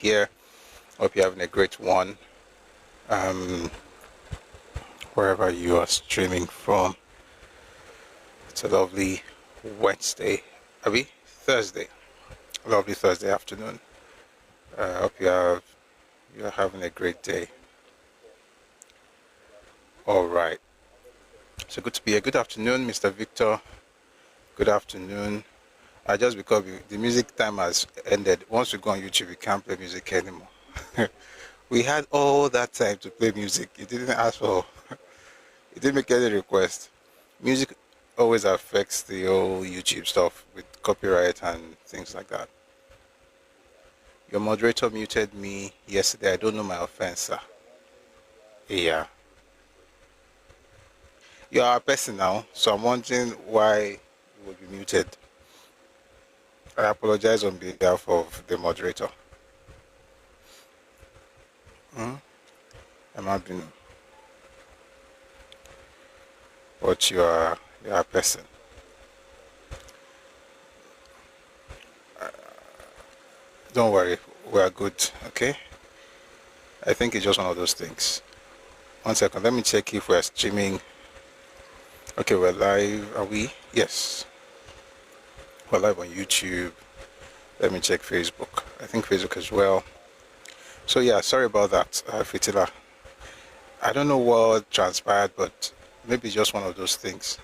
here. Hope you're having a great one. Um, Wherever you are streaming from. It's a lovely Wednesday, Thursday. Lovely Thursday afternoon. Hope you're having a great day. All right. So good to be here. Good afternoon, Mr. Victor. Good afternoon. Just because the music time has ended. Once we go on YouTube, we can't play music anymore. We had all that time to play music. You didn't ask for. You didn't make any request. Music always affects the whole YouTube stuff with copyright and things like that. Your moderator muted me yesterday. I don't know my offense, sir. Yeah. You are a person now, so I'm wondering why you would be muted. I apologize on behalf of the moderator. I'm not being, but you are a person. Don't worry, we are good, okay? I think it's just one of those things. 1 second, let me check if we're streaming. Okay, we're live. Are we? Yes. We're live on YouTube. Let me check Facebook. I think Facebook as well. So yeah, sorry about that, Fitila. I don't know what transpired, but maybe it's just one of those things.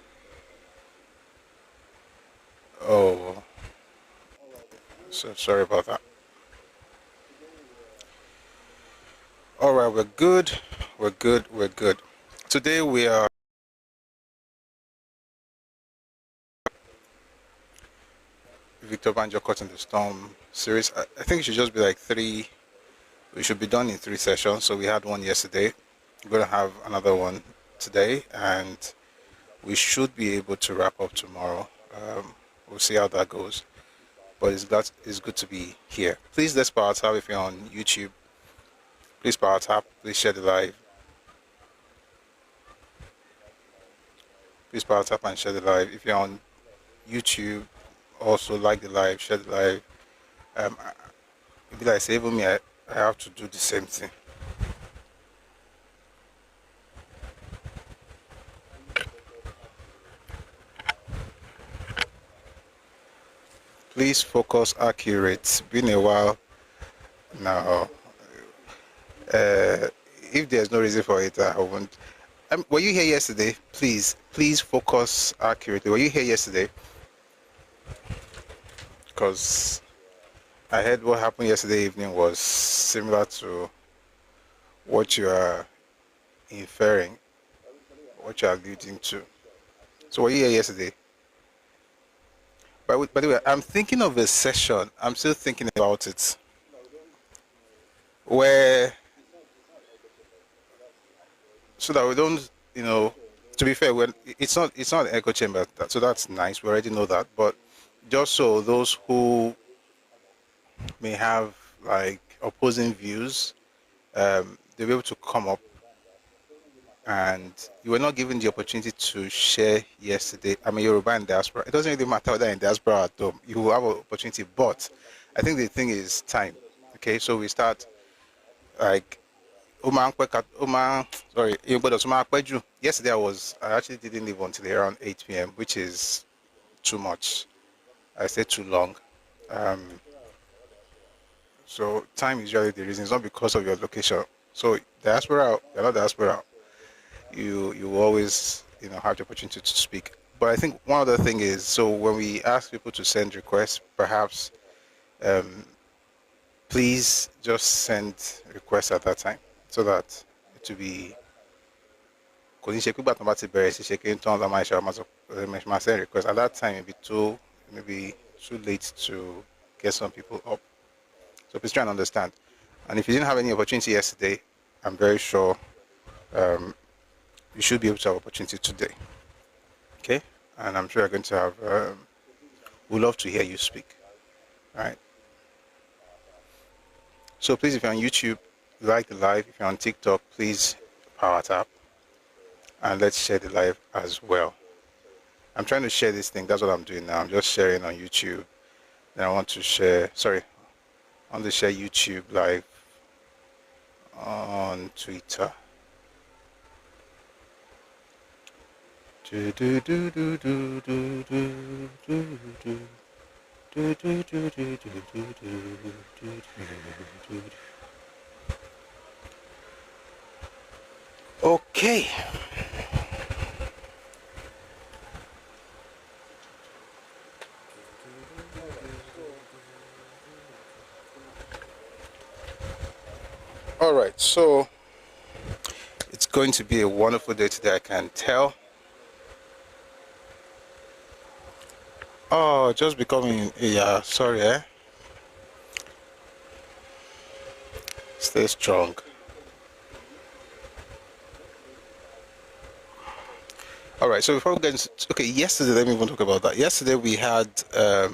Oh, so sorry about that. All right, we're good. We're good. We're good. Today we are Victor Banjo Caught in the Storm series. I think it should just be like 3. We should be done in 3 sessions. So we had one yesterday. We're going to have another one today, and we should be able to wrap up tomorrow. We'll see how that goes. But it's good to be here. Please, let's power tap if you're on YouTube. Please power tap. Please share the live. Please power tap and share the live. If you're on YouTube, also like the live, share the live. Maybe like say, even me, I have to do the same thing. Please focus accurate. Been a while now. If there's no reason for it, I won't. Were you here yesterday? Please focus accurately. Were you here yesterday? Because I heard what happened yesterday evening was similar to what you are inferring, what you are alluding to. So were you here yesterday? By the way, I'm thinking of a session. I'm still thinking about it, where so that we don't, to be fair, when it's not an echo chamber, so that's nice. We already know that, but just so those who may have like opposing views, they'll be able to come up. And you were not given the opportunity to share yesterday. I mean, Yoruba and diaspora. It doesn't really matter whether in diaspora or at home. You will have an opportunity, but I think the thing is time. Okay, so we start like yesterday I actually didn't leave until around 8 p.m., which is too much. I say too long. So time is usually the reason. It's not because of your location. So diaspora, you're not diaspora. You always have the opportunity to speak. But I think one other thing is, so when we ask people to send requests, perhaps please just send requests at that time so that it will be requests at that time. Maybe too late to get some people up. So please try and understand. And if you didn't have any opportunity yesterday, I'm very sure you should be able to have opportunity today. Okay? And I'm sure you're going to have, we'd love to hear you speak. All right? So please, if you're on YouTube, like the live. If you're on TikTok, please power tap. And let's share the live as well. I'm trying to share this thing. That's what I'm doing now. I'm just sharing on YouTube. Then I want to share, sorry. on the share YouTube live on Twitter. Okay. All right, so it's going to be a wonderful day today, I can tell. Oh, just becoming, yeah, sorry, Stay strong. All right, so before we get into, okay, yesterday, let me even talk about that. Yesterday we had,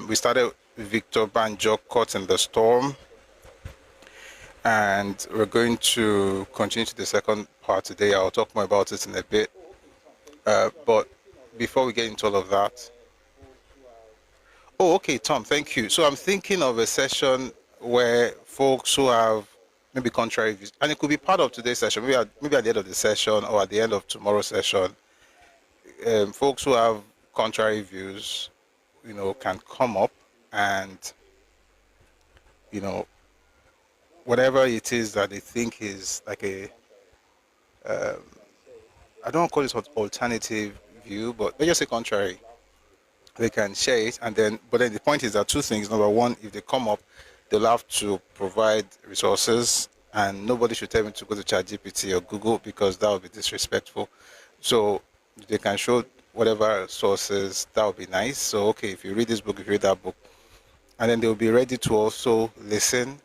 we started Victor Banjo Caught in the Storm, and we're going to continue to the second part today. I'll talk more about it in a bit. But before we get into all of that, oh, okay, Tom, thank you. So I'm thinking of a session where folks who have maybe contrary views, and it could be part of today's session, maybe at the end of the session or at the end of tomorrow's session, folks who have contrary views, can come up and, whatever it is that they think is like I don't call it alternative view, but they just say contrary. They can share it, but then the point is that two things. Number one, if they come up, they'll have to provide resources, and nobody should tell me to go to ChatGPT or Google because that would be disrespectful. So they can show whatever sources, that would be nice. So okay, if you read this book, if you read that book, and then they'll be ready to also listen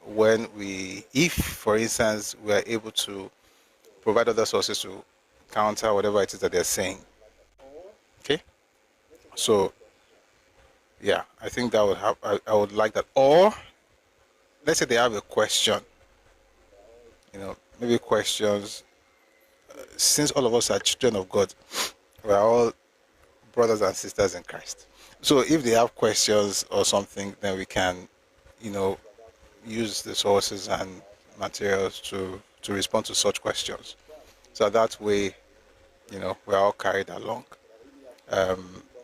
if for instance we are able to provide other sources to counter whatever it is that they're saying. Okay, so yeah, I think that would have. I would like that. Or let's say they have a question. Maybe questions. Since all of us are children of God, we're all brothers and sisters in Christ. So if they have questions or something, then we can, use the sources and materials to respond to such questions. So that way, we're all carried along.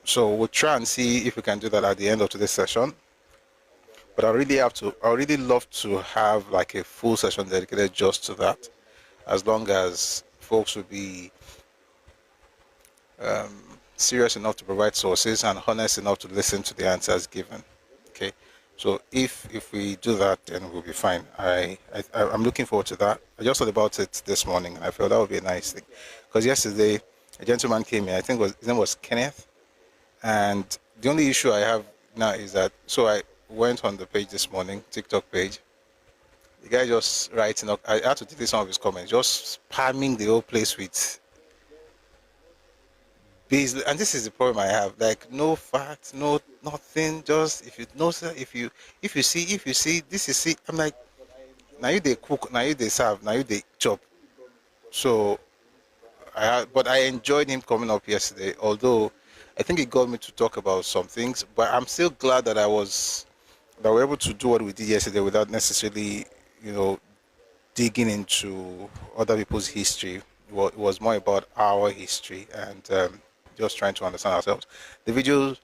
So we'll try and see if we can do that at the end of today's session. But I really love to have like a full session dedicated just to that, as long as folks will be serious enough to provide sources and honest enough to listen to the answers given. Okay, so if we do that, then we'll be fine. I'm looking forward to that. I just thought about it this morning, and I felt that would be a nice thing. Because yesterday, a gentleman came in. I think his name was Kenneth, and the only issue I have now is that I went on the page this morning, TikTok page. The guy just writing up. I had to delete some of his comments, just spamming the whole place with. And this is the problem I have. Like no facts, no nothing. Just if you know, sir, if you see, this is it. I'm like, now you they cook, now you they serve, now you they chop. So but I enjoyed him coming up yesterday. Although I think it got me to talk about some things. But I'm still glad that we were able to do what we did yesterday without necessarily, digging into other people's history. It was more about our history and just trying to understand ourselves. The video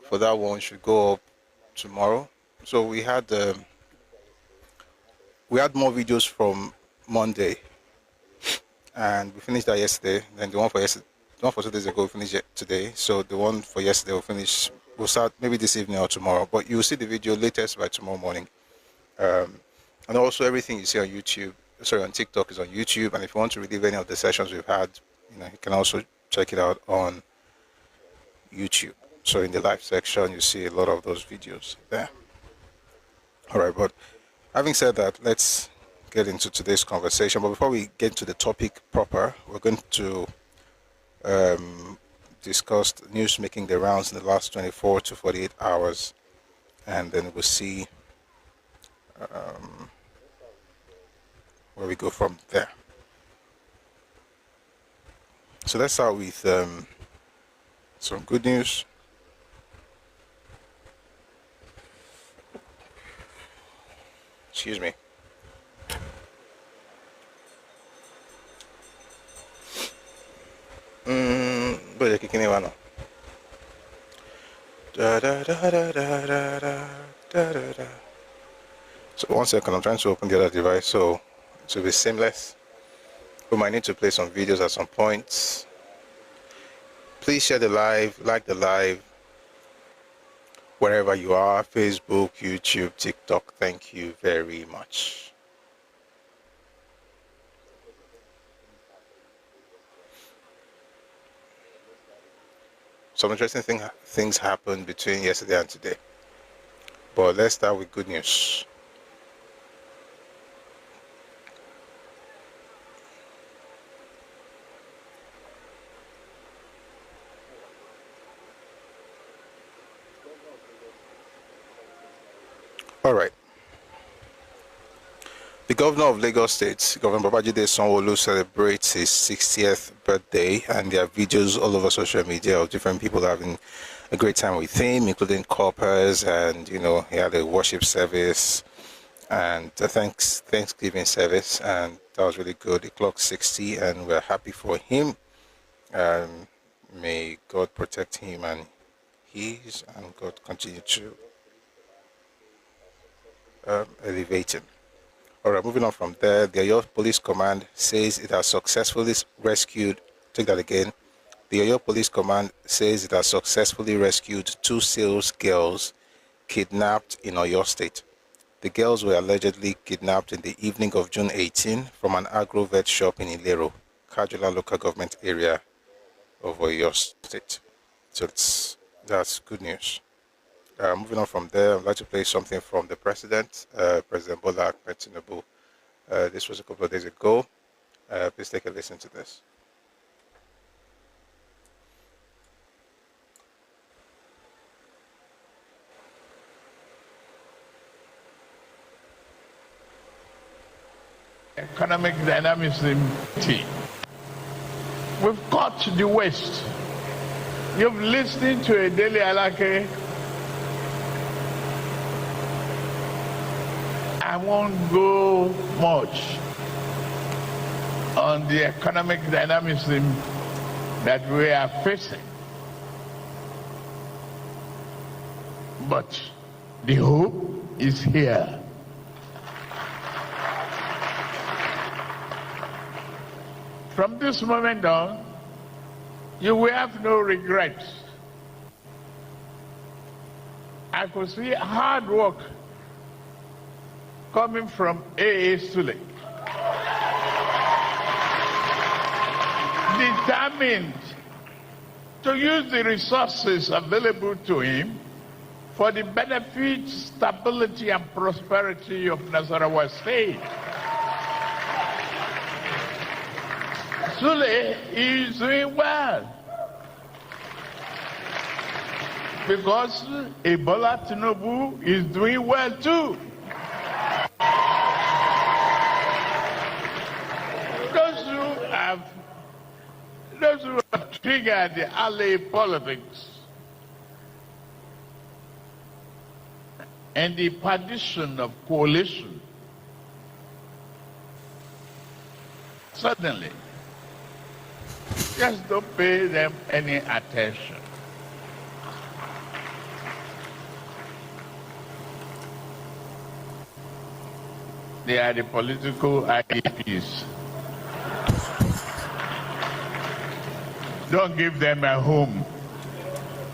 for that one should go up tomorrow. So we had more videos from Monday, and we finished that yesterday. Then the one for 2 days ago we finished today. So the one for yesterday we'll start maybe this evening or tomorrow. But you'll see the video latest by tomorrow morning. And also everything you see on on TikTok is on YouTube. And if you want to relive any of the sessions we've had, you can also check it out on YouTube. So in the live section, you see a lot of those videos there. All right, but having said that, let's get into today's conversation. But before we get to the topic proper, we're going to discuss news making the rounds in the last 24 to 48 hours. And then we'll see where we go from there. So let's start with some good news. Excuse me. But you're kicking it one. Da da da da da da da da da. So 1 second, I'm trying to open the other device so it will be seamless. We might need to play some videos at some point. Please share the live, like the live, wherever you are, Facebook, YouTube, TikTok. Thank you very much. Some interesting things happened between yesterday and today. But let's start with good news. All right. The governor of Lagos State, Governor Babajide Sanwo-Olu, celebrates his 60th birthday, and there are videos all over social media of different people having a great time with him, including coppers, and he had a worship service and a Thanksgiving service, and that was really good. He clocked 60, and we're happy for him. May God protect him and God continue to elevate him. All right, moving on from there, the Oyo Police Command says it has successfully rescued. Take that again. The Oyo Police Command says it has successfully rescued 2 sales girls kidnapped in Oyo State. The girls were allegedly kidnapped in the evening of June 18 from an agro-vet shop in Ilero, Kajula local government area of Oyo State. So that's good news. Moving on from there, I'd like to play something from the President, President Bola Ahmed Tinubu. This was a couple of days ago. Please take a listen to this. Economic dynamism. We've got the West. You've listened to a daily alake. I won't go much on the economic dynamism that we are facing. But the hope is here. From this moment on, you will have no regrets. I could see hard work coming from A.A. Sule, determined to use the resources available to him for the benefit, stability, and prosperity of Nasarawa State. Sule is doing well because Ebola Tinubu is doing well too. Those who have triggered the alley politics and the partition of coalition, suddenly, just don't pay them any attention. They are the political IEPs. Don't give them a home.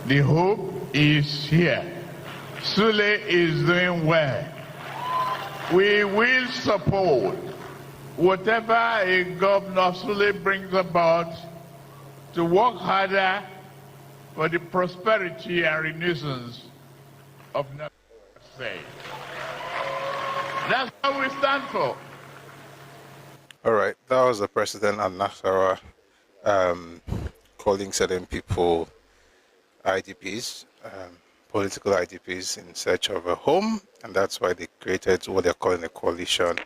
The hope is here. Sule is doing well. We will support whatever a Governor Sule brings about to work harder for the prosperity and renaissance of Nasarawa State. That's what we stand for. All right, that was the President of Nasarawa calling certain people IDPs, political IDPs in search of a home, and that's why they created what they're calling a coalition.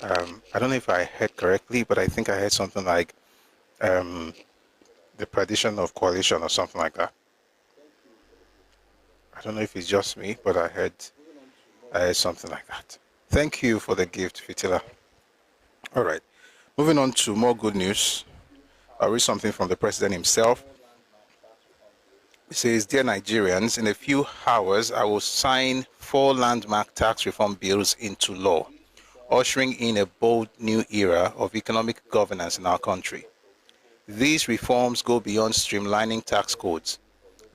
I don't know if I heard correctly, but I think I heard something like the perdition of coalition or something like that. I don't know if it's just me, but I heard something like that. Thank you for the gift, Fitila. All right. Moving on to more good news. I'll read something from the president himself. He says, Dear Nigerians, in a few hours, I will sign 4 landmark tax reform bills into law, ushering in a bold new era of economic governance in our country. These reforms go beyond streamlining tax codes.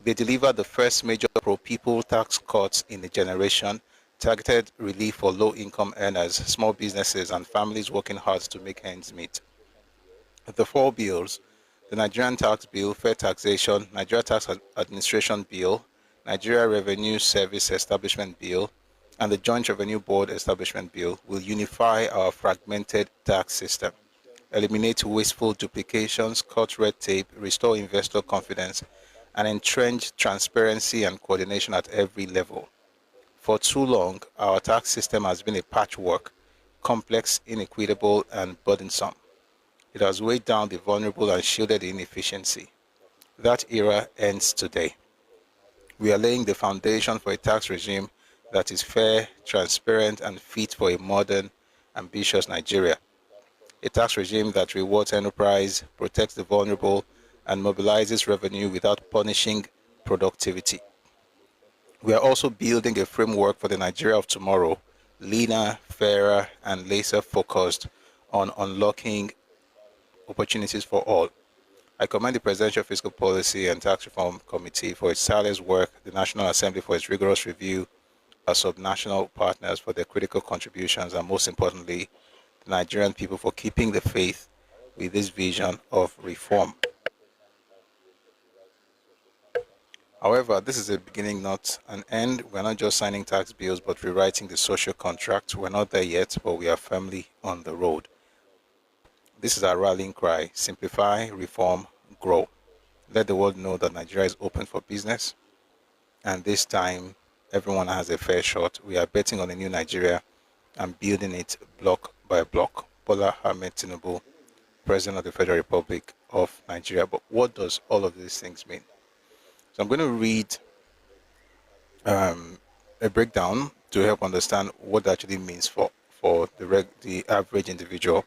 They deliver the first major pro-people tax cuts in a generation, targeted relief for low-income earners, small businesses, and families working hard to make ends meet. The 4 bills, the Nigerian Tax Bill, Fair Taxation, Nigeria Tax Administration Bill, Nigeria Revenue Service Establishment Bill, and the Joint Revenue Board Establishment Bill, will unify our fragmented tax system, eliminate wasteful duplications, cut red tape, restore investor confidence, and entrench transparency and coordination at every level. For too long, our tax system has been a patchwork, complex, inequitable, and burdensome. It has weighed down the vulnerable and shielded the inefficiency. That era ends today. We are laying the foundation for a tax regime that is fair, transparent, and fit for a modern, ambitious Nigeria. A tax regime that rewards enterprise, protects the vulnerable, and mobilizes revenue without punishing productivity. We are also building a framework for the Nigeria of tomorrow, leaner, fairer, and laser focused on unlocking opportunities for all. I commend the Presidential Fiscal Policy and Tax Reform Committee for its tireless work, the National Assembly for its rigorous review, our subnational partners for their critical contributions, and most importantly, the Nigerian people for keeping the faith with this vision of reform. However, this is a beginning, not an end. We're not just signing tax bills, but rewriting the social contract. We're not there yet, but we are firmly on the road. This is our rallying cry: simplify, reform, grow. Let the world know that Nigeria is open for business, and this time everyone has a fair shot. We are betting on a new Nigeria and building it block by block. Bola Ahmed Tinubu, President of the Federal Republic of Nigeria. But what does all of these things mean? So I'm going to read a breakdown to help understand what that actually means for the average individual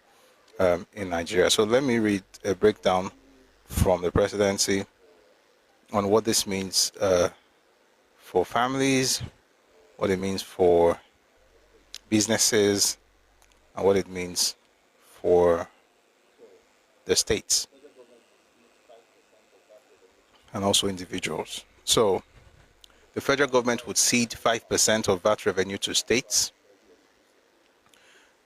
in Nigeria. So let me read a breakdown from the presidency on what this means for families, what it means for businesses, and what it means for the states and also individuals. So the federal government would cede 5% of VAT revenue to states.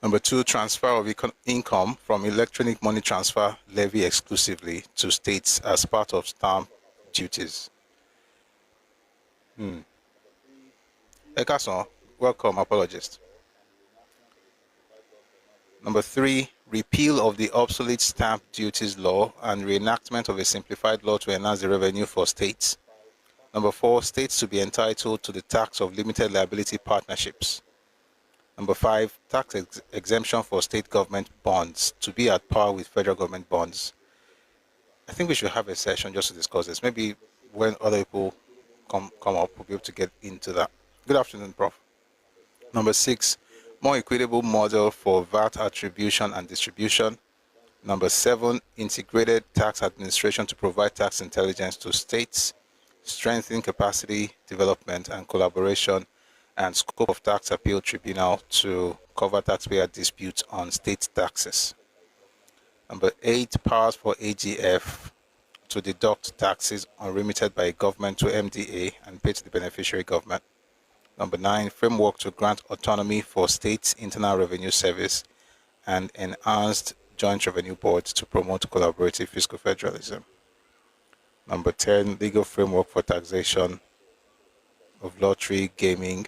Number 2, transfer of income from electronic money transfer levy exclusively to states as part of stamp duties. Ẹkáàbọ, welcome, apologist. Number 3, repeal of the obsolete stamp duties law and reenactment of a simplified law to enhance the revenue for states. Number 4, states to be entitled to the tax of limited liability partnerships. Number 5, tax exemption for state government bonds to be at par with federal government bonds. I think we should have a session just to discuss this. Maybe when other people come up, we'll be able to get into that. Good afternoon, Prof. Number 6, more equitable model for VAT attribution and distribution. Number 7, integrated tax administration to provide tax intelligence to states, strengthen capacity development and collaboration, and scope of tax appeal tribunal to cover taxpayer disputes on state taxes. Number 8, powers for AGF to deduct taxes unremitted by a government to MDA and pay to the beneficiary government. Number 9, framework to grant autonomy for states' internal revenue service and enhanced joint revenue boards to promote collaborative fiscal federalism. Number 10, legal framework for taxation of lottery, gaming.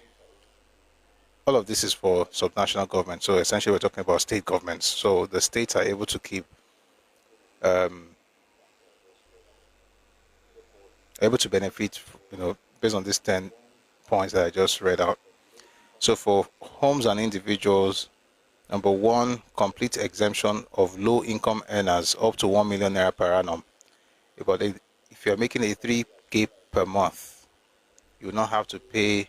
All of this is for subnational government. So essentially we're talking about state governments. So the states are able to keep, able to benefit, based on these 10 points that I just read out. So for homes and individuals, number 1, complete exemption of low-income earners up to 1 million naira per annum. But if you're making a 3K per month, you will not have to pay.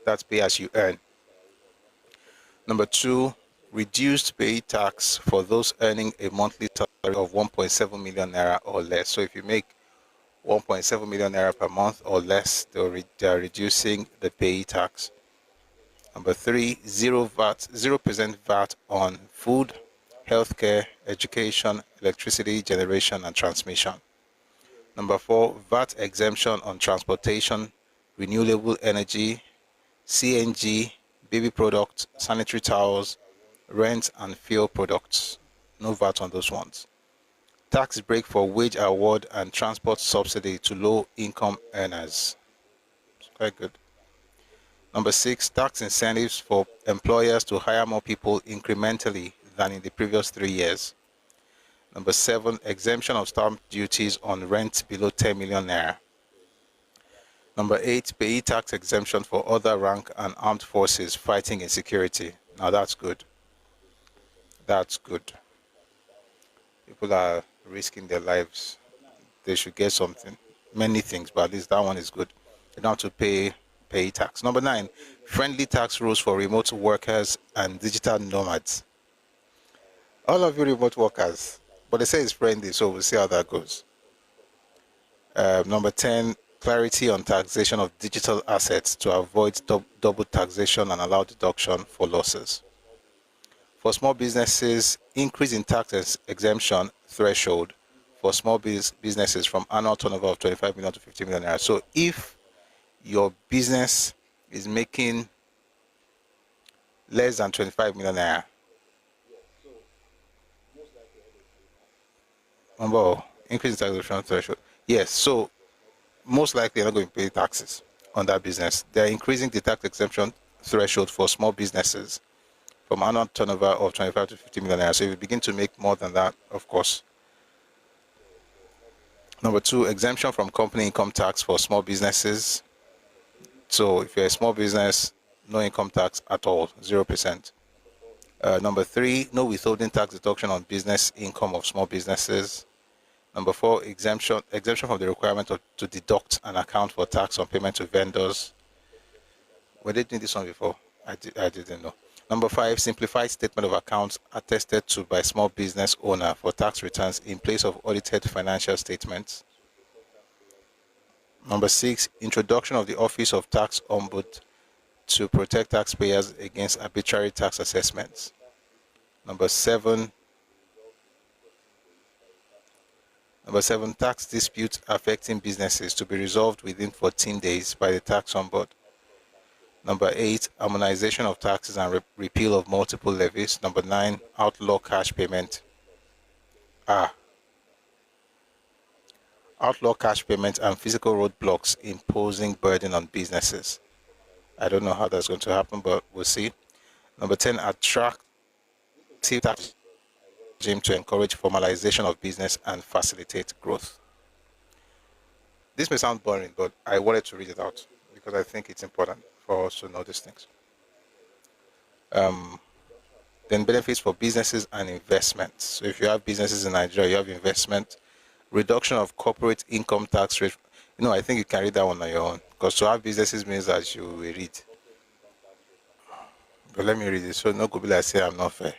That's pay as you earn. Number 2, reduced pay tax for those earning a monthly salary of 1.7 million naira or less. So if you make 1.7 million naira per month or less, they are reducing the pay tax. Number 3, 0% VAT on food, healthcare, education, electricity generation and transmission. Number 4, VAT exemption on transportation, renewable energy, CNG, baby products, sanitary towels, rent and fuel products. No VAT on those ones. Tax break for wage award and transport subsidy to low-income earners. It's quite good. Number 6, tax incentives for employers to hire more people incrementally than in the previous 3 years. Number 7, exemption of stamp duties on rent below 10 million naira. Number 8, pay tax exemption for other rank and armed forces fighting insecurity. Now that's good. That's good. People are risking their lives. They should get something. Many things, but at least that one is good. You don't have to pay tax. Number 9, friendly tax rules for remote workers and digital nomads. All of you remote workers, but they say it's friendly, so we'll see how that goes. Number 10, clarity on taxation of digital assets to avoid double taxation and allow deduction for losses. For small businesses, increase in tax exemption threshold for small businesses from annual turnover of 25 million to 50 million naira. So if your business is making less than 25 million naira, number increase in tax exemption threshold. Yes, so most likely you're not going to pay taxes on that business. They're increasing the tax exemption threshold for small businesses from annual turnover of 25 to 50 million naira. So if you begin to make more than that, of course. Number 2, exemption from company income tax for small businesses. So if you're a small business, no income tax at all, 0%. Number 3, no withholding tax deduction on business income of small businesses. Number 4, exemption from the requirement to deduct and account for tax on payment to vendors. We did this one before. I didn't know. Number 5, simplified statement of accounts attested to by small business owner for tax returns in place of audited financial statements. Number 6, introduction of the Office of Tax Ombud to protect taxpayers against arbitrary tax assessments. Number 7, tax disputes affecting businesses to be resolved within 14 days by the tax ombud. Number 8, harmonization of taxes and repeal of multiple levies. Number 9, outlaw cash payment. Outlaw cash payment and physical roadblocks imposing burden on businesses. I don't know how that's going to happen, but we'll see. Number 10, attractive tax regime to encourage formalization of business and facilitate growth. This may sound boring, but I wanted to read it out because I think it's important for us to know these things. Then benefits for businesses and investments. So if you have businesses in Nigeria, you have investment, reduction of corporate income tax rate. I think you can read that one on your own because to have businesses means that you will read. But let me read it so no go be like say I'm not fair.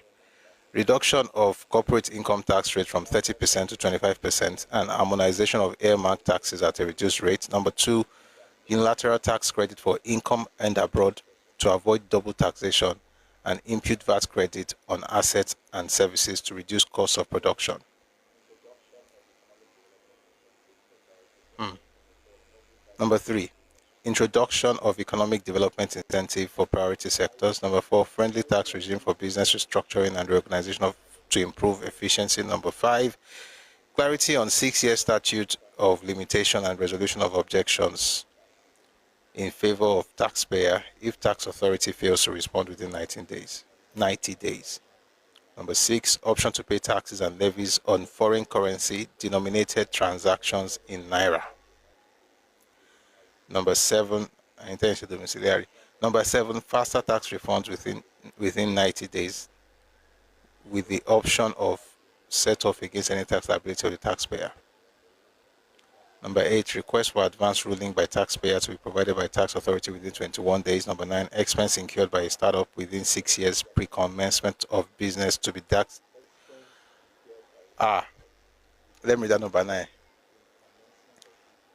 Reduction of corporate income tax rate from 30% to 25% and harmonization of earmark taxes at a reduced rate. Number 2, unilateral tax credit for income earned abroad to avoid double taxation and impute VAT credit on assets and services to reduce costs of production. Number 3, introduction of economic development incentive for priority sectors. Number 4, friendly tax regime for business restructuring and reorganization to improve efficiency. Number 5, clarity on 6-year statute of limitation and resolution of objections in favor of taxpayer if tax authority fails to respond within 90 days. Number 6, option to pay taxes and levies on foreign currency denominated transactions in Naira. Number 7, intention domiciliary. Number 7, faster tax refunds within 90 days with the option of set off against any tax liability of the taxpayer. Number 8, request for advance ruling by taxpayer to be provided by tax authority within 21 days. Number 9, expense incurred by a startup within 6 years pre-commencement of business to be taxed. Let me read that number 9.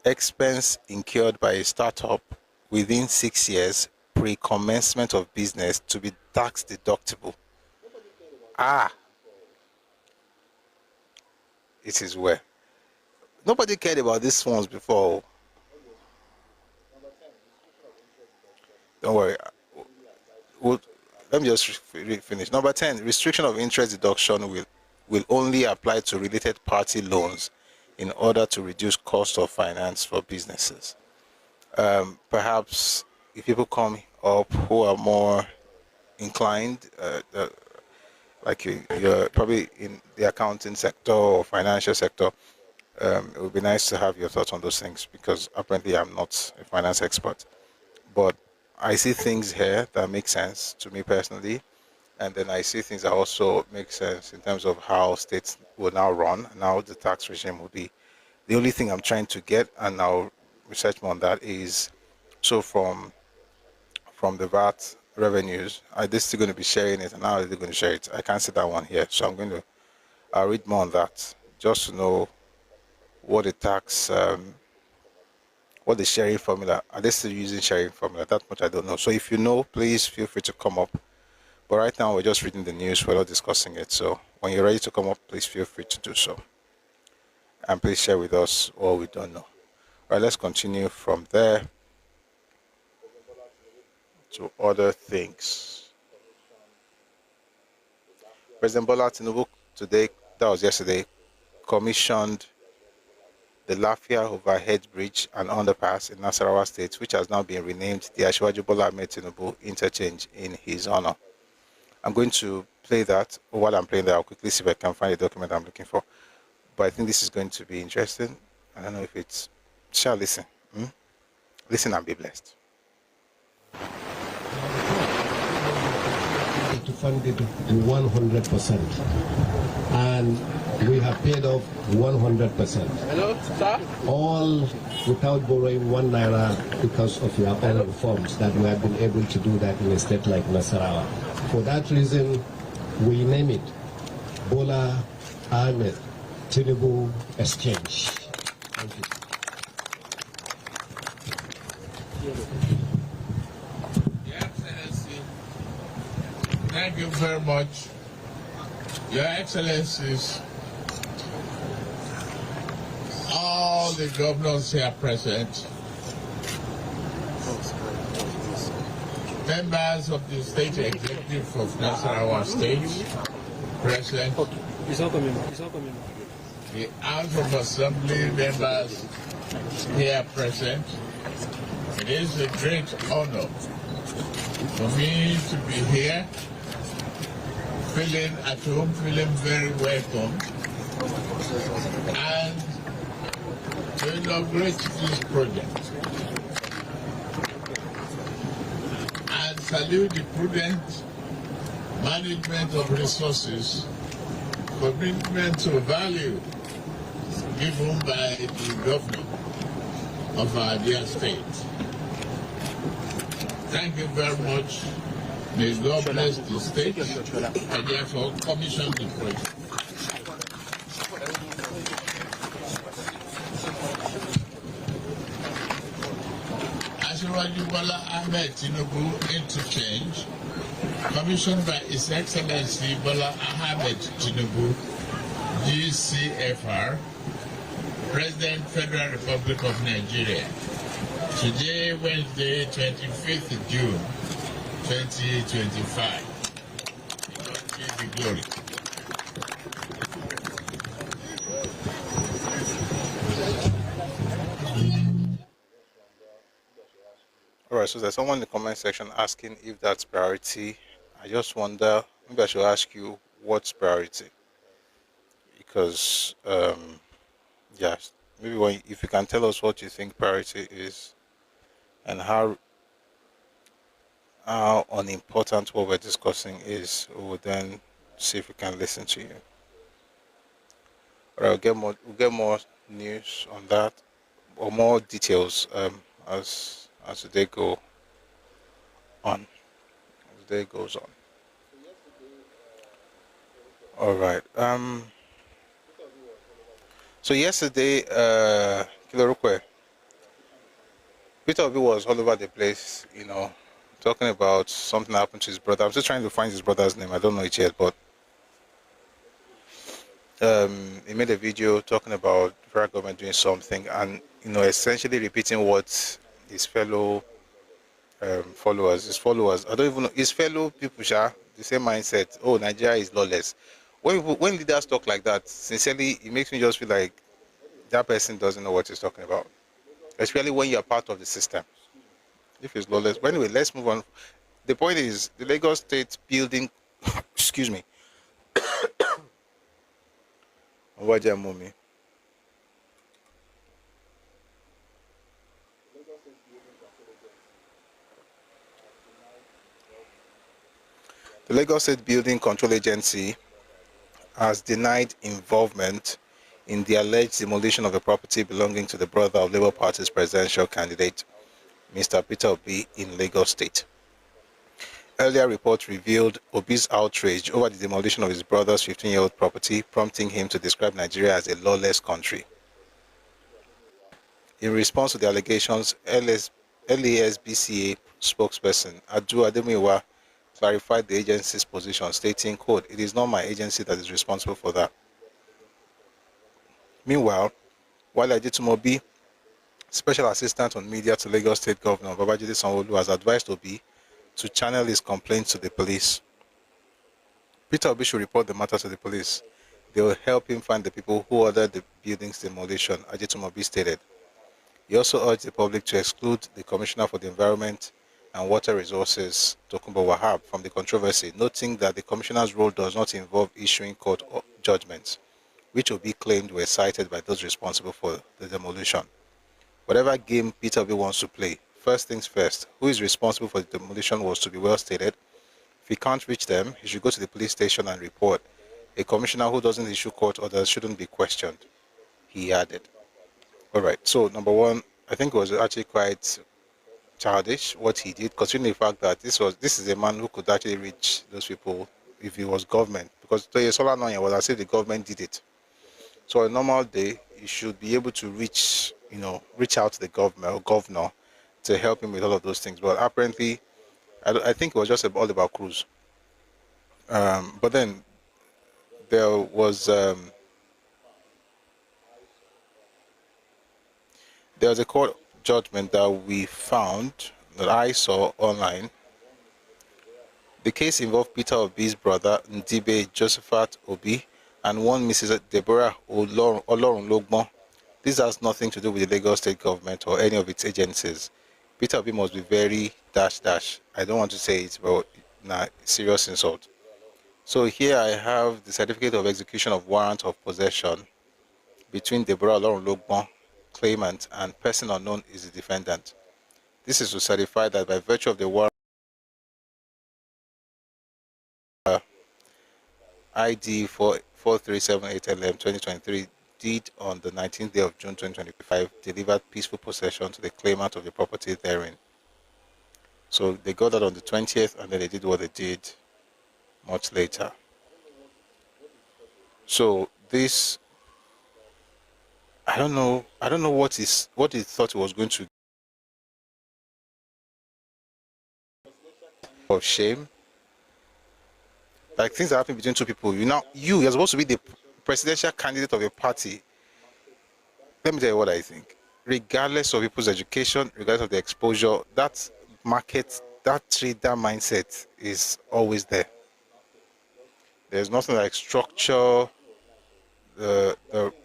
Expense incurred by a startup within 6 years pre-commencement of business to be tax deductible. It is well. Nobody cared about these ones before. Don't worry. Let me just finish. Number 10, restriction of interest deduction will only apply to related party loans in order to reduce cost of finance for businesses. Perhaps if people come up who are more inclined, like you're probably in the accounting sector or financial sector, it would be nice to have your thoughts on those things, because apparently I'm not a finance expert. But I see things here that make sense to me personally, and then I see things that also make sense in terms of how states will now run, and how the tax regime will be. The only thing I'm trying to get, and I'll research more on that, is so from the VAT revenues, are they still going to be sharing it, and how are they going to share it? I can't see that one here, so I'll read more on that just to know what the tax, what the sharing formula, are they still using sharing formula? That much I don't know. So if you know, please feel free to come up. But right now we're just reading the news, we're not discussing it. So when you're ready to come up, please feel free to do so. And please share with us what we don't know. All right, let's continue from there to other things. President Bola Tinubu today, that was yesterday, commissioned the Lafia Overhead Bridge and Underpass in Nasarawa State, which has now been renamed the Asiwaju Bola Ahmed Tinubu Interchange in his honor. I'm going to play that. While I'm playing that, I'll quickly see if I can find the document I'm looking for. But I think this is going to be interesting. I don't know if it's... Shall listen. Listen and be blessed. To fund it 100%. And we have paid off 100%. Hello, sir? All without borrowing 1 naira because of your own reforms that we have been able to do that in a state like Nasarawa. For that reason, we name it Bola Ahmed Tinubu Exchange. Thank you. Your Excellency, thank you very much. Your Excellencies, all the governors here present, members of the State Executive of Nasarawa State, present, the House of Assembly members here present. It is a great honor for me to be here, feeling at home, feeling very welcome, and to inaugurate this project. And salute the prudent management of resources, commitment to value given by the governor of our dear state. Thank you very much. May God bless the state. I therefore commission the project. Asiwaju Bola Ahmed Tinubu Interchange, commissioned by His Excellency Bola Ahmed Tinubu, GCFR, President, Federal Republic of Nigeria. Today, Wednesday, 25th June, 2025. God be the glory. All right, so there's someone in the comment section asking if that's priority. I just wonder, maybe I should ask you what's priority, because yes, maybe if you can tell us what you think priority is, and how unimportant what we're discussing is, we will then see if we can listen to you. All right, we'll get more news on that or more details as the day go on. As the day goes on. All right. So yesterday, Kilorukwe, Peter Obi was all over the place, talking about something that happened to his brother. I'm still trying to find his brother's name. I don't know it yet, but he made a video talking about the federal government doing something, and essentially repeating what his fellow followers, I don't even know, his fellow people, the same mindset. Oh, Nigeria is lawless. When leaders talk like that, sincerely, it makes me just feel like that person doesn't know what he's talking about, especially when you're part of the system. If it's lawless, but anyway, let's move on. The point is, the Lagos State building, excuse me, the Lagos State Building Control Agency has denied involvement in the alleged demolition of a property belonging to the brother of Labour Party's presidential candidate, Mr. Peter Obi, in Lagos State. Earlier reports revealed Obi's outrage over the demolition of his brother's 15-year-old property, prompting him to describe Nigeria as a lawless country. In response to the allegations, LASBCA spokesperson Adu Ademiwa clarified the agency's position, stating, quote, "It is not my agency that is responsible for that." Meanwhile, while Ajitumobi, Special Assistant on Media to Lagos State Governor Babajide Sanwo-Olu, has advised Obi to channel his complaints to the police, Peter Obi should report the matter to the police. They will help him find the people who ordered the building's demolition, Ajitumobi stated. He also urged the public to exclude the Commissioner for the Environment and Water Resources, Tokunbo Wahab, from the controversy, noting that the Commissioner's role does not involve issuing court judgments, which Obi claimed were cited by those responsible for the demolition. Whatever game Peter Obi wants to play, first things first, who is responsible for the demolition was to be well stated. If he can't reach them, he should go to the police station and report. A commissioner who doesn't issue court orders shouldn't be questioned, he added. All right, so number one, I think it was actually quite childish what he did, considering the fact that this is a man who could actually reach those people if he was government, because Toye Sola Nonya was as if the government did it. So on a normal day, you should be able to reach out to the governor to help him with all of those things. But apparently, I think it was just all about cruise. But then there was a court judgment that we found, that I saw online. The case involved Peter Obi's brother, Ndibe Josephat Obi, and one Mrs. Deborah Olorunlogbon. This has nothing to do with the Lagos State government or any of its agencies. Peter Obi must be very dash. I don't want to say it, but serious insult. So here I have the certificate of execution of warrant of possession between Deborah Olorunlogbon, claimant, and person unknown is the defendant. This is to certify that by virtue of the warrant ID 4378LM 2023, deed on the 19th day of June 2025, delivered peaceful possession to the claimant of the property therein. So they got that on the 20th, and then they did what they did much later. So this, I don't know what he thought he was going to of shame. Like things are happening between two people. You're supposed to be the presidential candidate of a party. Let me tell you what I think. Regardless of people's education, regardless of their exposure, that market, that trade, that mindset is always there. There's nothing like structure, the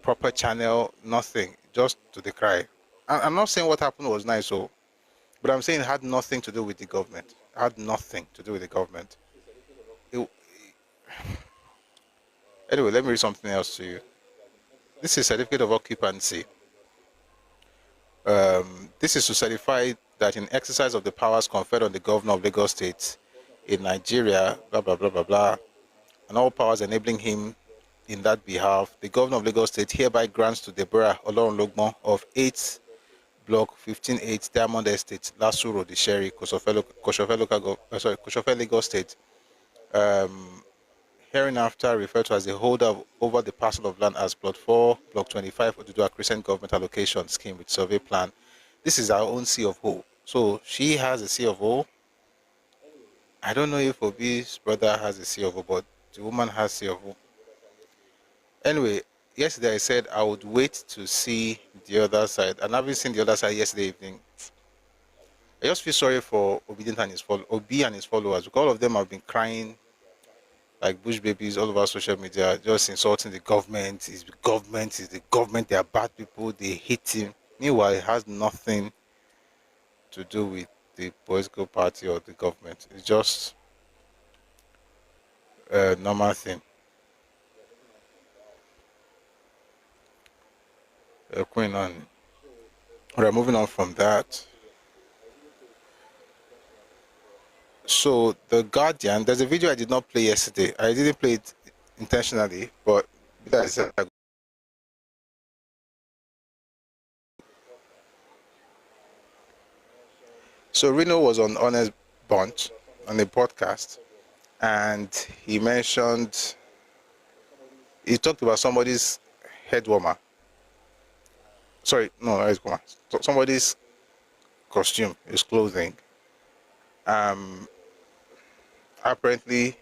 proper channel, nothing, just to the cry. I'm not saying what happened was nice, but I'm saying it had nothing to do with the government. It had nothing to do with the government. Anyway, let me read something else to you. This is certificate of occupancy. This is to certify that in exercise of the powers conferred on the governor of Lagos State in Nigeria, blah, blah, blah, blah, blah, and all powers enabling him in that behalf, the governor of Lagos State hereby grants to Deborah Olorunlogbon of 8 Block 15-8, Diamond Estate, Lasso Road, Isheri, Koshofe, Lagos State. Hereinafter referred to as the holder over the parcel of land as Plot 4, Block 25, Odudua Crescent Government Allocation Scheme with survey plan. This is our own C of O. So she has a C of O. I don't know if Obi's brother has a C of O, but the woman has C of O. Anyway, yesterday I said I would wait to see the other side, and having seen the other side yesterday evening, I just feel sorry for Obi and his followers, because all of them have been crying like bush babies all over social media, just insulting the government. It's the government, they are bad people, they hate him. Meanwhile, it has nothing to do with the political party or the government. It's just a normal thing. Going on. Alright, moving on from that. So the Guardian, there's a video I did not play yesterday. I didn't play it intentionally, but that's so Reno was on Honest Bunch on a podcast, and he talked about somebody's head warmer. Sorry, no, not his warmer. Somebody's costume, his clothing. Apparently,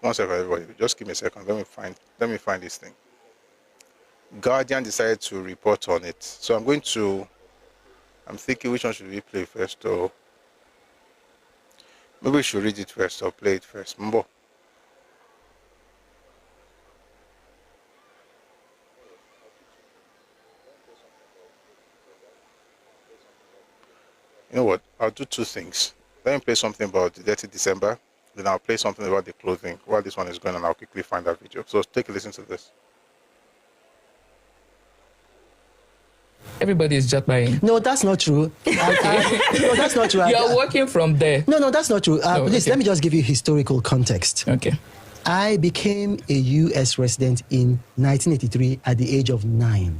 one second, everybody. Just give me a second. Let me find this thing. Guardian decided to report on it, so I'm thinking which one should we play first, or maybe we should read it first or play it first. Mbo. You know what? I'll do two things. Let me play something about the Dirty December, then I'll play something about the clothing. While this one is going on, I'll quickly find that video. So take a listen to this. Everybody is just buying. No, that's not true. No, that's not true. You're working from there. No, that's not true. Please, okay. let me just give you historical context. Okay. I became a U.S. resident in 1983 at the age of 9.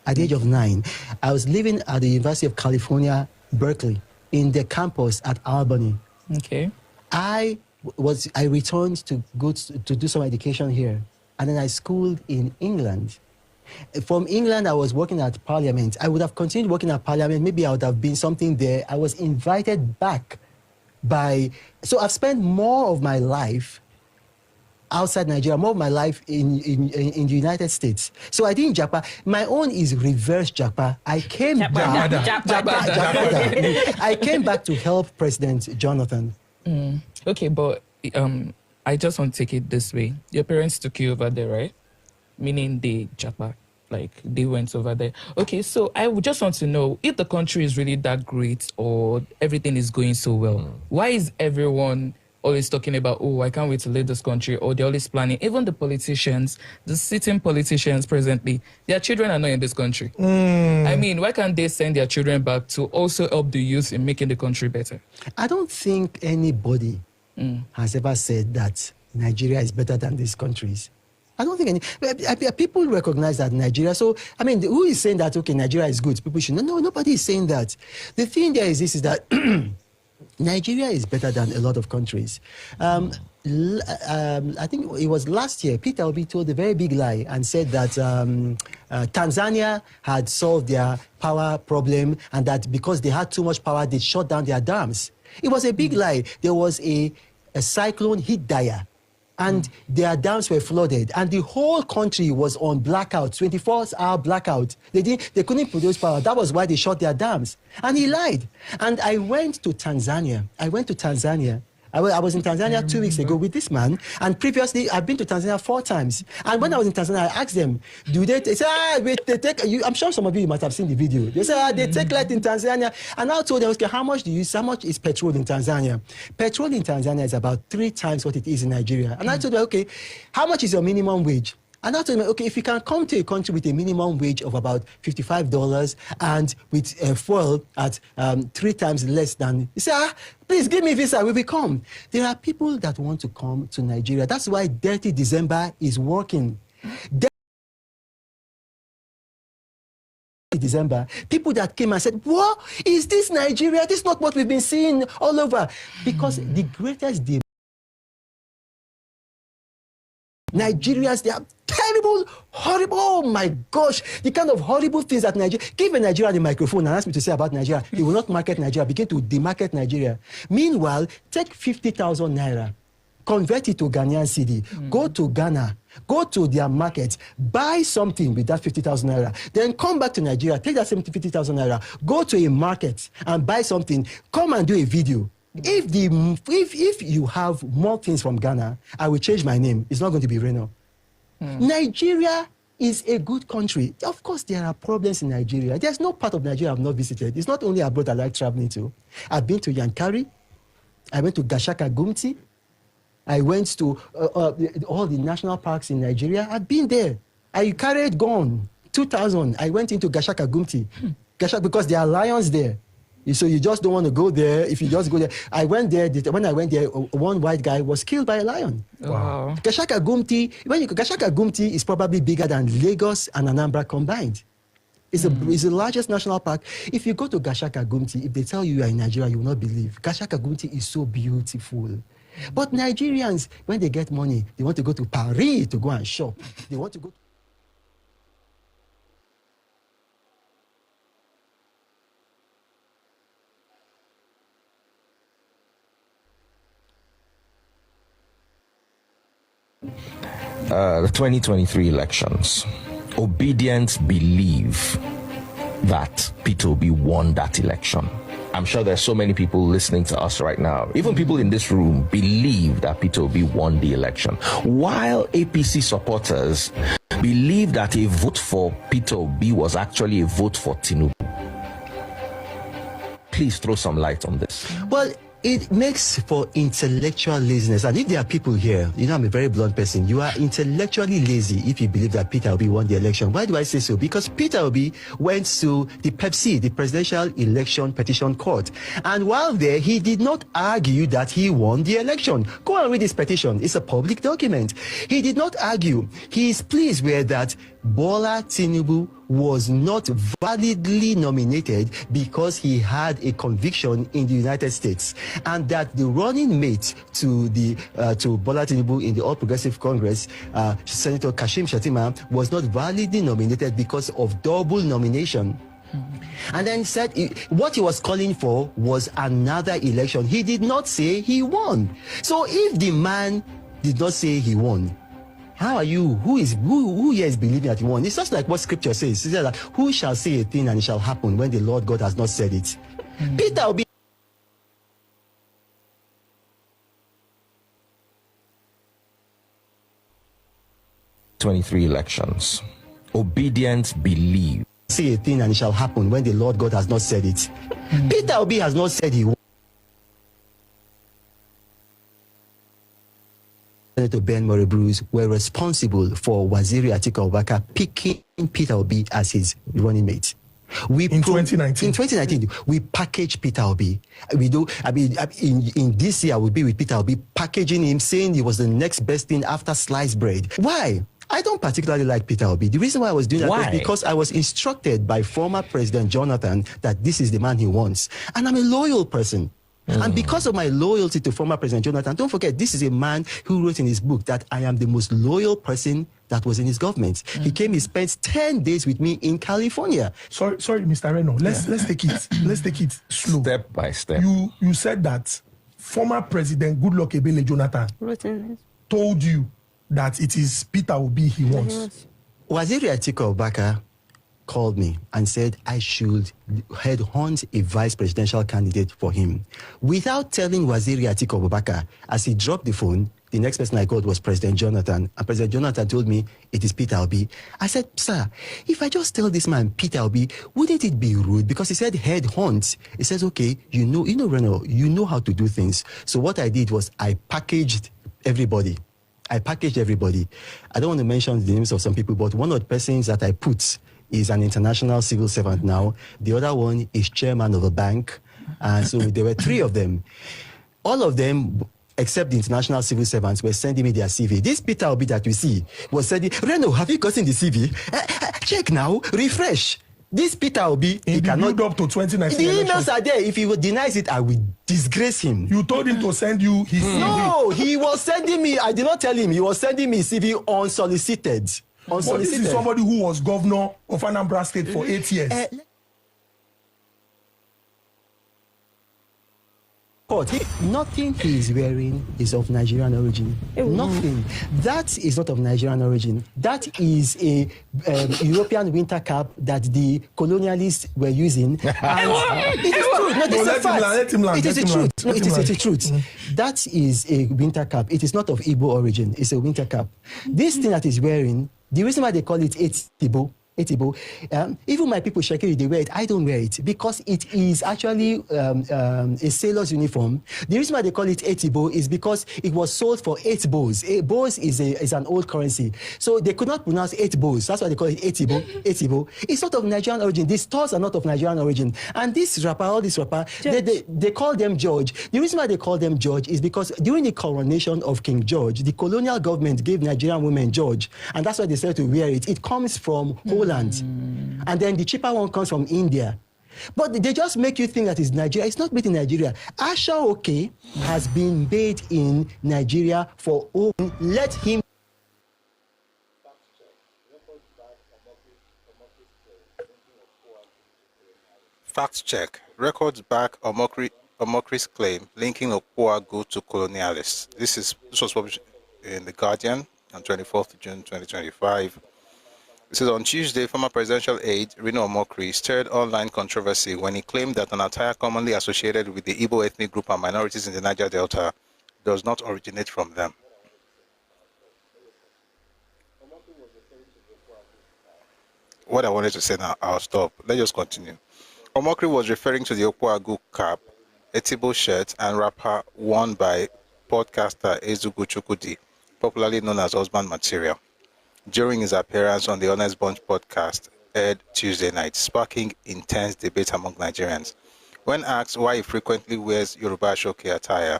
At the age of 9, I was living at the University of California, Berkeley, in the campus at Albany. Okay. I returned to go to do some education here, and then I schooled in England. From England, I was working at Parliament. I would have continued working at Parliament. Maybe I would have been something there. I was invited back so I've spent more of my life outside Nigeria, more of my life in the United States. So I didn't japa. My own is reverse japa. I came back. I came back to help President Jonathan. Okay, but I just want to take it this way. Your parents took you over there, right? Meaning they japa, like they went over there. Okay, so I would just want to know if the country is really that great or everything is going so well. Why is everyone always talking about, oh, I can't wait to leave this country, or they're always planning? Even the politicians, the sitting politicians presently, their children are not in this country. I mean, why can't they send their children back to also help the youth in making the country better? I don't think anybody has ever said that Nigeria is better than these countries. I don't think people recognize that Nigeria. So, I mean, who is saying that, okay, Nigeria is good? People should know. No, nobody is saying that. The thing there is this, is that Nigeria is better than a lot of countries. I think it was last year, Peter Obi told a very big lie and said that Tanzania had solved their power problem, and that because they had too much power, they shut down their dams. It was a big lie. There was a cyclone hit Daya, and their dams were flooded, and the whole country was on blackout, 24-hour blackout. They couldn't produce power. That was why they shut their dams. And he lied. And I went to Tanzania. I was in Tanzania 2 weeks ago with this man, and previously I've been to Tanzania 4 times. And when I was in Tanzania, I asked them, they say, wait, they take you. I'm sure some of you might have seen the video. They say, they take light in Tanzania. And I told them, okay, how much is petrol in Tanzania? Petrol in Tanzania is about 3 times what it is in Nigeria. And I told them, okay, how much is your minimum wage? And I told them, okay, if you can come to a country with a minimum wage of about $55 and with fuel at 3 times less than, you say, please give me visa, we will come. There are people that want to come to Nigeria. That's why Dirty December is working. December, people that came and said, what is this Nigeria? This is not what we've been seeing all over. Because the greatest Nigerians, they are terrible, horrible, oh my gosh, the kind of horrible things that Nigeria, give a Nigerian the microphone and ask me to say about Nigeria, he will not market Nigeria, begin to demarket Nigeria. Meanwhile, take 50,000 naira, convert it to Ghanaian cedi, go to Ghana, go to their market, buy something with that 50,000 naira, then come back to Nigeria, take that same 50,000 naira, go to a market and buy something, come and do a video. If you have more things from Ghana, I will change my name. It's not going to be Reno. Nigeria is a good country. Of course, there are problems in Nigeria. There's no part of Nigeria I've not visited. It's not only abroad I like traveling to. I've been to Yankari. I went to Gashaka Gumti. I went to all the national parks in Nigeria. I've been there. I carried gun. 2000, I went into Gashaka Gumti. Gashaka, because there are lions there. So you just don't want to go there. If you just go there, I went there. When I went there, one white guy was killed by a lion. Wow. Gashaka Gumti, Gashaka Gumti is probably bigger than Lagos and Anambra combined. It's the largest national park. If you go to Gashaka Gumti, if they tell you are in Nigeria, you will not believe. Gashaka Gumti is so beautiful. But Nigerians, when they get money, they want to go to Paris to go and shop. They want to go. The 2023 elections, Obedience believe that Peter Obi won that election. I'm sure there's so many people listening to us right now. Even people in this room believe that Peter Obi won the election. While APC supporters believe that a vote for Peter Obi was actually a vote for Tinubu. Please throw some light on this. Well, it makes for intellectual laziness. And if there are people here, you know, I'm a very blunt person. You are intellectually lazy if you believe that Peter Obi won the election. Why do I say so? Because Peter Obi went to the PEPC, the Presidential Election Petition Court. And while there, he did not argue that he won the election. Go and read his petition. It's a public document. He did not argue. His pleas were that Bola Tinubu was not validly nominated because he had a conviction in the United States, and that the running mate to Bola Tinubu in the All Progressive Congress, Senator Kashim Shettima, was not validly nominated because of double nomination. And then said what he was calling for was another election. He did not say he won. So if the man did not say he won, how are you? Who here is believing that he won? It's just like what scripture says. It says that who shall say a thing and it shall happen when the Lord God has not said it? Peter Obi. 23 elections. Obedience believe. Say a thing and it shall happen when the Lord God has not said it. Peter Obi has not said he won. Senator Ben Bruce were responsible for Waziri Atiku Abubakar picking Peter Obi as his running mate. In 2019. In 2019, we packaged Peter Obi. We do. I mean, in this year, I will be with Peter Obi, packaging him, saying he was the next best thing after sliced bread. Why? I don't particularly like Peter Obi. The reason why I was doing that was because I was instructed by former President Jonathan that this is the man he wants. And I'm a loyal person. And because of my loyalty to former President Jonathan, don't forget, this is a man who wrote in his book that I am the most loyal person that was in his government. He came, he spent 10 days with me in California. Sorry, Mr. Reno. Let's take it slow. Step by step. You said that former President Goodluck Ebele Jonathan told you that it is Peter Obi he wants. Waziri Atiku Abubakar called me and said I should headhunt a vice presidential candidate for him. Without telling Waziri Atiku Abubakar, as he dropped the phone, the next person I called was President Jonathan. And President Jonathan told me, it is Peter Obi. I said, sir, if I just tell this man Peter Obi, wouldn't it be rude? Because he said headhunt. He says, okay, you know, Reno, you know how to do things. So what I did was I packaged everybody. I don't want to mention the names of some people, but one of the persons that I put is an international civil servant now. The other one is chairman of a bank. And so there were 3 of them. All of them, except the international civil servants, were sending me their CV. This Peter Obi that you see was sending, Reno, have you gotten the CV? Check now, refresh. This Peter Obi, in he the cannot. build up to 2019 The emails elections. are there. If he denies it, I will disgrace him. You told him to send you his CV. No, he was sending me. I did not tell him. He was sending me CV unsolicited. But this is somebody who was governor of Anambra State for 8 years. Nothing he is wearing is of Nigerian origin. Nothing. That is not of Nigerian origin. That is a European winter cap that the colonialists were using. And it is true. No, this is a fact. It is the truth. No, it is the truth. That is a winter cap. It is not of Igbo origin. It's a winter cap. This thing that he's wearing, the reason why they call it Etibo, even my people, Shakiri, they wear it. I don't wear it because it is actually a sailor's uniform. The reason why they call it Etibo is because it was sold for 8 bows. Bows is an old currency. So they could not pronounce 8 bows. That's why they call it Etibo. Etibo. It's not of Nigerian origin. These stores are not of Nigerian origin. And this rapper, all this rapper, they call them George. The reason why they call them George is because during the coronation of King George, the colonial government gave Nigerian women George. And that's why they started to wear it. It comes from Holland. And then the cheaper one comes from India. But they just make you think that it's Nigeria. It's not made in Nigeria. Asha Oke has been made in Nigeria for let him. Fact check. Records back Omokri's claim linking Okpuagu to colonialists. This was published in The Guardian on 24th June 2025. It says on Tuesday, former presidential aide Rino Omokri stirred online controversy when he claimed that an attire commonly associated with the Igbo ethnic group and minorities in the Niger Delta does not originate from them. What I wanted to say now, I'll stop. Let's just continue. Omokri was referring to the Okpuagu cap, Etibo shirt, and wrapper worn by podcaster Ezugu Chukudi, popularly known as Husband Material, during his appearance on the Honest Bunch podcast aired Tuesday night, sparking intense debate among Nigerians. When asked why he frequently wears Yoruba Ashoke attire,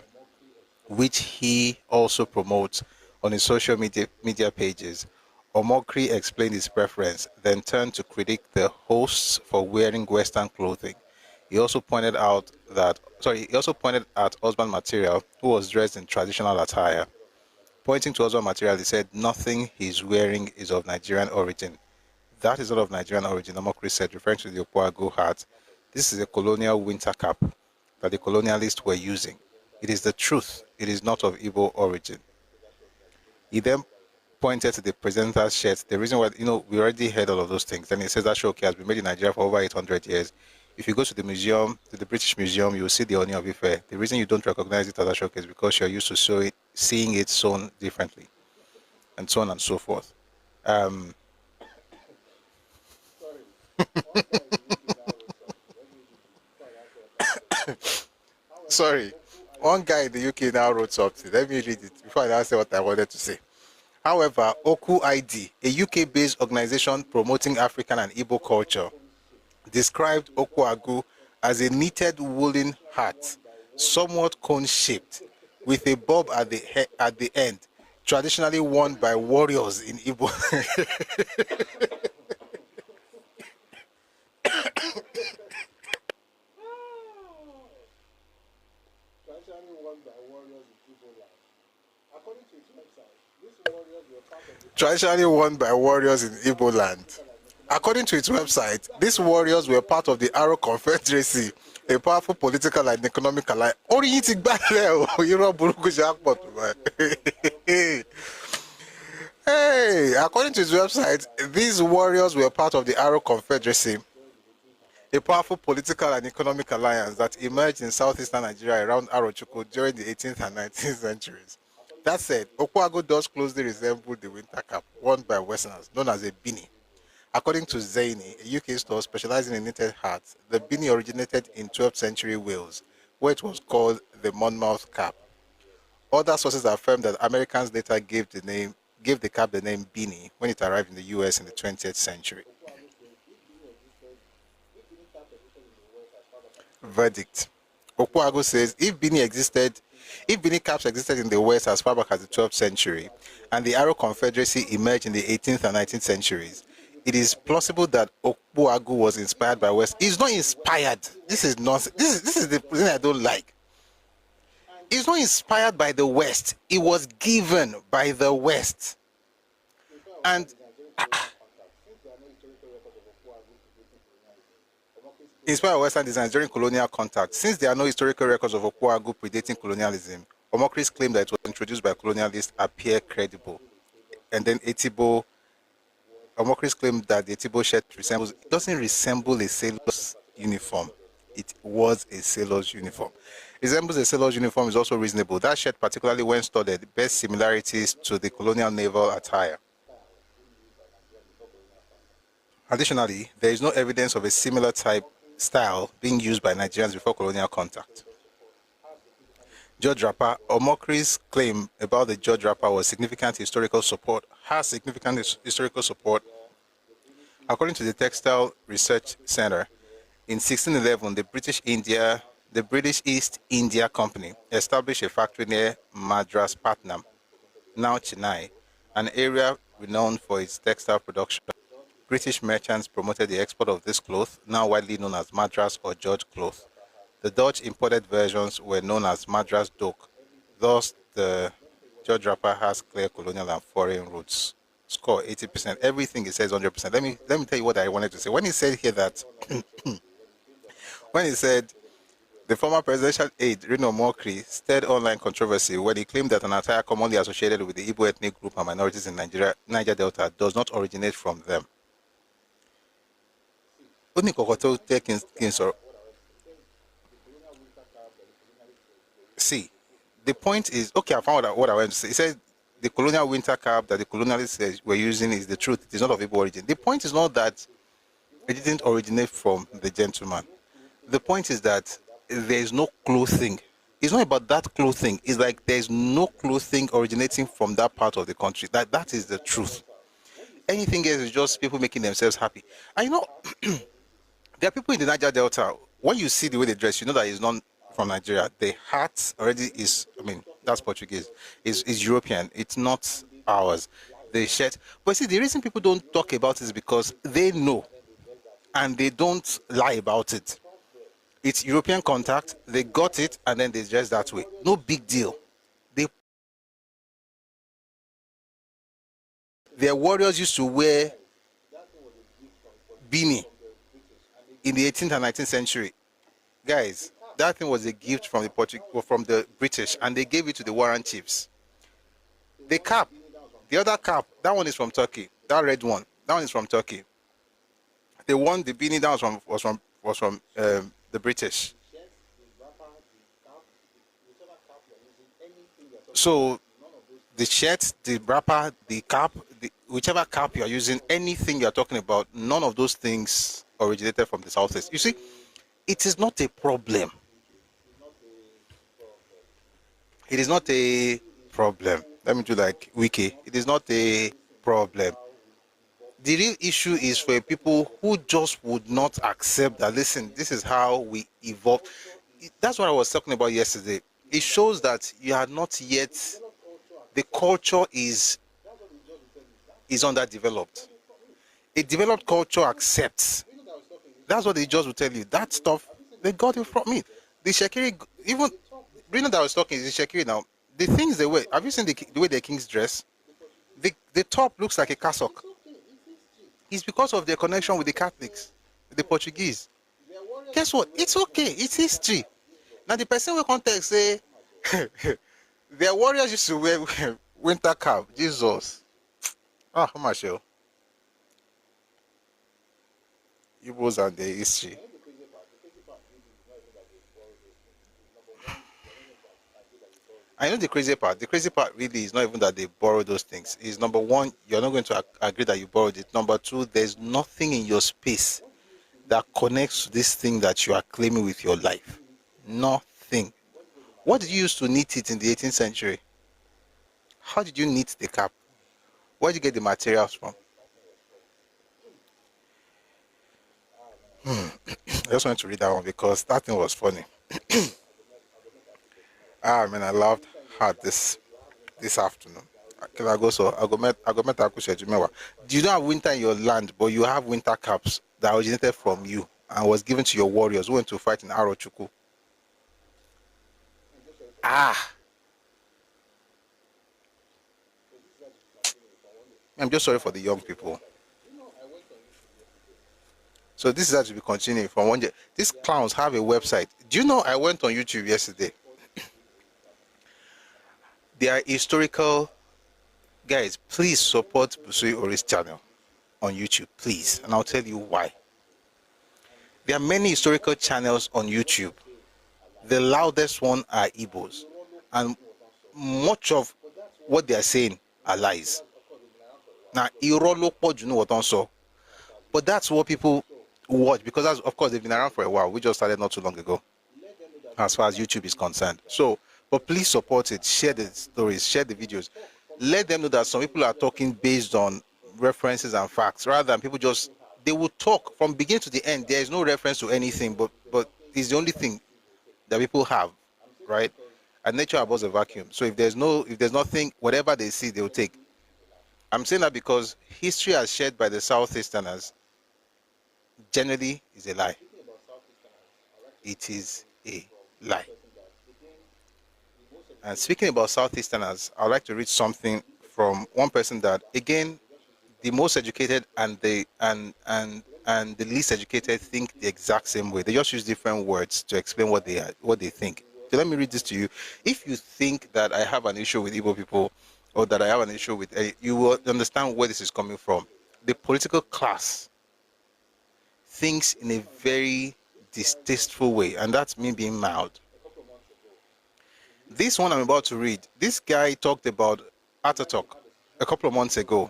which he also promotes on his social media pages, Omokri explained his preference, then turned to critique the hosts for wearing Western clothing. He also pointed at Husband Material, who was dressed in traditional attire. Pointing to Husband Material, he said, "Nothing he's wearing is of Nigerian origin." That is not of Nigerian origin, Omokri said, referring to the Okpuagu hat. This is a colonial winter cap that the colonialists were using. It is the truth. It is not of Igbo origin. He then pointed to the presenter's shirt. The reason why, we already heard all of those things. And he says that Ashoke has been made in Nigeria for over 800 years. If you go to the museum, to the British Museum, you will see the Oni of Ife. The reason you don't recognize it as Ashoke is because you're used to seeing it sewn differently, and so on and so forth. Sorry, one guy in the UK now wrote something. Let me read it before I answer what I wanted to say. However, Oku ID, a UK-based organization promoting African and Igbo culture, described Okpuagu as a knitted woolen hat, somewhat cone-shaped, with a bob at the end, traditionally worn by warriors in Igbo. Traditionally worn by warriors in Igbo land. According to its website, these warriors were part of the Aro Confederacy, a powerful political and economic alliance. Hey, according to its website, these warriors were part of the Aro Confederacy, a powerful political and economic alliance that emerged in southeastern Nigeria around Arochukwu during the 18th and 19th centuries. That said, Okpuagu does closely resemble the winter cap worn by Westerners, known as a beanie. According to Zaini, a UK store specializing in knitted hats, the beanie originated in 12th century Wales, where it was called the Monmouth cap. Other sources affirm that Americans later gave the cap the name beanie when it arrived in the US in the 20th century. Verdict. Okpuagu says if beanie caps existed in the West as far back as the 12th century, and the Aro Confederacy emerged in the 18th and 19th centuries, it is plausible that Okpuagu was inspired by West. He's not inspired. This is nonsense. This is the thing I don't like. He's not inspired by the West. It was given by the West. And inspired by Western designs during colonial contact. Since there are no historical records of Okpuagu predating colonialism, Omokri's claim that it was introduced by colonialists appear credible. And then Omokri's claim that the Etibo shirt doesn't resemble a sailor's uniform. It was a sailor's uniform. Resembles a sailor's uniform is also reasonable. That shirt, particularly when studied, bears similarities to the colonial naval attire. Additionally, there is no evidence of a similar style being used by Nigerians before colonial contact. George Rapper, Omokri's claim about the George Rapper has significant historical support. According to the Textile Research Center, in 1611, the British East India Company established a factory near Madras, Patnam, now Chennai, an area renowned for its textile production. British merchants promoted the export of this cloth, now widely known as Madras or George cloth. The Dutch imported versions were known as Madras Doek. Thus, the George Rapper has clear colonial and foreign roots. Score 80%. Everything he says 100%. Let me tell you what I wanted to say. When he said here that, when he said the former presidential aide Rino Omokri stirred online controversy when he claimed that an attire commonly associated with the Igbo ethnic group and minorities in Niger Delta does not originate from them. See, the point is, okay, I found out what I wanted to say. He said the colonial winter cap that the colonialists were using is the truth. It is not of Igbo origin. The point is not that it didn't originate from the gentleman. The point is that there is no clothing. It's not about that clothing. It's like there's no clothing originating from that part of the country. That is the truth. Anything else is just people making themselves happy. And you know, there are people in the Niger Delta, when you see the way they dress, you know that it's not from Nigeria. The hat already is, that's Portuguese, is European. It's not ours. The shirt. But see, the reason people don't talk about it is because they know and they don't lie about it. It's European contact. They got it and then they dress that way. No big deal. Their warriors used to wear beanie in the 18th and 19th century. Guys, that thing was a gift from the British, and they gave it to the Warren chiefs. The cap, the other cap, that one is from Turkey. That red one, that one is from Turkey. The beanie, that was from the British. So the shirt, the wrapper, the cap, whichever cap you are using, anything you are talking about, none of those things originated from the Southeast. You see, it is not a problem. It is not a problem. Let me do like Wiki. It is not a problem. The real issue is for people who just would not accept that, listen, this is how we evolve. That's what I was talking about yesterday. It shows that you are not yet, the culture is underdeveloped. A developed culture accepts. That's what they just will tell you. That stuff, they got it from me. The Shekiri, even Rino that I was talking is the Shekiri now. The things they wear, have you seen the way the kings dress? The top looks like a cassock. It's because of their connection with the Catholics, the Portuguese. Guess what? It's okay. It's history. Now the person will context say, their warriors used to wear winter cap. Jesus. Ah, how much you? Igbos and their history. I know the crazy part. The crazy part really is not even that they borrow those things. Is number one, you're not going to agree that you borrowed it. Number two, there's nothing in your space that connects to this thing that you are claiming with your life. Nothing. What did you use to knit it in the 18th century? How did you knit the cap? Where did you get the materials from? I just wanted to read that one because that thing was funny. I laughed hard this afternoon. Can I go so? I go met Akusha Jumewa. Do you not have winter in your land, but you have winter caps that originated from you and was given to your warriors who went to fight in Arochukwu? Ah. I'm just sorry for the young people. So this is actually continuing from one day. These clowns have a website. Do you know I went on YouTube yesterday? They are historical guys. Please support Busui Ori's channel on YouTube, please. And I'll tell you why. There are many historical channels on YouTube. The loudest one are Igbos. And much of what they are saying are lies. Now, Irolo, you know what I'm saying? But that's what people watch, because that's, of course, they've been around for a while. We just started not too long ago, as far as YouTube is concerned. So, but please support it, share the stories, share the videos. Let them know that some people are talking based on references and facts, rather than people just, they will talk from beginning to the end. There is no reference to anything, but it's the only thing that people have, right? And nature abhors a vacuum. So if there's nothing, whatever they see, they will take. I'm saying that because history as shared by the Southeasterners generally is a lie. It is a lie. And speaking about Southeasterners, I'd like to read something from one person that, again, the most educated and the least educated think the exact same way. They just use different words to explain what they think. So let me read this to you. If you think that I have an issue with Igbo people, or that I have an issue with, you will understand where this is coming from. The political class thinks in a very distasteful way, and that's me being mild. This one I'm about to read, this guy talked about Ataturk a couple of months ago,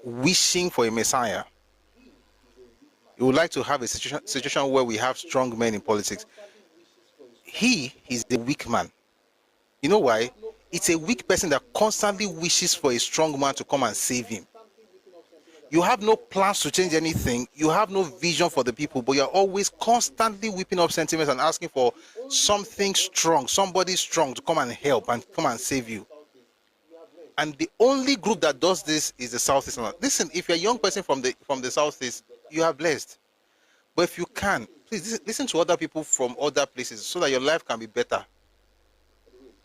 wishing for a messiah. He would like to have a situation where we have strong men in politics. He's the weak man. You know why? It's a weak person that constantly wishes for a strong man to come and save him. You have no plans to change anything. You have no vision for the people, but you're always constantly whipping up sentiments and asking for something strong, somebody strong to come and help and come and save you. And the only group that does this is the Southeast. Listen, if you're a young person from the Southeast, you are blessed. But if you can, please listen to other people from other places so that your life can be better.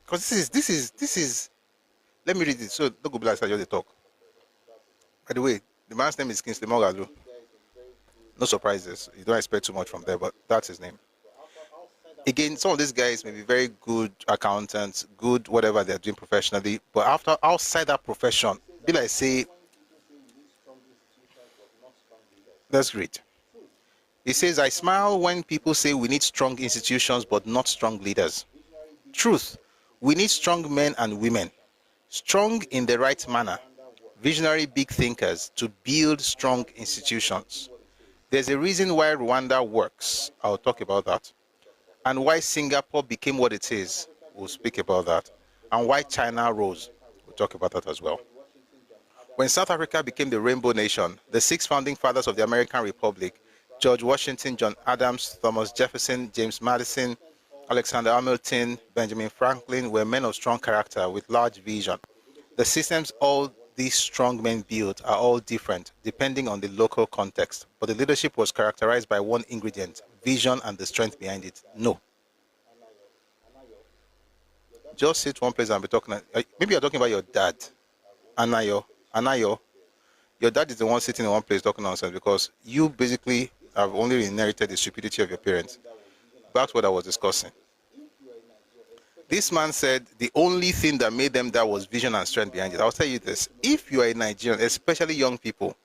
Because this is. Let me read it. So don't go blind as I just talk. By the way, the man's name is Kingsley Mogalu. No surprises. You don't expect too much from there, but that's his name. Again, some of these guys may be very good accountants, good whatever they're doing professionally, but outside that profession, be like say, let's read. He says, I smile when people say we need strong institutions but not strong leaders. Truth. We need strong men and women, strong in the right manner, visionary big thinkers to build strong institutions. There's a reason why Rwanda works. I'll talk about that. And why Singapore became what it is. We'll speak about that. And why China rose. We'll talk about that as well. When South Africa became the Rainbow Nation, the 6 founding fathers of the American Republic, George Washington, John Adams, Thomas Jefferson, James Madison, Alexander Hamilton, Benjamin Franklin were men of strong character with large vision. The systems all these strong men built are all different depending on the local context, but the leadership was characterized by one ingredient, vision and the strength behind it. No. Just sit one place and be talking. Maybe you're talking about your dad, Anayo. Your dad is the one sitting in one place talking nonsense because you basically have only inherited the stupidity of your parents. That's what I was discussing. This man said the only thing that made them that was vision and strength behind it. I'll tell you this. If you are a Nigerian, especially young people,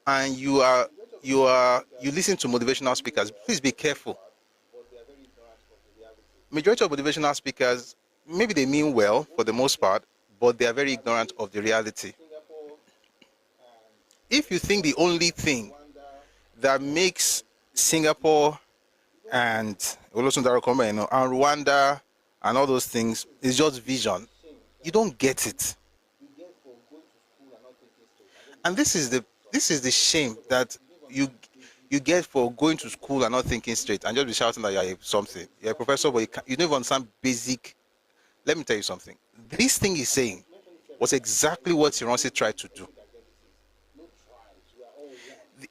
and you listen to motivational speakers, please be careful. Majority of motivational speakers, maybe they mean well for the most part, but they are very ignorant of the reality. If you think the only thing that makes Singapore and Rwanda and all those things is just vision, you don't get it. And this is the shame that you get for going to school and not thinking straight and just be shouting that you're something. You're a professor, but you don't even understand basic. Let me tell you something. This thing is saying, was exactly what Iransi tried to do.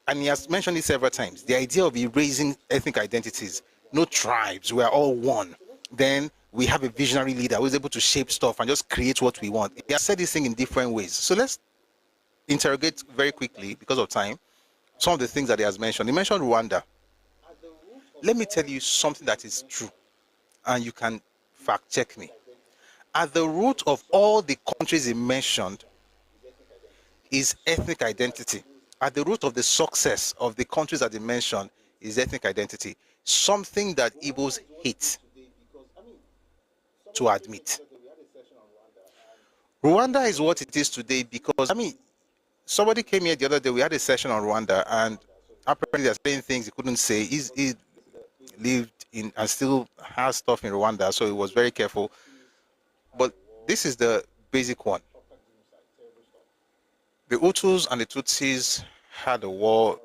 And he has mentioned it several times. The idea of erasing ethnic identities, no tribes, we are all one. Then we have a visionary leader who is able to shape stuff and just create what we want. He has said this thing in different ways. So let's interrogate very quickly, because of time, some of the things that he has mentioned. He mentioned Rwanda. Let me tell you something that is true, and you can fact check me. At the root of all the countries he mentioned is ethnic identity. At the root of the success of the countries that he mentioned is ethnic identity. Something that Igbos hate to admit. Rwanda is what it is today because, somebody came here the other day, we had a session on Rwanda, and apparently they're saying things he couldn't say. He lived in and still has stuff in Rwanda, so he was very careful. But this is the basic one. The Hutus and the Tutsis had a war,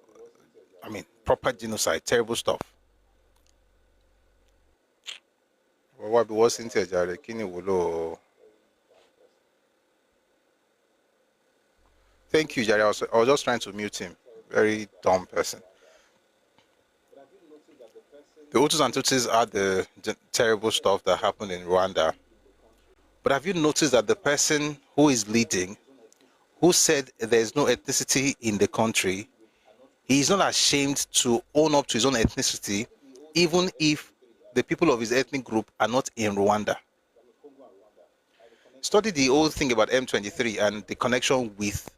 proper genocide, terrible stuff. Thank you, Jerry. I was just trying to mute him. Very dumb person. The Hutus and Tutsis are the terrible stuff that happened in Rwanda. But have you noticed that the person who is leading, who said there's no ethnicity in the country, he is not ashamed to own up to his own ethnicity, even if the people of his ethnic group are not in Rwanda? Study the whole thing about M23 and the connection with,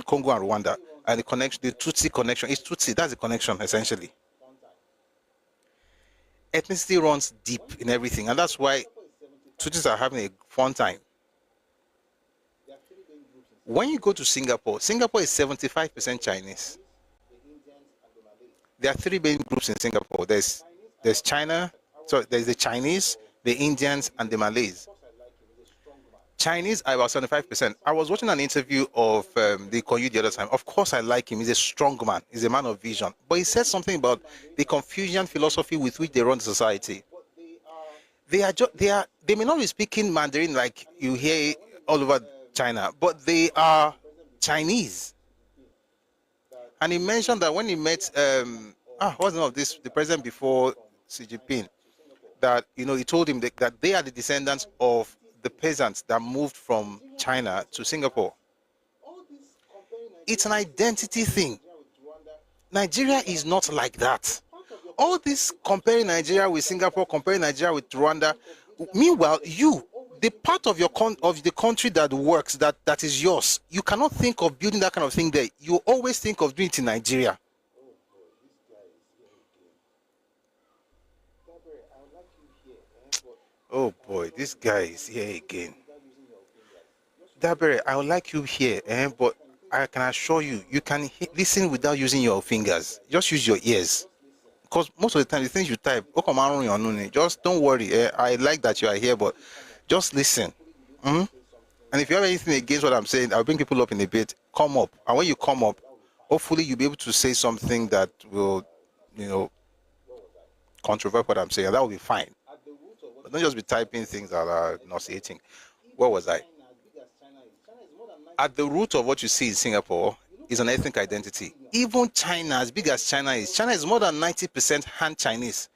Congo and Rwanda, and the connection, the Tutsi connection. It's Tutsi, that's the connection, essentially. Ethnicity runs deep in everything, and that's why Tutsis are having a fun time. When you go to Singapore, Singapore is 75% Chinese. There are three main groups in Singapore. There's China, so there's the Chinese, the Indians, and the Malays. Chinese are about 75%. I was watching an interview of the Konyu the other time. Of course, I like him. He's a strong man. He's a man of vision. But he said something about the Confucian philosophy with which they run the society. They may not be speaking Mandarin like you hear all over China, but they are Chinese. And he mentioned that when he met, what's the name of this, the president before Xi Jinping, that, he told him that they are the descendants of the peasants that moved from China to Singapore. It's an identity thing. Nigeria is not like that. All this comparing Nigeria with Singapore, comparing Nigeria with Rwanda, meanwhile, the part of of the country that works, that is yours, you cannot think of building that kind of thing there. You always think of doing it in Nigeria. Oh boy, this guy is here again. Dabere, I would like you here, but I can assure you, you can listen without using your fingers. Just use your ears. Because most of the time, the things you type, just don't worry. I like that you are here, but just listen. And if you have anything against what I'm saying, I'll bring people up in a bit. Come up. And when you come up, hopefully you'll be able to say something that will, controvert what I'm saying. That will be fine. But don't just be typing things that are nauseating. Where was I? At the root of what you see in Singapore is an ethnic identity. Even China, as big as China is more than 90% Han Chinese.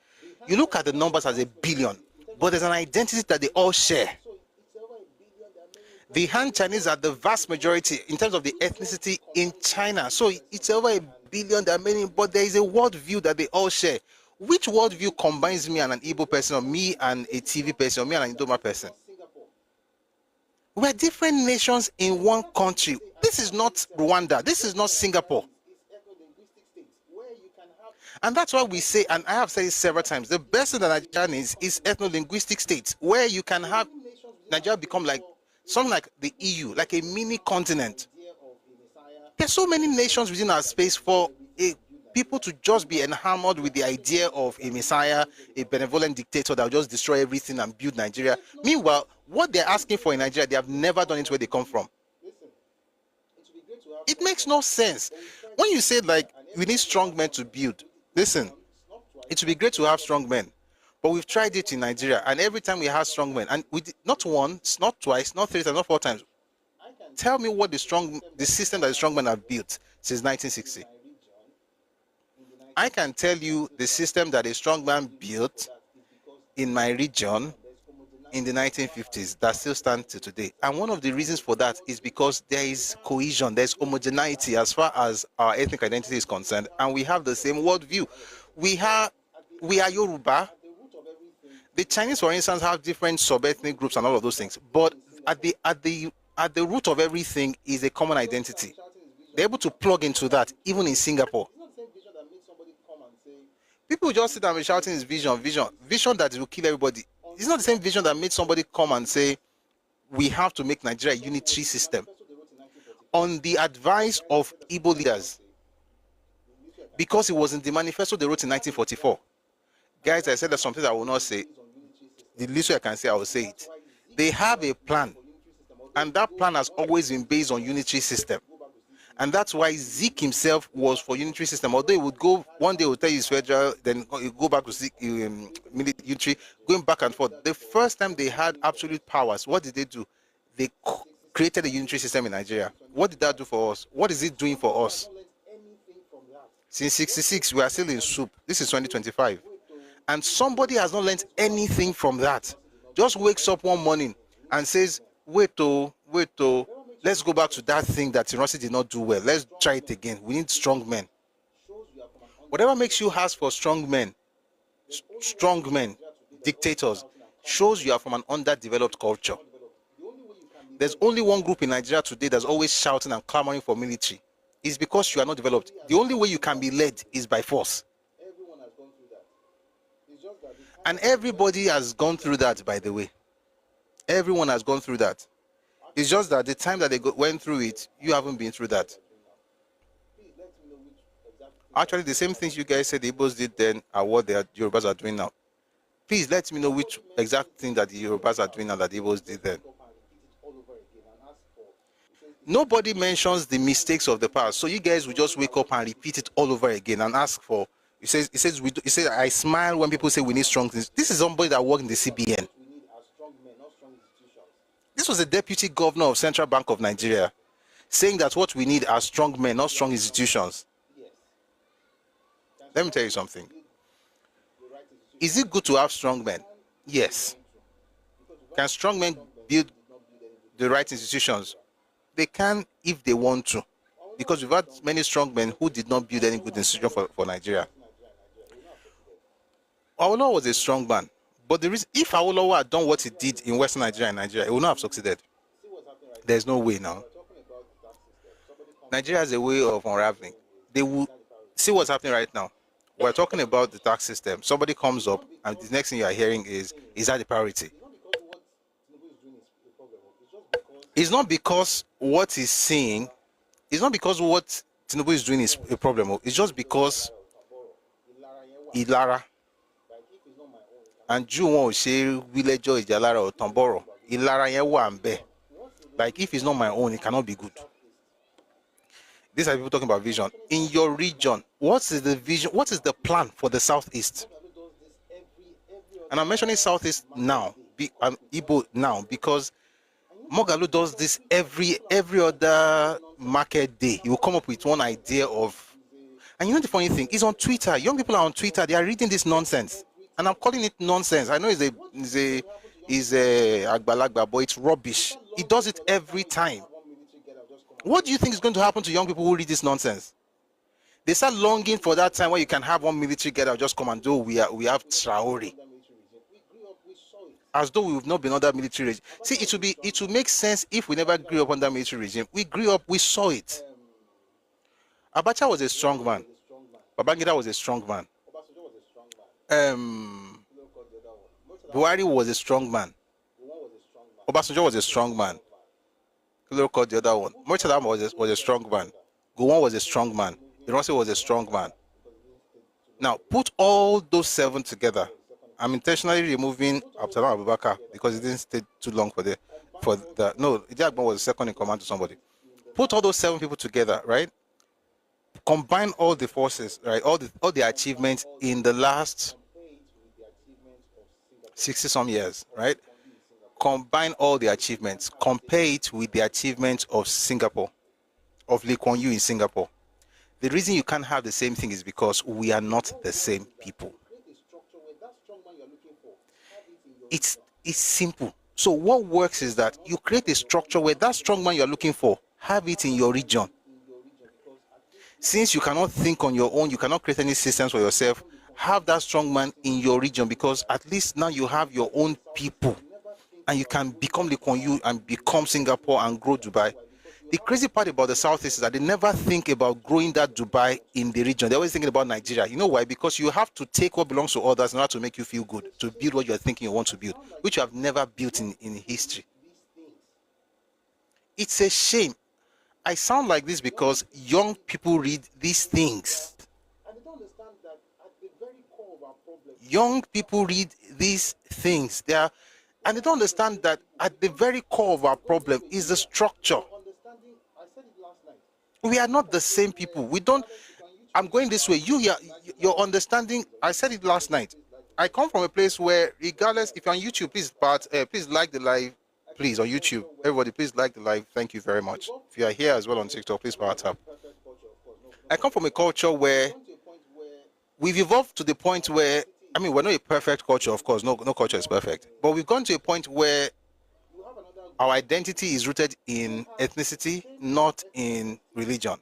You look at the numbers as a billion, but there's an identity that they all share. The Han Chinese are the vast majority in terms of the ethnicity in China. So it's over a billion, there are many, but there is a worldview that they all share. Which worldview combines me and an Igbo person, or me and a TV person, or me and an Indoma person? We're different nations in one country. This is not Rwanda. This is not Singapore. And that's why we say, and I have said it several times, the best thing that Nigeria is ethno-linguistic states, where you can have Nigeria become like something like the EU, like a mini continent. There's so many nations within our space for people to just be enamored with the idea of a messiah, a benevolent dictator that will just destroy everything and build Nigeria. Meanwhile, what they're asking for in Nigeria, they have never done it where they come from. It makes no sense. When you say, like, we need strong men to build, listen, it would be great to have strong men, But we've tried it in Nigeria, and every time we have strong men, and we did, not once, not twice, not three times, not four times. Tell me what the system that the strong men have built since 1960. I can tell you the system that a strong man built in my region in the 1950s that still stands to today. And one of the reasons for that is because there is cohesion, there's homogeneity as far as our ethnic identity is concerned, and we have the same worldview. We are Yoruba. The Chinese, for instance, have different sub-ethnic groups and all of those things, but at the root of everything is a common identity. They're able to plug into that, even in Singapore. People just sit and be shouting his vision that will kill everybody. It's not the same vision that made somebody come and say, we have to make Nigeria a unitary system. On the advice of Igbo leaders, because it was in the manifesto they wrote in 1944. Guys, I said there's something I will not say. The least way I can say, I will say it. They have a plan, and that plan has always been based on unitary system. And that's why Zeke himself was for unitary system. Although he would go, one day he would tell you it's federal, then he go back to Zeke, unitary, going back and forth. The first time they had absolute powers, what did they do? They created a unitary system in Nigeria. What did that do for us? What is it doing for us? Since 66, we are still in soup. This is 2025. And somebody has not learned anything from that. Just wakes up one morning and says, wait, let's go back to that thing that Tirasi did not do well. Let's try it again. We need strong men. Whatever makes you ask for strong men, dictators, shows you are from an underdeveloped culture. There's only one group in Nigeria today that's always shouting and clamoring for military. It's because you are not developed. The only way you can be led is by force. And everybody has gone through that, by the way. Everyone has gone through that. It's just that the time that they went through it, you haven't been through that. Actually, the same things you guys said the Igbos did then are what the Yorubas are doing now. Please let me know which exact thing that the Yorubas are doing now that the Igbos did then. Nobody mentions the mistakes of the past, so you guys will just wake up and repeat it all over again and ask for. It says I smile when people say we need strong things. This is somebody that worked in the CBN. This was the deputy governor of Central Bank of Nigeria saying that what we need are strong men, not strong institutions. Let me tell you something. Is it good to have strong men? Yes. Can strong men build the right institutions? They can if they want to. Because we've had many strong men who did not build any good institution for Nigeria. Awolowo was a strong man. But the reason, if Awolowo had done what he did in Western Nigeria and Nigeria, it would not have succeeded. There's no way now. Nigeria has a way of unraveling. They will see what's happening right now. We're talking about the tax system. Somebody comes up, and the next thing you are hearing is that the priority? It's not because what he's saying, it's not because what Tinubu is doing is a problem. It's just because Ilara. And Jew won't say villager is Jalara or Tomboro. Ilara Yewambe. Like if it's not my own, it cannot be good. These are people talking about vision. In your region, what is the vision? What is the plan for the Southeast? And I'm mentioning Southeast now, Igbo now, because Mogalu does this every other market day. He will come up with one idea of, and you know the funny thing is on Twitter. Young people are on Twitter. They are reading this nonsense. And I'm calling it nonsense. I know it's a agbalagba, but it's rubbish. He does it every time. What do you think is going to happen to young people who read this nonsense? They start longing for that time where you can have one military get out, just come and do. We have Traore. As though we've not been under military regime. See, it would make sense if we never grew up under military regime. We grew up, we saw it. Abacha was a strong man. Babangida was a strong man. Buhari was a strong man. Obasanjo was a strong man. Look at the other one. Murtala was a strong man. Gowon was a strong man. Ironsi was a strong man. Now, put all those seven together. I'm intentionally removing Absalom Abubakar because it didn't stay too long for the no, Idiagbon was second in command to somebody. Put all those seven people together, right? Combine all the forces, right? All the achievements in the last 60 some years, right? Combine all the achievements, compare it with the achievements of Singapore, of Lee Kuan Yew in Singapore. The reason you can't have the same thing is because we are not the same people. It's simple. So what works is that you create a structure where that strong man you're looking for, have it in your region. Since you cannot think on your own, you cannot create any systems for yourself, have that strong man in your region, because at least now you have your own people and you can become Lee Kuan Yew and become Singapore and grow Dubai. The crazy part about the Southeast is that they never think about growing that Dubai in the region. They're always thinking about Nigeria. You know why? Because you have to take what belongs to others in order to make you feel good, to build what you're thinking you want to build, which you have never built in history. It's a shame. I sound like this because young people read these things. Young people read these things. And they don't understand that at the very core of our problem is the structure. We are not the same people. We don't. I'm going this way. Your understanding. I said it last night. I come from a place where, regardless, if you're on YouTube, please like the live. Please, on YouTube, everybody, please like the live. Thank you very much. If you are here as well on TikTok, please power tap. I come from a culture where we've evolved to the point where, I mean, we're not a perfect culture, of course. No culture is perfect. But we've gone to a point where our identity is rooted in ethnicity, not in religion.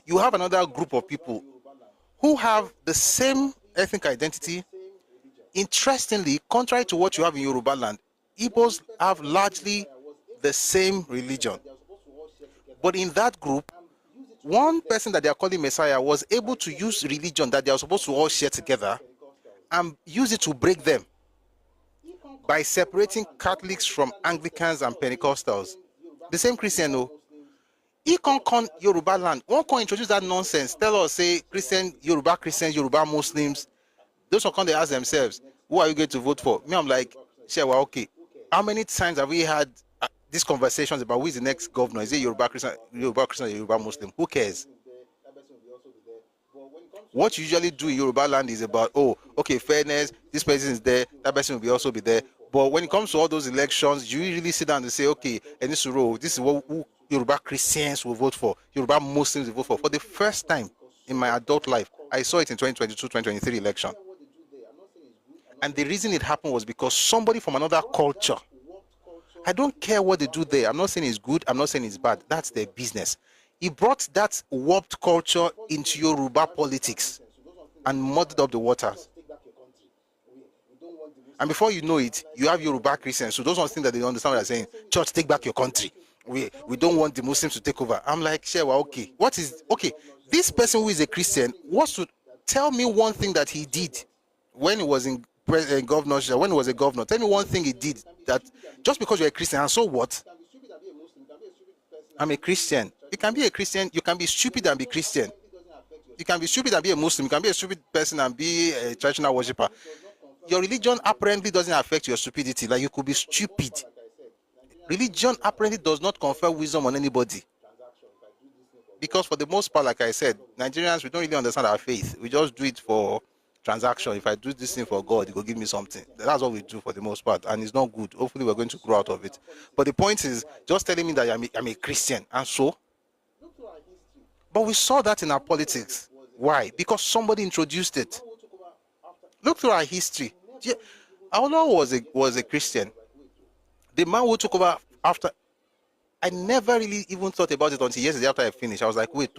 You have another group of people who have the same ethnic identity. Interestingly, contrary to what you have in Yoruba land, Igbos have largely the same religion. But in that group, one person that they are calling Messiah was able to use religion that they are supposed to all share together and use it to break them by separating Catholics from Anglicans and Pentecostals. The same Christian, no. He can't come Yoruba land. One can introduce that nonsense. Tell us, say, Yoruba Christians, Yoruba Muslims. Those who come, they ask themselves, who are you going to vote for? Me, I'm like, sure, well, okay. How many times have we had these conversations about who is the next governor? Is it Yoruba Christian, or Yoruba Muslim? Who cares? What you usually do in Yoruba land is about, oh, okay, fairness, this person is there, that person will also be there. But when it comes to all those elections, you really sit down and say, okay, and this is what Yoruba Christians will vote for, Yoruba Muslims will vote for. For the first time in my adult life, I saw it in 2022-2023 election. And the reason it happened was because somebody from another culture, I don't care what they do there. I'm not saying it's good. I'm not saying it's bad. That's their business. He brought that warped culture into Yoruba politics and muddled up the waters. And before you know it, you have Yoruba Christians. So those ones think that they understand what they're saying. Church, take back your country. We don't want the Muslims to take over. I'm like, sure, well, okay. This person who is a Christian wants to tell me one thing that he did when he was in governorship, when he was a governor. Tell me one thing he did that just because you're a Christian, and so what? I'm a Christian. You can be a Christian, you can be stupid and be Christian. You can be stupid and be a Muslim. You can be a stupid person and be a traditional worshipper. Your religion apparently doesn't affect your stupidity. Like, you could be stupid. Religion apparently does not confer wisdom on anybody. Because for the most part, like I said, Nigerians, we don't really understand our faith. We just do it for transaction. If I do this thing for God, he will give me something. That's what we do for the most part, and it's not good. Hopefully we're going to grow out of it. But the point is just telling me that I'm a Christian, and so. But we saw that in our politics. Why? Because somebody introduced it. Look through our history. Yeah, Allah was a Christian. The man who took over after, I never really even thought about it until yesterday after I finished. I was like, wait,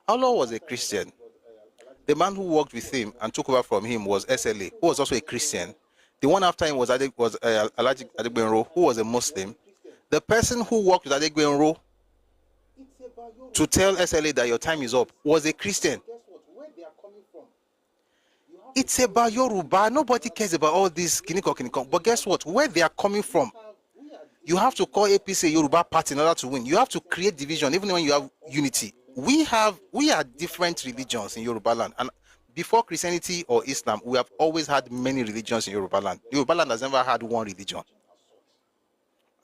Allah was a Christian. The man who worked with him and took over from him was SLA, who was also a Christian. The one after him was Alhaji Adegbenro, who was a Muslim. The person who worked with Adegbenro to tell SLA that your time is up was a Christian. It's about Yoruba. Nobody cares about all this kiniko. But guess what? Where they are coming from, you have to call APC a Yoruba party in order to win. You have to create division, even when you have unity. We are different religions in Yoruba land. And before Christianity or Islam, we have always had many religions in Yoruba land. Yoruba land has never had one religion.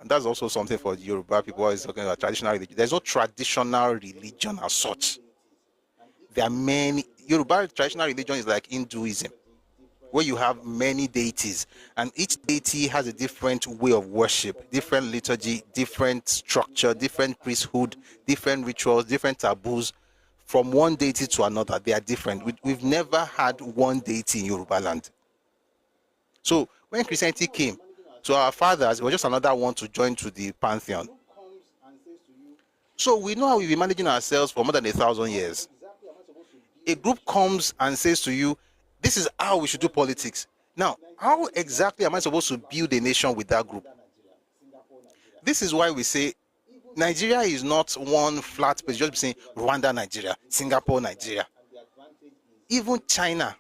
And that's also something for the Yoruba people always talking about traditional religion. There's no traditional religion as such. There are many. Yoruba traditional religion is like Hinduism. where you have many deities, and each deity has a different way of worship, different liturgy, different structure, different priesthood, different rituals, different taboos. From one deity to another, they are different. We've never had one deity in Yoruba land. So when Christianity came to our fathers, it was just another one to join to the pantheon. So we know how we've been managing ourselves for more than 1,000 years. A group comes and says to you, this is how we should do politics. Now, how exactly am I supposed to build a nation with that group? This is why we say Nigeria is not one flat place, just saying Rwanda, Nigeria, Singapore, Nigeria. Even China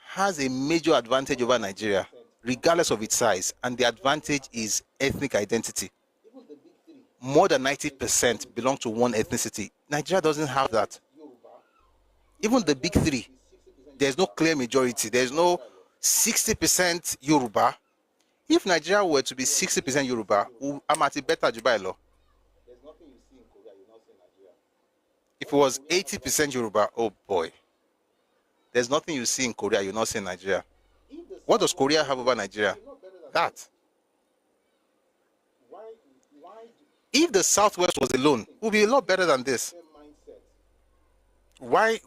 has a major advantage over Nigeria, regardless of its size, and the advantage is ethnic identity. More than 90% belong to one ethnicity. Nigeria doesn't have that. Even the big three, there's no clear majority. There's no 60% Yoruba. If Nigeria were to be 60% Yoruba, I'm at a better Dubai law. If it was 80% Yoruba, oh boy. There's nothing you see in Korea you not see in Nigeria. What does Korea have over Nigeria? That. If the Southwest was alone, it would be a lot better than this. Why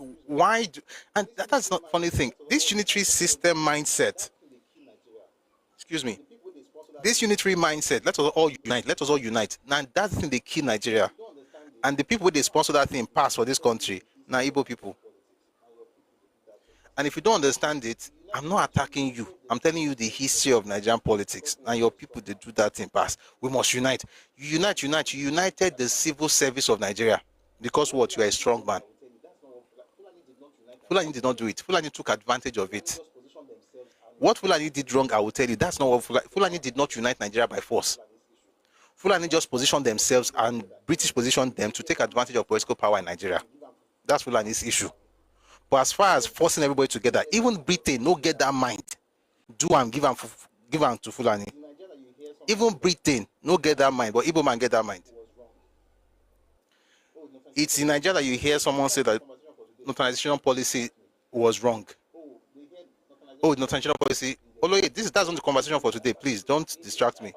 and that's not funny thing. This unitary system mindset, excuse me, this unitary mindset, let us all unite. Now that's the thing they kill Nigeria. And the people they sponsor that thing pass for this country, now Igbo people. And if you don't understand it, I'm not attacking you. I'm telling you the history of Nigerian politics. And your people, they do that thing pass. We must unite. You united the civil service of Nigeria. Because what? You are a strong man. Fulani did not do it. Fulani took advantage of it. What Fulani did wrong, I will tell you, that's not what Fulani did not unite Nigeria by force. Fulani just positioned themselves and British positioned them to take advantage of political power in Nigeria. That's Fulani's issue. But as far as forcing everybody together, even Britain no get that mind. Do and give them to Fulani. Even Britain no get that mind, but Igbo man get that mind. It's in Nigeria that you hear someone say that nationalization policy was wrong. Oh, nationalization policy. Although that's not the conversation for today. Please don't distract me.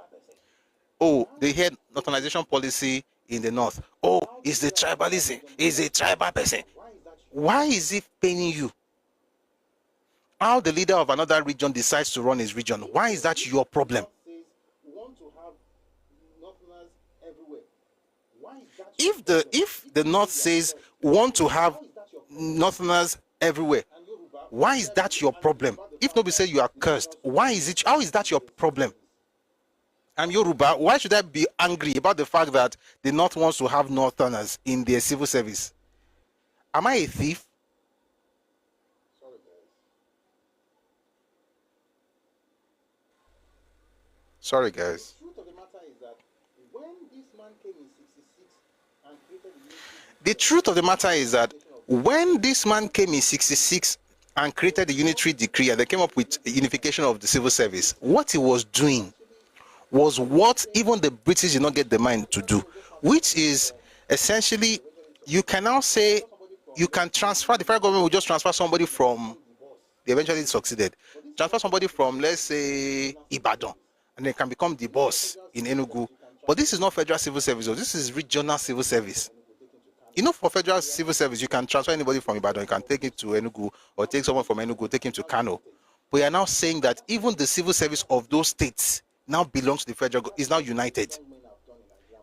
Oh, they had nationalization policy in the north. Oh, it's the tribalism. It's a tribal person. Why is it paining you? How the leader of another region decides to run his region? Why is that your problem? If the north says want to have northerners everywhere, why is that your problem? If nobody says you are cursed, why is it? How is that your problem? I'm Yoruba. Why should I be angry about the fact that the north wants to have northerners in their civil service? Am I a thief? Sorry, guys. The truth of the matter is that when this man came in 66 and created the unitary decree and they came up with unification of the civil service, what he was doing was what even the British did not get the mind to do, which is essentially you can now say you can transfer, the federal government will just transfer somebody from, they eventually succeeded, transfer somebody from, let's say, Ibadan, and they can become the boss in Enugu. But this is not federal civil service, this is regional civil service. You know, for federal civil service, you can transfer anybody from Ibadan, you can take it to Enugu, or take someone from Enugu, take him to Kano. But you are now saying that even the civil service of those states now belongs to the federal government, is now united.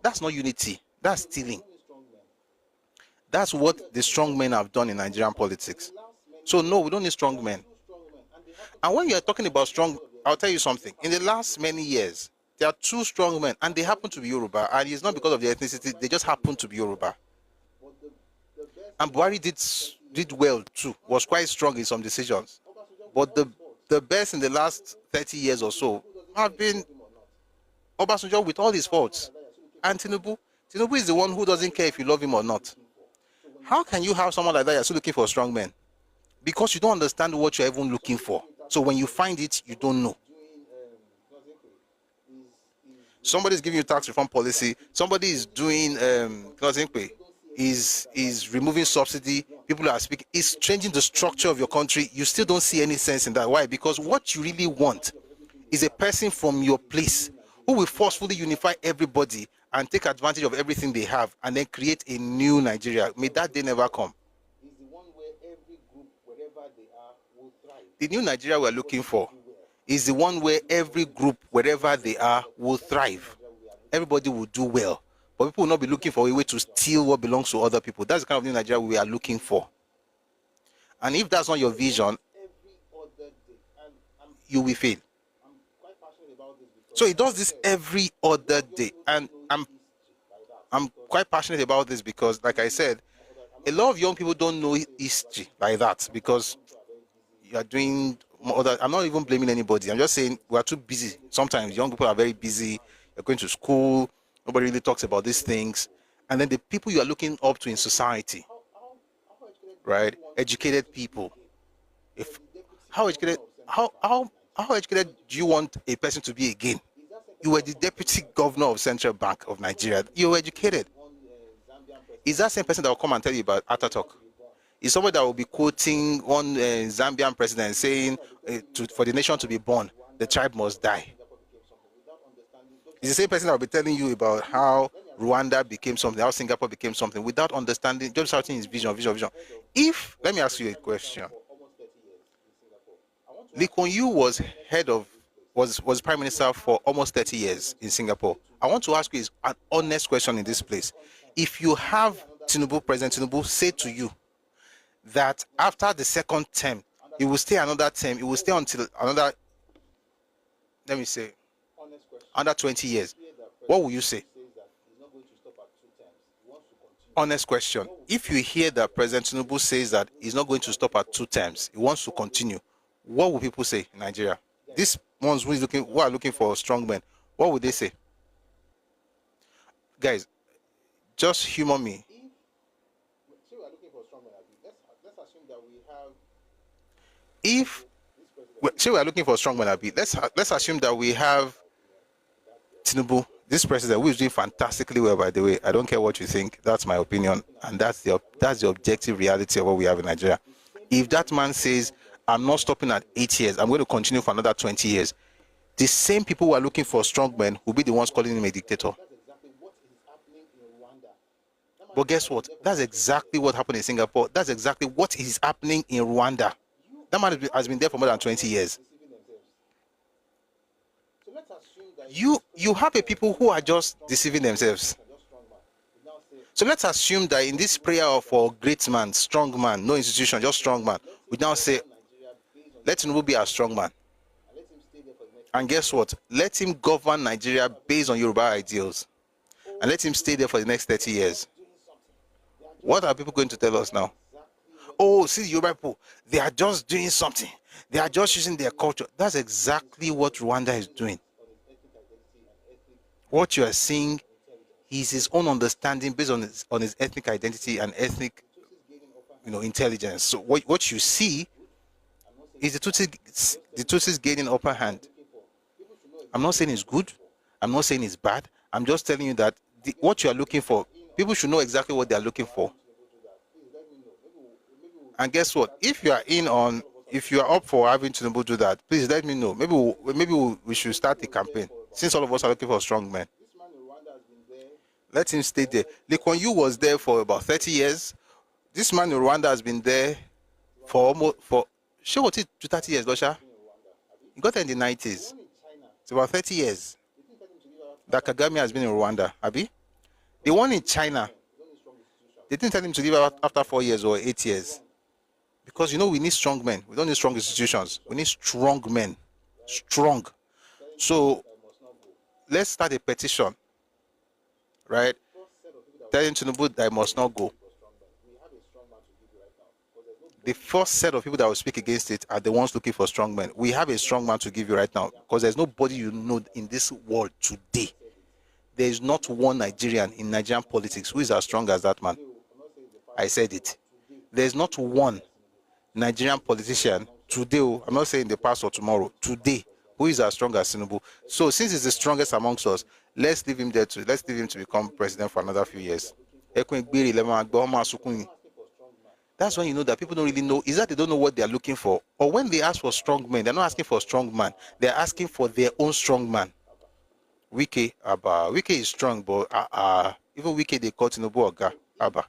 That's not unity, that's stealing. That's what the strong men have done in Nigerian politics. So no, we don't need strong men. And when you are talking about strong, I'll tell you something. In the last many years, there are two strong men, and they happen to be Yoruba, and it's not because of their ethnicity, they just happen to be Yoruba. And Buhari did well too, was quite strong in some decisions. But the best in the last 30 years or so have been Obasanjo with all his faults. And Tinubu is the one who doesn't care if you love him or not. How can you have someone like that you're still looking for a strong man? Because you don't understand what you're even looking for. So when you find it, you don't know. Somebody's giving you tax reform policy. Somebody is doing is removing subsidy. People are speaking. It's changing the structure of your country. You still don't see any sense in that. Why? Because what you really want is a person from your place who will forcefully unify everybody and take advantage of everything they have and then create a new Nigeria. May that day never come. The new Nigeria we're looking for is the one where every group, wherever they are, will thrive. Everybody will do well. But people will not be looking for a way to steal what belongs to other people. That's the kind of new Nigeria we are looking for. And if that's not your vision, you will fail. So he does this every other day. And I'm quite passionate about this because, like I said, a lot of young people don't know history like that because you are doing other. I'm not even blaming anybody. I'm just saying we are too busy. Sometimes young people are very busy. You're going to school. Nobody really talks about these things. And then the people you are looking up to in society, right? Educated people. How educated do you want a person to be again? You were the deputy governor of Central Bank of Nigeria. You were educated. Is that same person that will come and tell you about Ataturk? Is somebody that will be quoting one Zambian president saying for the nation to be born, the tribe must die? It's the same person that will be telling you about how Rwanda became something, how Singapore became something, without understanding, just shouting his vision. Let me ask you a question. Lee Kuan Yew was was prime minister for almost 30 years in Singapore. I want to ask you an honest question in this place. If you have President Tinubu say to you that after the second term, he will stay another term, he will stay until another, let me say, under 20 years, what will you say? Honest question. If you hear that President Tinubu says that he's not going to stop at 2 terms, he wants to continue, what will people say in Nigeria? These ones who are looking for strong men, what would they say? Guys, just humor me. If say we are looking for strong men, let's assume that we have Tinubu, this president, who is doing fantastically well, by the way. I don't care what you think. That's my opinion, and that's the objective reality of what we have in Nigeria. If that man says, I'm not stopping at 8 years, I'm going to continue for another 20 years, the same people who are looking for strong men will be the ones calling him a dictator. But guess what? That's exactly what happened in Singapore. That's exactly what is happening in Rwanda. That man has been there for more than 20 years. You have a people who are just deceiving themselves. So let's assume that in this prayer for great man, strong man, no institution, just strong man, we now say, let him be a strong man. And guess what? Let him govern Nigeria based on Yoruba ideals. And let him stay there for the next 30 years. What are people going to tell us now? Oh, see, Yoruba people, they are just doing something. They are just using their culture. That's exactly what Rwanda is doing. What you are seeing is his own understanding based on his ethnic identity and ethnic, intelligence. So what you see is the Tutsis gaining upper hand. I'm not saying it's good. I'm not saying it's bad. I'm just telling you that what you are looking for, people should know exactly what they are looking for. And guess what? If you are up for having Tinubu do that, please let me know. Maybe we should start a campaign. Since all of us are looking for strong men, let him stay there. Lee Kuan Yew was there for about 30 years. This man in Rwanda has been there for 30 years, Dosha. He got there in the 90s. It's about 30 years that Kagame has been in Rwanda, Abi. The one in China, they didn't tell him to leave after 4 years or 8 years. Because, we need strong men. We don't need strong institutions. We need strong men. Strong. So, let's start a petition, right? Telling Tinubu that I must not go. The first set of people that will speak against it are the ones looking for strong men. We have a strong man to give you right now, because there's nobody in this world today. There is not one Nigerian in Nigerian politics who is as strong as that man. I said it. There's not one Nigerian politician today, I'm not saying the past or tomorrow, today, who is as strong as Tinubu. So since he's the strongest amongst us, let's leave him there let's leave him to become president for another few years. That's when you know that people don't really know. Is that they don't know what they're looking for? Or when they ask for strong men, they're not asking for a strong man. They're asking for their own strong man. Wike, Abba. Wike is strong, but even Wike, they call Tinubu Oga. Abba.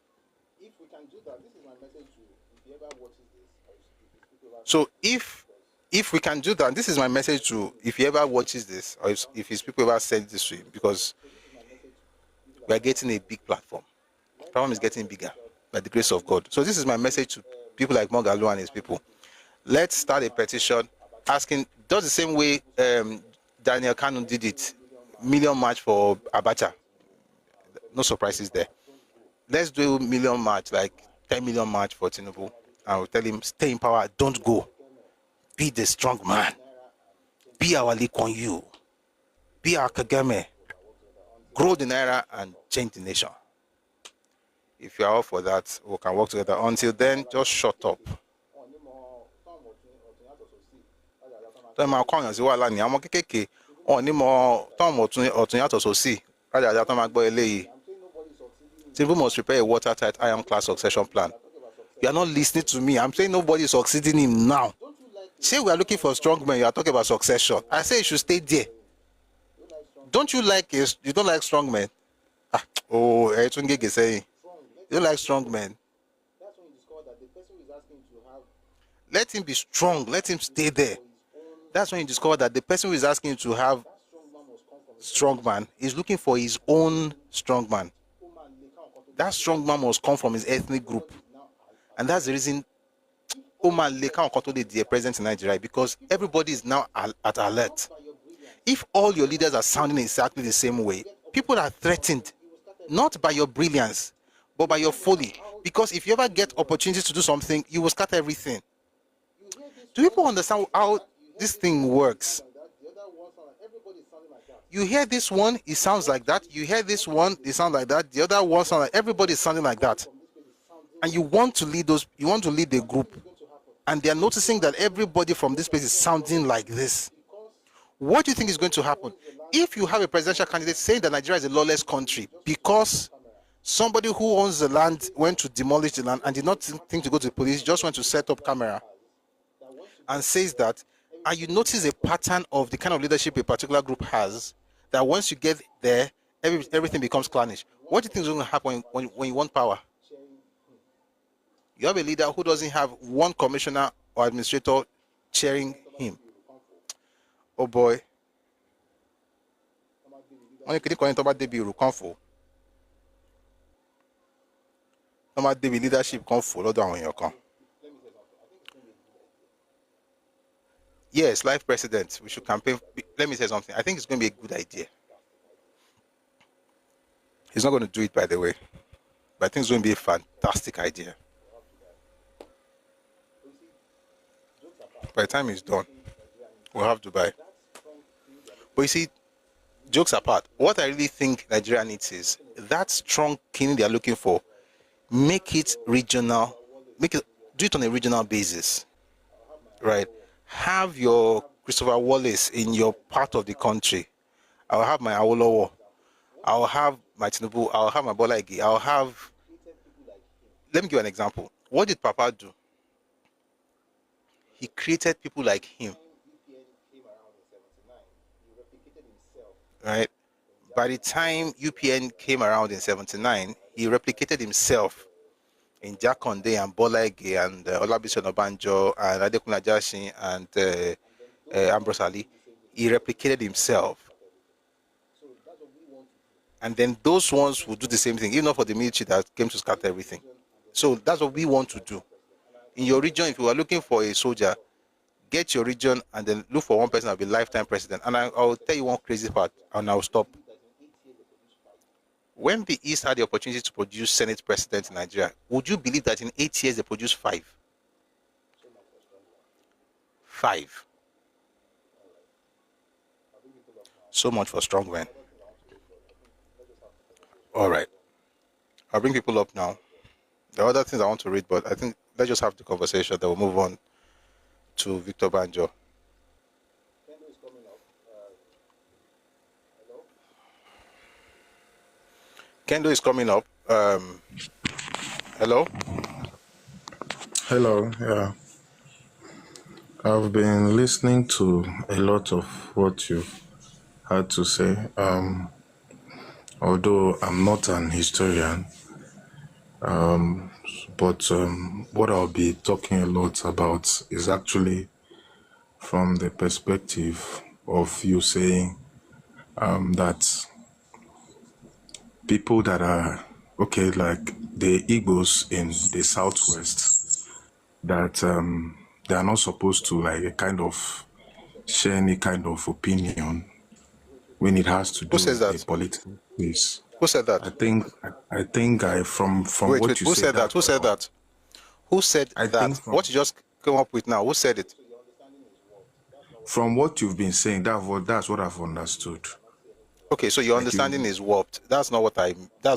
So if we can do that, this is my message to, if he ever watches this, or if his people ever send this to him, because we are getting a big platform. The problem is getting bigger by the grace of God. So this is my message to people like Mogalo and his people. Let's start a petition asking, does the same way Daniel Kanu did it, million march for Abacha. No surprises there. Let's do a million march, like 10 million march for Tinubu. I will tell him, stay in power, don't go. Be the strong man. Be our Lee Kuan Yew. Be our Kagame. Grow the Naira and change the nation. If you are all for that, we can work together. Until then, just shut up. Tinubu must prepare a watertight iron class succession plan. You are not listening to me. I'm saying nobody is succeeding him now. Say we are looking for strong men. You are talking about succession. I say you should stay there. Don't you like it? You don't like strong men? Oh, Etungege is saying you don't like strong men. Let him be strong. Let him stay there. That's when you discover that the person who is asking you to have strong man is looking for his own strong man. That strong man must come from his ethnic group. And that's the reason Omar Lekan Okotode is present in Nigeria, because everybody is now at alert. If all your leaders are sounding exactly the same way, people are threatened, not by your brilliance, but by your folly. Because if you ever get opportunities to do something, you will scatter everything. Do people understand how this thing works? You hear this one, it sounds like that. You hear this one, it sounds like that. The other one sounds like, everybody is sounding like that. And you want to lead the group. And they are noticing that everybody from this place is sounding like this. What do you think is going to happen? If you have a presidential candidate saying that Nigeria is a lawless country because somebody who owns the land went to demolish the land and did not think to go to the police, just went to set up camera and says that, and you notice a pattern of the kind of leadership a particular group has, that once you get there, everything becomes clannish. What do you think is going to happen when you want power? You have a leader who doesn't have one commissioner or administrator cheering him. Oh boy. When you talk about the bureau, come for. About the leadership, come follow down on your come. Yes, life president. We should campaign. Let me say something. I think it's going to be a good idea. He's not going to do it, by the way, but I think it's going to be a fantastic idea. By the time it's done, we'll have Dubai. But you see, jokes apart, what I really think Nigeria needs is that strong king they are looking for. Make it regional. Do it on a regional basis, right? Have your Christopher Wallace in your part of the country. I'll have my Awolowo. I'll have my Tinubu. I'll have my Bola Ige. I'll have. Let me give you an example. What did Papa do? He created people like him. Right? By the time UPN came around in 79, he replicated himself in Jakonde and Bola Ige and Olabisi Banjo and Adekunle Ajasin and Ambrose Ali. He replicated himself. And then those ones will do the same thing, even not for the military that came to scatter everything. So that's what we want to do. In your region, if you are looking for a soldier, get your region and then look for one person that will be lifetime president. And I'll tell you one crazy part, and I'll stop. When the East had the opportunity to produce Senate president in Nigeria, would you believe that in 8 years they produced 5? 5. So much for strong men. All right. I'll bring people up now. There are other things I want to read, but I think let's just have the conversation, then we'll move on to Victor Banjo. Kendo is coming up. Hello? Hello, yeah. I've been listening to a lot of what you had to say. Although I'm not an historian, but what I'll be talking a lot about is actually from the perspective of you saying that people that are, okay, like the Igbos in the Southwest, that they are not supposed to like kind of share any kind of opinion when it has to Who do says with the that? political space. Who said that? I think from Wait, what wait. you Who said, said that? Who said that? Who said I that? think What you just came up with now? Who said it? from what you've been saying, that's what I've understood. Okay, so your Like understanding you, is warped. That's not what I. I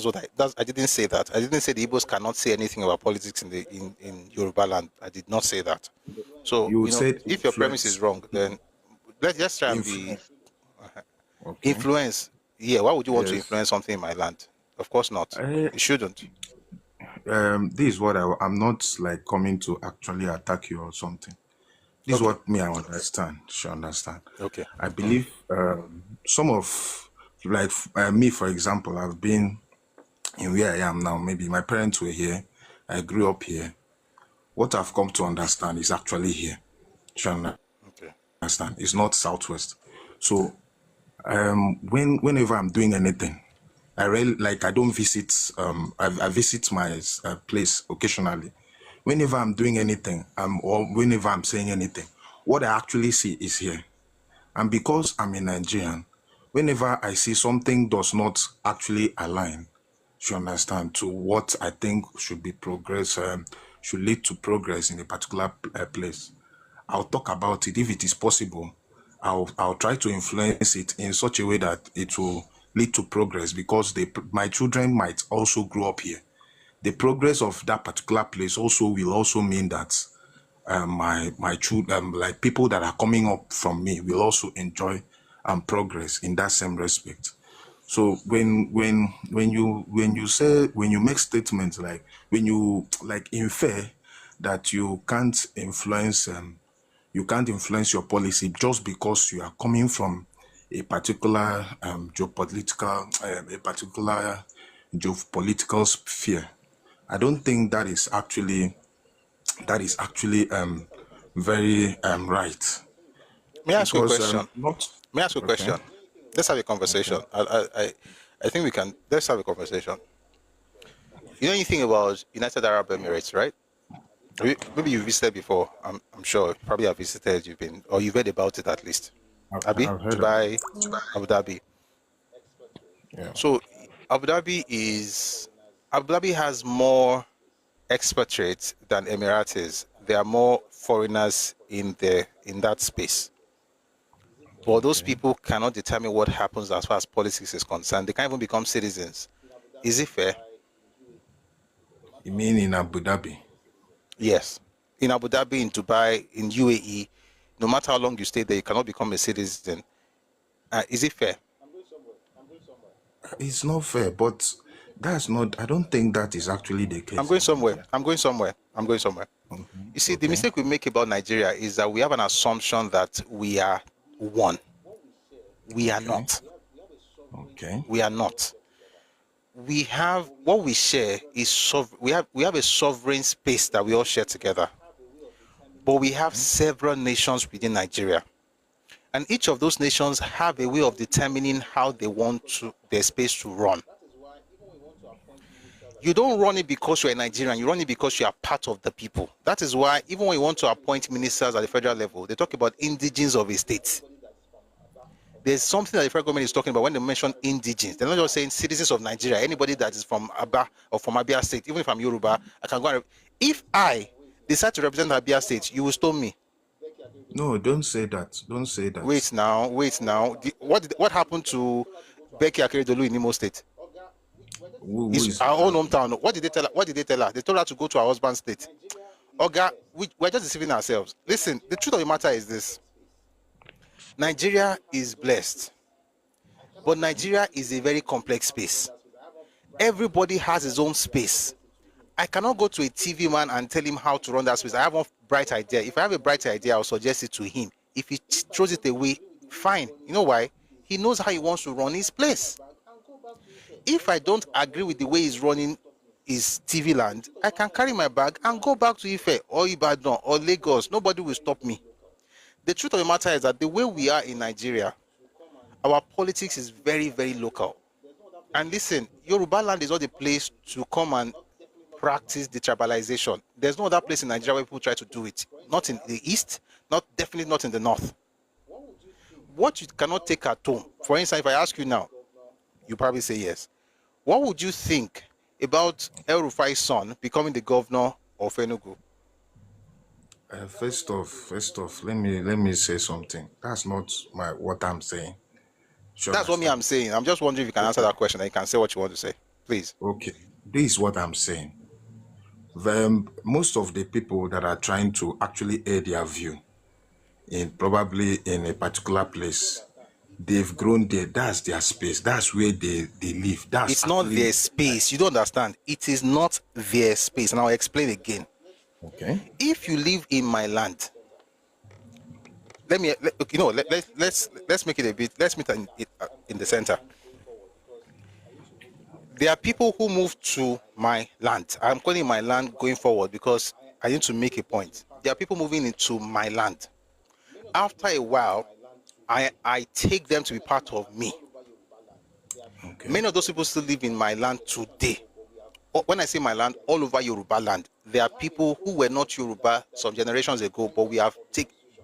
didn't say that. I didn't say the Igbos cannot say anything about politics in Yoruba land. I did not say that. So you said if your premise is influence, wrong, then let's try and be influence. Okay. influence. Yeah, why would you want to Yes. influence something in my land? Of course not. I, You shouldn't. this is what I'm not like coming to actually attack you or something. This is Okay. what me I understand. Should understand. Okay. I believe some of like me, for example, I've been in where I am now. Maybe my parents were here. I grew up here. What I've come to understand is actually here. Should Okay. understand? It's not Southwest. So whenever I'm doing anything, I don't visit. I visit my place occasionally. Whenever I'm doing anything, or whenever I'm saying anything, what I actually see is here. And because I'm a Nigerian, whenever I see something does not actually align, you understand, to what I think should be progress, should lead to progress in a particular place, I'll talk about it. If it is possible, I'll try to influence it in such a way that it will lead to progress, because my children might also grow up here. The progress of that particular place also will also mean that my children, like people that are coming up from me, will also enjoy progress in that same respect. So when you make statements, like when you like infer that you can't influence your policy just because you are coming from a particular geopolitical sphere. I don't think that is actually very right, May I ask you a because question? not May I ask you a okay. question? Let's have a Okay. conversation. I think we can. Let's have a conversation. You know anything about United Arab Emirates, right? Maybe you visited before. I'm sure. Probably have visited. You've been, or you've heard about it at least. Abi, I've heard about. Dubai, Abu Dhabi. Yeah. So Abu Dhabi has more expatriates than Emirates. There are more foreigners in that space. But those Okay. people cannot determine what happens as far as politics is concerned. They can't even become citizens. Is it fair? You mean in Abu Dhabi? Yes. In Abu Dhabi, in Dubai, in UAE, no matter how long you stay there, you cannot become a citizen. Is it fair? It's not fair, but that's not. I don't think that is actually the I'm case going in somewhere. Nigeria. I'm going somewhere. I'm going somewhere. You see, the Okay. mistake we make about Nigeria is that we have an assumption that we are one. We are Okay. not. Okay. We are not. We have what we share is we have a sovereign space that we all share together. But we have several nations within Nigeria. And each of those nations have a way of determining how they want their space to run. You don't run it because you're a Nigerian, you run it because you are part of the people. That is why even when you want to appoint ministers at the federal level, they talk about indigenes of a state. There's something that the federal government is talking about when they mention indigenes. They're not just saying citizens of Nigeria. Anybody that is from Aba or from Abia State, even if I'm Yoruba, I can go and... If I decide to represent Abia State, you will stone me. No, don't say that. Don't say that. Wait now. What happened to Becky Akeredolu in Imo State? Who It's is our own hometown. What did they tell her? What did they tell her? They told her to go to her husband's state. Oga, we're just deceiving ourselves. Listen, the truth of the matter is this. Nigeria is blessed. But Nigeria is a very complex space. Everybody has his own space. I cannot go to a TV man and tell him how to run that space. I have one bright idea. If I have a bright idea, I'll suggest it to him. If he throws it away, fine. You know why? He knows how he wants to run his place. If I don't agree with the way he's running his TV land, I can carry my bag and go back to Ife or Ibadan or Lagos. Nobody will stop me. The truth of the matter is that the way we are in Nigeria, our politics is very, very local. And listen, Yoruba land is not the place to come and practice the tribalization. There's no other place in Nigeria where people try to do it. Not in the east, definitely not in the north. What you cannot take at home, for instance, if I ask you now, you probably say yes. What would you think about El Rufai's son becoming the governor of Enugu? First off, let me say something. That's not what I'm saying. That's what I'm saying. I'm just wondering if you can answer that question and you can say what you want to say, please. Okay, this is what I'm saying. Most of the people that are trying to actually air their view probably in a particular place, they've grown there. That's their space. That's where they live. It's not their space. You don't understand. It is not their space. And I'll explain again. Okay. If you live in my land, let's make it a bit. Let's meet in the center. There are people who move to my land. I'm calling my land going forward because I need to make a point. There are people moving into my land. After a while, I take them to be part of me. Okay. Many of those people still live in my land today. When I say my land, all over Yoruba land, there are people who were not Yoruba some generations ago, but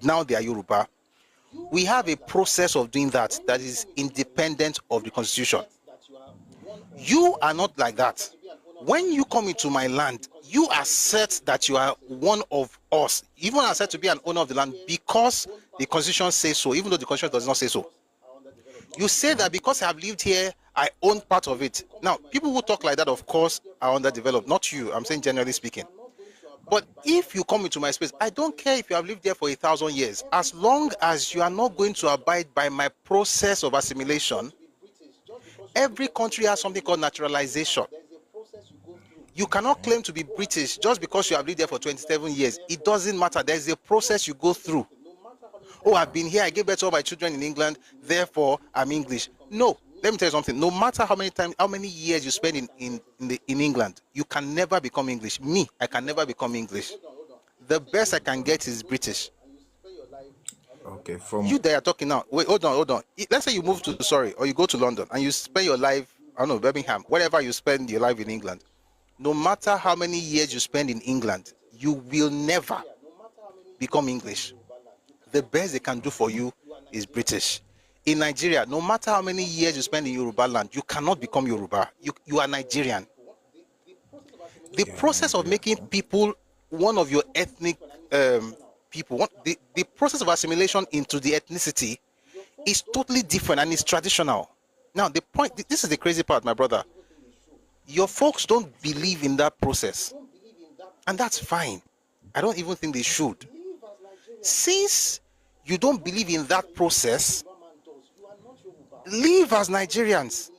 now they are Yoruba. We have a process of doing that is independent of the constitution. You are not like that. When you come into my land, you assert that you are one of us. You even assert to be an owner of the land because the constitution says so, even though the constitution does not say so. You say that because I have lived here, I own part of it. Now, people who talk like that, of course, are underdeveloped. Not you. I'm saying generally speaking. But if you come into my space, I don't care if you have lived there for 1,000 years. As long as you are not going to abide by my process of assimilation, every country has something called naturalization. You cannot claim to be British just because you have lived there for 27 years. It doesn't matter. There's a process you go through. Oh, I've been here. I gave birth to all my children in England. Therefore, I'm English. No. Let me tell you something. No matter how many years you spend in England, you can never become English. Me, I can never become English. The best I can get is British. Okay. You that are talking now. Wait, hold on. Let's say you move to Surrey or you go to London and you spend your life, I don't know, Birmingham, wherever you spend your life in England. No matter how many years you spend in England, you will never become English. The best they can do for you is British. In Nigeria, no matter how many years you spend in Yoruba land, you cannot become Yoruba. You are Nigerian. The process of making people one of your ethnic people, the process of assimilation into the ethnicity is totally different and it's traditional. Now, this is the crazy part, my brother. Your folks don't believe in that process. And that's fine. I don't even think they should. Since you don't believe in that process, live as Nigerians.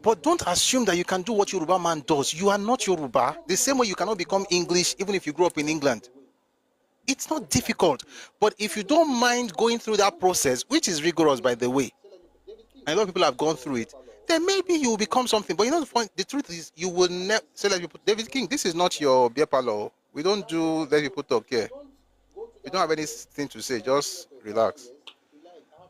But don't assume that you can do what Yoruba man does. You are not Yoruba. The same way you cannot become English even if you grew up in England. It's not difficult. But if you don't mind going through that process, which is rigorous, by the way, and a lot of people have gone through it, then maybe you will become something. But you know the point, the truth is, you will never say, like people, David King, this is not your beer parlor. We don't do let people talk here. You don't have anything to say, just relax.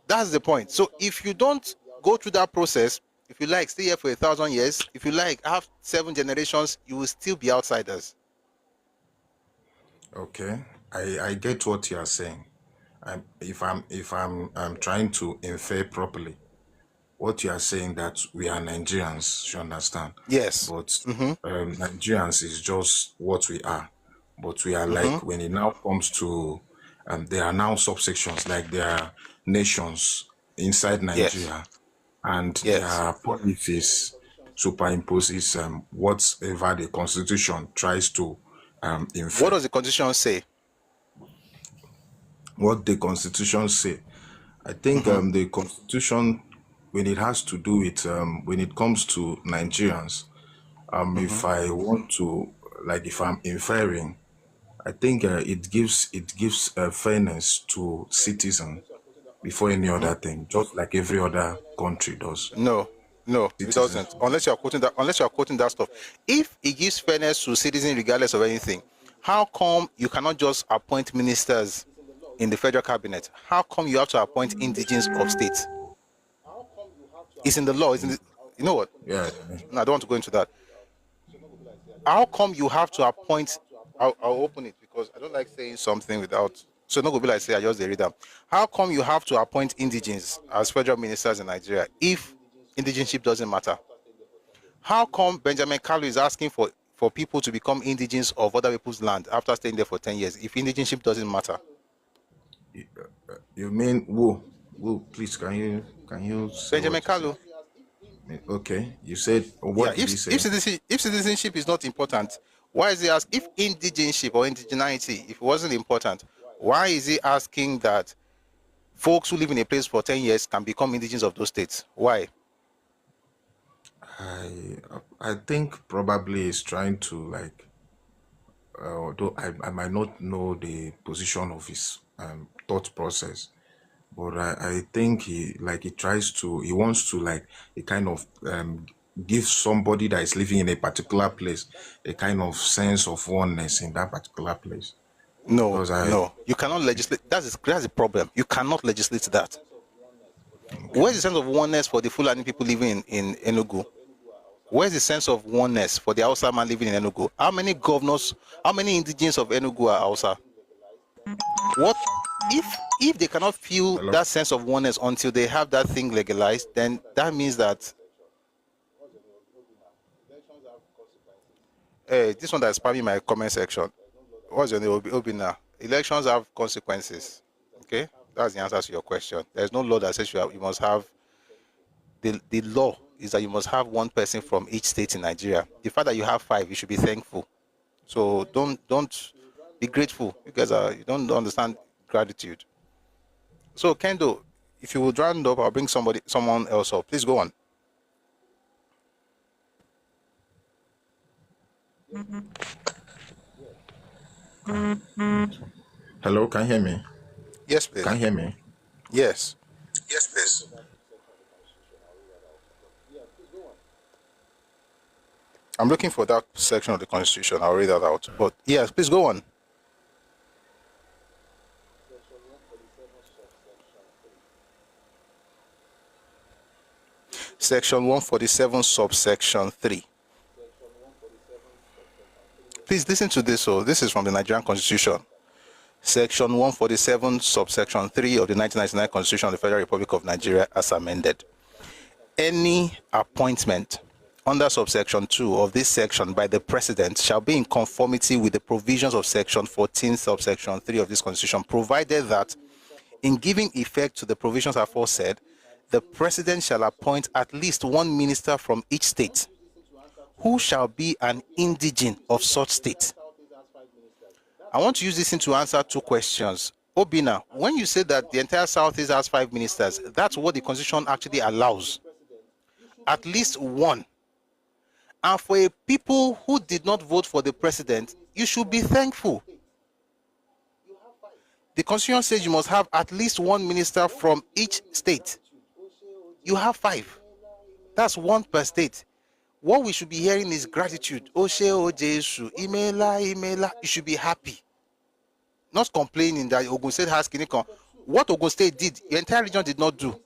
That's the point. So if you don't go through that process, if you like, stay here for 1,000 years, if you like, have 7 generations, you will still be outsiders. Okay, I get what you are saying. If I'm trying to infer properly, what you are saying that we are Nigerians, you understand? Yes. But Nigerians is just what we are. But we are like, when it now comes to, there are now subsections, like there are nations inside Nigeria, and their policies superimposes whatever the constitution tries to infer. What does the constitution say? What the constitution say? I think the constitution, when it has to do with, when it comes to Nigerians, If I want to, like, if I'm inferring, I think it gives fairness to citizens before any other thing, just like every other country does. No, no, it Citizens. doesn't. Unless you are quoting that. Unless you are quoting that stuff. If it gives fairness to citizens regardless of anything, how come you cannot just appoint ministers in the federal cabinet? How come you have to appoint indigents of states? It's in the law. It's in the, you know what? Yeah. No, I don't want to go into that. How come you have to appoint? I'll open it because I don't like saying something without. So not gonna be like say I just read them. How come you have to appoint indigens as federal ministers in Nigeria if indigenship doesn't matter? How come Benjamin Kalu is asking for people to become indigens of other people's land after staying there for 10 years if indigenship doesn't matter? You mean who? Who? Please, can you say Benjamin what you Kalu. said? Okay, you said what Yeah, did he say? if citizenship is not important, why is he asking if indigenship or indigeneity, if it wasn't important, why is he asking that folks who live in a place for 10 years can become indigens of those states? Why? I think probably he's trying to, like, although I might not know the position of his thought process, but I think he wants to, like, a kind of give somebody that is living in a particular place a kind of sense of oneness in that particular place. No, Because no, you cannot legislate. That's the problem. You cannot legislate that. Where's the sense of oneness for the Fulani people living in Enugu? Where's the sense of oneness for the Hausa man living in Enugu? How many governors, how many indigenes of Enugu are Hausa? What if they cannot feel Hello? that sense of oneness until they have that thing legalized? Then that means that this one that's spamming my comment section. What's your name? Obina. Elections have consequences. Okay, that's the answer to your question. There's no law that says you must have. The law is that you must have one person from each state in Nigeria. The fact that you have 5, you should be thankful. So don't be grateful. You guys you don't understand gratitude. So Kendo, if you would round up, I'll bring someone else up. Please go on. Hello, can you hear me? Yes, please. Can you hear me? Yes. Yes, please. I'm looking for that section of the Constitution. I'll read that out. But yes, please go on. Section 147, subsection 3. Please listen to this. So this is from the Nigerian Constitution. Section 147, subsection 3 of the 1999 Constitution of the Federal Republic of Nigeria as amended. Any appointment under subsection 2 of this section by the President shall be in conformity with the provisions of section 14, subsection 3 of this Constitution, provided that in giving effect to the provisions aforesaid, the President shall appoint at least one minister from each state, who shall be an indigene of such state. I want to use this to answer 2 questions. Obina, when you say that the entire Southeast has 5 ministers, that's what the Constitution actually allows. At least one. And for a people who did not vote for the President, you should be thankful. The Constitution says you must have at least one minister from each state. You have 5. That's 1 per state. What we should be hearing is gratitude. Oshe Ojesu, imela, imela. You should be happy. Not complaining that Ogun State has Kinikon. What Ogun State did, the entire region did not do.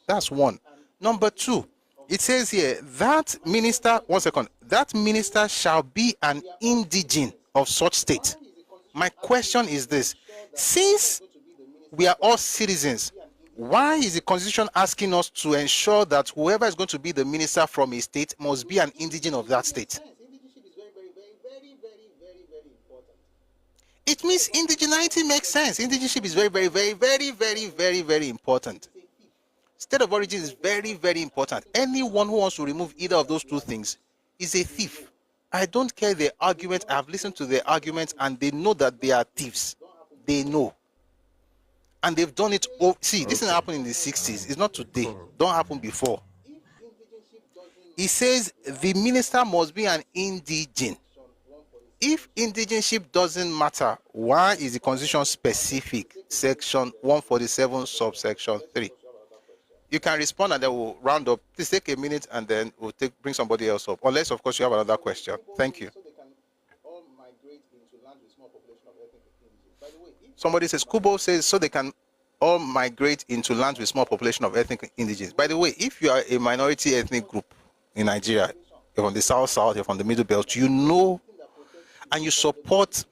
That's 1. Number 2, it says here, that minister shall be an indigene of such state. My question is this: since we are all citizens, why is the Constitution asking us to ensure that whoever is going to be the minister from a state must be an indigene of that state? It means indigeneity makes sense. Indigenship is very, very, very, very, very, very, very important. State of origin is very, very important. Anyone who wants to remove either of those 2 things is a thief. I don't care their argument. I have listened to their arguments and they know that they are thieves. They know. And they've done it. See, this didn't happen in the 60s. It's not today. Don't happen before. It says the minister must be an indigene. If indigenship doesn't matter, why is the constitution specific? Section 147, subsection 3. You can respond and then we'll round up. Please take a minute and then we'll bring somebody else up. Unless, of course, you have another question. Thank you. Somebody says, Kubo says, so they can all migrate into lands with small population of ethnic indigenes. By the way, if you are a minority ethnic group in Nigeria, you're from the south, you're from the middle belt, you know, and you support,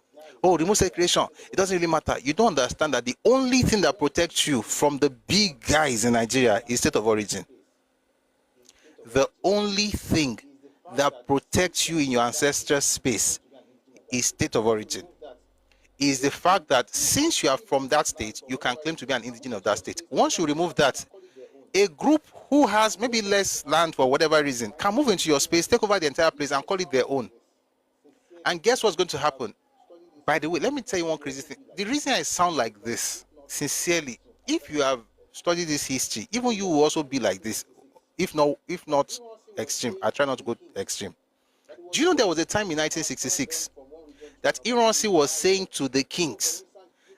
remote segregation, it doesn't really matter. You don't understand that the only thing that protects you from the big guys in Nigeria is state of origin. The only thing that protects you in your ancestral space is state of origin. Is the fact that since you are from that state, you can claim to be an indigene of that state. Once you remove that, a group who has maybe less land for whatever reason can move into your space, take over the entire place and call it their own. And guess what's going to happen? By the way, let me tell you one crazy thing. The reason I sound like this, sincerely, if you have studied this history, even you will also be like this, if not extreme. I try not to go extreme. Do you know there was a time in 1966 that Ironsi was saying to the kings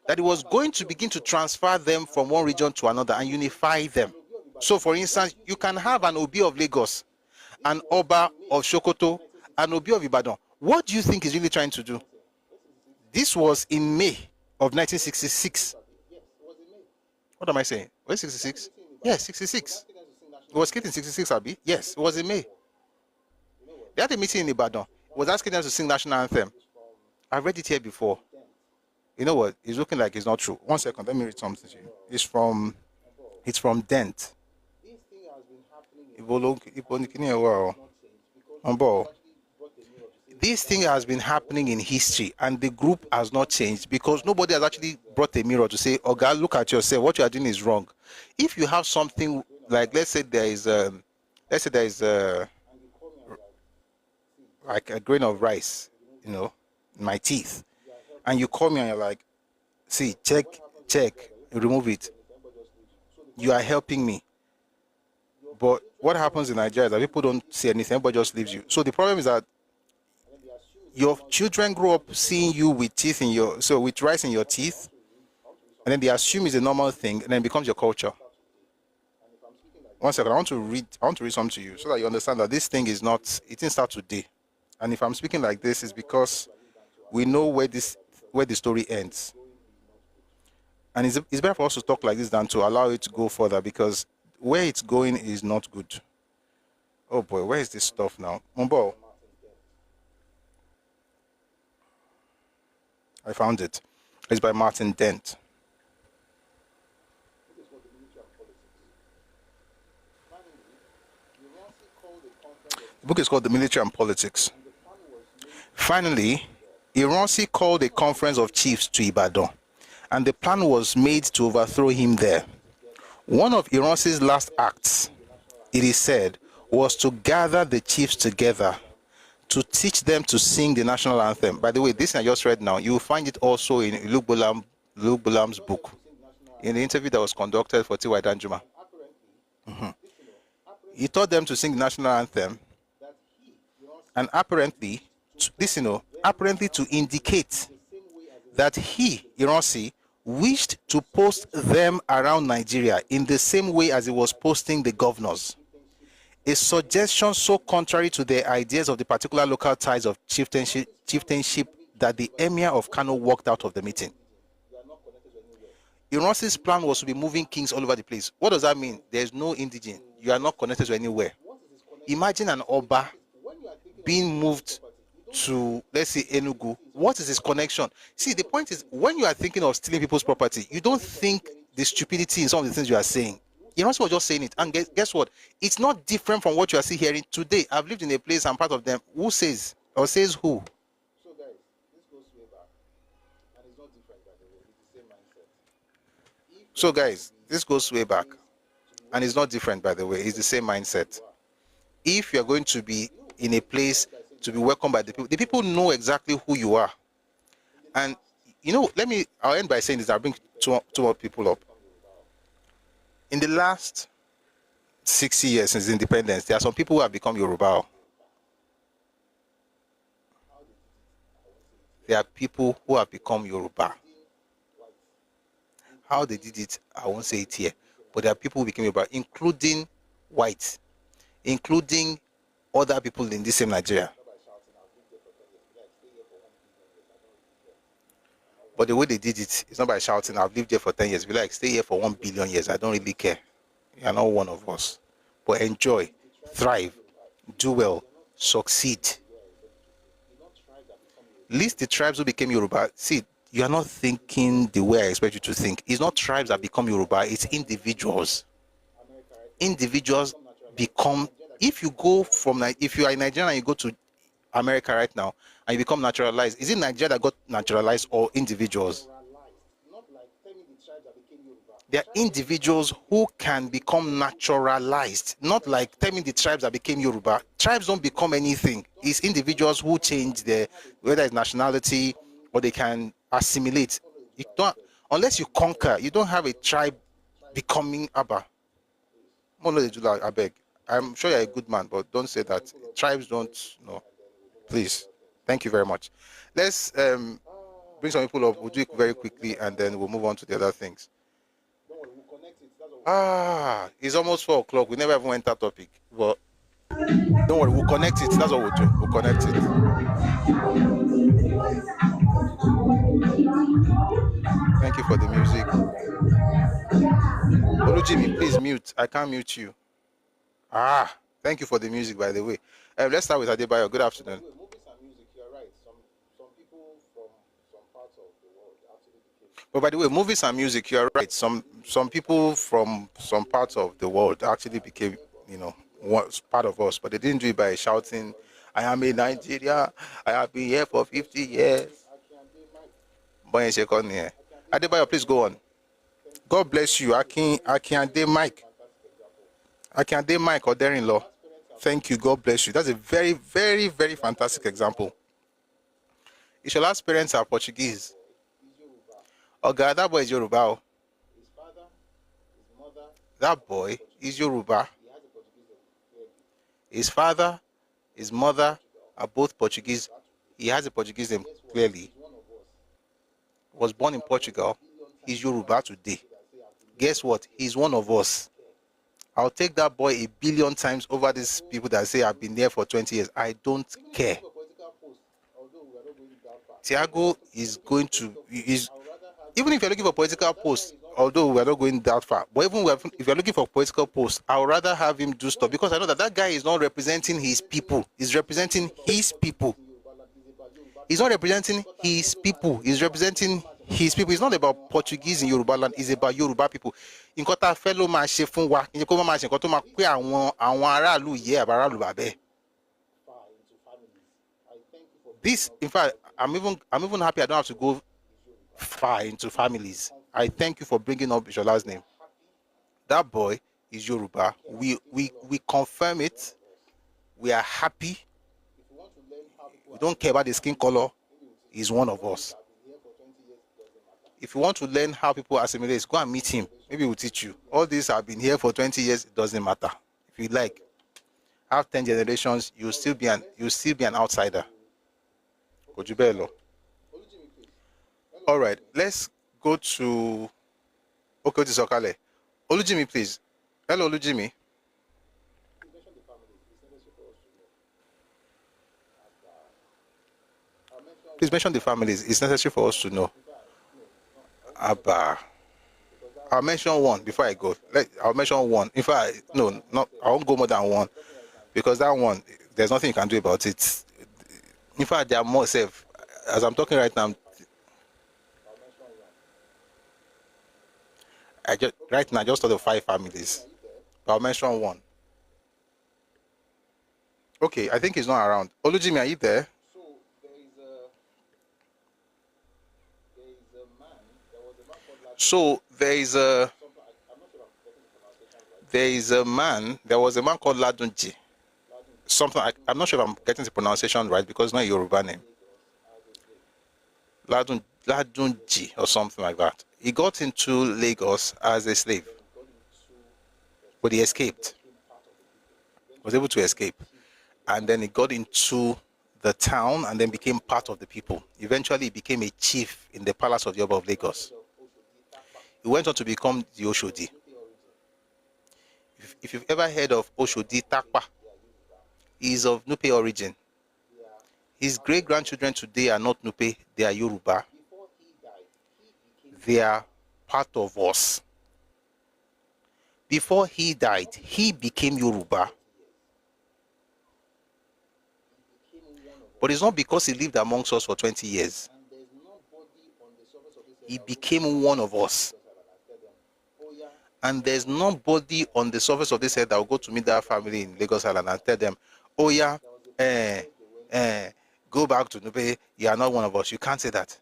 that he was going to begin to transfer them from one region to another and unify them? So, for instance, you can have an Obi of Lagos, an Oba of Sokoto, an Obi of Ibadan. What do you think he's really trying to do? This was in May of 1966. What am I saying? Was it 66? Yes, 66. It was killed in 66, Abi. Yes, it was in May. They had a meeting in Ibadan. He was asking them to sing national anthem. I've read it here before. You know what? It's looking like it's not true. 1 second, let me read something to you. It's from Dent. This thing has been happening in history and the group has not changed because nobody has actually brought a mirror to say, oh God, look at yourself, what you are doing is wrong. If you have something like, let's say there is like a grain of rice, you know, in my teeth, and you call me and you're like, see, check, remove it. You are helping me. But what happens in Nigeria is that people don't say anything, everybody just leaves you. So the problem is that your children grow up seeing you with teeth in with rice in your teeth, and then they assume it's a normal thing, and then it becomes your culture. 1 second, I want to read something to you so that you understand that this thing is not, it didn't start today. And if I'm speaking like this, it's because we know where the story ends. And it's better for us to talk like this than to allow it to go further, because where it's going is not good. Oh boy, where is this stuff now? Mumbo. I found it. It's by Martin Dent. The book is called The Military and Politics. Finally, Ironsi called a conference of chiefs to Ibadan, and the plan was made to overthrow him there. One of Ironsi's last acts, it is said, was to gather the chiefs together to teach them to sing the national anthem. By the way, this I just read now, you will find it also in Luke Bulam's book, in the interview that was conducted for T.Y. Danjuma. He taught them to sing the national anthem, and apparently to indicate that he, Ironsi, wished to post them around Nigeria in the same way as he was posting the governors. A suggestion so contrary to the ideas of the particular local ties of chieftainship that the emir of Kano walked out of the meeting. Ironsi's plan was to be moving kings all over the place. What does that mean? There's no indigene. You are not connected to anywhere. Imagine an Oba being moved to, let's say, Enugu. What is his connection? See, the point is, when you are thinking of stealing people's property, you don't think the stupidity in some of the things you are saying. Ironsi was just saying it. And guess what? It's not different from what you are seeing hearing today. I've lived in a place, I'm part of them. Who says? Or says who? So guys, this goes way back. And it's not different, by the way. It's the same mindset. So guys, this goes way back. And it's not different, by the way. It's the same mindset. If you're going to be in a place to be welcomed by the people know exactly who you are. And, you know, I'll end by saying this. I'll bring two more people up. In the last 60 years since independence, there are some people who have become Yoruba. There are people who have become Yoruba. How they did it, I won't say it here. But there are people who became Yoruba, including whites, including other people in this same Nigeria. But the way they did it, it's not by shouting, I've lived here for 10 years. Be like, stay here for 1 billion years. I don't really care. You're not one of us. But enjoy, thrive, do well, succeed. At least the tribes who became Yoruba, see, you are not thinking the way I expect you to think. It's not tribes that become Yoruba, it's individuals. Individuals become, if you are in Nigeria and you go to America right now and you become naturalized, is it Nigeria that got naturalized or individuals? There are individuals who can become naturalized, not like tell me the tribes that became Yoruba. Tribes don't become anything. It's individuals who change whether it's nationality or they can assimilate. You don't, unless you conquer, you don't have a tribe becoming Abba. I beg. I'm sure you're a good man, but don't say that. Tribes don't know. Please. Thank you very much. Let's bring some people up. We'll do it very quickly and then we'll move on to the other things. It's almost 4 o'clock. We never even went that topic. But don't worry, we'll connect it. That's what we'll do. We'll connect it. Thank you for the music. Olujimi, please mute. I can't mute you. Thank you for the music, by the way. Let's start with Adebayo. Good afternoon. But by the way, movies and music, you're right. Some people from some parts of the world actually became, part of us, but they didn't do it by shouting, I am in Nigeria, I have been here for 50 years. Adebayo, please go on. God bless you. Akinde Mike or Darin-law. Thank you. God bless you. That's a very, very, very fantastic example. Ishola's parents are Portuguese. Oga, that boy is Yoruba. That boy is Yoruba. His father, his mother are both Portuguese. He has a Portuguese name, clearly. Was born in Portugal. He's Yoruba today. Guess what? He's one of us. I'll take that boy 1 billion times over these people that say I've been there for 20 years. I don't care. Tiago is going to... Even if you're looking for political posts, although we're not going that far, but even if you're looking for political posts, I would rather have him do stuff because I know that guy is not representing his people. He's representing his people. He's not representing his people. He's representing his people. It's not about Portuguese in Yoruba land. It's about Yoruba people. Inkota fellow ma ṣe fún wa. Inkota ma ṣe nǹkan tó ma pé àwọn aráàlú yẹ aráàlú bàbẹ́. This, in fact, I'm even happy I don't have to go far into families. I thank you for bringing up Ishola's name. That boy is Yoruba. We confirm it. We are happy. We don't care about the skin color. He's one of us. If you want to learn how people assimilate, go and meet him. Maybe we'll teach you. All these have been here for 20 years. It doesn't matter. If you like, have 10 generations, you'll still be an outsider. Ojubelo. All right, let's go to Sokale. Olujimi, please. Hello, Olujimi. Please mention the families. It's necessary for us to know. Abba. I'll mention one before I go. I'll mention one. In fact, I won't go more than one because that one, there's nothing you can do about it. In fact, there are more safe. As I'm talking right now, I just thought of 5 families. But I'll mention one. Okay, I think he's not around. Olujimi, are you there? So there is a man called Ladunji. I'm not sure if I'm getting the pronunciation right because it's not a Yoruba name. Ladunji or something like that. He got into Lagos as a slave, but he escaped. was able to escape. And then he got into the town and then became part of the people. Eventually, he became a chief in the palace of the Oba of Lagos. He went on to become the Oshodi. If you've ever heard of Oshodi Takpa, he is of Nupe origin. His great-grandchildren today are not Nupe, they are Yoruba. They are part of us. Before he died, he became Yoruba. But it's not because he lived amongst us for 20 years. He became one of us. And there's nobody on the surface of this earth that will go to meet that family in Lagos Island and tell them, oh yeah, go back to Nupe, you are not one of us. You can't say that.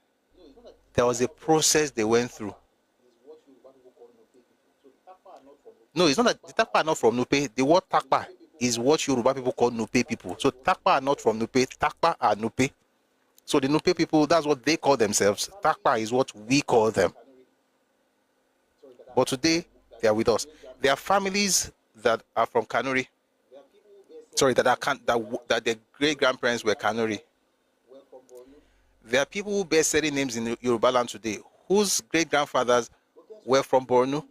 There was a process they went through. No, it's not that the Takpa are not from Nupe. The word Takpa is what Yoruba people call Nupe people. So Takpa are not from Nupe. Takpa are Nupe. So the Nupe people, that's what they call themselves. Takpa is what we call them. But today, they are with us. There are families that are from Kanuri. Sorry, that their great-grandparents were Kanuri. There are people who bear certain names in Yoruba land today, whose great-grandfathers were from Borno.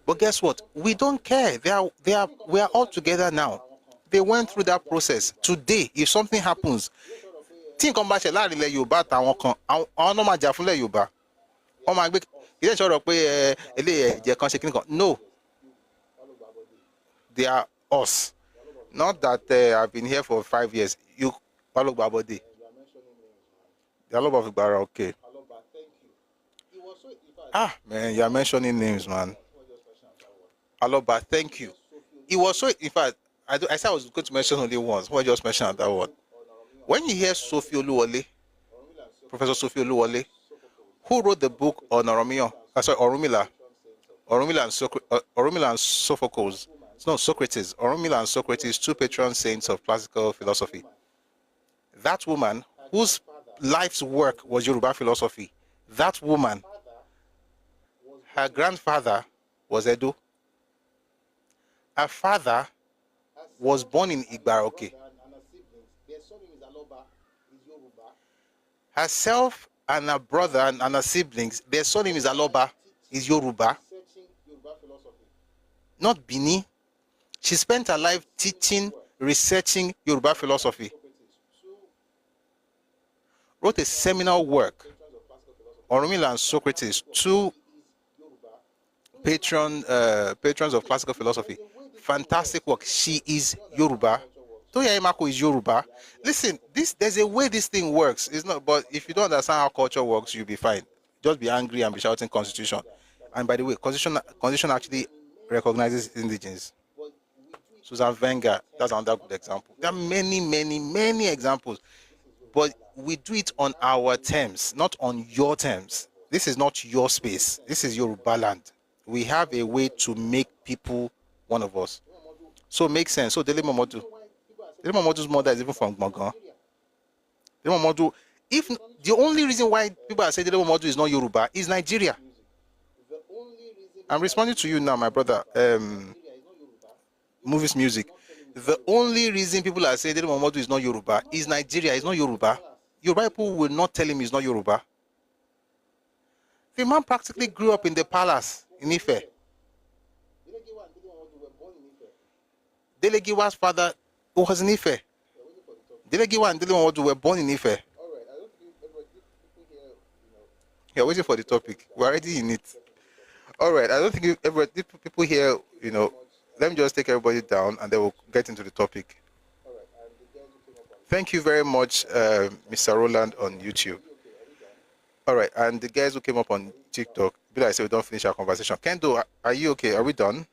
But guess what? We don't care. We are all together now. They went through that process. Today, if something happens, think about it. Yoruba no, they are us. Not that I've been here for 5 years. You follow Babodi. The lot of Bara, okay. Ah, man, you are mentioning names, man. Aloba, thank you. It was so, in fact, I said I was going to mention only once. Why just mention that one? When you hear Sophie Oluwole, Professor Sophie Oluwole, who wrote the book on Oromila and Sophocles, no, Socrates, Oromila and Socrates, two patron saints of classical philosophy. That woman, whose life's work was Yoruba philosophy, that woman, her grandfather was Edo. Her father was born in Igbaroke. Herself and her brother and her siblings, their surname is Aloba, is Yoruba. Not Bini. She spent her life teaching, researching Yoruba philosophy. Wrote a seminal work, Oromila and Socrates, two patrons of classical philosophy. Fantastic work. She is Yoruba. Toya Imako is Yoruba. Listen, there's a way this thing works. It's not, but if you don't understand how culture works, you'll be fine. Just be angry and be shouting Constitution. And by the way, Constitution actually recognizes indigenes. Susan Wenger, that's another good example. There are many, many, many examples. But we do it on our terms, not on your terms. This is not your space. This is Yoruba land. We have a way to make people one of us. So it makes sense. So Dele Momodu's mother is even from Gbogan. Dele Momodu, if the only reason why people are saying Dele Momodu is not Yoruba is Nigeria. I'm responding to you now, my brother. Movies music. The only reason people are saying Dele Momodu is not Yoruba is Nigeria. It's not Yoruba. Yoruba people will not tell him he's not Yoruba. The man practically grew up in the palace in Ife. Delegiwa's father was in Ife. Delegiwa and Dele Momodu were born in Ife. You're waiting for the topic. We're already in it. All right. I don't think people here, let me just take everybody down and then we'll get into the topic. Thank you very much, Mr. Roland on YouTube. All right. And the guys who came up on TikTok, but I said we don't finish our conversation. Kendo, are you okay? Are we done?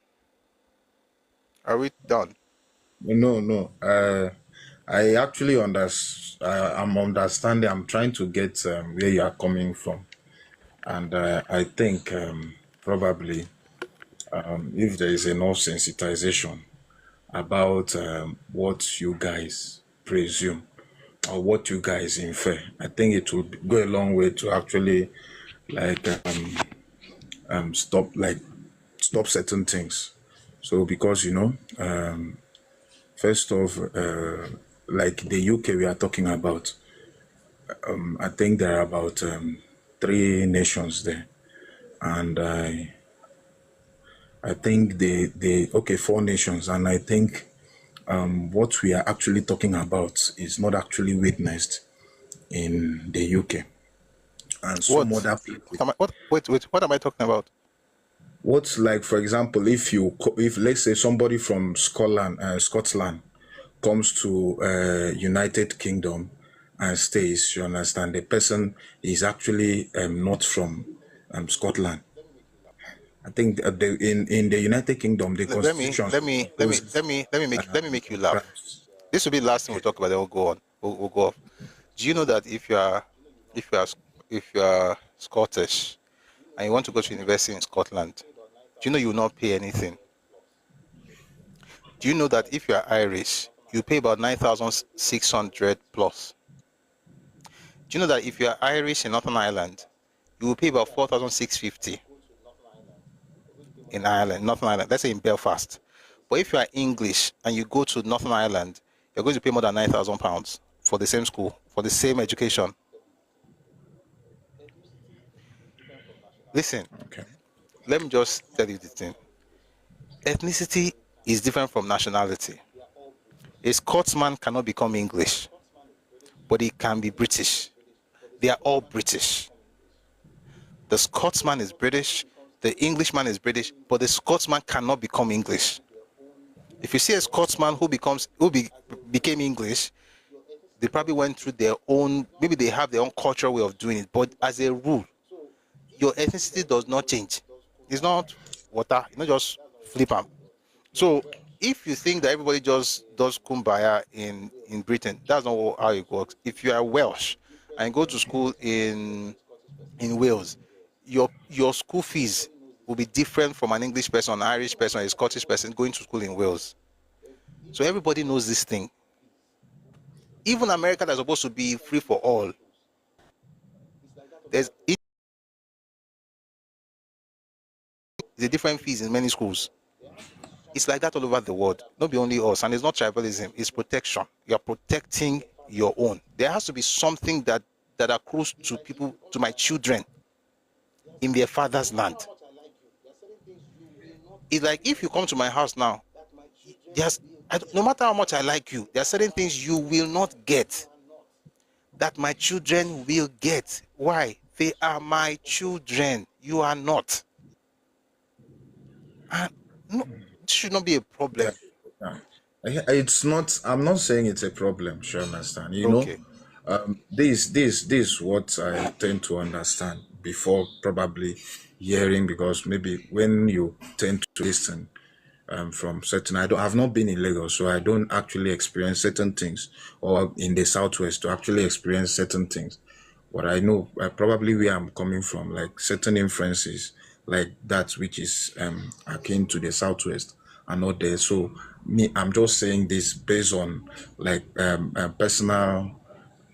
Are we done? No. I actually I'm understanding. I'm trying to get where you are coming from. And I think probably if there is enough sensitization about what you guys presume or what you guys infer, I think it will go a long way to actually stop stop certain things. So because first off, like the UK we are talking about, I think there are about 3 nations there, and I think they okay, 4 nations, and I think what we are actually talking about is not actually witnessed in the UK and some What? other places. What am I talking about? What's like, for example, if let's say somebody from Scotland comes to United Kingdom and stays, you understand, the person is actually not from Scotland. I think in the United Kingdom, the constitution imposes, Let me make you laugh. This will be the last thing we'll talk about. Then we'll go on. We'll go off. Do you know that if you are Scottish and you want to go to university in Scotland, do you know you will not pay anything? Do you know that if you are Irish, you pay about 9,600 plus? Do you know that if you are Irish in Northern Ireland, you will pay about 4,650 in Ireland, Northern Ireland, let's say in Belfast. But if you are English and you go to Northern Ireland, you're going to pay more than £9,000 for the same school, for the same education. Listen, okay. let me just tell you the thing. Ethnicity is different from nationality. A Scotsman cannot become English, but he can be British. They are all British. The Scotsman is British, the Englishman is British, but the Scotsman cannot become English. If you see a Scotsman who became English, they probably went through their own, maybe they have their own cultural way of doing it, but as a rule, your ethnicity does not change. It's not water, you not just flip them. So if you think that everybody just does kumbaya in Britain, that's not how it works. If you are Welsh and go to school in Wales, your school fees will be different from an English person, an Irish person, a Scottish person going to school in Wales. So everybody knows this thing. Even America that's supposed to be free for all, there's the different fees in many schools. It's like that all over the world. Not be only us, and it's not tribalism, it's protection. You're protecting your own. There has to be something that accrues to people, to my children in their father's land. It's like if you come to my house now, no matter how much I like you, there are certain things you will not get that my children will get. Why? They are my children. You are not. And no, it should not be a problem. It's not. I'm not saying it's a problem. Sure, understand. Okay. This is what I tend to understand before probably hearing, because maybe when you tend to listen from certain, I've not been in Lagos, so I don't actually experience certain things, or in the Southwest to actually experience certain things. What I know, probably where I'm coming from, like certain inferences like that, which is akin to the Southwest, are not there. So me, I'm just saying this based on like personal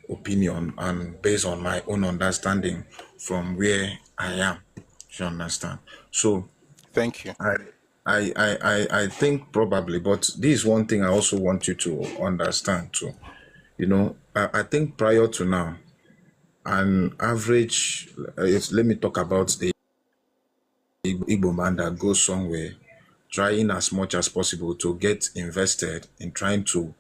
opinion and based on my own understanding from where I am. You understand? So thank you. I think probably, but this is one thing I also want you to understand too. I think prior to now, an average, let me talk about the Igbo man that goes somewhere, trying as much as possible to get invested in trying to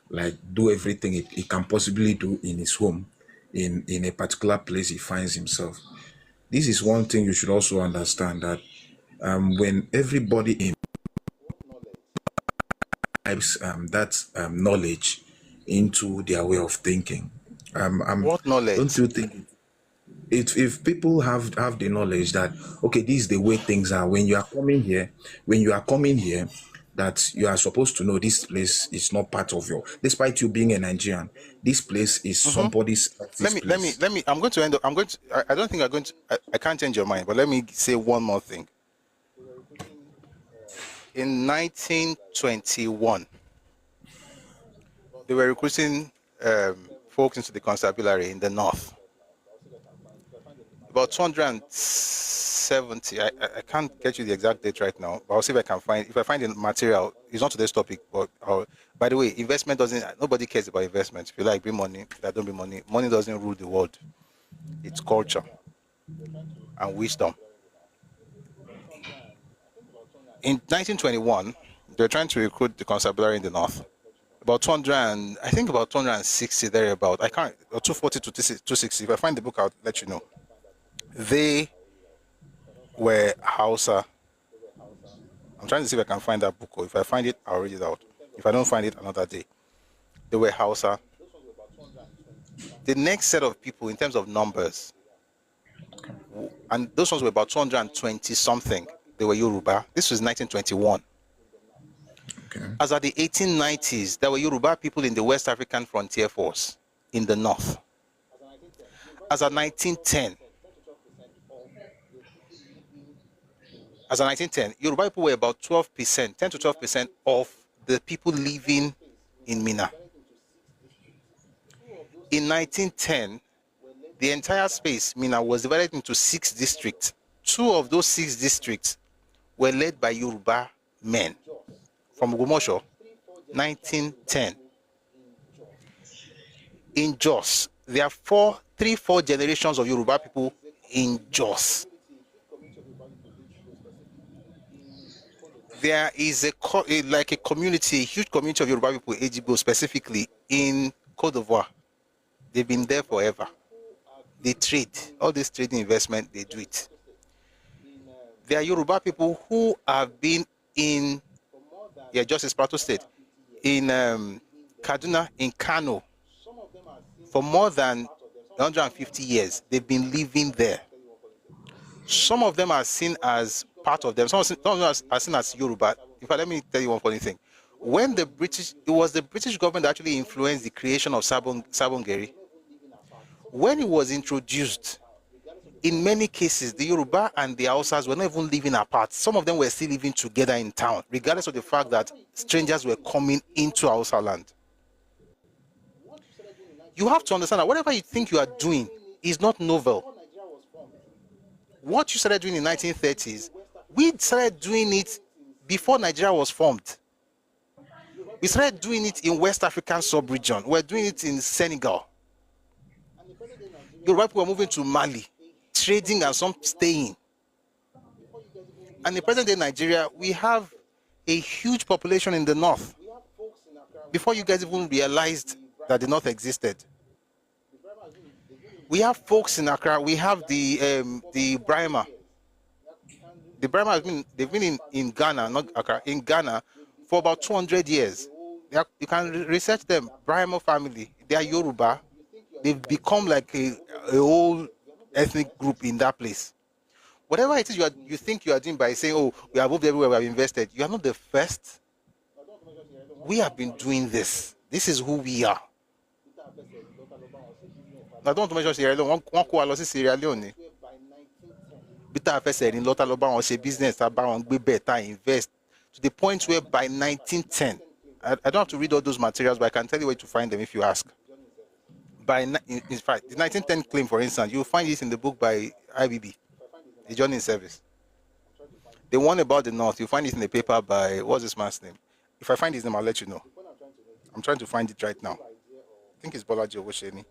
like do everything he can possibly do in his home, in a particular place he finds himself. This is one thing you should also understand, that when everybody imbibes that knowledge into their way of thinking, what knowledge? Don't you think if people have the knowledge that okay, this is the way things are, when you are coming here, that you are supposed to know this place is not part of your, despite you being a Nigerian, this place is somebody's let me I'm going to end up, I don't think I'm going to, I can't change your mind, but let me say one more thing. In 1921, they were recruiting folks into the constabulary in the north. About 270 1970. I can't get you the exact date right now, but I'll see if I can find. If I find the material, it's not today's topic. But by the way, investment doesn't. Nobody cares about investment. If you like, bring money. That don't bring money. Money doesn't rule the world. It's culture and wisdom. In 1921, they're trying to recruit the constabulary in the north. About 200, I think about 260 thereabout. I can't, or 240 to 260. If I find the book, I'll let you know. They were Hausa. I'm trying to see if I can find that book, or if I find it, I'll read it out. If I don't find it, another day. They were Hausa. The next set of people, in terms of numbers, and those ones were about 220 something. They were Yoruba. This was 1921. Okay. As at the 1890s, there were Yoruba people in the West African Frontier Force in the north. As at 1910, Yoruba people were about 12%, 10 to 12% of the people living in Minna. In 1910, the entire space, Minna, was divided into 6 districts. 2 of those 6 districts were led by Yoruba men. From Ogumosho, 1910. In Jos, there are 4 generations of Yoruba people in Jos. There is a community, a huge community of Yoruba people, Ejibo specifically, in Côte d'Ivoire. They've been there forever. They trade. All this trading investment, they do it. There are Yoruba people who have been in Justice Plateau State, in Kaduna, in Kano, for more than 150 years. They've been living there. Some of them are seen as part of them. Some of them are seen as Yoruba. In fact, let me tell you one funny thing. When it was the British government that actually influenced the creation of Sabongeri. When it was introduced, in many cases, the Yoruba and the Hausas were not even living apart. Some of them were still living together in town, regardless of the fact that strangers were coming into Hausa land. You have to understand that whatever you think you are doing is not novel. What you started doing in the 1930s, we started doing it before Nigeria was formed. We started doing it in West African sub-region. We're doing it in Senegal. Yoruba people were moving to Mali, trading and some staying. And in the present day Nigeria, we have a huge population in the north. Before you guys even realized that the north existed. We have folks in Accra. We have the Brahma. The Brahma they've been in Ghana, not Accra, in Ghana for about 200 years. You can research them. Brahma family. They are Yoruba. They've become like a whole ethnic group in that place. Whatever it is you think you are doing by saying, oh, we have moved everywhere, we have invested, you are not the first. We have been doing this. This is who we are. I don't want to mention Sierra Leone. One call I Sierra Leone. Bita said in Lota Loba on business about we better invest to the point where by 1910, I don't have to read all those materials, but I can tell you where to find them if you ask. In fact, the 1910 claim, for instance, you'll find this in the book by IBB, The Journey in Service. The one about the North, you'll find it in the paper by, what's this man's name? If I find his name, I'll let you know. I'm trying to find it right now. I think it's Bolaji Owosheni.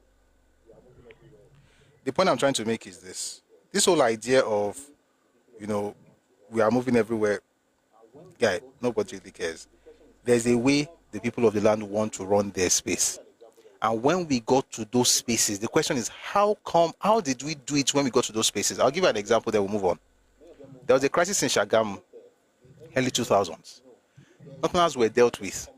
The point I'm trying to make is this. This whole idea of, we are moving everywhere, guy, nobody really cares. There's a way the people of the land want to run their space. And when we got to those spaces, the question is, how did we do it when we got to those spaces? I'll give you an example, then we'll move on. There was a crisis in Shagamu, early 2000s. Nothing else were dealt with.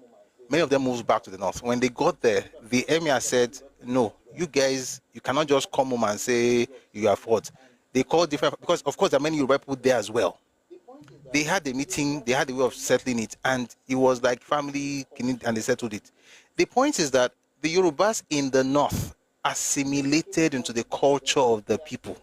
Many of them moved back to the north. When they got there, the emir said, no, you guys, you cannot just come home and say you are fought. They called different, because of course there are many Yoruba people there as well. They had a meeting, they had a way of settling it, and it was like family, and they settled it. The point is that the Yorubas in the north assimilated into the culture of the people.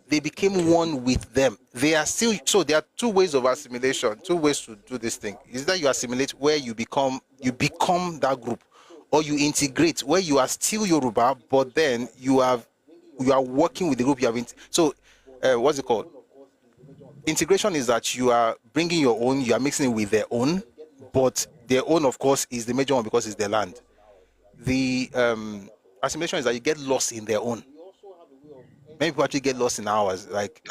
They became one with them. They are still, so there are 2 ways of assimilation, 2 ways to do this thing. Is that you assimilate where you become that group, or you integrate where you are still Yoruba, but then you have you are working with the group you have. What's it called? Integration is that you are bringing your own, you are mixing it with their own, but their own, of course, is the major one because it's their land. The assimilation is that you get lost in their own. Many people actually get lost in ours. Like,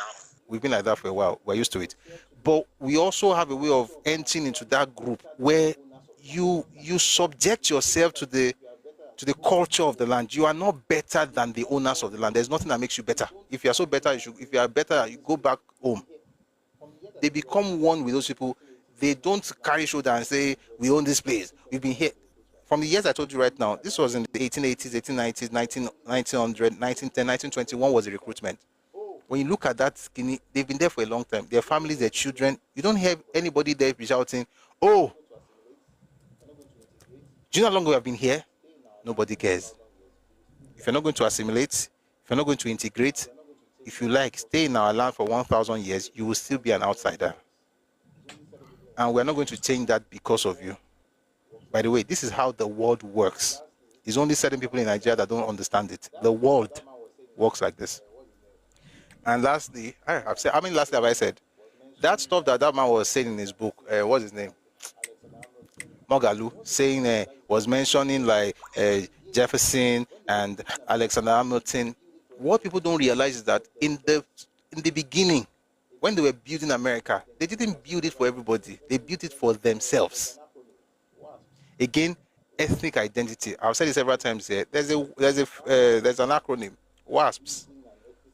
we've been like that for a while. We're used to it. But we also have a way of entering into that group where you subject yourself to the culture of the land. You are not better than the owners of the land. There's nothing that makes you better. If you are so better, if you are better, you go back home. They become one with those people. They don't carry shoulder and say, we own this place. We've been here. From the years I told you right now, this was in the 1880s, 1890s, 1900, 1910, 1921 was the recruitment. When you look at that skinny, they've been there for a long time. Their families, their children. You don't have anybody there shouting, oh, do you know how long we have been here? Nobody cares. If you're not going to assimilate, if you're not going to integrate, if you like, stay in our land for 1,000 years, you will still be an outsider. And we're not going to change that because of you. By the way, this is how the world works. It's only certain people in Nigeria that don't understand it. The world works like this. And lastly, lastly have I said? That stuff that man was saying in his book, what's his name? Mogalu, saying, was mentioning like Jefferson and Alexander Hamilton. What people don't realize is that in the beginning, when they were building America, they didn't build it for everybody. They built it for themselves. Again, ethnic identity. I've said it several times here. There's an acronym, WASPs,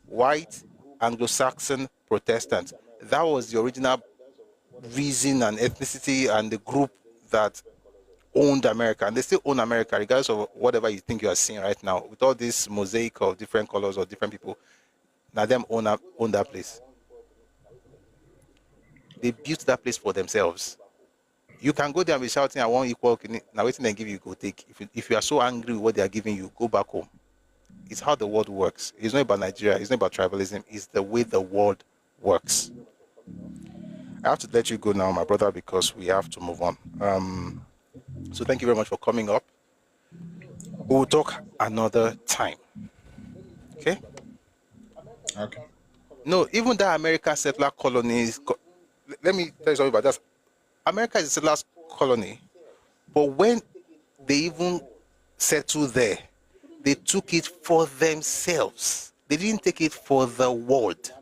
White Anglo-Saxon Protestant. That was the original reason and ethnicity and the group that owned America, and they still own America, regardless of whatever you think you are seeing right now. With all this mosaic of different colors or different people, now them own that place. They built that place for themselves. You can go there and be shouting, I want equal. Now waiting and give you, go take. If you are so angry with what they are giving you, go back home. It's how the world works. It's not about Nigeria. It's not about tribalism. It's the way the world works. I have to let you go now, my brother, because we have to move on. So thank you very much for coming up. We'll talk another time. Okay? Okay. No, even that American settler colonies, let me tell you something about that. America is a settler colony, but when they even settled there, they took it for themselves. They didn't take it for the world.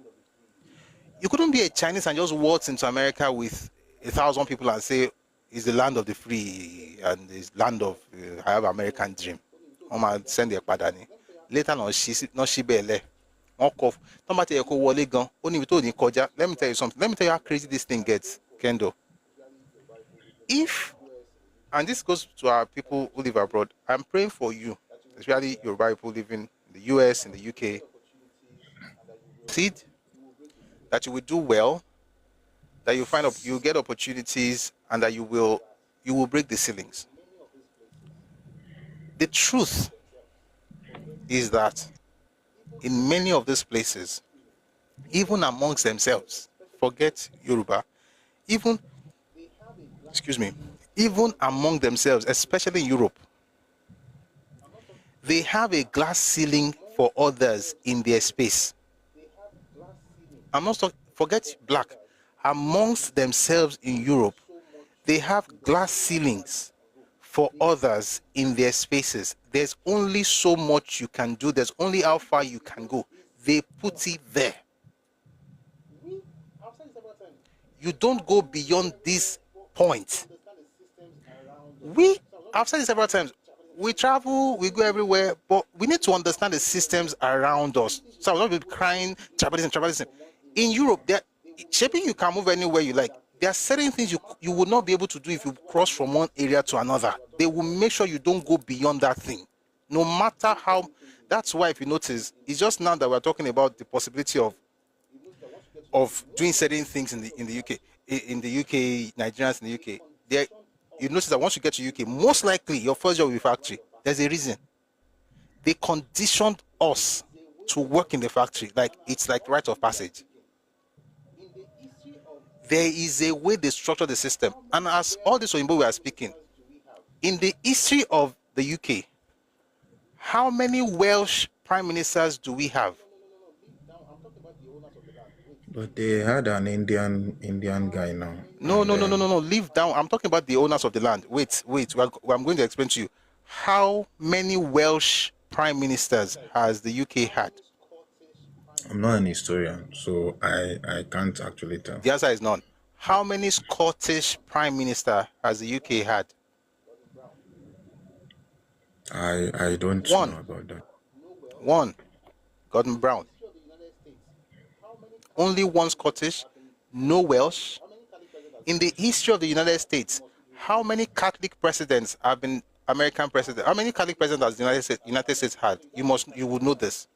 You couldn't be a Chinese and just waltz into America with 1,000 people and say, it's the land of the free and it's land of, I have American dream. Send your padani. Later on, she bele. Let me tell you something. Let me tell you how crazy this thing gets, Kendo. And this goes to our people who live abroad, I'm praying for you, especially Yoruba people living in the US, in the UK, that you will do well, that you get opportunities, and that you will break the ceilings. The truth is that in many of these places, even amongst themselves, forget Yoruba, even among themselves, especially in Europe, they have a glass ceiling for others in their space. I'm not talking, forget black. Amongst themselves in Europe, they have glass ceilings for others in their spaces. There's only so much you can do. There's only how far you can go. They put it there. You don't go beyond this point. I've said it several times. We travel, we go everywhere, but we need to understand the systems around us. So I'm not be crying, tribalism. In Europe, shaping you can move anywhere you like. There are certain things you would not be able to do if you cross from one area to another. They will make sure you don't go beyond that thing. No matter how. That's why, if you notice, it's just now that we're talking about the possibility of doing certain things in the UK. In the UK, Nigerians in the UK, you notice that once you get to UK, most likely your first job will be factory. There's a reason. They conditioned us to work in the factory. Like, it's like rite of passage. There is a way they structure the system. And as all this Oyinbo we are speaking, in the history of the UK, how many Welsh prime ministers do we have? But they had an Indian guy now. No. Leave down. I'm talking about the owners of the land. Wait. I'm going to explain to you. How many Welsh prime ministers has the UK had? I'm not an historian, so I can't actually tell. The answer is none. How many Scottish prime minister has the UK had? I don't know about that. One. Gordon Brown. Only one Scottish, no Welsh. In the history of the United States, how many Catholic presidents have been American presidents? How many Catholic presidents has the United States had? You would know this.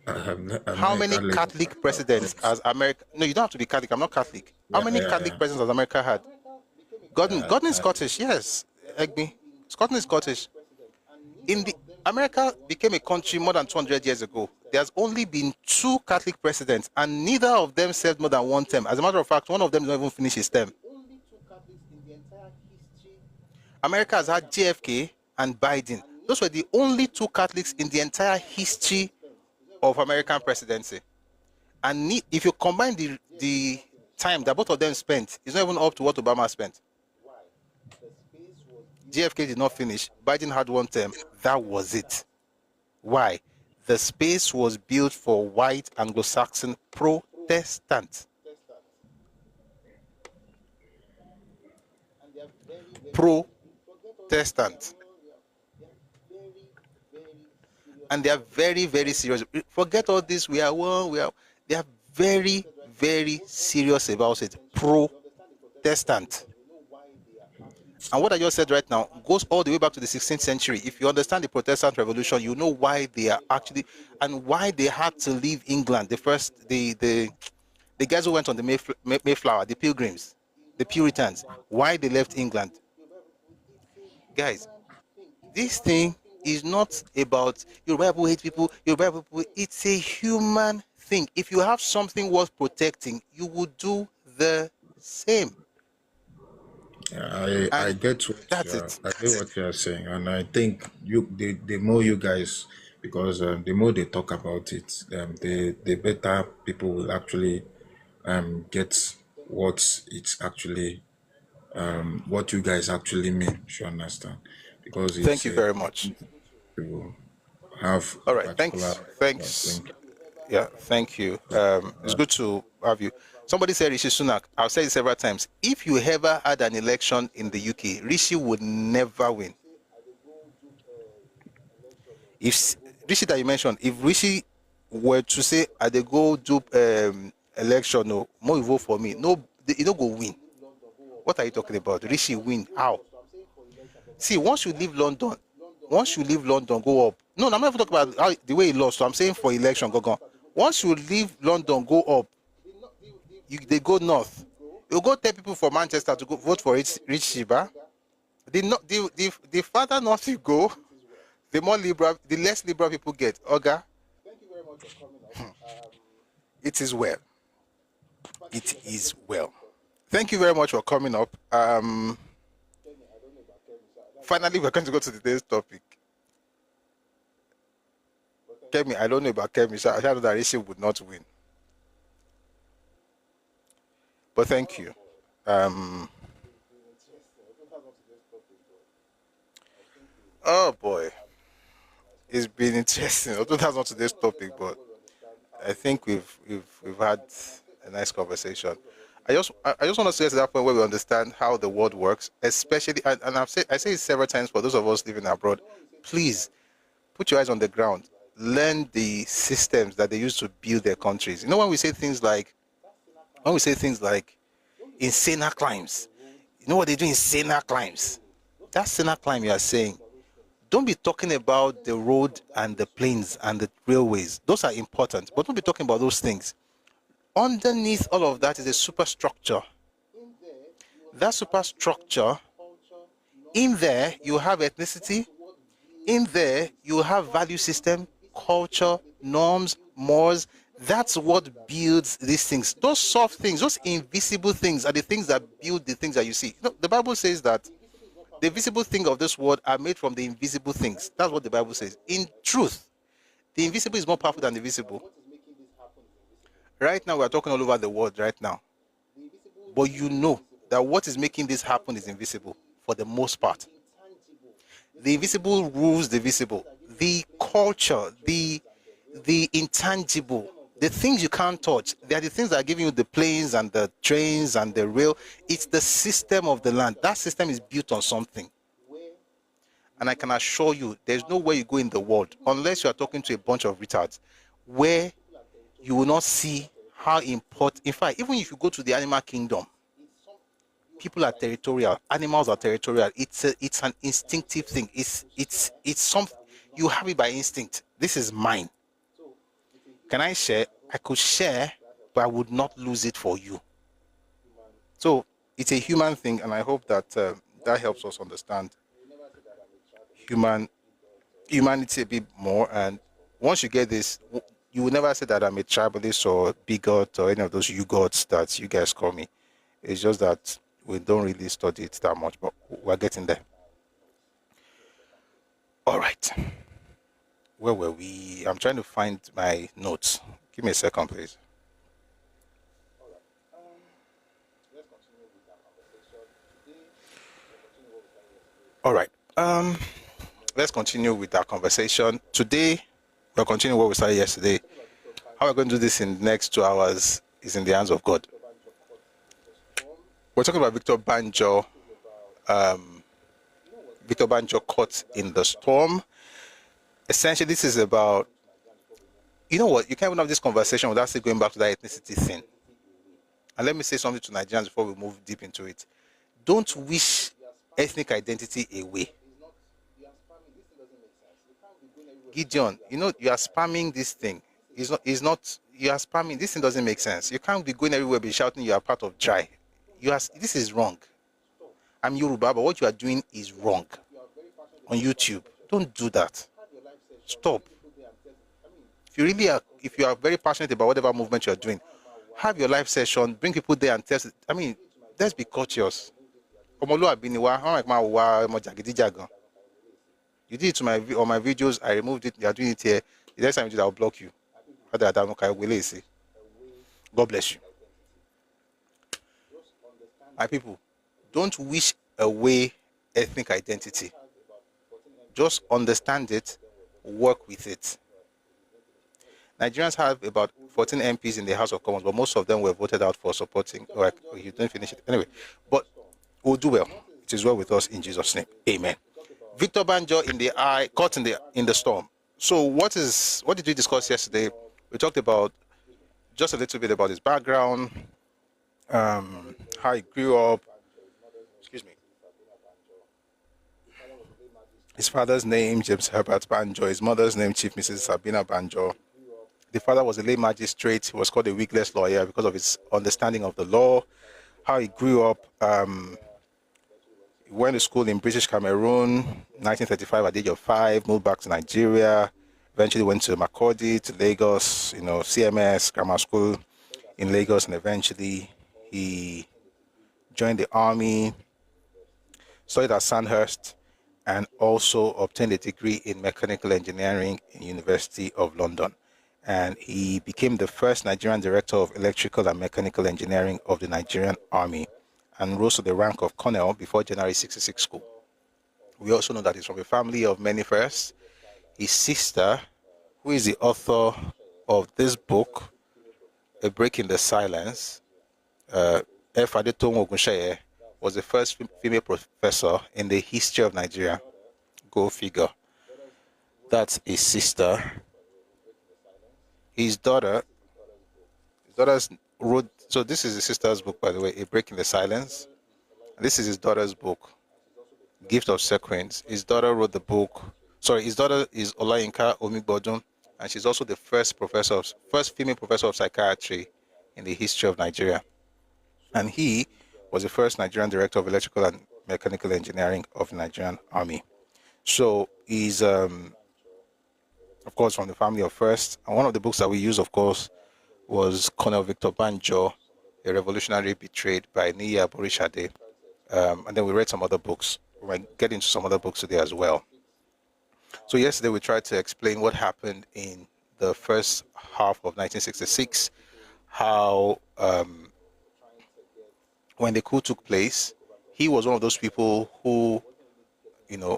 How many Catholic presidents has America? No, you don't have to be Catholic. I'm not Catholic. How many Catholic presidents has America had? Gordon is Scottish, yes. Egbe. Scotland is Scottish. America became a country more than 200 years ago. There's only been 2 Catholic presidents, and neither of them served more than 1 term. As a matter of fact, one of them did not even finish his term. America has had JFK and Biden. Those were the only 2 Catholics in the entire history of American presidency. And if you combine the time that both of them spent, it's not even up to what Obama spent. JFK did not finish. Biden had 1 term. That was it. Why? The space was built for white Anglo-Saxon Protestants. Protestant. And they are very, very serious. Forget all this. They are very, very serious about it. Protestant. And what I just said right now goes all the way back to the 16th century. If you understand the Protestant Revolution, you know why they are actually, and why they had to leave England. The guys who went on the Mayflower, the Pilgrims, the Puritans, why they left England. Guys, this thing is not about Yoruba people hate people, Yoruba people. It's a human thing. If you have something worth protecting, you would do the same. I get what you're saying, and I think the more you guys, because the more they talk about it, the better people will actually get what it's actually what you guys actually mean. You understand? Because it's, thank you very much. To have all right. Thanks. Yeah, thank you. It's good to have you. Somebody said Rishi Sunak. I've said it several times. If you ever had an election in the UK, Rishi would never win. If Rishi that you mentioned, if Rishi were to say, "I they go do election, no more you vote for me," no, you don't go win. What are you talking about? Rishi win how? See, once you leave London, go up. No, I'm not even talking about the way he lost. So I'm saying for election, go. Once you leave London, go up. They go north. You go tell people for Manchester to go vote for Rich Shiba. The farther north you go, the more liberal, the less liberal people get. Oga, it is well. It is well. Thank you very much for coming up. Finally, we're going to go to today's topic. Kemi, I don't know about Kemi. So I know that Rishi would not win. But thank you. Oh boy, it's been interesting. Although that's not today's topic, but I think we've had a nice conversation. I just want to say to that point where we understand how the world works, especially, and I say it several times for those of us living abroad. Please put your eyes on the ground. Learn the systems that they use to build their countries. You know, when we say things like insane climbs, you know what they do in insane climbs? That insane climb you are saying, don't be talking about the road and the planes and the railways. Those are important, but don't be talking about those things. Underneath all of that is a superstructure. That superstructure, in there you have ethnicity, in there you have value system, culture, norms, mores. That's what builds these things. Those soft things, those invisible things are the things that build the things that you see. You know, the Bible says that the visible things of this world are made from the invisible things. That's what the Bible says. In truth, The invisible is more powerful than the visible. Right now, we are talking all over the world right now. But you know that what is making this happen is invisible for the most part. The invisible rules the visible. The culture, the intangible, the things you can't touch, they are the things that are giving you the planes and the trains and the rail. It's the system of the land. That system is built on something. And I can assure you, there's no way you go in the world, unless you are talking to a bunch of retards, where you will not see how important. In fact, even if you go to the animal kingdom, people are territorial. Animals are territorial. It's an instinctive thing. It's something you have it by instinct. This is mine. Can I share? I could share, but I would not lose it for you. So it's a human thing, and I hope that that helps us understand humanity a bit more. And once you get this, you will never say that I'm a tribalist or bigot or any of those you gods that you guys call me. It's just that we don't really study it that much, but we're getting there. All right. Where were we? I'm trying to find my notes. Give me a second, please. All right. Let's continue with our conversation. Today, we'll continue what we started yesterday. How we're going to do this in the next 2 hours is in the hands of God. We're talking about Victor Banjo. Victor Banjo caught in the storm. Essentially, this is about, you know what, you can't even have this conversation without still going back to that ethnicity thing. And let me say something to Nigerians before we move deep into it. Don't wish ethnic identity away. Gideon, you know, you are spamming this thing. You are spamming, this thing doesn't make sense. You can't be going everywhere, be shouting you are part of Jai. This is wrong. I'm Yoruba, but what you are doing is wrong. On YouTube, don't do that. Stop. If you are very passionate about whatever movement you are doing, have your live session, bring people there and test it. I mean, let's be courteous. You did it to on my videos, I removed it, you are doing it here. The next time you do that, I'll block you. God bless you. My people, don't wish away ethnic identity. Just understand it, work with it. Nigerians have about 14 MPs in the House of Commons, but most of them were voted out for supporting. You didn't finish it. Anyway, but we'll do well. It is well with us in Jesus' name. Amen. Victor Banjo caught in the storm. So what did we discuss yesterday? We talked about just a little bit about his background, how he grew up. Excuse me. His father's name, James Herbert Banjo. His mother's name, Chief Mrs. Sabina Banjo. The father was a lay magistrate. He was called a wigless lawyer because of his understanding of the law. How he grew up. He went to school in British Cameroon, 1935 at the age of 5, moved back to Nigeria, eventually went to Makurdi, to Lagos, CMS, grammar school in Lagos, and eventually he joined the army, studied at Sandhurst, and also obtained a degree in mechanical engineering in University of London. And he became the first Nigerian director of electrical and mechanical engineering of the Nigerian Army, and rose to the rank of colonel before January 66 school. We also know that he's from a family of many firsts. His sister, who is the author of this book, A Break in the Silence, Efadetomo Ogunsheye, was the first female professor in the history of Nigeria. Go figure. That's his sister. His daughter's wrote, so this is his sister's book, by the way, A Break in the Silence. This is his daughter's book, Gift of Sequence. His daughter wrote the book. His daughter is Olayinka Omigbodun, and she's also the first female professor of psychiatry in the history of Nigeria. And he was the first Nigerian director of electrical and mechanical engineering of the Nigerian Army. So he's, of course, from the family of first. And one of the books that we use, of course, was Colonel Victor Banjo, A Revolutionary Betrayed by Niyi Aborishade. And then we read some other books. We might get into some other books today as well. So yesterday we tried to explain what happened in the first half of 1966, how when the coup took place, he was one of those people who,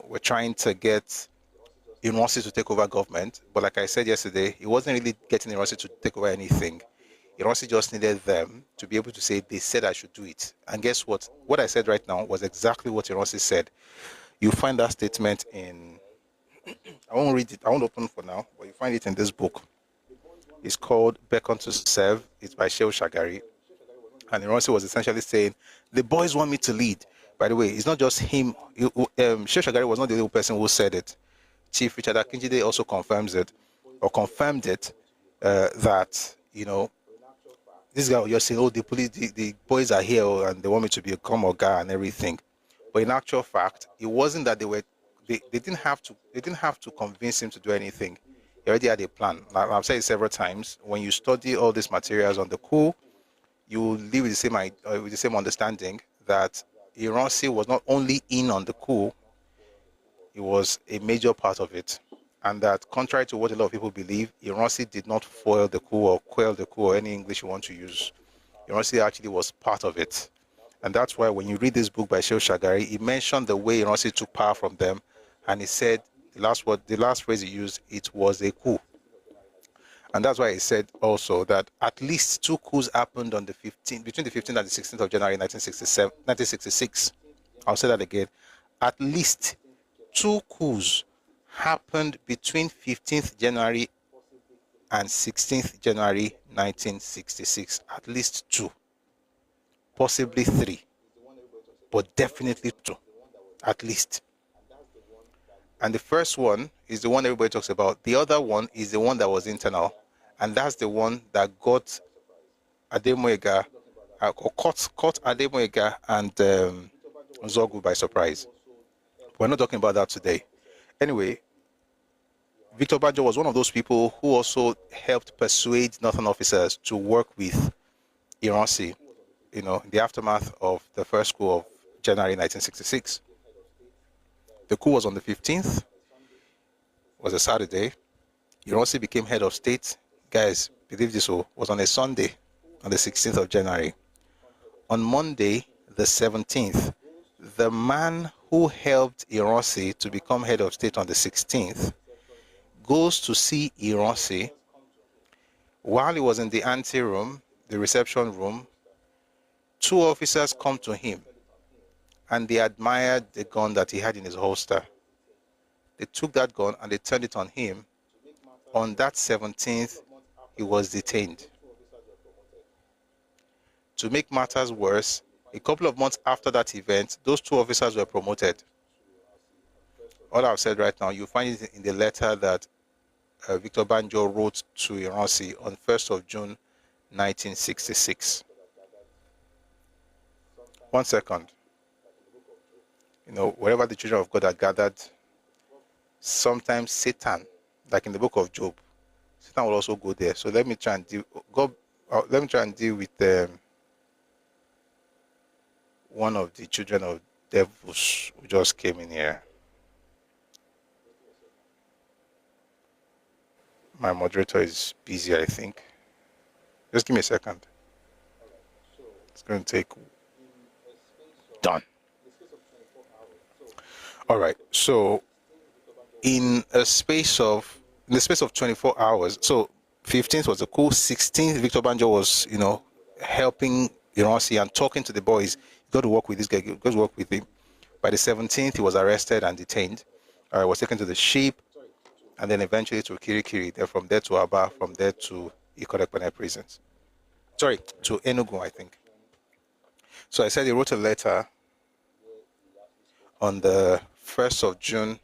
were trying to get Iransi to take over government. But like I said yesterday, he wasn't really getting Iransi to take over anything. Iransi just needed them to be able to say, they said I should do it. And guess what? What I said right now was exactly what Iransi said. You find that statement in, I won't read it, I won't open for now, but you find it in this book. It's called Beckon to Serve. It's by Shehu Shagari. And Iransi was essentially saying, the boys want me to lead. By the way, it's not just him. Shehu Shagari was not the only person who said it. Chief Richard Akinjide also confirmed it, that, this guy was just saying, oh, the police, the boys are here and they want me to become a guy and everything. But in actual fact, it wasn't that they didn't have to convince him to do anything. He already had a plan. Like I've said it several times. When you study all these materials on the coup, you live with the same understanding that Iransi was not only in on the coup, it was a major part of it. And that contrary to what a lot of people believe, Iransi did not foil the coup or quell the coup or any English you want to use. Iransi actually was part of it. And that's why when you read this book by Shehu Shagari, he mentioned the way Iransi took power from them. And he said, the last phrase he used, it was a coup. And that's why he said also that at least 2 coups happened on between the 15th and the 16th of January 1966. I'll say that again. At least 2 coups happened between 15th January and 16th January 1966. At least 2. Possibly 3. But definitely 2. At least. And the first one is the one everybody talks about. The other one is the one that was internal. And that's the one that got Ademoyega, or caught Ademoyega and Zogu by surprise. We're not talking about that today. Anyway, Victor Banjo was one of those people who also helped persuade Northern officers to work with Iransi, in the aftermath of the first coup of January 1966. The coup was on the 15th, was a Saturday. Iransi became head of state. Guys, believe this was on a Sunday, on the 16th of January. On Monday, the 17th, the man who helped Iransi to become head of state on the 16th goes to see Iransi. While he was in the anteroom, the reception room, 2 officers come to him and they admired the gun that he had in his holster. They took that gun and they turned it on him. On that 17th, he was detained. To make matters worse, a couple of months after that event, those 2 officers were promoted. All I've said right now, you find it in the letter that Victor Banjo wrote to Iransi on 1st of June, 1966. 1 second. Wherever the children of God are gathered, sometimes Satan, like in the book of Job, Satan will also go there. So let me try and deal with one of the children of devils who just came in here. My moderator is busy, I think. Just give me a second. It's going to take... Done. All right. So in the space of 24 hours, so 15th was the coup, 16th, Victor Banjo was, helping Iransi and talking to the boys. You got to work with this guy, you got to work with him. By the 17th, he was arrested and detained. Was taken to the ship, and then eventually to Kirikiri, then from there to Aba, from there to Ikorekpene prisons. Sorry, to Enugu, I think. So I said he wrote a letter on the 1st of June,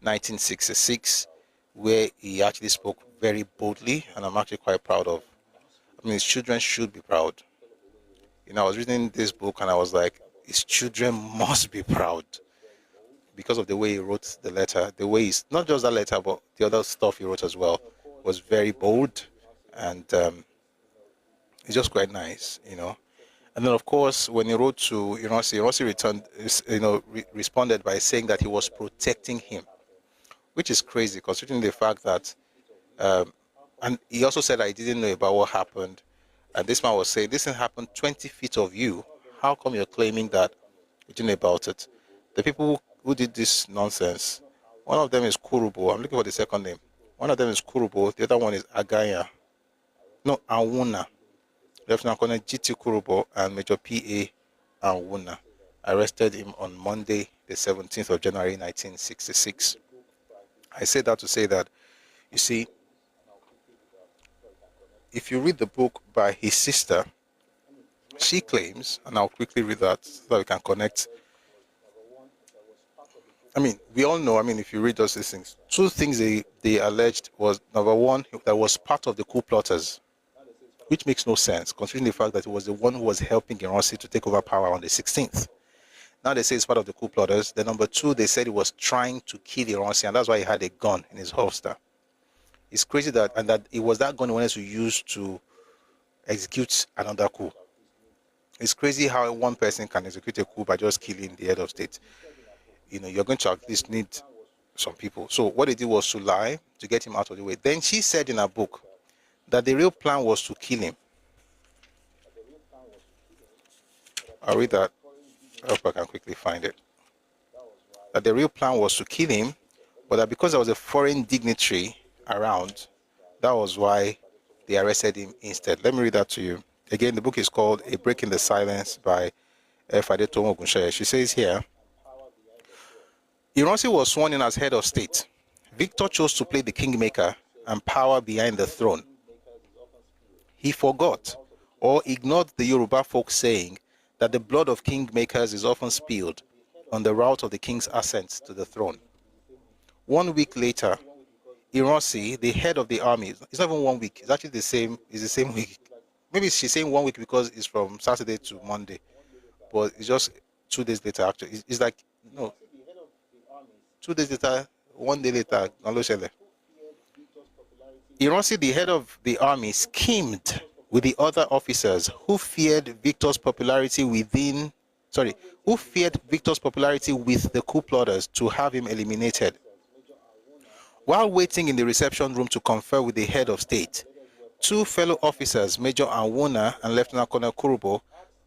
1966, where he actually spoke very boldly, and I'm actually quite proud of. His children should be proud. I was reading this book and I was like, his children must be proud because of the way he wrote the letter. The way he's, not just that letter, but the other stuff he wrote as well, was very bold, and it's just quite nice, And then, of course, when he wrote to Iransi returned, responded by saying that he was protecting him. which is crazy considering the fact that, and he also said that he didn't know about what happened. And this man was saying, this thing happened 20 feet of you. How come you're claiming that you didn't know about it? The people who did this nonsense, one of them is Kurubo. I'm looking for the second name. One of them is Kurubo. The other one is Agaya. No, Awuna. Lieutenant Colonel GT Kurubo and Major PA Awuna arrested him on Monday, the 17th of January, 1966. I say that to say that, you see, if you read the book by his sister, she claims, and I'll quickly read that so that we can connect. I mean, we all know, I mean, if you read those things, two things they alleged was, number one, that was part of the coup plotters, which makes no sense, considering the fact that he was the one who was helping Iransi to take over power on the 16th. Now they say it's part of the coup plotters. Then number two, they said he was trying to kill Iransi, and that's why he had a gun in his holster. It's crazy that, and that it was that gun he wanted to use to execute another coup. It's crazy how one person can execute a coup by just killing the head of state. You know, you're going to at least need some people. So what they did was to lie to get him out of the way. Then she said in her book that the real plan was to kill him. I'll read that. I hope I can quickly find it. That the real plan was to kill him, but that because there was a foreign dignitary around, that was why they arrested him instead. Let me read that to you. Again, the book is called A Break in the Silence by Fadetomo Ogunsheye. She says here, Iransi was sworn in as head of state. Victor chose to play the kingmaker and power behind the throne. He forgot or ignored the Yoruba folk saying that the blood of kingmakers is often spilled on the route of the king's ascent to the throne. 1 week later, Iransi, the head of the army, it's not even 1 week, it's actually the same week. Maybe she's saying 1 week because it's from Saturday to Monday, but it's just 2 days later actually. It's like, no, 2 days later, 1 day later, Iransi, the head of the army, schemed with the other officers who feared Victor's popularity with the coup plotters to have him eliminated. While waiting in the reception room to confer with the head of state, two fellow officers, Major Anwuna and Lieutenant Colonel Kurubo,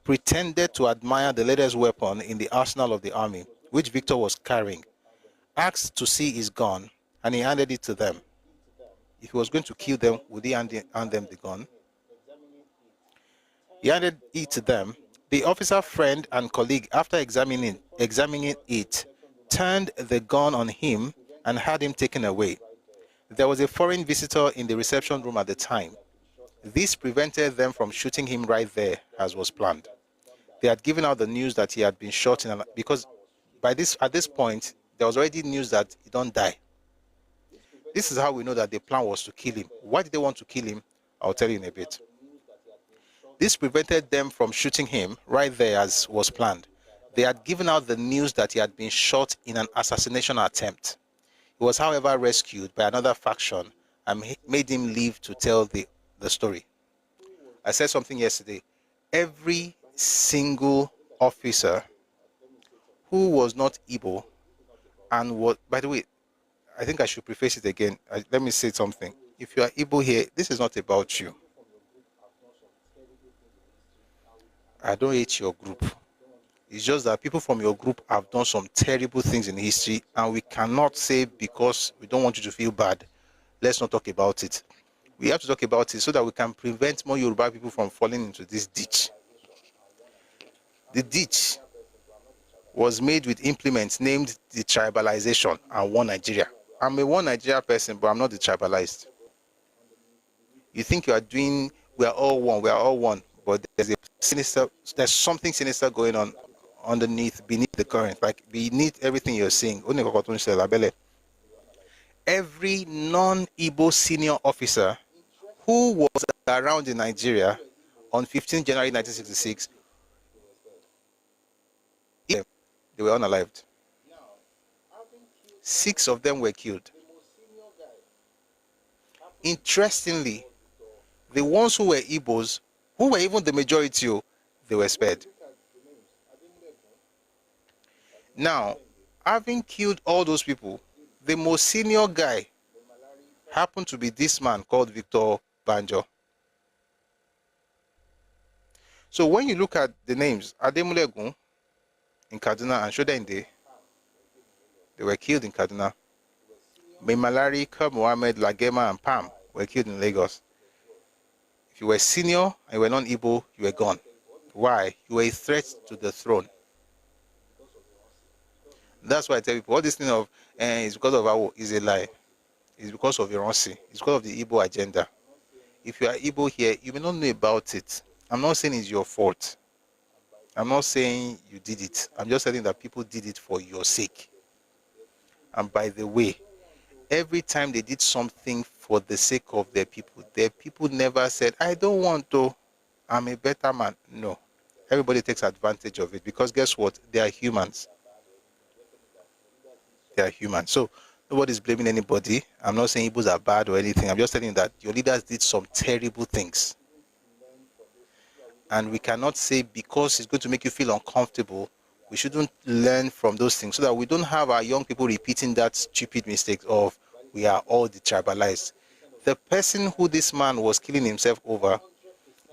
pretended to admire the latest weapon in the arsenal of the army, which Victor was carrying, asked to see his gun, and he handed it to them. If he was going to kill them, would he hand them the gun? He handed it to them. The officer friend and colleague, after examining it, turned the gun on him and had him taken away. There was a foreign visitor in the reception room at the time. This prevented them from shooting him right there, as was planned. They had given out the news that he had been shot because at this point, there was already news that he don't die. This is how we know that the plan was to kill him. Why did they want to kill him? I'll tell you in a bit. This prevented them from shooting him right there as was planned. They had given out the news that he had been shot in an assassination attempt. He was, however, rescued by another faction and made him live to tell the story. I said something yesterday. Every single officer who was not Igbo and what, by the way, I think I should preface it again. Let me say something. If you are Igbo here, this is not about you. I don't hate your group. It's just that people from your group have done some terrible things in history, and we cannot say because we don't want you to feel bad, let's not talk about it. We have to talk about it so that we can prevent more Yoruba people from falling into this ditch. The ditch was made with implements named the tribalization and One Nigeria. I'm a One Nigeria person, but I'm not the tribalized. You think you are doing, we are all one, but there's something sinister going on beneath the current, like beneath everything you're seeing. Every non-Igbo senior officer who was around in Nigeria on 15 January 1966, they were unalived. 6 of them were killed. Interestingly, the ones who were Igbos, who were even the majority, they were spared. Now, having killed all those people, The most senior guy happened to be this man called Victor Banjo. So when you look at the names, Ademulegun in Kaduna and Shodende, they were killed in Kaduna. Memalari, Kur Mohammed, Lagema, and Pam were killed in Lagos. If you were senior and you were non-Igbo, you were gone. Why? You were a threat to the throne. That's why I tell people, all this thing of it's because of Awo is a lie. It's because of Iransi. It's because of the Igbo agenda. If you are Igbo here, you may not know about it. I'm not saying it's your fault. I'm not saying you did it. I'm just saying that people did it for your sake. And by the way, every time they did something for the sake of their people never said, I don't want to, I'm a better man. No. Everybody takes advantage of it because guess what? They are humans. They are humans. So nobody's blaming anybody. I'm not saying Igbos are bad or anything. I'm just telling you that your leaders did some terrible things. And we cannot say because it's going to make you feel uncomfortable, we shouldn't learn from those things so that we don't have our young people repeating that stupid mistake of we are all detribalized. The person who this man was killing himself over,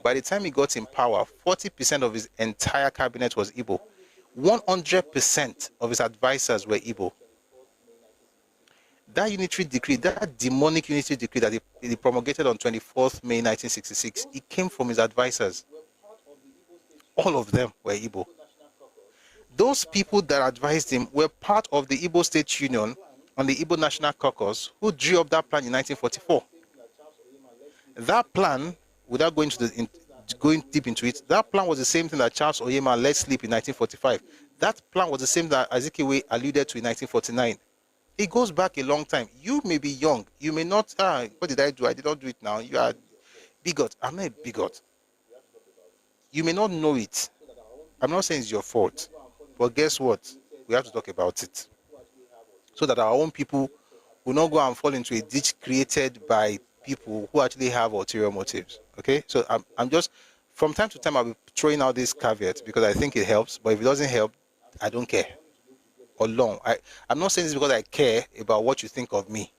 by the time he got in power, 40% of his entire cabinet was Igbo. 100% of his advisors were Igbo. That unitary decree, that demonic unitary decree that he promulgated on 24th May 1966, it came from his advisors. All of them were Igbo. Those people that advised him were part of the Igbo State Union and the Igbo National Caucus who drew up that plan in 1944. That plan, without going deep into it, that plan was the same thing that Charles Oyema let slip in 1945. That plan was the same that Azikiwe alluded to in 1949. It goes back a long time. You may be young. You may not, what did I do? I did not do it now. You are bigot. I'm not a bigot. You may not know it. I'm not saying it's your fault. But guess what? We have to talk about it. So that our own people will not go and fall into a ditch created by people who actually have ulterior motives. Okay? So I'm just, from time to time, I'll be throwing out this caveat because I think it helps. But if it doesn't help, I don't care. Or long. I'm not saying this because I care about what you think of me.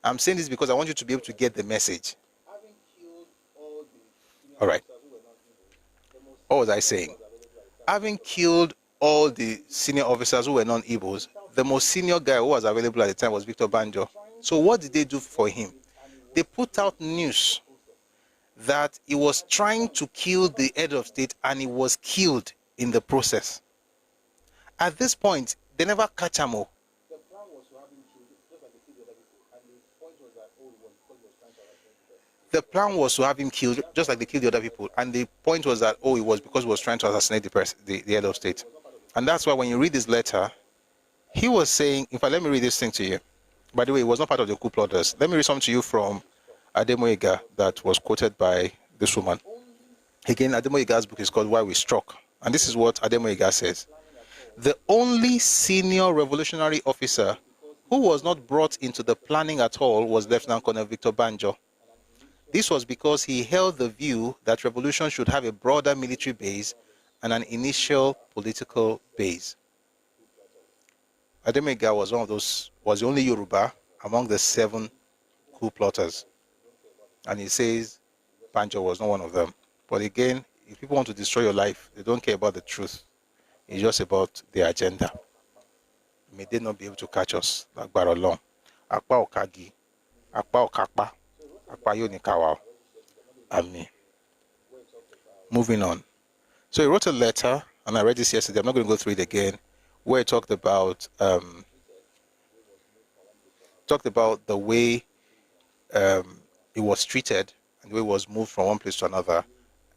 I'm saying this because I want you to be able to get the message. All right. What was I saying? Having killed all the senior officers who were non-Igbos, the most senior guy who was available at the time was Victor Banjo. So what did they do for him? They put out news that he was trying to kill the head of state and he was killed in the process. At this point, they never catch him. The plan was to have him killed, just like they killed the other people. And the point was that, it was because he was trying to assassinate the head of state. And that's why when you read this letter, he was saying, in fact, let me read this thing to you. By the way, it was not part of the coup plotters. Let me read something to you from Ademoyiga that was quoted by this woman. Again, Ademoyiga's book is called Why We Struck. And this is what Ademoyiga says. The only senior revolutionary officer who was not brought into the planning at all was Lieutenant Colonel Victor Banjo. This was because he held the view that revolution should have a broader military base and an initial political base. Ademoyiga was the only Yoruba among the 7 coup plotters. And he says Banjo was not one of them. But again, if people want to destroy your life, they don't care about the truth. It's just about the agenda. May they not be able to catch us like Barolong. Akpa Okagi, Akpa Okakpa, Akpa Yonikawa. Amen. Moving on. So he wrote a letter, and I read this yesterday. I'm not going to go through it again, where he talked about the way he was treated and the way he was moved from one place to another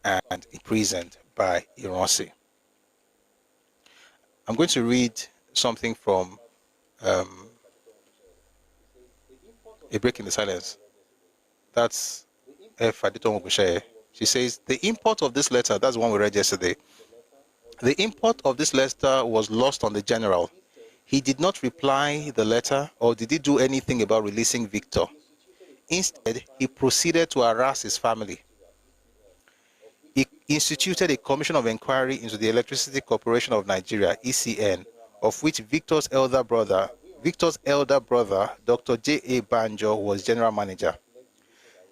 and imprisoned by Iransi. I'm going to read something from A Break in the Silence. That's F. Aditomo Gushaye. She says, the import of this letter, that's the one we read yesterday. The import of this letter was lost on the general. He did not reply the letter, or did he do anything about releasing Victor. Instead, he proceeded to harass his family. He instituted a commission of inquiry into the Electricity Corporation of Nigeria, ECN, of which Victor's elder brother, Victor's elder brother, Dr. J.A. Banjo, was general manager.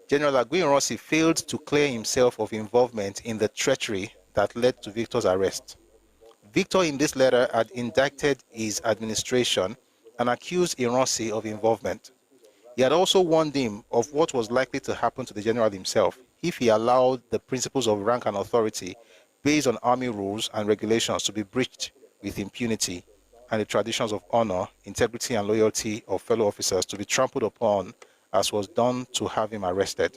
General Aguiyi-Ironsi failed to clear himself of involvement in the treachery that led to Victor's arrest. Victor in this letter had indicted his administration and accused Ironsi of involvement. He had also warned him of what was likely to happen to the general himself if he allowed the principles of rank and authority based on army rules and regulations to be breached with impunity, and the traditions of honor, integrity, and loyalty of fellow officers to be trampled upon, as was done to have him arrested.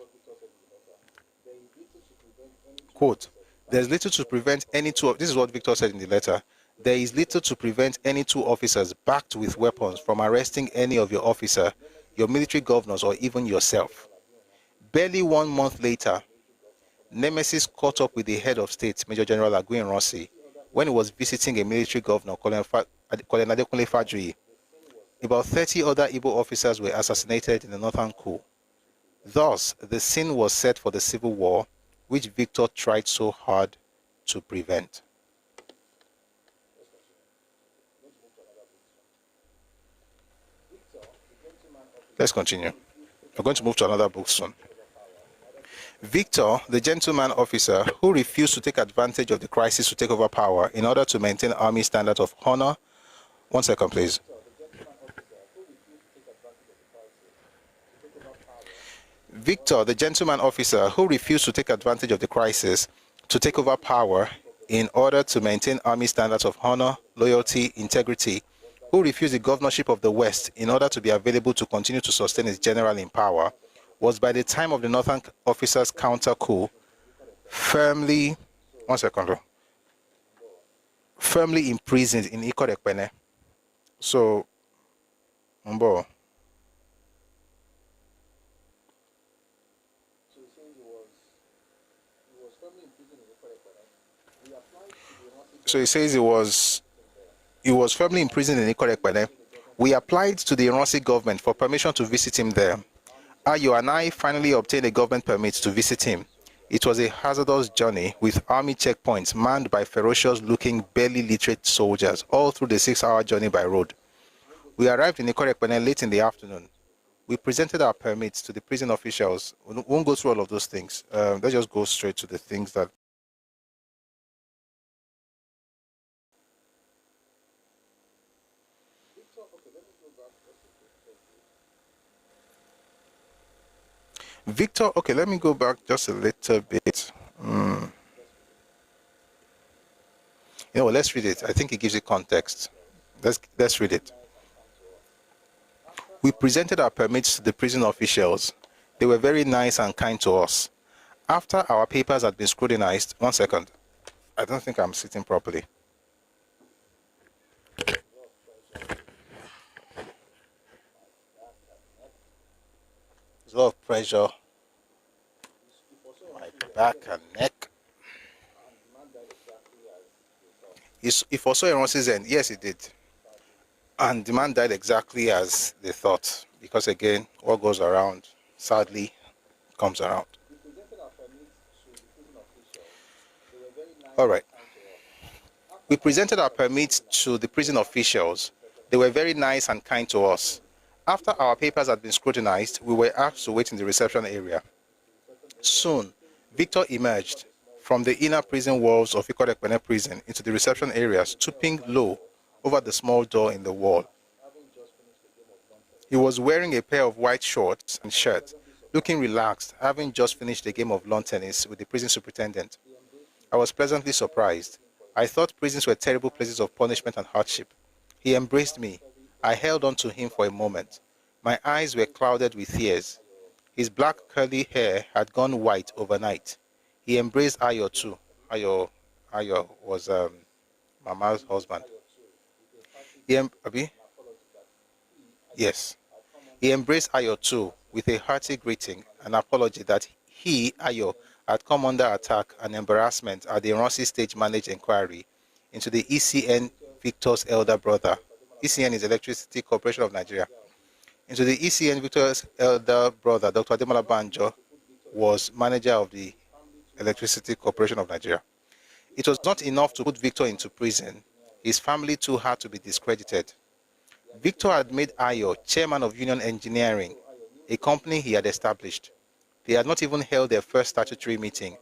Quote, "There's little to prevent any two," this is what Victor said in the letter, "there is little to prevent any two officers backed with weapons from arresting any of your officer, your military governors, or even yourself." Barely 1 month later, Nemesis caught up with the head of state, Major General Aguiyi-Ironsi, when he was visiting a military governor, Colonel Adekunle Fajuyi. About 30 other Igbo officers were assassinated in the northern coup. Thus, the scene was set for the civil war, which Victor tried so hard to prevent. Let's continue. We're going to move to another book soon. Victor, the gentleman officer who refused to take advantage of the crisis to take over power in order to maintain army standards of honor. One second, please. Victor, the gentleman officer who refused to take advantage of the crisis to take over power in order to maintain army standards of honor, loyalty, integrity, who refused the governorship of the West in order to be available to continue to sustain his general in power, was by the time of the Northern officers' counter coup firmly imprisoned in Ikorekpene. So, Mbo. So he says he was firmly imprisoned in Ikorekpene. We applied to the Ironsi government for permission to visit him there. Ayo and I finally obtained a government permit to visit him. It was a hazardous journey with army checkpoints manned by ferocious-looking, barely literate soldiers all through the 6-hour journey by road. We arrived in Ikorekpene late in the afternoon. We presented our permits to the prison officials. We won't go through all of those things. Let's just go straight to the things that Victor, okay, let me go back just a little bit. You know what, let's read it. I think it gives it context. Let's read it. We presented our permits to the prison officials. They were very nice and kind to us. After our papers had been scrutinized, one second. I don't think I'm sitting properly. There's a lot of pressure. My back and neck. If also Ironsi's end, yes, it did. And the man died exactly as they thought. Because again, what goes around, sadly, comes around. All right. We presented our permits to the prison officials. They were very nice and kind to us. After our papers had been scrutinized, we were asked to wait in the reception area. Soon, Victor emerged from the inner prison walls of Ikorekpene prison into the reception area, stooping low over the small door in the wall. He was wearing a pair of white shorts and shirt, looking relaxed, having just finished a game of lawn tennis with the prison superintendent. I was pleasantly surprised. I thought prisons were terrible places of punishment and hardship. He embraced me. I held on to him for a moment. My eyes were clouded with tears. His black curly hair had gone white overnight. He embraced Ayo too. Ayo was Mama's husband. Yes. He embraced Ayo too with a hearty greeting and apology that he, Ayo, had come under attack and embarrassment at the Ironsi stage managed inquiry into the ECN Victor's elder brother. ECN is Electricity Corporation of Nigeria. Into the ECN Victor's elder brother, Dr. Ademola Banjo, was manager of the Electricity Corporation of Nigeria. It was not enough to put Victor into prison. His family too had to be discredited. Victor had made Ayo chairman of Union Engineering, a company he had established. They had not even held their first statutory meeting,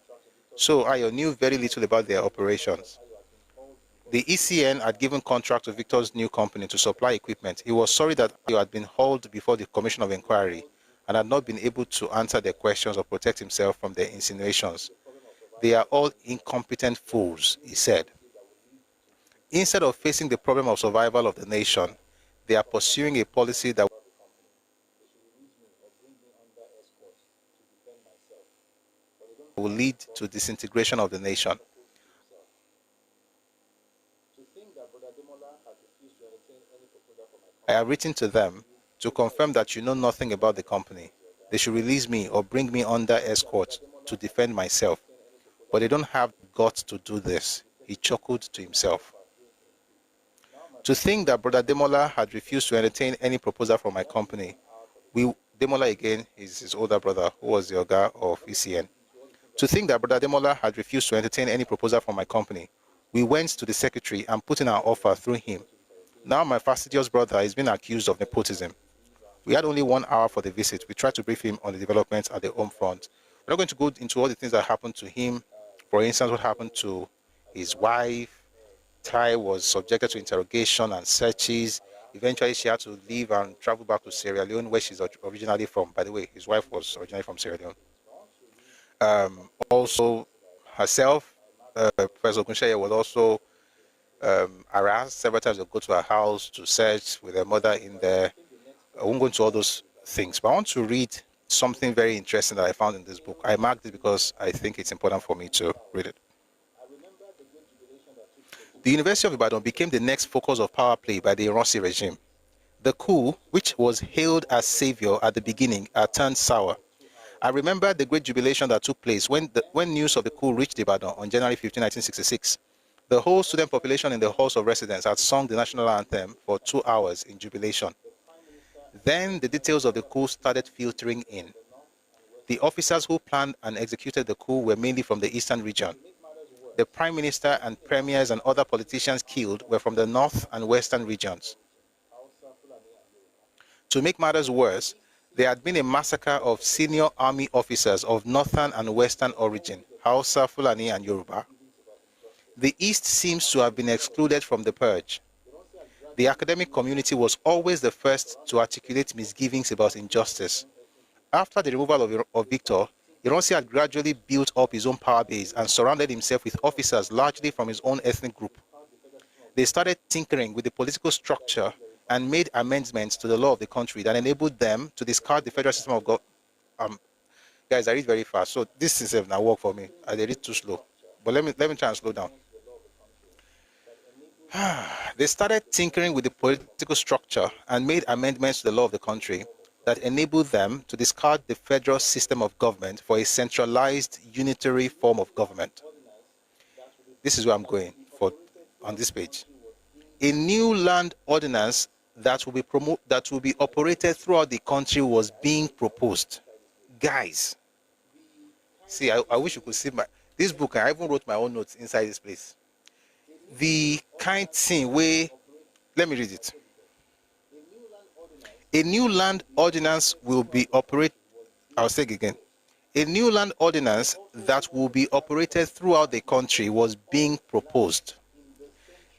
so Ayo knew very little about their operations. The ECN had given contract to Victor's new company to supply equipment. He was sorry that Ayo had been hauled before the Commission of Inquiry and had not been able to answer their questions or protect himself from their insinuations. They are all incompetent fools, he said. Instead of facing the problem of survival of the nation, they are pursuing a policy that will lead to disintegration of the nation. I have written to them to confirm that you know nothing about the company. They should release me or bring me under escort to defend myself. But they don't have the guts to do this. He chuckled to himself. To think that Brother Demola had refused to entertain any proposal from my company. Demola again is his older brother who was the Oga of ECN. To think that Brother Demola had refused to entertain any proposal from my company. We went to the secretary and put in our offer through him. Now my fastidious brother is being accused of nepotism. We had only 1 hour for the visit. We tried to brief him on the developments at the home front. We're not going to go into all the things that happened to him. For instance, what happened to his wife. Tai was subjected to interrogation and searches. Eventually, she had to leave and travel back to Sierra Leone, where she's originally from. By the way, his wife was originally from Sierra Leone. Also, herself, Professor Ogunsheye, was also harassed several times. They go to her house to search with her mother in there. I won't go into all those things, but I want to read something very interesting that I found in this book. I marked it because I think it's important for me to read it. The University of Ibadan became the next focus of power play by the Ironsi regime. The coup, which was hailed as savior at the beginning, had turned sour. I remember the great jubilation that took place when news of the coup reached Ibadan on January 15, 1966. The whole student population in the halls of residence had sung the national anthem for 2 hours in jubilation. Then the details of the coup started filtering in. The officers who planned and executed the coup were mainly from the eastern region. The prime minister and premiers and other politicians killed were from the north and western regions. To make matters worse, there had been a massacre of senior army officers of northern and western origin, Hausa, Fulani, and Yoruba. The East seems to have been excluded from the purge. The academic community was always the first to articulate misgivings about injustice. After the removal of Victor, Ironsi had gradually built up his own power base and surrounded himself with officers largely from his own ethnic group. They started tinkering with the political structure and made amendments to the law of the country that enabled them to discard the federal system of government. Guys, I read very fast, so this is now work for me. I read too slow, but let me try and slow down. They started tinkering with the political structure and made amendments to the law of the country that enabled them to discard the federal system of government for a centralized unitary form of government. This is where I'm going on this page. A new land ordinance that will be operated throughout the country was being proposed. Guys, see, I wish you could see this book. I even wrote my own notes inside this place. The kind thing where, let me read it. A new land ordinance will be operated. I'll say it again. A new land ordinance that will be operated throughout the country was being proposed.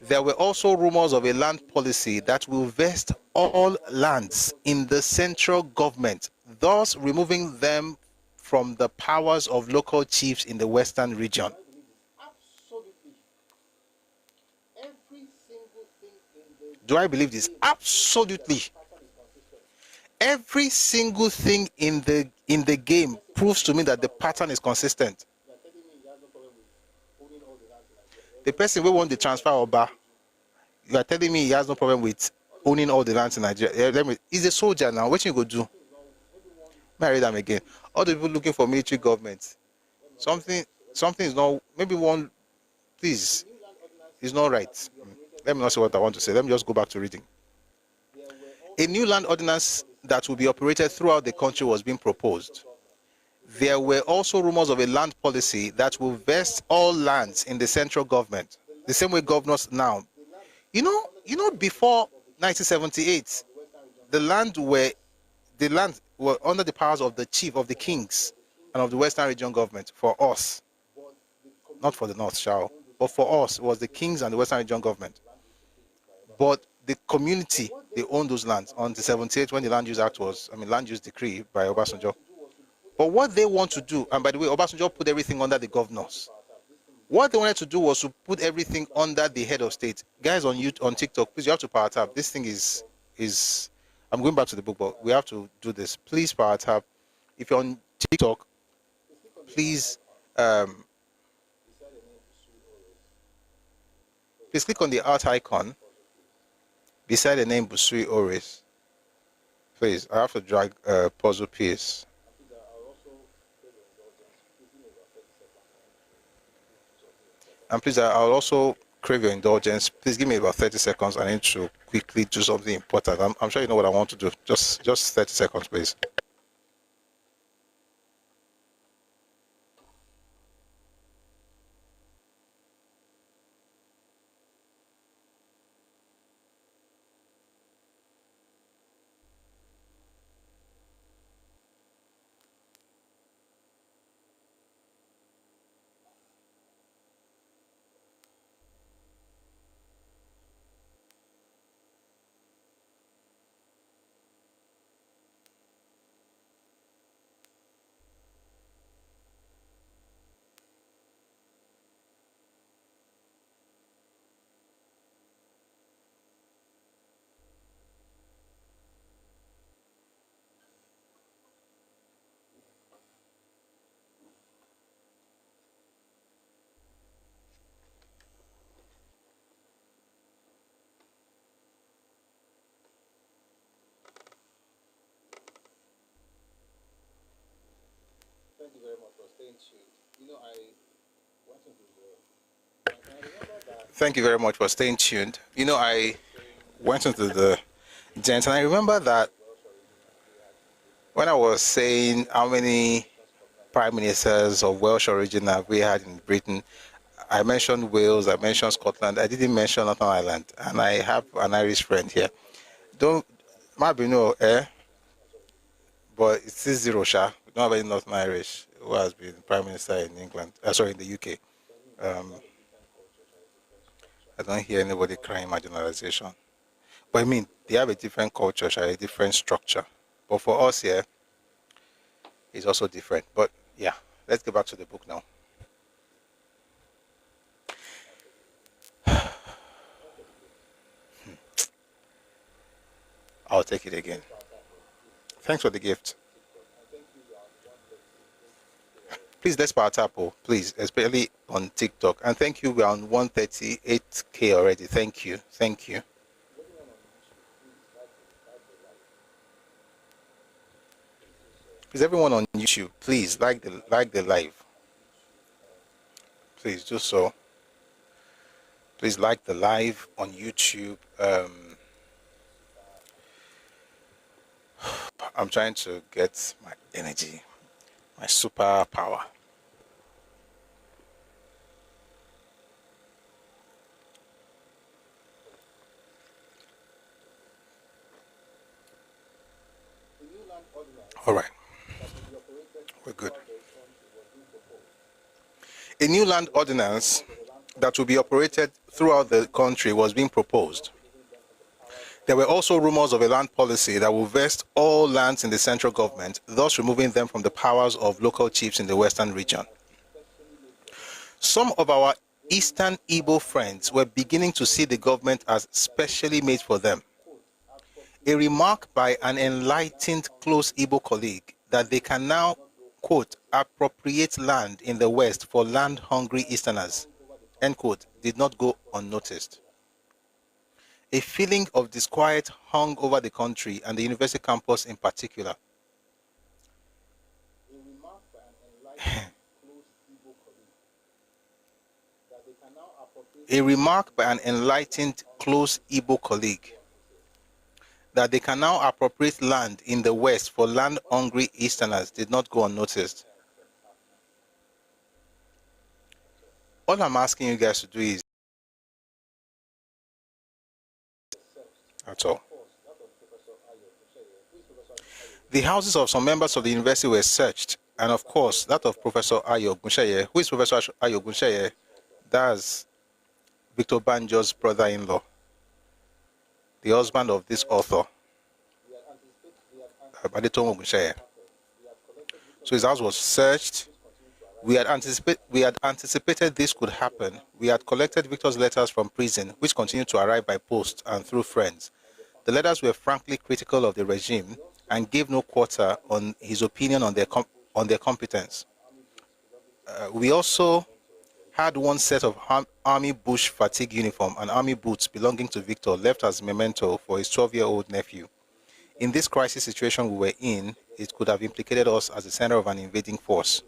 There were also rumors of a land policy that will vest all lands in the central government, thus removing them from the powers of local chiefs in the western region. Do I believe this? Absolutely. Every single thing in the game proves to me that the pattern is consistent. The person who won the transfer Oba, you are telling me he has no problem with owning all the lands in Nigeria. He's a soldier now. What you go do? May I read them again? All the people looking for military government. Something is not. Maybe one, please, is not right. Let me not say what I want to say. Let me just go back to reading. A new land ordinance that will be operated throughout the country was being proposed. There were also rumors of a land policy that will vest all lands in the central government, the same way governors now. You know, before 1978, the land were under the powers of the chief of the kings and of the Western Region government for us, not for the North, shall, but for us, it was the kings and the Western Region government. But the community, they owned those lands until 78 when the Land Use Act was, Land Use Decree by Obasanjo. But what they want to do, and by the way, Obasanjo put everything under the governors. What they wanted to do was to put everything under the head of state. Guys on TikTok, please, you have to power tap. This thing is I'm going back to the book, but we have to do this. Please power tap. If you're on TikTok, please click on the art icon beside the name Busui Oris. Please, I have to drag a puzzle piece. And please, I'll also crave your indulgence. Please give me about 30 seconds. I need to quickly do something important. I'm sure you know what I want to do. Just 30 seconds, please. Thank you very much for staying tuned. Thank you very much for staying tuned. I went into the dent, and I remember that when I was saying how many prime ministers of Welsh origin have we had in Britain, I mentioned Wales, I mentioned Scotland, I didn't mention Northern Ireland, and I have an Irish friend here. Maybe no, but it's still zero, sha. We don't have any Northern Irish who has been prime minister in England, in the UK. I don't hear anybody crying marginalization. But they have a different culture, a different structure. But for us here, it's also different. But yeah, let's get back to the book now. I'll take it again. Thanks for the gift. Please, let's power tap, please, especially on TikTok. And thank you, we're on 138K already. Thank you. Thank you. Please, everyone on YouTube, please like the live. Please do so. Please like the live on YouTube. I'm trying to get my energy, my superpower. All right. We're good. A new land ordinance that will be operated throughout the country was being proposed. There were also rumors of a land policy that will vest all lands in the central government, thus removing them from the powers of local chiefs in the western region. Some of our Eastern Igbo friends were beginning to see the government as specially made for them. A remark by an enlightened close Igbo colleague that they can now, quote, appropriate land in the West for land-hungry Easterners, end quote, did not go unnoticed. A feeling of disquiet hung over the country and the university campus in particular. A remark by an enlightened close Igbo colleague that they can now appropriate land in the West for land-hungry Easterners did not go unnoticed. All I'm asking you guys to do is At all. The houses of some members of the university were searched, and of course, that of Professor Ayo Ogunṣeye. Who is Professor Ayo Ogunṣeye? That's Victor Banjo's brother-in-law, the husband of this author, Adetomo Ogunṣeye. So his house was searched. We had anticipated this could happen. We had collected Victor's letters from prison, which continued to arrive by post and through friends. The letters were frankly critical of the regime and gave no quarter on his opinion on their competence. We also had one set of army bush fatigue uniform and army boots belonging to Victor left as memento for his 12-year-old nephew. In this crisis situation we were in, it could have implicated us as the center of an invading force.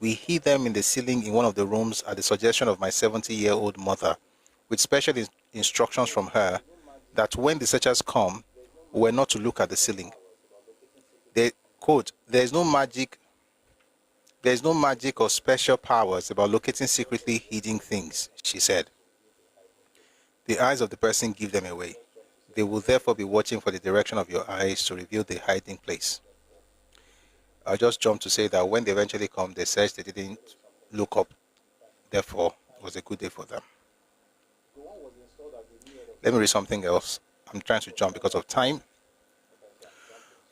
We hid them in the ceiling in one of the rooms at the suggestion of my 70-year-old mother, with special instructions from her that when the searchers come, we were not to look at the ceiling. They quote, there is no magic or special powers about locating secretly hidden things, she said. The eyes of the person give them away. They will therefore be watching for the direction of your eyes to reveal the hiding place. I'll just jump to say that when they eventually come, they searched, they didn't look up. Therefore, it was a good day for them. Let me read something else. I'm trying to jump because of time.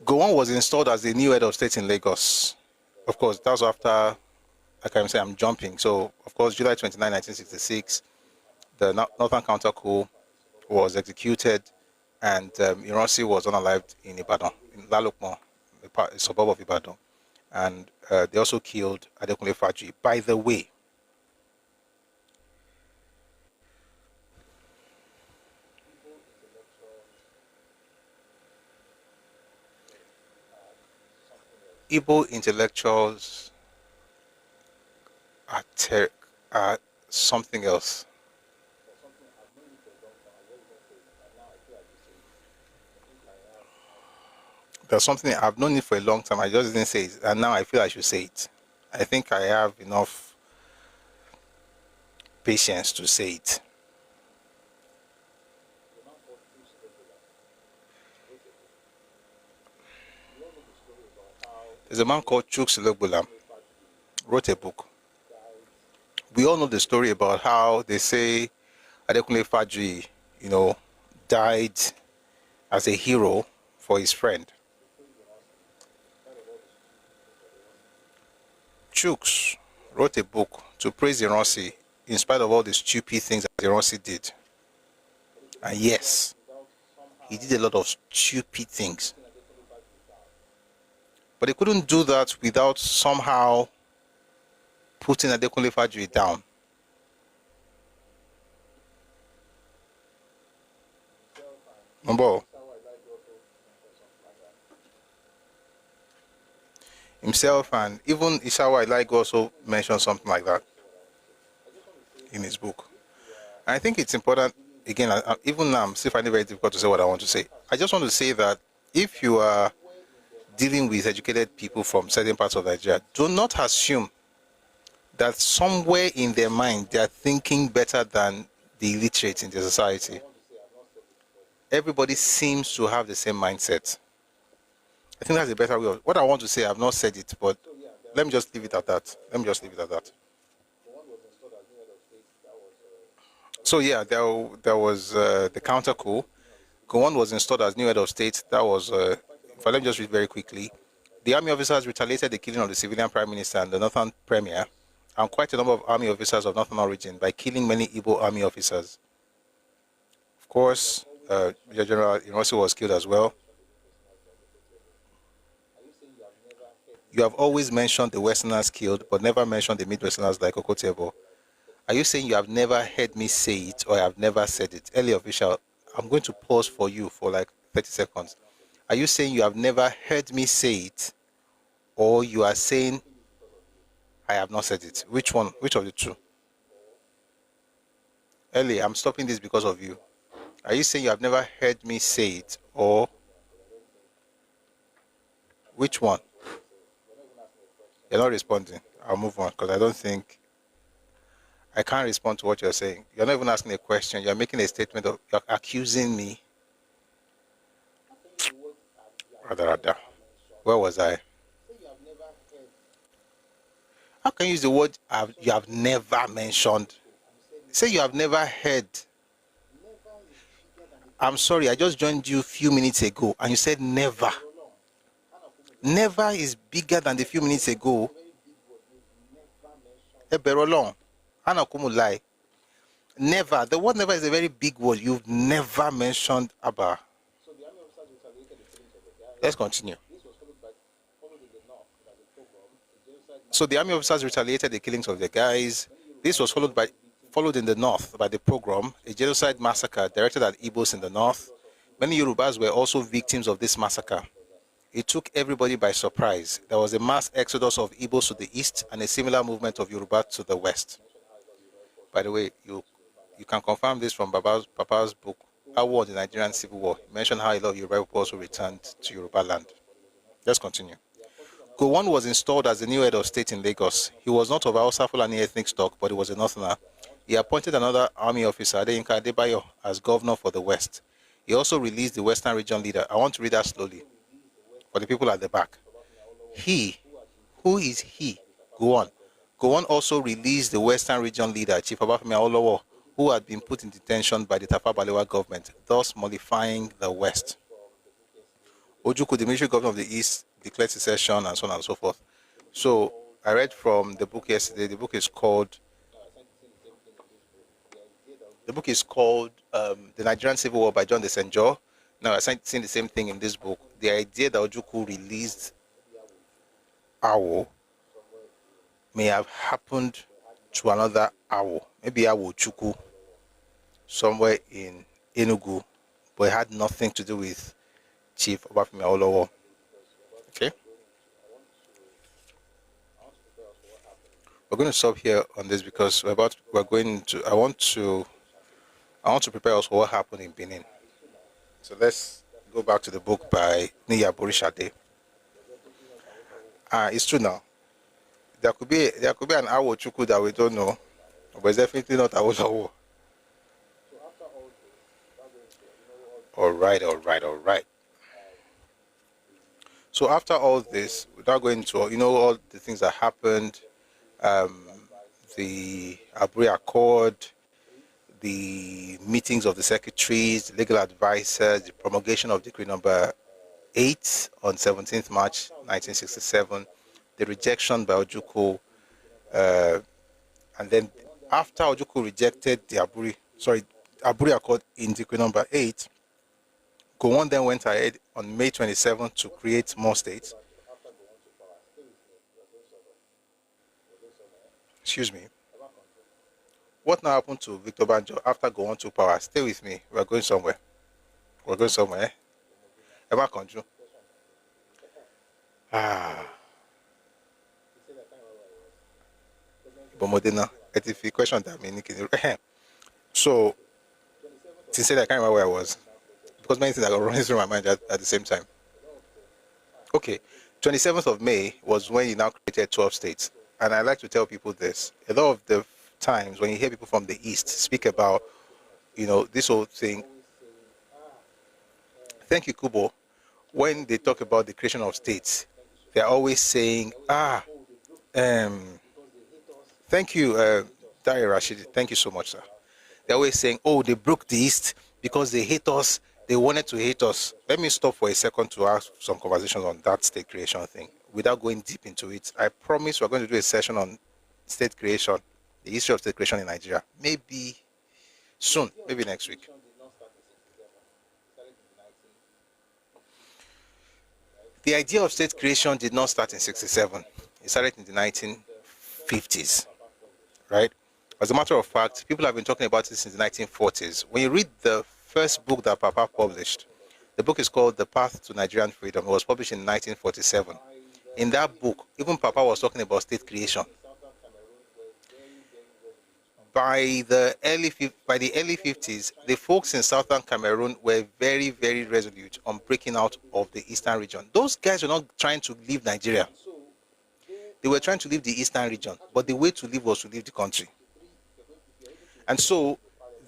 Gowon was installed as the new head of state in Lagos. Of course, that was after, like I'm saying, I'm jumping. So, of course, July 29, 1966, the Northern Counter coup was executed, and Ironsi was unalived in Ibadan, in Lalokmo, a suburb of Ibadan. And they also killed Adekunle Faji. By the way, Igbo intellectuals are something else. There's something I've known it for a long time. I just didn't say it, and now I feel I should say it. I think I have enough patience to say it. There's a man called Chuks Ilogbula, wrote a book. We all know the story about how they say Adekunle Faji, died as a hero for his friend. Chuks wrote a book to praise Ironsi in spite of all the stupid things that Ironsi did. And yes, he did a lot of stupid things. But he couldn't do that without somehow putting Adekunle Faji down. Number himself, and even Isawa Ilaigo also mentioned something like that in his book. And I think it's important, again, even now I'm still finding it very difficult to say what I want to say. I just want to say that if you are dealing with educated people from certain parts of Nigeria, do not assume that somewhere in their mind they are thinking better than the illiterate in the society. Everybody seems to have the same mindset. I think that's a better way of, what I want to say, I've not said it, but let me just leave it at that. So yeah, there was the counter coup. Gowon was installed as new head of state. That was, let me just read very quickly. The army officers retaliated the killing of the civilian prime minister and the northern premier, and quite a number of army officers of northern origin, by killing many Igbo army officers. Of course, Major General Ironsi was killed as well. You have always mentioned the Westerners killed, but never mentioned the Midwesterners like Okotebo. Are you saying you have never heard me say it, or I have never said it? Early official, I'm going to pause for you for like 30 seconds. Are you saying you have never heard me say it, or you are saying I have not said it? Which one? Which of the two? Ellie, I'm stopping this because of you. Are you saying you have never heard me say it, or which one? You're not responding. I'll move on because I can't respond to what you're saying. You're not even asking a question. You're making a statement of, you're accusing me Radha. Where was I? How can you use the word you have never mentioned? Say you have never heard. I'm sorry, I just joined you a few minutes ago and you said never. Never is bigger than the few minutes ago. Eberolong. Anakumu lie. Never. The word never is a very big word. You've never mentioned Abba. Let's continue. So the army officers retaliated the killings of their guys. This was followed in the north by the pogrom, a genocide massacre directed at Igbos in the north. Many Yorubas were also victims of this massacre. It took everybody by surprise. There was a mass exodus of Igbos to the east and a similar movement of Yoruba to the west. By the way, you can confirm this from Papa's book, Our War, the Nigerian Civil War. He mentioned how a lot of Yoruba people also returned to Yoruba land. Let's continue. Gowon was installed as the new head of state in Lagos. He was not of Hausa Fulani ethnic stock, but he was a northerner. He appointed another army officer, Adeyinka Adebayo, as governor for the west. He also released the western region leader. I want to read that slowly for the people at the back. Who is he? Gowon. Gowon also released the western region leader, Chief Obafemi Awolowo, who had been put in detention by the Tafawa Balewa government, thus mollifying the west. Ojukwu, the military governor of the east, declared secession and so on and so forth. So I read from the book yesterday. The book is called The Nigerian Civil War by John de Senjo. Now I've seen the same thing in this book. The idea that Ojukwu released Awo may have happened to another Awo, maybe Awo Chukwu, somewhere in Enugu, but it had nothing to do with Chief Obafemi Awolowo. Okay, we're going to stop here on this because I want to prepare us for what happened in Benin. So let's go back to the book by Niya Borishade. It's true now. There could be an Awo Chukwu that we don't know, but it's definitely not Awolowo. All right. So after all this, without going into all the things that happened, the Aburi Accord, the meetings of the secretaries, the legal advisors, the promulgation of Decree Number 8 on 17th March 1967, the rejection by Ojukwu, and then after Ojukwu rejected the Aburi Accord in Decree Number 8, Gowon then went ahead on May 27th to create more states. Excuse me. What now happened to Victor Banjo after Gowon took power? Stay with me. We're going somewhere. Emma Konju. Bomodena. It's a question that means. So, sincerely, I can't remember where I was. Because many things are running through my mind at the same time. Okay, 27th of May was when he now created 12 states. And I like to tell people this. A lot of the times when you hear people from the East speak about, this whole thing. Thank you, Kubo. When they talk about the creation of states, they're always saying, thank you, Dari Rashid. Thank you so much, sir. They're always saying, they broke the East because they hate us. They wanted to hate us. Let me stop for a second to have some conversations on that state creation thing without going deep into it. I promise we're going to do a session on state creation, the history of state creation in Nigeria. Maybe soon, maybe next week. The idea of state creation did not start in 1967. It started in the 1950s, right? As a matter of fact, people have been talking about it since the 1940s. When you read the first book that Papa published, the book is called The Path to Nigerian Freedom. It was published in 1947. In that book, even Papa was talking about state creation. By the early 50s, the folks in southern Cameroon were very, very resolute on breaking out of the eastern region. Those guys were not trying to leave Nigeria. They were trying to leave the eastern region, but the way to leave was to leave the country. And so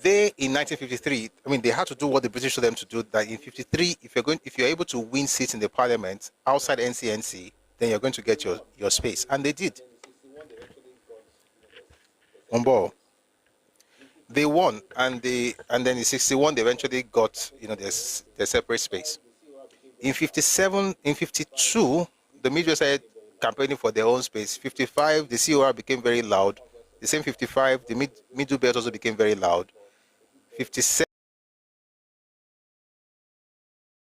They in 1953, I mean, they had to do what the British told them to do. That in 53, if you're able to win seats in the parliament outside NCNC, then you're going to get your space, and they did. On board, they won, and then in 61 they eventually got their separate space. In 57, in 52, the Midwest started campaigning for their own space. 55, the COR became very loud. The same 55, the Middle Belt also became very loud. 57,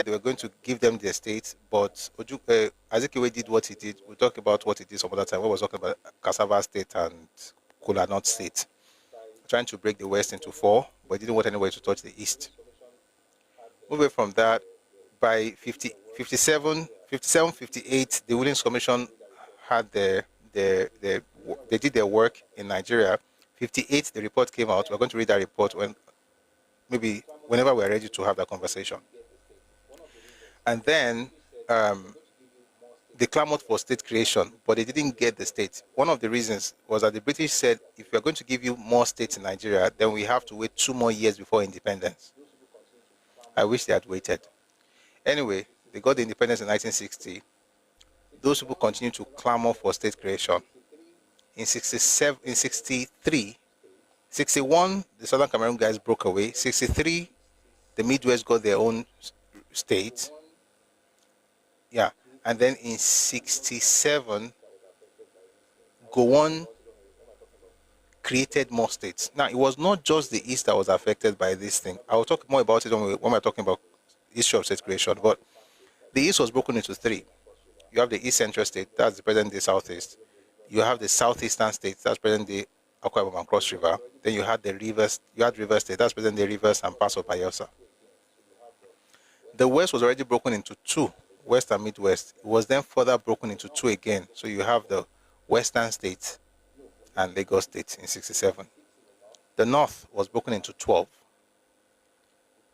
they were going to give them their state, but Azikiwe did what he did. We'll talk about what he did some other time. We were talking about Cassava State and Kola Nut State, trying to break the West into four, but he didn't want anybody to touch the East. Moving from that, by 57, 58, the Williams Commission had they did their work in Nigeria. 58, the report came out. We're going to read that report whenever we're ready to have that conversation. And then they clamored for state creation, but they didn't get the state. One of the reasons was that the British said, if we're going to give you more states in Nigeria, then we have to wait 2 more years before independence. I wish they had waited. Anyway, they got the independence in 1960. Those people continued to clamor for state creation. In 63, 61, the Southern Cameroon guys broke away. 63, the Midwest got their own state. Yeah. And then in 67, Gowon created more states. Now, it was not just the East that was affected by this thing. I will talk more about it when we're talking about issue of state creation. But the East was broken into 3. You have the East Central State, that's the present-day Southeast. You have the Southeastern State, that's present-day Akwa Ibom and Cross River. Then you had River State, that's present-day Rivers and parts of Bayelsa. The West was already broken into 2, West and Midwest. It was then further broken into 2 again. So you have the Western State and Lagos State in 67. The North was broken into 12.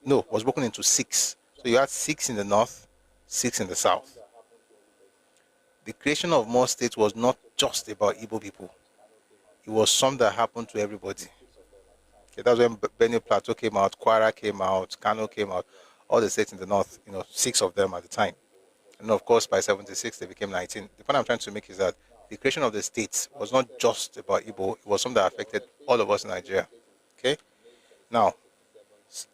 No, was broken into 6. So you had 6 in the North, 6 in the South. The creation of more states was not just about Igbo people. It was something that happened to everybody. Okay, that's when Benue Plateau came out, Kwara came out, Kano came out, all the states in the North, 6 of them at the time. And of course, by 76, they became 19. The point I'm trying to make is that the creation of the states was not just about Igbo. It was something that affected all of us in Nigeria. Okay? Now,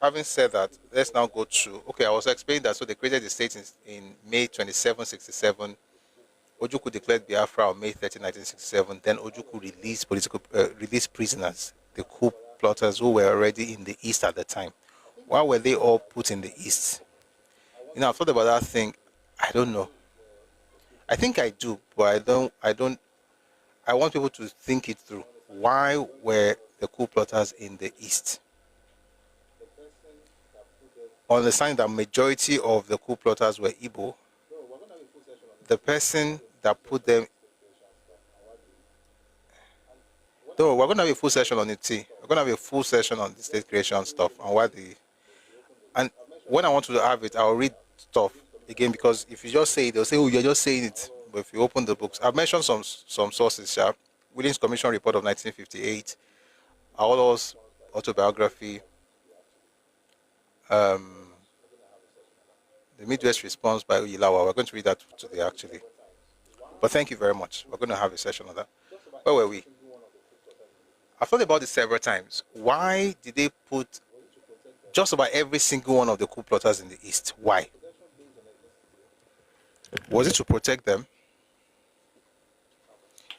having said that, let's now go to, I was explaining that, so they created the states in May 27, 67. Ojukwu declared Biafra on May 30, 1967. Then Ojukwu released prisoners, the coup plotters who were already in the East at the time. Why were they all put in the East? I've thought about that thing. I don't know. I think I do, but I want people to think it through. Why were the coup plotters in the East? Understanding that majority of the coup plotters were Igbo, the person that put them... No, we're going to have a full session on it. We're going to have a full session on the state creation stuff and why and when I want to have it, I'll read stuff again, because if you just say it, they'll say, oh, you're just saying it. But if you open the books, I've mentioned some sources. Williams Commission report of 1958, Awolowo's autobiography, the Midwest response by Uyilawa. We're going to read that today, actually. But thank you very much. We're going to have a session on that. Where were we? I've thought about this several times. Why did they put just about every single one of the coup plotters in the East? Why? Was it to protect them?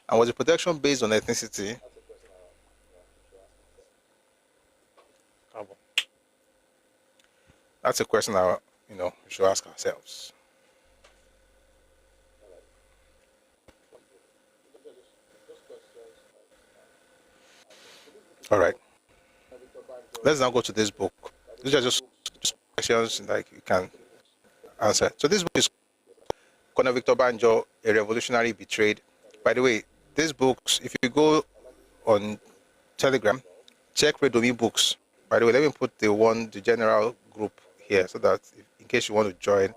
And was the protection based on ethnicity? That's a question that we should ask ourselves. All right. Let's now go to this book. These are just questions like you can answer. So this book is Colonel Victor Banjo, A Revolutionary Betrayed. By the way, these books, if you go on Telegram, check Redomi Books. By the way, let me put the general group here so that in case you want to join.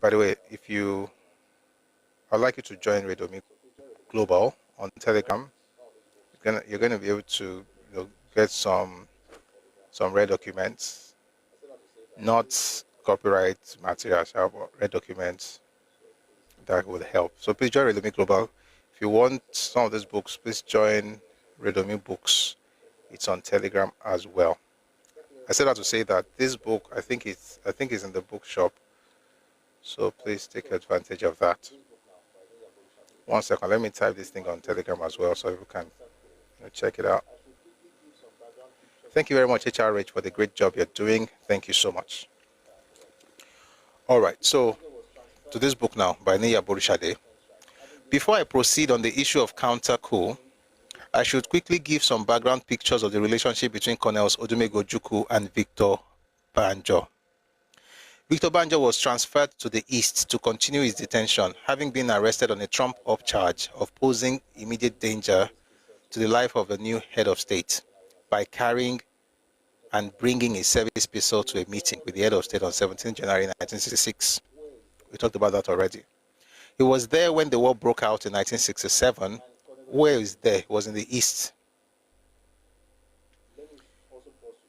By the way, I'd like you to join Redomi Global on Telegram. You're going to be able to get some red documents, not copyright materials, but red documents that would help. So please join Redomi Global. If you want some of these books, please join Redomi Books. It's on Telegram as well. I said that to say that this book, I think it's in the bookshop. So please take advantage of that. 1 second, let me type this thing on Telegram as well so you can check it out. Thank you very much, HRH, for the great job you're doing. Thank you so much. All right, so to this book now by Niya Borishade. Before I proceed on the issue of counter-coup, I should quickly give some background pictures of the relationship between Colonels Odumego Ojukwu and Victor Banjo. Victor Banjo was transferred to the East to continue his detention, having been arrested on a trump-up charge of posing immediate danger to the life of the new head of state by carrying and bringing a service pistol to a meeting with the head of state on 17 January 1966. We talked about that already. He was there when the war broke out in 1967. Where is there? He was in the East.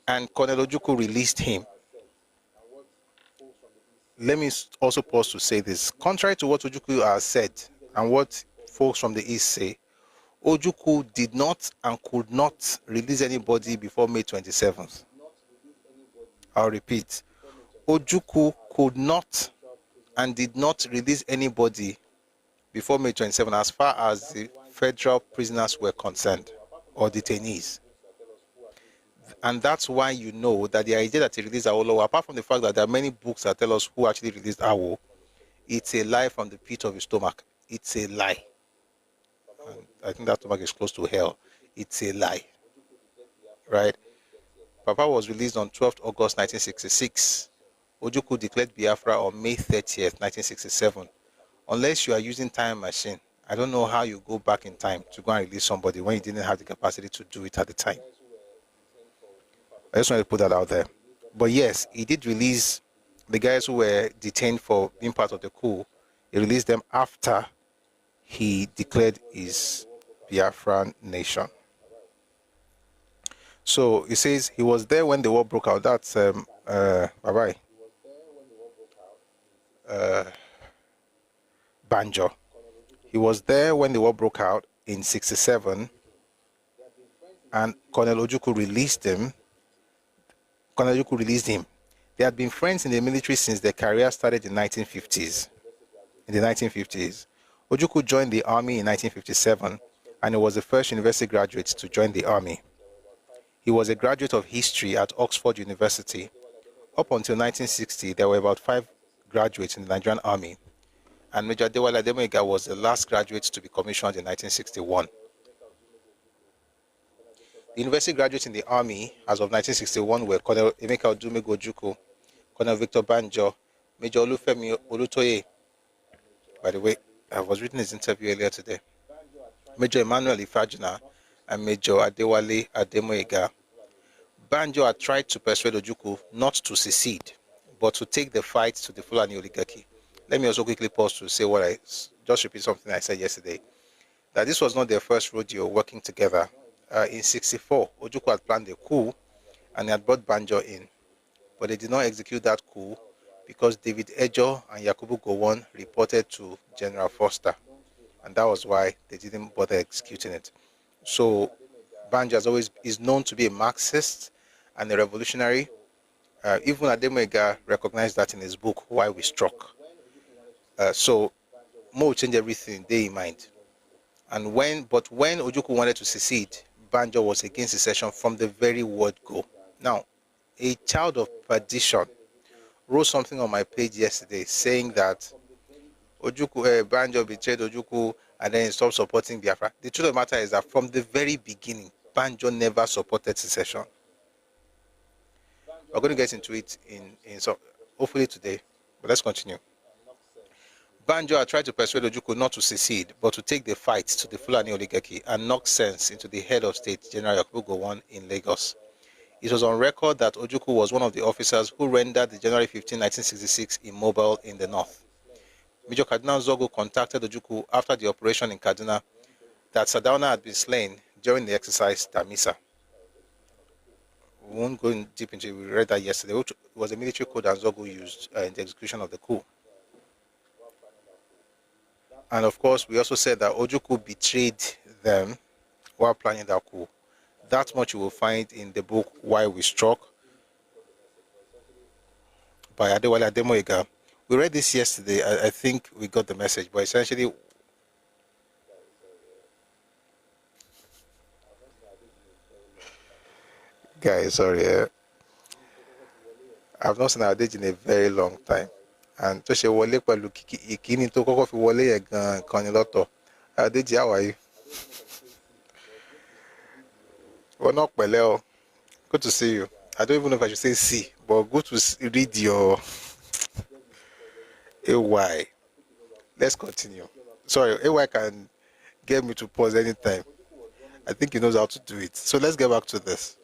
And Colonel Ojukwu released him. Let me also pause to say this. Contrary to what Ojukwu has said and what folks from the East say, Ojukwu did not and could not release anybody before May 27th. I'll repeat. Ojukwu could not and did not release anybody before May 27th as far as the federal prisoners were concerned or detainees. And that's why you know that the idea that he released Awolowo, apart from the fact that there are many books that tell us who actually released Awo, it's a lie from the pit of his stomach. It's a lie. And I think that stomach is close to hell. It's a lie. Right? Papa was released on 12th August 1966. Ojukwu declared Biafra on May 30th, 1967. Unless you are using time machine, I don't know how you go back in time to go and release somebody when you didn't have the capacity to do it at the time. I just want to put that out there. But yes, he did release the guys who were detained for being part of the coup. He released them after he declared his Biafran nation. So he says he was there when the war broke out. That's Banjo. He was there when the war broke out in 67, and Colonel Ojukwu released him. They had been friends in the military since their career started in the 1950s. Ojukwu joined the army in 1957, and he was the first university graduate to join the army. He was a graduate of history at Oxford University. Up until 1960, there were about 5 graduates in the Nigerian army, and Major Adewale Ademoyiga was the last graduate to be commissioned in 1961. The university graduates in the army as of 1961 were Colonel Emeka Odumego Ojukwu, Colonel Victor Banjo, Major Olufemi Olutoye. By the way, I was reading his interview earlier today. Major Emmanuel Ifajina and Major Adewale Ademoyiga. Banjo had tried to persuade Ojukwu not to secede, but to take the fight to the Fulani oligarchy. Let me also quickly pause to say just repeat something I said yesterday, that this was not their first rodeo working together. In 64, Ojukwu had planned a coup and he had brought Banjo in, but they did not execute that coup because David Ejo and Yakubu Gowon reported to General Foster, and that was why they didn't bother executing it. So Banjo is known to be a Marxist and a revolutionary. Even Ademoyiga recognized that in his book, Why We Struck. So Mo changed everything they in mind. But when Ojukwu wanted to secede, Banjo was against secession from the very word go. Now, a child of perdition wrote something on my page yesterday saying that Banjo betrayed Ojukwu and then he stopped supporting Biafra. The truth of the matter is that from the very beginning, Banjo never supported secession. We're going to get into it hopefully today, but let's continue. Banjo had tried to persuade Ojukwu not to secede, but to take the fight to the Fulani oligarchy and knock sense into the head of state, General Yakubu Gowon, in Lagos. It was on record that Ojukwu was one of the officers who rendered the January 15, 1966 immobile in the north. Major Cardinal Zogo contacted Ojukwu after the operation in Kaduna that Sardauna had been slain during the exercise Damisa. we won't go in deep into it. We read that yesterday, which was a military code that Nzogu used in the execution of the coup. And of course, we also said that Ojukwu betrayed them while planning that coup. That much you will find in the book Why We Struck by Adewale Ademoyega. We read this yesterday. I think we got the message, but essentially, guys, sorry, I've not seen Adeji in a very long time. And to ṣe wọlé pẹ̀lú ìkíni tó kọ́kọ́ fi wọlé yẹn gan kan ni lọ́tọ̀. Adeji, how are you? Well, not pẹ̀lẹ́ o. Good to see you. I don't even know if I should say see, but good to read your AY. Let's continue. Sorry, AY can get me to pause anytime. I think he knows how to do it. So let's get back to this.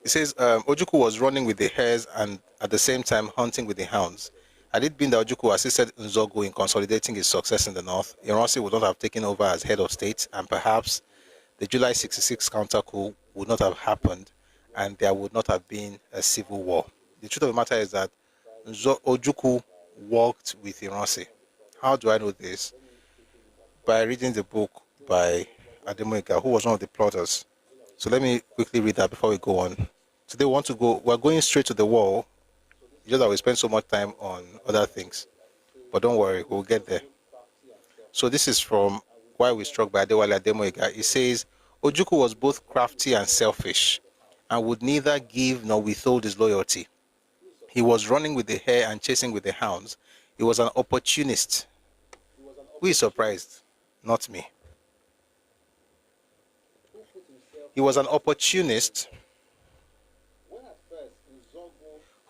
It says Ojukwu was running with the hares and at the same time hunting with the hounds. Had it been that Ojukwu assisted Nzogu in consolidating his success in the north, Ironsi would not have taken over as head of state, and perhaps the July 66 counter coup would not have happened, and there would not have been a civil war. The truth of the matter is that Ojukwu worked with Ironsi. How do I know this? By reading the book by Ademoyega, who was one of the plotters. So let me quickly read that before we go on. Today we're going straight to the war. It's just that we spend so much time on other things. But don't worry, we'll get there. So this is from Why We Struck by Adewale Ademoyega. It says, Ojukwu was both crafty and selfish, and would neither give nor withhold his loyalty. He was running with the hare and chasing with the hounds. He was an opportunist. Who is surprised? Not me. He was an opportunist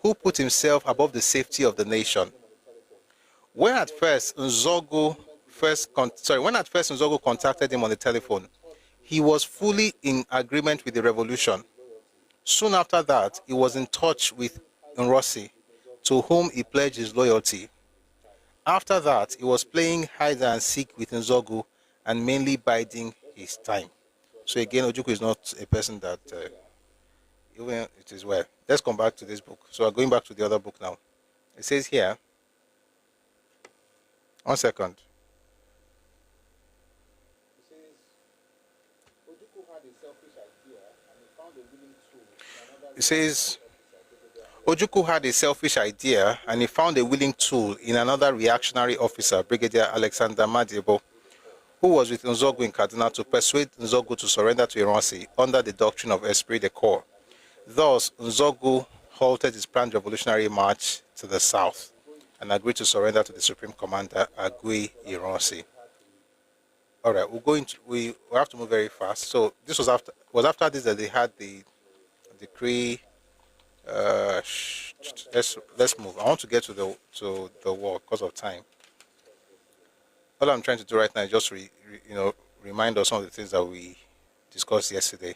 who put himself above the safety of the nation. When at first Nzogu contacted him on the telephone, he was fully in agreement with the revolution. Soon after that, he was in touch with Nrosi, to whom he pledged his loyalty. After that, he was playing hide and seek with Nzogu and mainly biding his time. So again, Ojukwu is not a person that even it is well. Let's come back to this book. So we're going back to the other book now. It says here, 1 second. It says, Ojukwu had a selfish idea and he found a willing tool in another reactionary officer, Brigadier Alexander Madiebo, who was with Nzogu in Kaduna to persuade Nzogu to surrender to Ironsi under the doctrine of esprit de corps. Thus, Nzogu halted his planned revolutionary march to the south and agreed to surrender to the Supreme Commander, Agui Ironsi. All right, we have to move very fast. So this was after this that they had the decree. Let's move. I want to get to the war because of time. All I'm trying to do right now is just remind us some of the things that we discussed yesterday.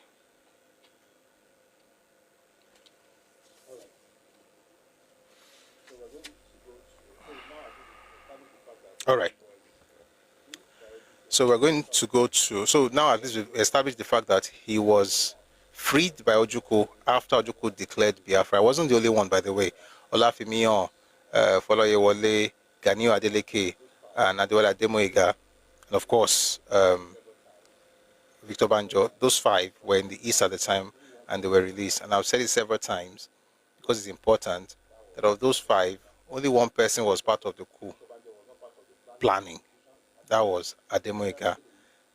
All right. So we're going to go to. So now at least we've established the fact that he was freed by Ojukwu after Ojukwu declared Biafra. I wasn't the only one, by the way. Olafimion, Foloyewole, Ganiu Adeleke, and Adewale Ademoyega, and of course, Victor Banjo. Those 5 were in the East at the time, and they were released. And I've said it several times because it's important that of those 5, only one person was part of the coup planning. That was Ademoyega.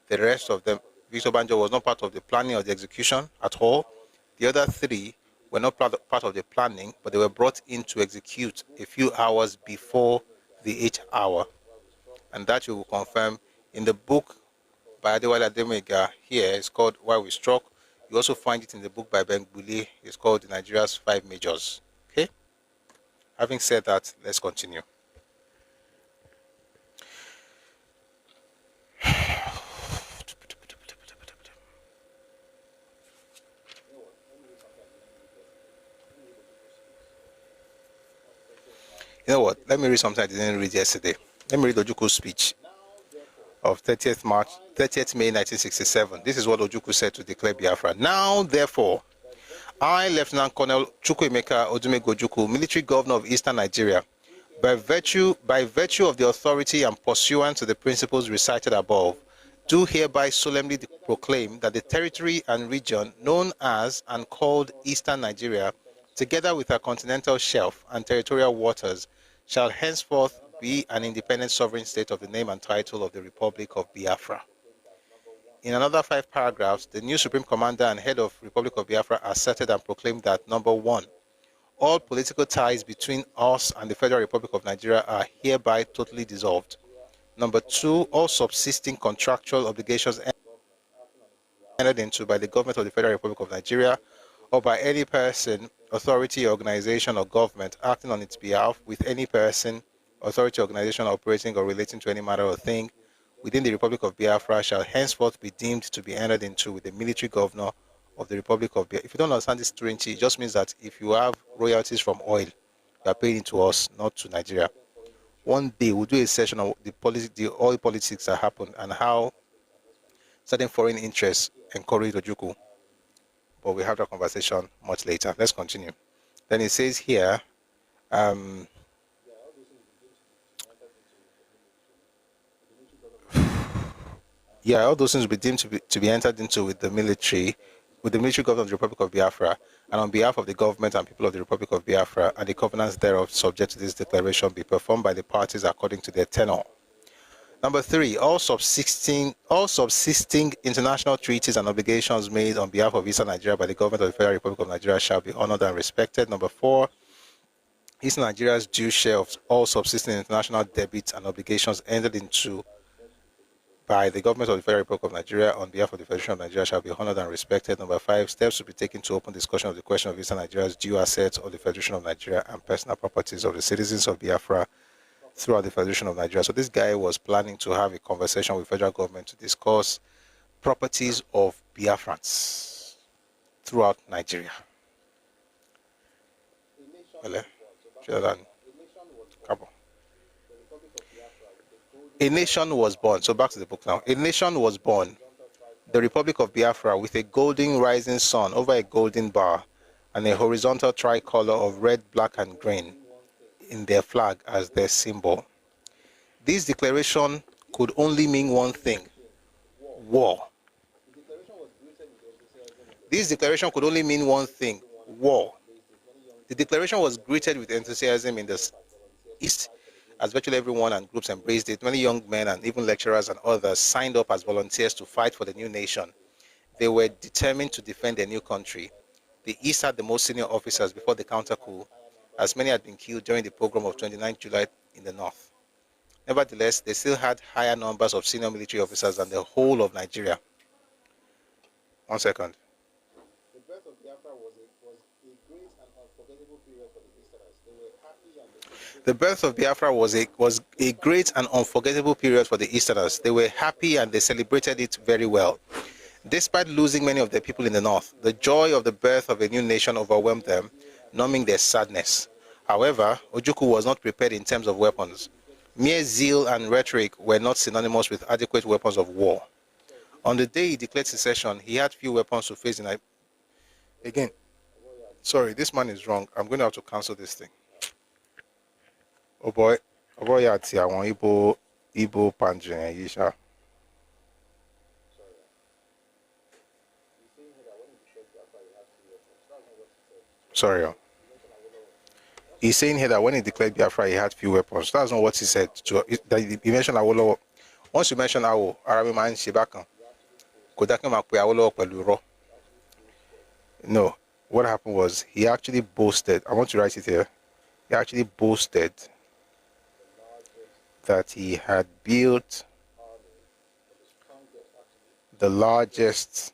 The rest of them, Victor Banjo was not part of the planning or the execution at all. The other 3 were not part of the planning, but they were brought in to execute a few hours before the 8th hour. And that you will confirm in the book by Adewale Ademoyega here. It's called Why We Struck. You also find it in the book by Ben Gbuli. It's called Nigeria's 5 Majors. Okay? Having said that, let's continue. You know what? Let me read something I didn't read yesterday. Let me read Ojukwu's speech of 30th May 1967. This is what Ojukwu said to declare Biafra. Now, therefore, I, Lieutenant Colonel Chukwuemeka Odumegojuku, military governor of Eastern Nigeria, by virtue of the authority and pursuant to the principles recited above, do hereby solemnly proclaim that the territory and region known as and called Eastern Nigeria, together with our continental shelf and territorial waters, shall henceforth be an independent sovereign state of the name and title of the Republic of Biafra. In another 5 paragraphs, the new Supreme Commander and head of Republic of Biafra asserted and proclaimed that, number 1, all political ties between us and the Federal Republic of Nigeria are hereby totally dissolved. Number 2, all subsisting contractual obligations entered into by the government of the Federal Republic of Nigeria or by any person, authority, organization, or government acting on its behalf with any person, authority, organization operating or relating to any matter or thing within the Republic of Biafra shall henceforth be deemed to be entered into with the military governor of the Republic of Biafra. If you don't understand this 20, it just means that if you have royalties from oil, you are paying to us, not to Nigeria. One day we'll do a session on the oil politics that happened and how certain foreign interests encourage Ojuku. But we'll have that conversation much later. Let's continue. Then it says here, yeah, all those things will be deemed to be entered into with the military government of the Republic of Biafra, and on behalf of the government and people of the Republic of Biafra, and the covenants thereof subject to this declaration be performed by the parties according to their tenor. Number 3, all subsisting international treaties and obligations made on behalf of Eastern Nigeria by the government of the Federal Republic of Nigeria shall be honored and respected. Number 4, Eastern Nigeria's due share of all subsisting international debits and obligations entered into by the government of the Federal Republic of Nigeria on behalf of the Federation of Nigeria shall be honored and respected. Number 5, steps to be taken to open discussion of the question of Eastern Nigeria's due assets of the Federation of Nigeria and personal properties of the citizens of Biafra throughout the Federation of Nigeria. So this guy was planning to have a conversation with federal government to discuss properties of Biafrans throughout Nigeria. A nation was born. So back to the book now. A nation was born, the Republic of Biafra, with a golden rising sun over a golden bar and a horizontal tricolor of red, black, and green in their flag as their symbol. This declaration could only mean one thing: war. This declaration could only mean one thing: war. The declaration was greeted with enthusiasm in the East, as virtually everyone and groups embraced it. Many young men and even lecturers and others signed up as volunteers to fight for the new nation. They were determined to defend their new country. The East had the most senior officers before the counter-coup, as many had been killed during the pogrom of 29 July in the North. Nevertheless, they still had higher numbers of senior military officers than the whole of Nigeria. 1 second. The birth of Biafra was a great and unforgettable period for the Easterners. They were happy and The birth of Biafra was a great and unforgettable period for the Easterners. They were happy and they celebrated it very well. Despite losing many of their people in the North, the joy of the birth of a new nation overwhelmed them, numbing their sadness. However, Ojukwu was not prepared in terms of weapons. Mere zeal and rhetoric were not synonymous with adequate weapons of war. On the day he declared secession, he had few weapons to face in. Again, sorry, this man is wrong. I'm going to have to cancel this thing. Oh boy, yeah, I want Igbo Panjin Yisha. Sorry. He's saying here that when he declared Biafra, he had few weapons. That's not what he said. He mentioned Awolowo. Once you mention Awo, Arabi man Shibakan. No. What happened was he actually boasted. I want to write it here. He actually boasted that he had built the largest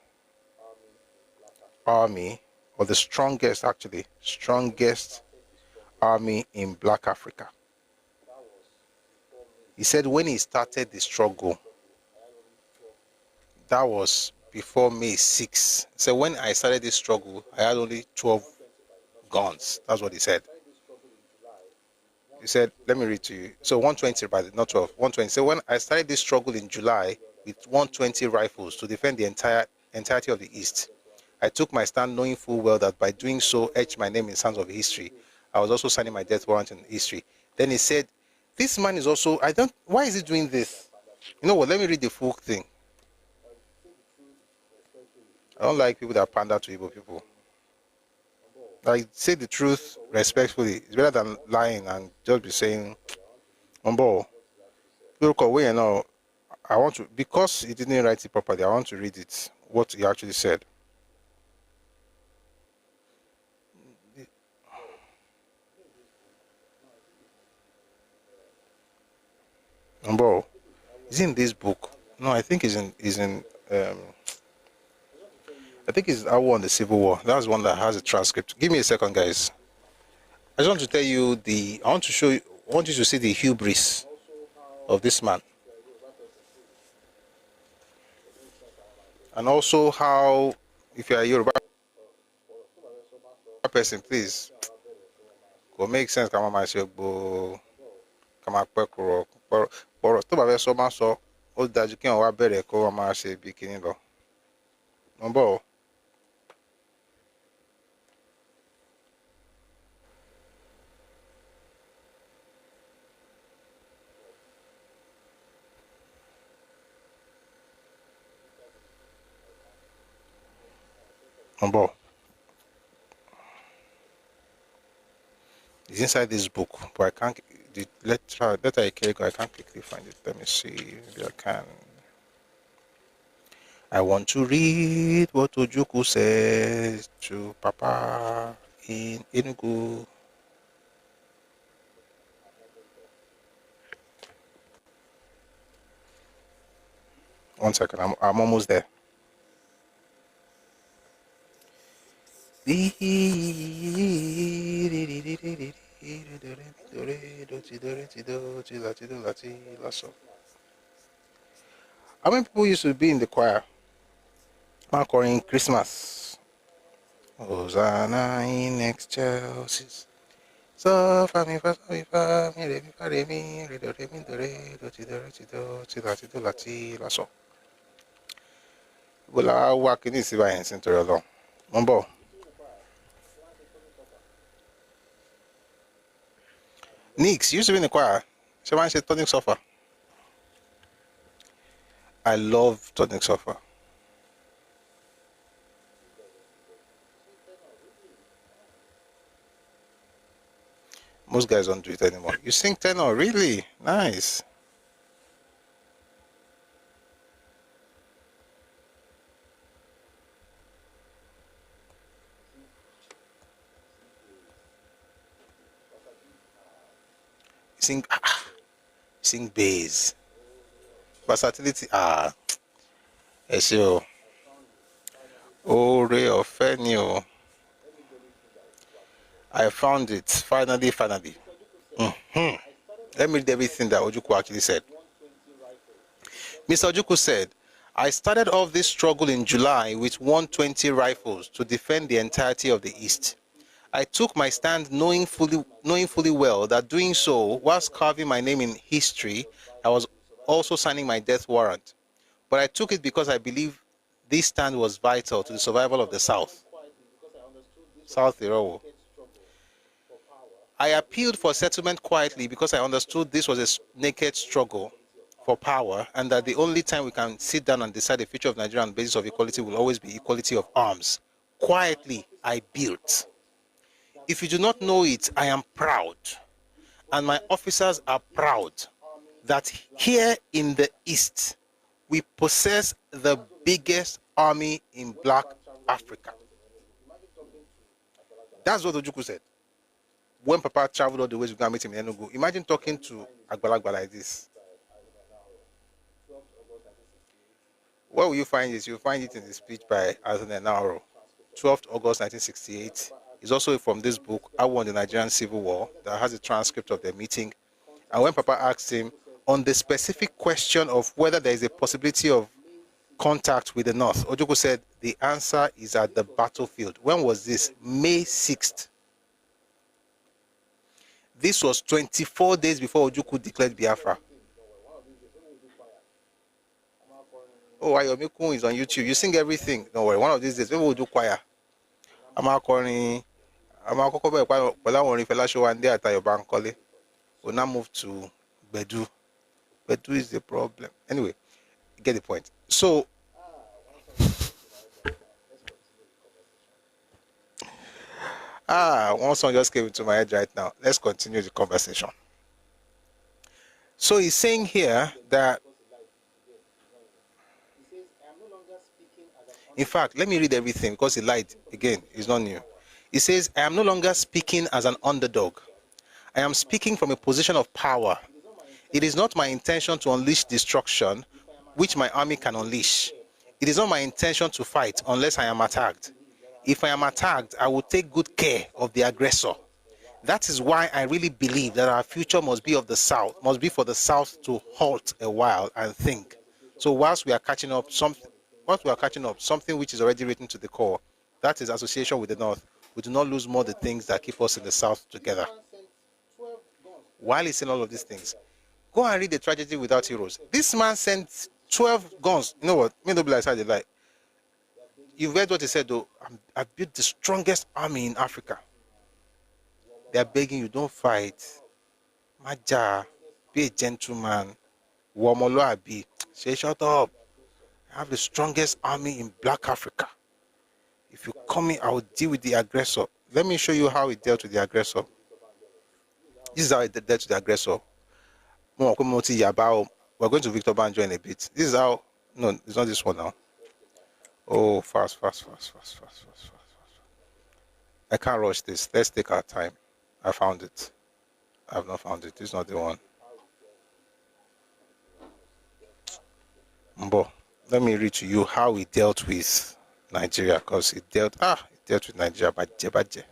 army, or the strongest army in Black Africa. He said when he started the struggle, that was before May 6. So when I started this struggle, I had only 12 guns. That's what he said. He said, let me read to you. So 120, not 12, 120. So when I started this struggle in July with 120 rifles to defend the entirety of the East, I took my stand knowing full well that by doing so, etched my name in sands of history. I was also signing my death warrant in history. Then he said, this man is also, why is he doing this? You know what, let me read the full thing. I don't like people that pander to Igbo people. Like, say the truth respectfully. It's better than lying and just be saying, Umbo, look away, you know, I want to, because he didn't write it properly, I want to read it, what he actually said. Umbo, is in this book? No, I think he's in I think it's our one, the Civil War. That's one that has a transcript. Give me a second, guys. I just want to tell you I want you to see the hubris of this man. And also how, if you are a Yoruba person, please, go make sense. Come on, my go. Come on, pekuro. Poro. To ba so ma so. O daju ki on wa bere ko ma se bikini lo. Number. Number. It's inside this book, but I can't. Let I can't quickly find it. Let me see. Maybe I can. I want to read what Ojuku says to Papa in Enugu. One second, I'm almost there. How many people used to be in the choir? Marking Christmas. Hosanna in excelsis. So family, Bola wa kini si ba yen sin tori Ọlọ́run. Mo ń bọ̀. Nix, you used to be in the choir. Ṣé máa ń ṣe tonic suffer? I love tonic suffer. Most guys don't do it anymore. You sing tenor, really? Nice. Sing bass. Versatility, Esio. Ore ọ̀fẹ́ ni o. I found it, finally. Let me read everything that Ojuku actually said. Mr. Ojuku said, I started off this struggle in July with 120 rifles to defend the entirety of the East. I took my stand knowing fully well that doing so, whilst carving my name in history, I was also signing my death warrant. But I took it because I believe this stand was vital to the survival of the South. South Irowo. I appealed for settlement quietly because I understood this was a naked struggle for power and that the only time we can sit down and decide the future of Nigeria on the basis of equality will always be equality of arms. Quietly, I built. If you do not know it, I am proud, and my officers are proud, that here in the East, we possess the biggest army in Black Africa. That's what Ojuku said. When Papa traveled all the way to go and meet him in Enugu, imagine talking to Agbalagba like this. Where will you find it? You'll find it in the speech by Anthony Enaro, 12th August 1968. It's also from this book, I Won the Nigerian Civil War, that has a transcript of the meeting. And when Papa asked him on the specific question of whether there is a possibility of contact with the North, Ojuku said, the answer is at the battlefield. When was this? May 6th. This was 24 days before Ojuku declared Biafra. Oh, Ayomikun is on YouTube. You sing everything. Don't worry. One of these days, maybe we'll do choir. I'm a calling. I'm a cover. Well, I want to fella show one day at your bank. We'll now move to Bedu. Bedu is the problem. Anyway, you get the point. So, one song just came into my head right now. Let's continue the conversation. So he's saying here that, in fact, let me read everything because he lied again. It's not new. He says, I am no longer speaking as an underdog. I am speaking from a position of power. It is not my intention to unleash destruction, which my army can unleash. It is not my intention to fight unless I am attacked. If I am attacked, I will take good care of the aggressor. That is why I really believe that our future must be of the South, must be for the South to halt a while and think. So whilst we are catching up something which is already written to the core, that is association with the North, we do not lose more the things that keep us in the South together. While he's saying all of these things, go and read The Tragedy Without Heroes. This man sent 12 guns. You know what? Me no be like they lie. You've read what he said though. I've built the strongest army in Africa. They are begging you, don't fight. Maja, be a gentleman. Womoloabi. Say, shut up. I have the strongest army in Black Africa. If you come in, I will deal with the aggressor. Let me show you how he dealt with the aggressor. This is how he dealt with the aggressor. We're going to Victor Banjo in a bit. This is how, no, it's not this one now. Oh, fast. I can't rush this. Let's take our time. I found it. I have not found it. This is not the one. Mbo, let me read to you how he dealt with Nigeria, because he dealt with Nigeria baje.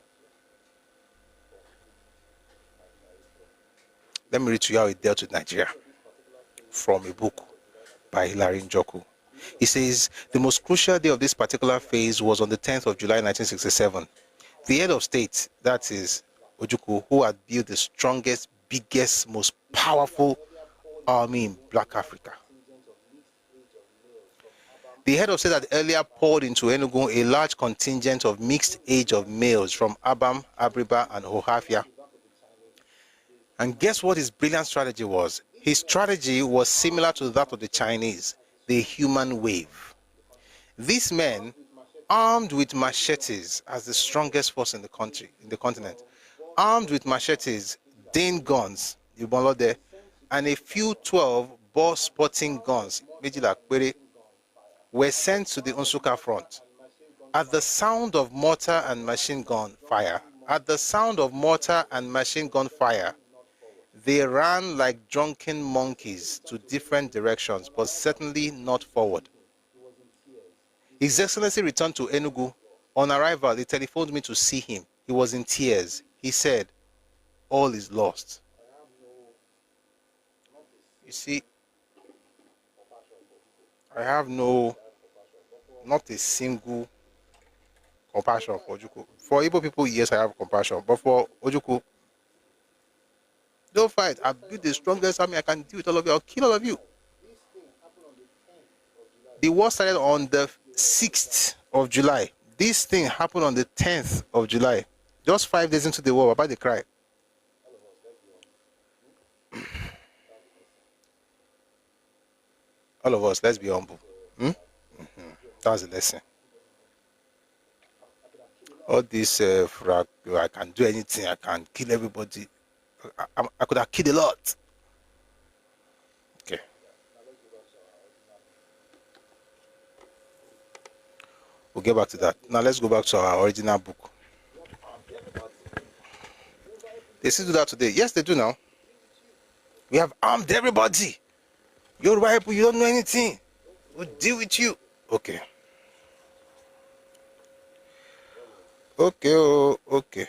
Let me read to you how he dealt with Nigeria from a book by Hilary Njoku. He says, the most crucial day of this particular phase was on the 10th of July 1967. The head of state, that is Ojukwu, who had built the strongest, biggest, most powerful army in Black Africa. The head of state had earlier poured into Enugu a large contingent of mixed age of males from Abam, Abriba, and Ohafia. And guess what his brilliant strategy was? His strategy was similar to that of the Chinese, the human wave. These men, armed with machetes as the strongest force in the continent, armed with machetes, Dane guns, and a few 12-bore sporting guns, were sent to the Nsukka front. At the sound of mortar and machine gun fire, they ran like drunken monkeys to different directions, but certainly not forward. His Excellency returned to Enugu. On arrival, he telephoned me to see him. He was in tears. He said, all is lost. You see, I have not a single compassion for Ojukwu. For Igbo people, yes, I have compassion. But for Ojukwu, don't fight. I built the strongest army I can deal with all of you. I'll kill all of you. The war started on the 6th of July. This thing happened on the 10th of July. Just 5 days into the war, about the cry. All of us, let's be humble. That's the lesson. All this, I can do anything, I can kill everybody. I could have killed a lot. Okay. We'll get back to that. Now let's go back to our original book. They still do that today. Yes, they do now. We have armed everybody. You're white people, you don't know anything. We'll deal with you. Okay. Okay.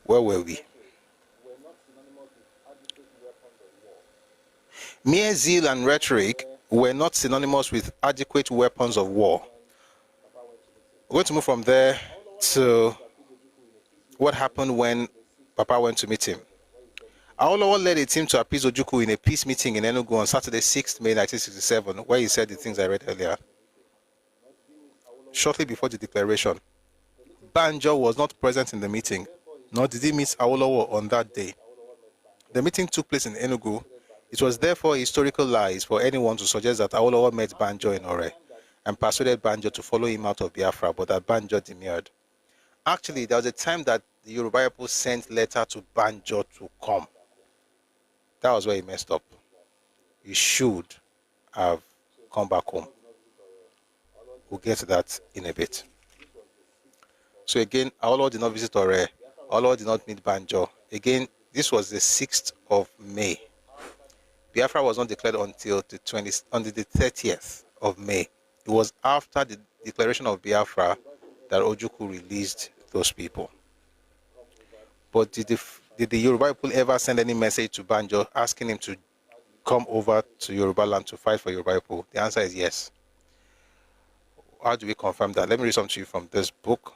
Where were we? Mere zeal and rhetoric were not synonymous with adequate weapons of war. We're going to move from there to what happened when Papa went to meet him. Awolowo led a team to appease Ojukwu in a peace meeting in Enugu on Saturday, 6th May 1967, where he said the things I read earlier. Shortly before the declaration, Banjo was not present in the meeting, nor did he meet Awolowo on that day. The meeting took place in Enugu. It was therefore historical lies for anyone to suggest that Awolowo met Banjo in Ore and persuaded Banjo to follow him out of Biafra, but that Banjo demurred. Actually, there was a time that the Yoruba people sent letter to Banjo to come. That was where he messed up. He should have come back home. We'll get to that in a bit. So again, Awolowo did not visit Ore. Awolowo did not meet Banjo. Again, this was the 6th of May. Biafra was not declared until the 30th of May. It was after the declaration of Biafra that Ojukwu released those people. But did the Yoruba people ever send any message to Banjo asking him to come over to Yoruba land to fight for Yoruba people? The answer is yes. How do we confirm that? Let me read something to you from this book.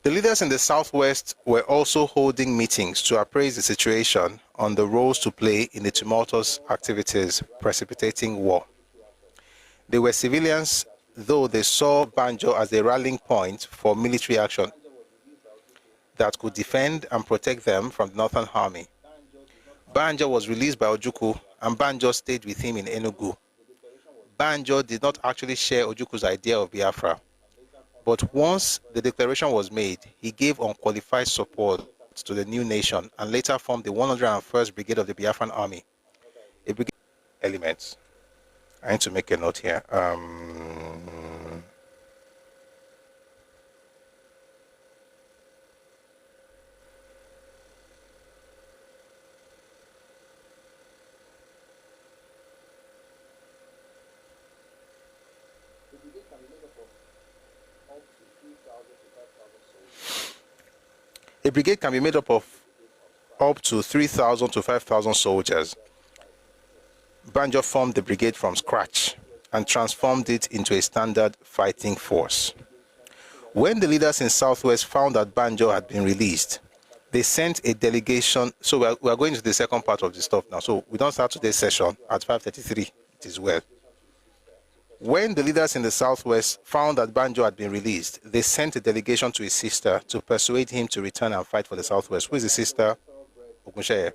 The leaders in the Southwest were also holding meetings to appraise the situation on the roles to play in the tumultuous activities precipitating war. They were civilians, though they saw Banjo as a rallying point for military action that could defend and protect them from the Northern Army. Banjo was released by Ojukwu, and Banjo stayed with him in Enugu. Banjo did not actually share Ojukwu's idea of Biafra, but once the declaration was made, he gave unqualified support to the new nation and later formed the 101st Brigade of the Biafran Army. A brigade elements. I need to make a note here. A brigade can be made up of up to 3,000 to 5,000 soldiers. Banjo formed the brigade from scratch and transformed it into a standard fighting force. When the leaders in Southwest found that Banjo had been released, they sent a delegation. So we are going to the second part of the stuff now. So we don't start today's session at 5:33. It is well. When the leaders in the Southwest found that Banjo had been released, they sent a delegation to his sister to persuade him to return and fight for the Southwest. Who is his sister? Ogunsheye.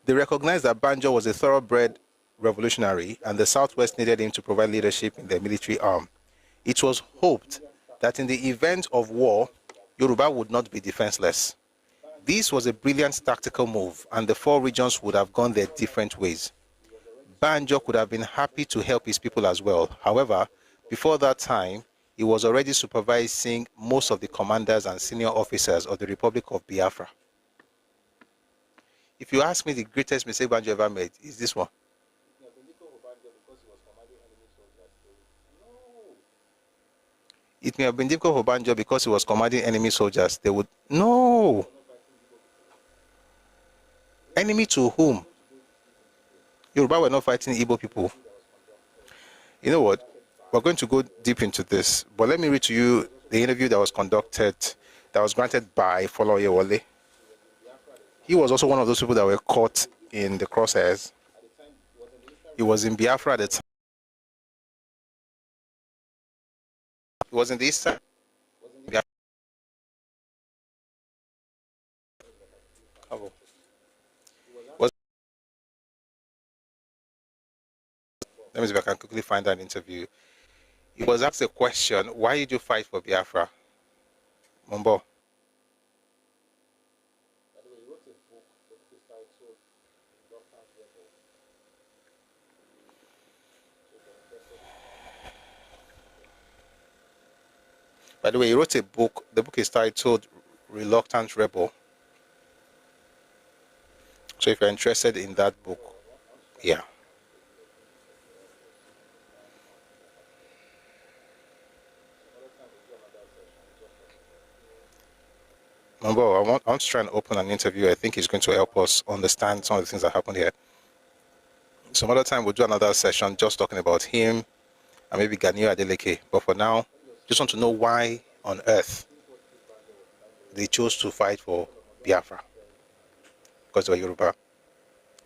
They recognized that Banjo was a thoroughbred revolutionary and the Southwest needed him to provide leadership in their military arm. It was hoped that in the event of war, Yoruba would not be defenseless. This was a brilliant tactical move, and the four regions would have gone their different ways. Banjo could have been happy to help his people as well. However, before that time, he was already supervising most of the commanders and senior officers of the Republic of Biafra. If you ask me the greatest mistake Banjo ever made, is this one. It may have been difficult for Banjo because he was commanding enemy soldiers. They would, no. Enemy to whom? Yoruba were not fighting Igbo people. You know what? We're going to go deep into this, but let me read to you the interview that was conducted, that was granted by Foloyewole. He was also one of those people that were caught in the crosshairs. He was in Biafra at the time. He was in the east side. Let me see if I can quickly find that interview. He was asked a question, why did you fight for Biafra? Mombo. By the way, he wrote a book. The book is titled Reluctant Rebel. So if you're interested in that book, yeah. Mambo, I want to try and open an interview. I think it's going to help us understand some of the things that happened here. Some other time we'll do another session just talking about him and maybe Ganio Adeleke. But for now, Just want to know why on earth they chose to fight for Biafra. Because they were Yoruba.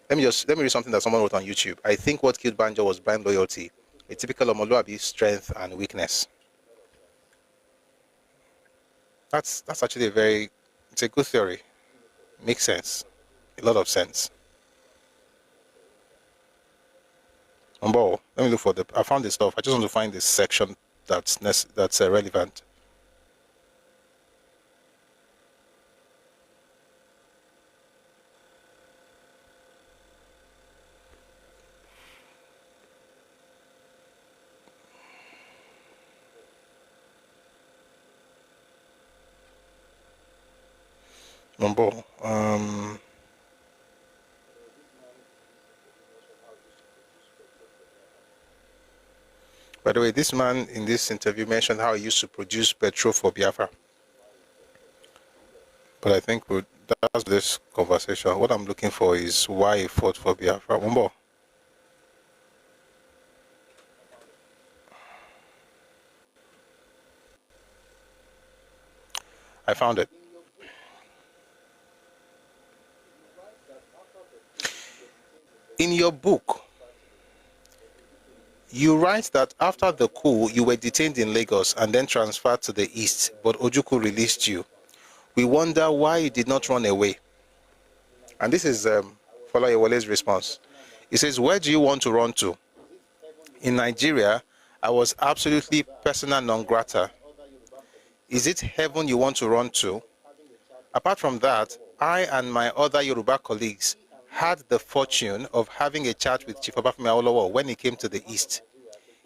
Let me read something that someone wrote on YouTube. I think what killed Banjo was blind loyalty, a typical Omoluabi strength and weakness. That's actually it's a good theory. Makes sense. A lot of sense. Let me look for I found this stuff. I just want to find this section that's relevant. By the way, this man in this interview mentioned how he used to produce petrol for Biafra. But I think that's this conversation. What I'm looking for is why he fought for Biafra. Wumbo. I found it. In your book, you write that after the coup, you were detained in Lagos and then transferred to the east, but Ojukwu released you. We wonder why you did not run away. And this is Folayewale's response. He says, where do you want to run to? In Nigeria, I was absolutely persona non grata. Is it heaven you want to run to? Apart from that, I and my other Yoruba colleagues had the fortune of having a chat with Chief Obafemi Awolowo when he came to the East.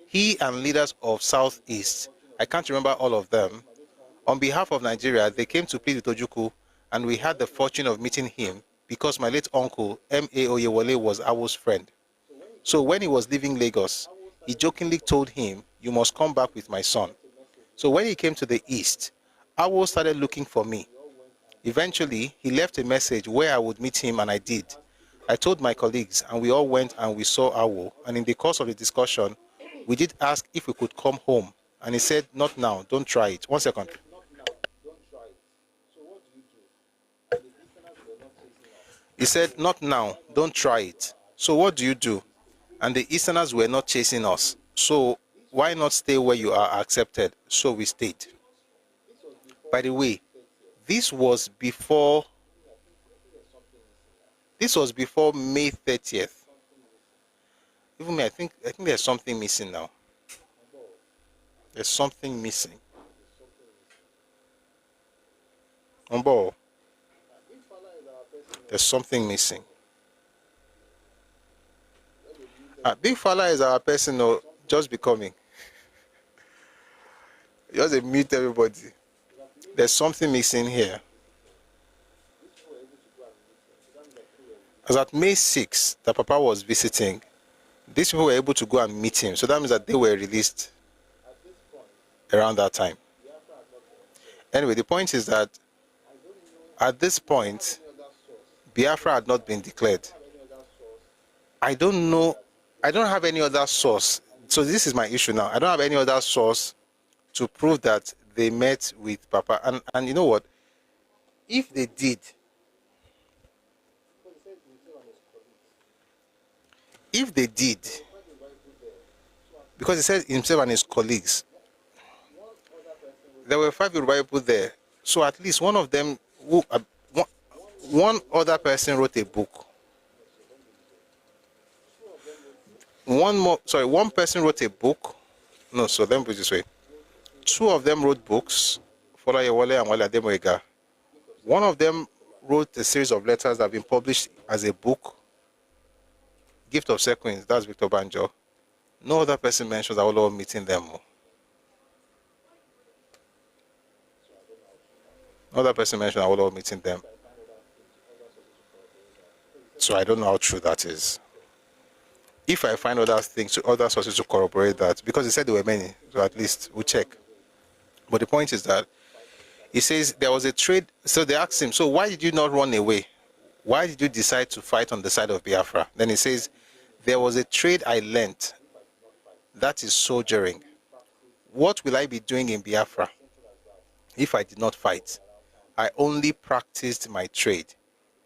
He and leaders of Southeast, I can't remember all of them, on behalf of Nigeria, they came to plead with Ojukwu, and we had the fortune of meeting him because my late uncle, M.A. Oyewole, was Awo's friend. So when he was leaving Lagos, he jokingly told him, you must come back with my son. So when he came to the East, Awo started looking for me. Eventually, he left a message where I would meet him, and I did. I told my colleagues, and we all went and we saw Awo. And in the course of the discussion, we did ask if we could come home. And he said, not now, don't try it. 1 second. He said, not now, don't try it. So what do you do? And the Easterners were not chasing us. So why not stay where you are accepted? So we stayed. By the way, this was before May 30th. Even me, I think there's something missing now. There's something missing. Ombo, there's something missing. Big Fala is our person, or just becoming. Just mute everybody. There's something missing here. As at May 6th, that Papa was visiting, these people were able to go and meet him. So that means that they were released around that time. Anyway, the point is that at this point, Biafra had not been declared. I don't know. I don't have any other source. So this is my issue now. I don't have any other source to prove that they met with Papa. And you know what? If they did, because he said himself and his colleagues, there were 5 Yoruba people there. So at least one of them, one other person wrote a book. One person wrote a book. No, so let me put it this way. 2 of them wrote books, Folayewale and Wale Ademoyega. One of them wrote a series of letters that have been published as a book, Gift of Sequins, that's Victor Banjo. No other person mentions Awolowo meeting them. No other person mentioned Awolowo meeting them. So I don't know how true that is. If I find other things, other sources to corroborate that, because he said there were many, so at least we'll check. But the point is that he says there was a trade. So they asked him, so why did you not run away? Why did you decide to fight on the side of Biafra? Then he says, there was a trade I learnt. That is soldiering. what will I be doing in Biafra if I did not fight? I only practiced my trade.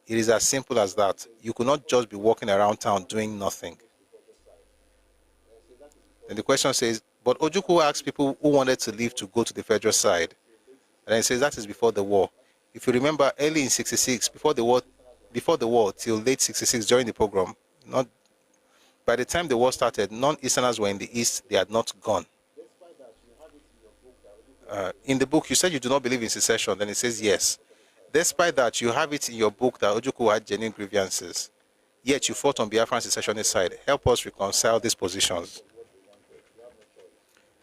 It is as simple as that. You could not just be walking around town doing nothing. And the question says, but Ojukwu asked people who wanted to leave to go to the federal side. And then it says that is before the war. If you remember, early in 66, before the war till late 66 during the pogrom, not by the time the war started, non-Easterners were in the East, they had not gone. In the book, you said you do not believe in secession, then it says yes. Despite that, you have it in your book that Ojukwu had genuine grievances. Yet you fought on Biafran secessionist side. Help us reconcile these positions.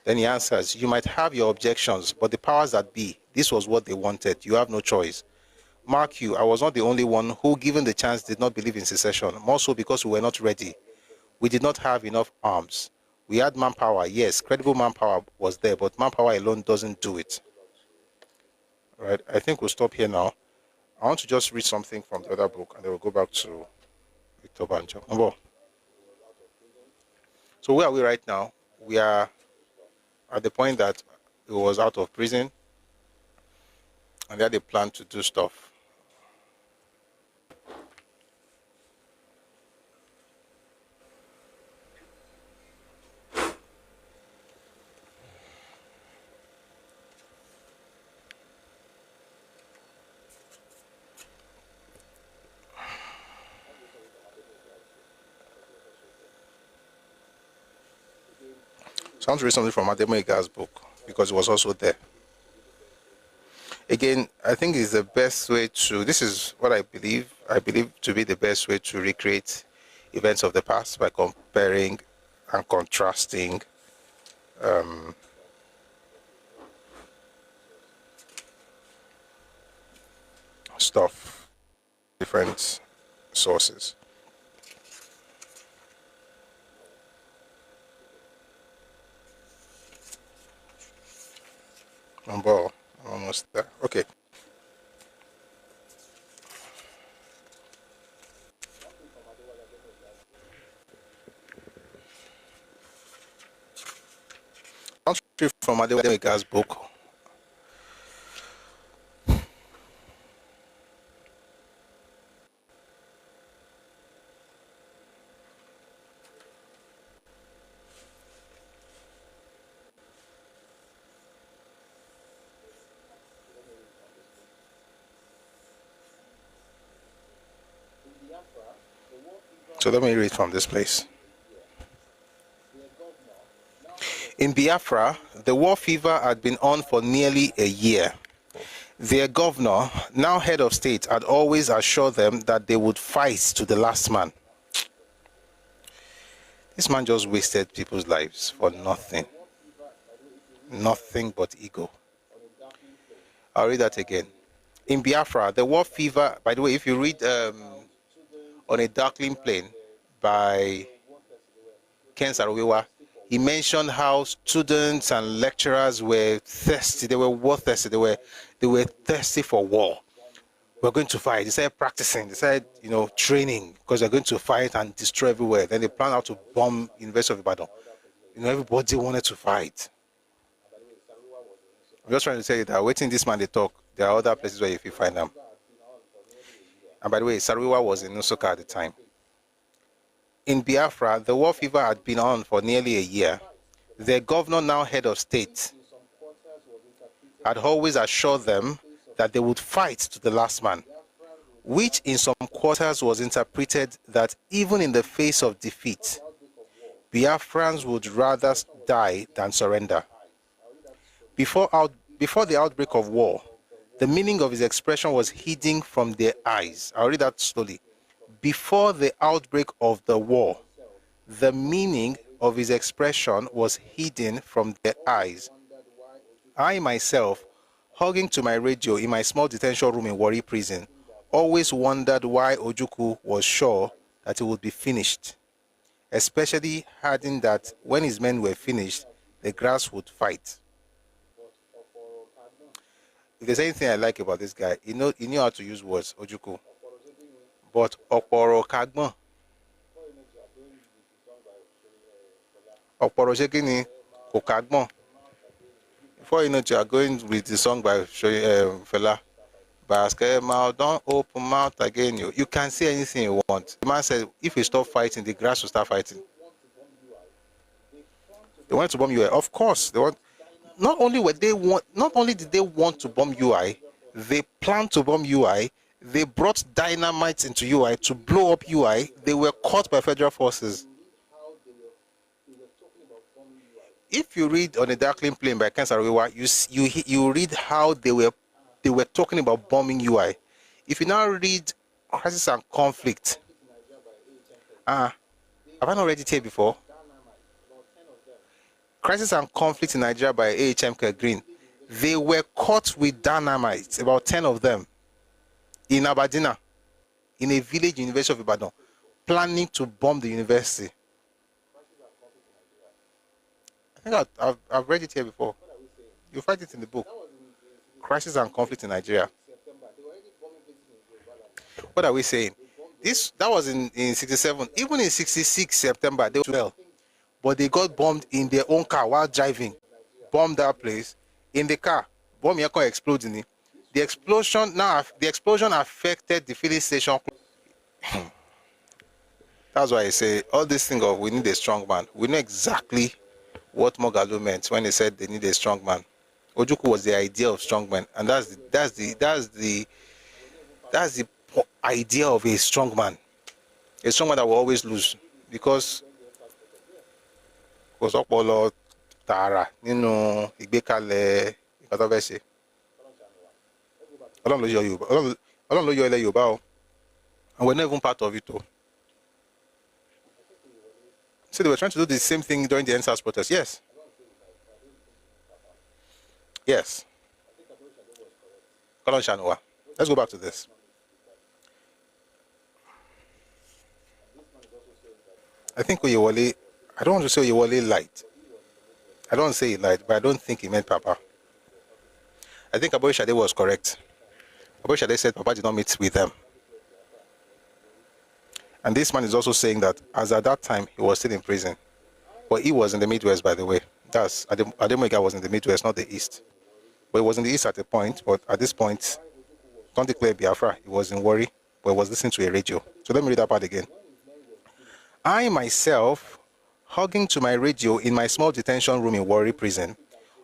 Then he answers, you might have your objections, but the powers that be, this was what they wanted. You have no choice. Mark you, I was not the only one who, given the chance, did not believe in secession, more so because we were not ready. We did not have enough arms. We had manpower, yes, credible manpower was there, but manpower alone doesn't do it. All right, I think we'll stop here now. I want to just read something from the other book, and then we'll go back to Victor Banjo. So where are we right now? We are at the point that he was out of prison, and they had a plan to do stuff. So I want to read something from Adema's book, because it was also there. Again, I think it's the best way to, this is what I believe to be the best way to recreate events of the past by comparing and contrasting stuff, different sources. I'm almost there. Okay. I'll read from Adema's book. So let me read from this place. In Biafra, the war fever had been on for nearly a year. Their governor, now head of state, had always assured them that they would fight to the last man. This man just wasted people's lives for nothing. Nothing but ego. I'll read that again. In Biafra, the war fever, by the way, if you read On a Darkling Plain by Ken Saro-Wiwa, he mentioned how students and lecturers were thirsty. They were war thirsty. They were thirsty for war. We're going to fight. They started practicing. They started, training, because they're going to fight and destroy everywhere. Then they planned out to bomb University of Ibadan. Everybody wanted to fight. I'm just trying to tell you that waiting this man they talk, there are other places where you find them. And by the way, Saro-Wiwa was in Nusuka at the time. In Biafra, the war fever had been on for nearly a year. Their governor, now head of state, had always assured them that they would fight to the last man, which in some quarters was interpreted that even in the face of defeat, Biafrans would rather die than surrender. Before the outbreak of war, the meaning of his expression was hidden from their eyes. I'll read that slowly. Before the outbreak of the war, the meaning of his expression was hidden from their eyes. I myself, hugging to my radio in my small detention room in Warri prison, always wondered why Ojukwu was sure that it would be finished, especially adding that when his men were finished, the grass would fight. If there's anything I like about this guy, he knew how to use words, Ojukwu. But Oporo Kagbon. Oporo Shekini Okagbon. Before you know it, you are going with the song by Fela. Basket mouth, don't open mouth again. You can say anything you want. The man said, if you stop fighting, the grass will start fighting. They want to bomb UI. Of course, they want. Not only did they want to bomb UI, they planned to bomb UI. They brought dynamite into UI to blow up UI. They were caught by federal forces. If you read On a Darkling Plain by Ken Saro-Wiwa, you read how they were talking about bombing UI. If you now read Crisis and Conflict, have I not read it here before? Crisis and Conflict in Nigeria by A.H.M. Green. They were caught with dynamite, about 10 of them, in Abadina, in a village, University of Ibadan, planning to bomb the university. I think I've read it here before. You find it in the book. Crisis and Conflict in Nigeria. What are we saying? That was in 67. Even in 66 September, they were well. But they got bombed in their own car while driving. Bombed that place in the car. Bomb exploding. The explosion affected the filling station. That's why I say all this thing of we need a strong man. We know exactly what Moghalu meant when he said they need a strong man. Ojukwu was the idea of strong men, and that's the idea of a strong man. A strong man that will always lose because ọpọlọ tààrà nínú ìgbékalẹ̀ nǹkan tó fẹ́ ṣe. Ọlọ́run ló yọ ilẹ̀ Yorùbá o, and we're not even part of it o. So they were trying to do the same thing during the NSAS protest. Yes. Yes. Let's go back to this. I think Oyewole, I don't want to say Oyewole lied. I don't say he lied, but I don't think he meant Papa. I think Aboyeshade was correct. Aboyeshade said Papa did not meet with them. And this man is also saying that as at that time, he was still in prison. But he was in the Midwest, by the way. Ademoyega was in the Midwest, not the East. But he was in the East at a point, but at this point, don't declare Biafra. He was in Warri, but he was listening to a radio. So let me read that part again. I myself, hugging to my radio in my small detention room in Warri prison,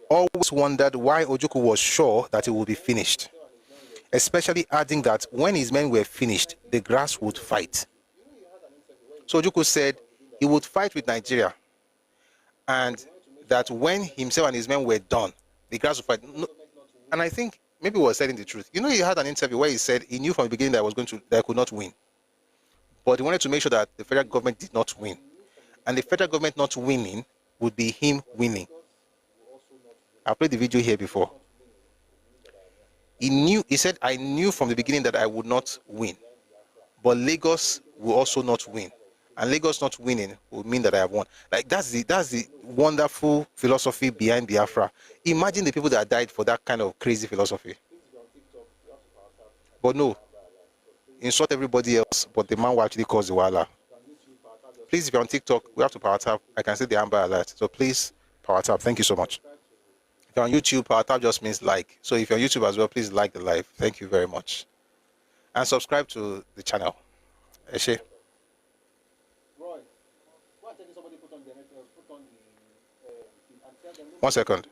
always wondered why Ojukwu was sure that it would be finished, especially adding that when his men were finished, the grass would fight. So Ojukwu said he would fight with Nigeria, and that when himself and his men were done, the grass would fight. No, and I think maybe he was telling the truth. You know, he had an interview where he said he knew from the beginning that I could not win. But he wanted to make sure that the federal government did not win. And the federal government not winning would be him winning. I played the video here before. He said, I knew from the beginning that I would not win. But Lagos will also not win. And Lagos not winning will mean that I have won. Like that's the wonderful philosophy behind Biafra. Imagine the people that died for that kind of crazy philosophy. But no, insult everybody else, but the man will actually cause the wahala. Please, if you're on TikTok, we have to power tap. I can see the amber alert. So please, power tap. Thank you so much. If you're on YouTube, power tap just means like. So if you're on YouTube as well, please like the live. Thank you very much. And subscribe to the channel. Eshe. 1 second.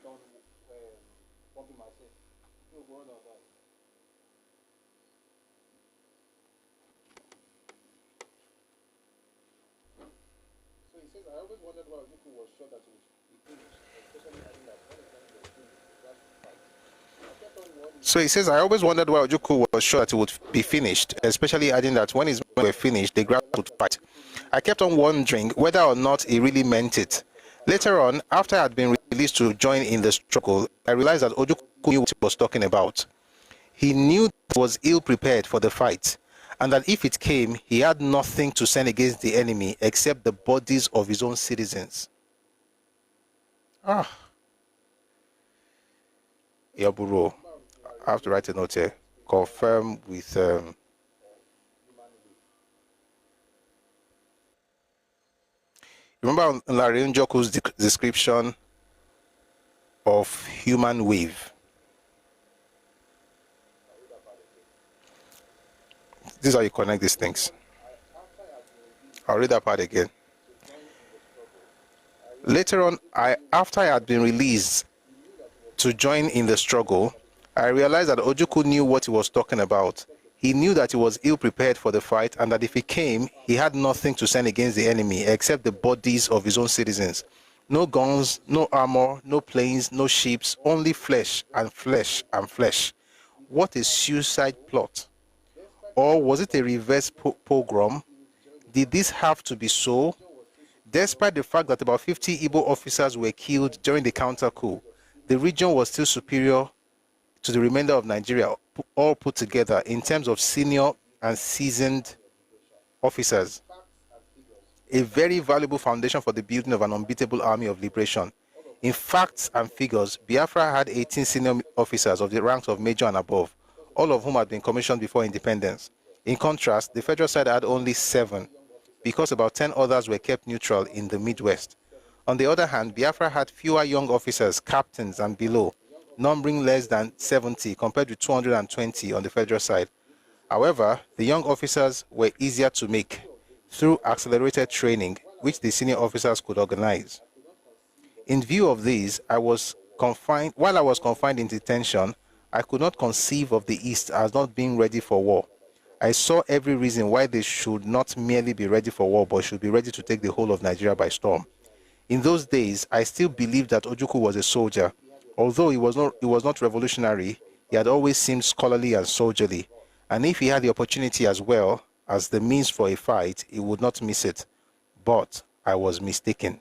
So he says, I always wondered why Ojukwu was sure that it would be finished, especially adding that when his men were finished, the grass would fight. I kept on wondering whether or not he really meant it. Later on, after I had been released to join in the struggle, I realized that Ojukwu knew what he was talking about. He knew he was ill-prepared for the fight, and that if it came, he had nothing to send against the enemy except the bodies of his own citizens. Yaburo. I have to write a note here. Confirm with remember Larry Njoku's description of human wave. This is how you connect these things. I'll read that part again. Later on, after I had been released to join in the struggle, I realized that Ojukwu knew what he was talking about. He knew that he was ill prepared for the fight and that if he came, he had nothing to send against the enemy except the bodies of his own citizens. No guns, no armor, no planes, no ships, only flesh and flesh and flesh. What a suicide plot. Or was it a reverse pogrom? Did this have to be so? Despite the fact that about 50 Igbo officers were killed during the counter-coup, the region was still superior to the remainder of Nigeria, all put together in terms of senior and seasoned officers. A very valuable foundation for the building of an unbeatable army of liberation. In facts and figures, Biafra had 18 senior officers of the ranks of major and above, all of whom had been commissioned before independence. In contrast, the federal side had only 7, because about 10 others were kept neutral in the Midwest. On the other hand, Biafra had fewer young officers, captains and below, numbering less than 70 compared with 220 on the federal side. However, the young officers were easier to make through accelerated training, which the senior officers could organize. In view of these, while I was confined in detention, I could not conceive of the East as not being ready for war. I saw every reason why they should not merely be ready for war, but should be ready to take the whole of Nigeria by storm. In those days, I still believed that Ojukwu was a soldier. Although he was not revolutionary, he had always seemed scholarly and soldierly. And if he had the opportunity as well as the means for a fight, he would not miss it. But I was mistaken.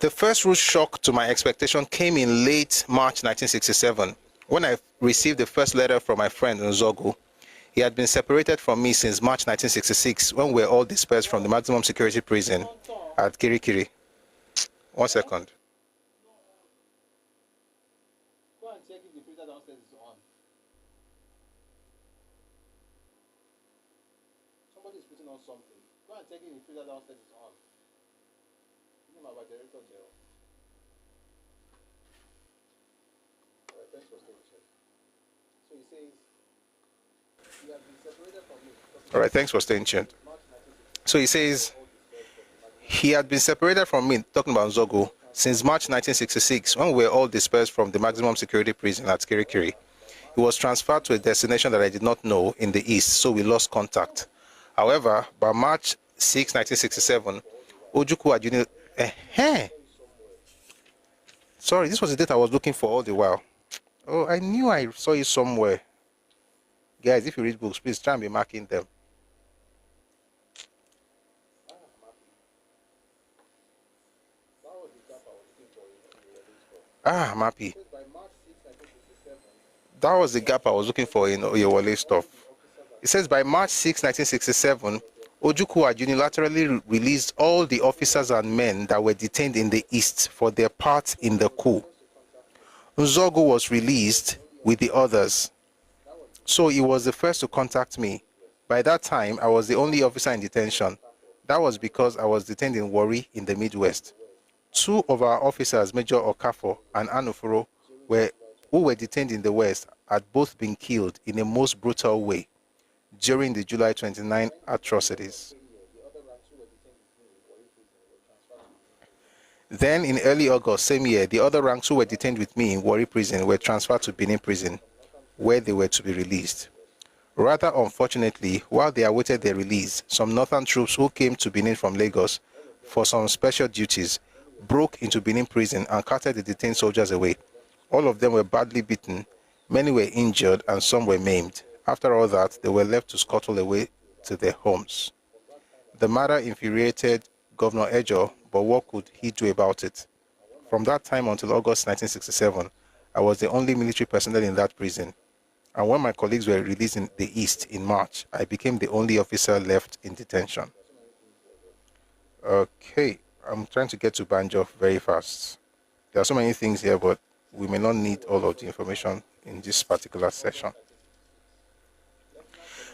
The first rude shock to my expectation came in late March 1967, when I received the first letter from my friend Nzogu. He had been separated from me since March 1966, when we were all dispersed from the maximum security prison at Kirikiri. 1 second. Go and check if the freezer downstairs is on. Somebody is putting on something. Go and check if the freezer downstairs is on. Give me my director jail. Alright, thanks for staying. So he says, he has been separated from me. Alright, thanks for staying tuned. So he says, he had been separated from me, talking about Zogo, since March 1966, when we were all dispersed from the maximum security prison at Kirikiri. He was transferred to a destination that I did not know in the east, so we lost contact. However, by March 6, 1967, Ojukwu had Sorry, this was the date I was looking for all the while. Oh, I knew I saw it somewhere. Guys, if you read books, please try and be marking them. I'm happy. That was the gap I was looking for in Oyewole stuff. It says by March 6, 1967, Ojukwu had unilaterally released all the officers and men that were detained in the East for their part in the coup. Nzogu was released with the others. So he was the first to contact me. By that time, I was the only officer in detention. That was because I was detained in Warri in the Midwest. 2 of our officers, Major Okafo and Anufuro, who were detained in the West, had both been killed in a most brutal way during the July 29 atrocities. Then, in early August same year, the other ranks who were detained with me in Warri prison were transferred to Benin prison, where they were to be released. Rather unfortunately, while they awaited their release, some northern troops who came to Benin from Lagos for some special duties broke into Benin prison and carted the detained soldiers away. All of them were badly beaten, many were injured, and some were maimed. After all that, they were left to scuttle away to their homes. The matter infuriated Governor Ejo, but what could he do about it? From that time until August 1967, I was the only military personnel in that prison. And when my colleagues were released in the East in March, I became the only officer left in detention. Okay, I'm trying to get to Banjo very fast. There are so many things here, but we may not need all of the information in this particular session.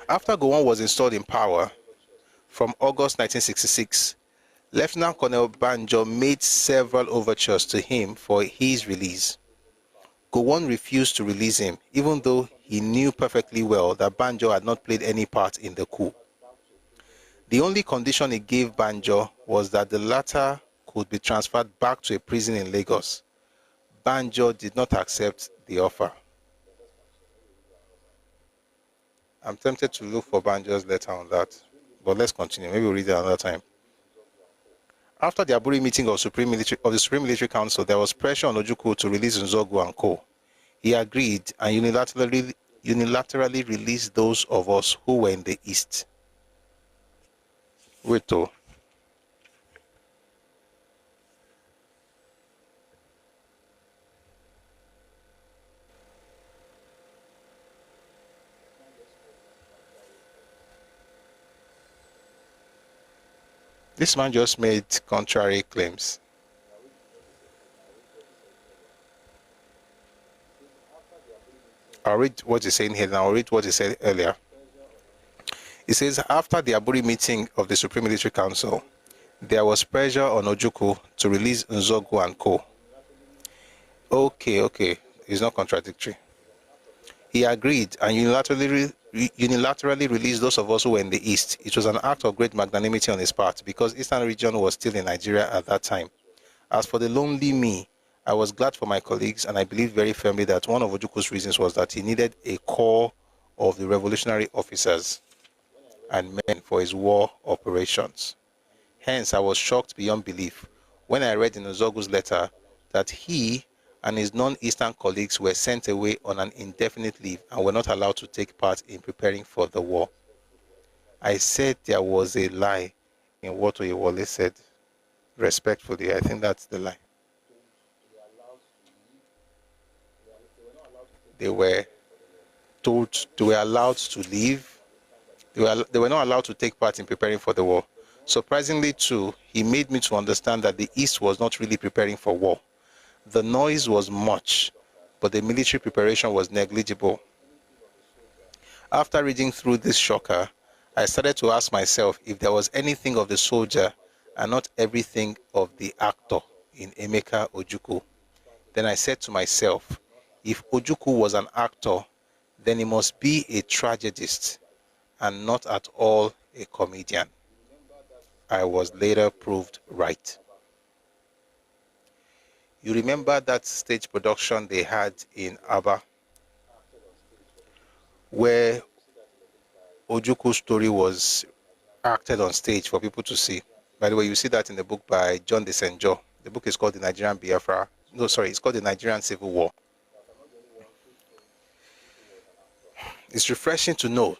After Gowon was installed in power from August 1966, Lieutenant Colonel Banjo made several overtures to him for his release. Gowon refused to release him, even though he knew perfectly well that Banjo had not played any part in the coup. The only condition he gave Banjo was that the latter could be transferred back to a prison in Lagos. Banjo did not accept the offer. I'm tempted to look for Banjo's letter on that, but let's continue. Maybe we'll read it another time. After the Aburi meeting of the Supreme Military Council, there was pressure on Ojukwu to release Nzogu and co. He agreed and unilaterally released those of us who were in the East. Wait, oh. This man just made contrary claims. I'll read what he's saying here now. I'll read what he said earlier. He says, after the Aburi meeting of the Supreme Military Council, there was pressure on Ojukwu to release Nzogu and co. Okay. It's not contradictory. He agreed and unilaterally released those of us who were in the East. It was an act of great magnanimity on his part because Eastern region was still in Nigeria at that time. As for the lonely me, I was glad for my colleagues, and I believe very firmly that one of Ojukwu's reasons was that he needed a corps of the revolutionary officers and men for his war operations. Hence, I was shocked beyond belief when I read in Nzogu's letter that he and his non-Eastern colleagues were sent away on an indefinite leave and were not allowed to take part in preparing for the war. I said there was a lie in what Oyewole said. Respectfully, I think that's the lie. They were told they were allowed to leave. They were not allowed to take part in preparing for the war. Surprisingly too, he made me to understand that the East was not really preparing for war. The noise was much, but the military preparation was negligible. After reading through this shocker, I started to ask myself if there was anything of the soldier and not everything of the actor in Emeka Ojukwu. Then I said to myself, if Ojukwu was an actor, then he must be a tragedist and not at all a comedian. I was later proved right. You remember that stage production they had in Aba, where Ojukwu's story was acted on stage for people to see. By the way, you see that in the book by John Desenjo. The book is called The Nigerian Biafra. No, sorry, it's called The Nigerian Civil War. It's refreshing to know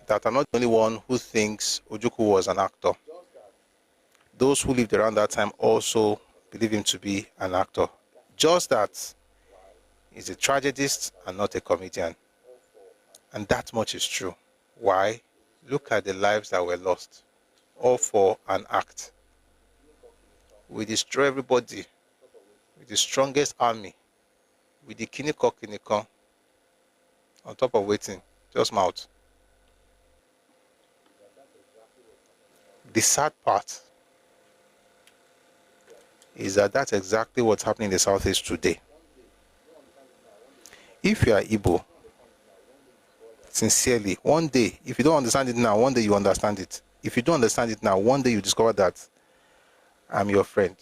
that I'm not the only one who thinks Ojukwu was an actor. Those who lived around that time also believe him to be an actor. Just that he's a tragedist and not a comedian. And that much is true. Why? Look at the lives that were lost, all for an act. We destroy everybody with the strongest army, with the kinikon, on top of waiting, just mouth. The sad part is that that's exactly what's happening in the Southeast today. If you are Igbo, sincerely, one day, if you don't understand it now, one day you understand it. If you don't understand it now, one day you discover that I'm your friend.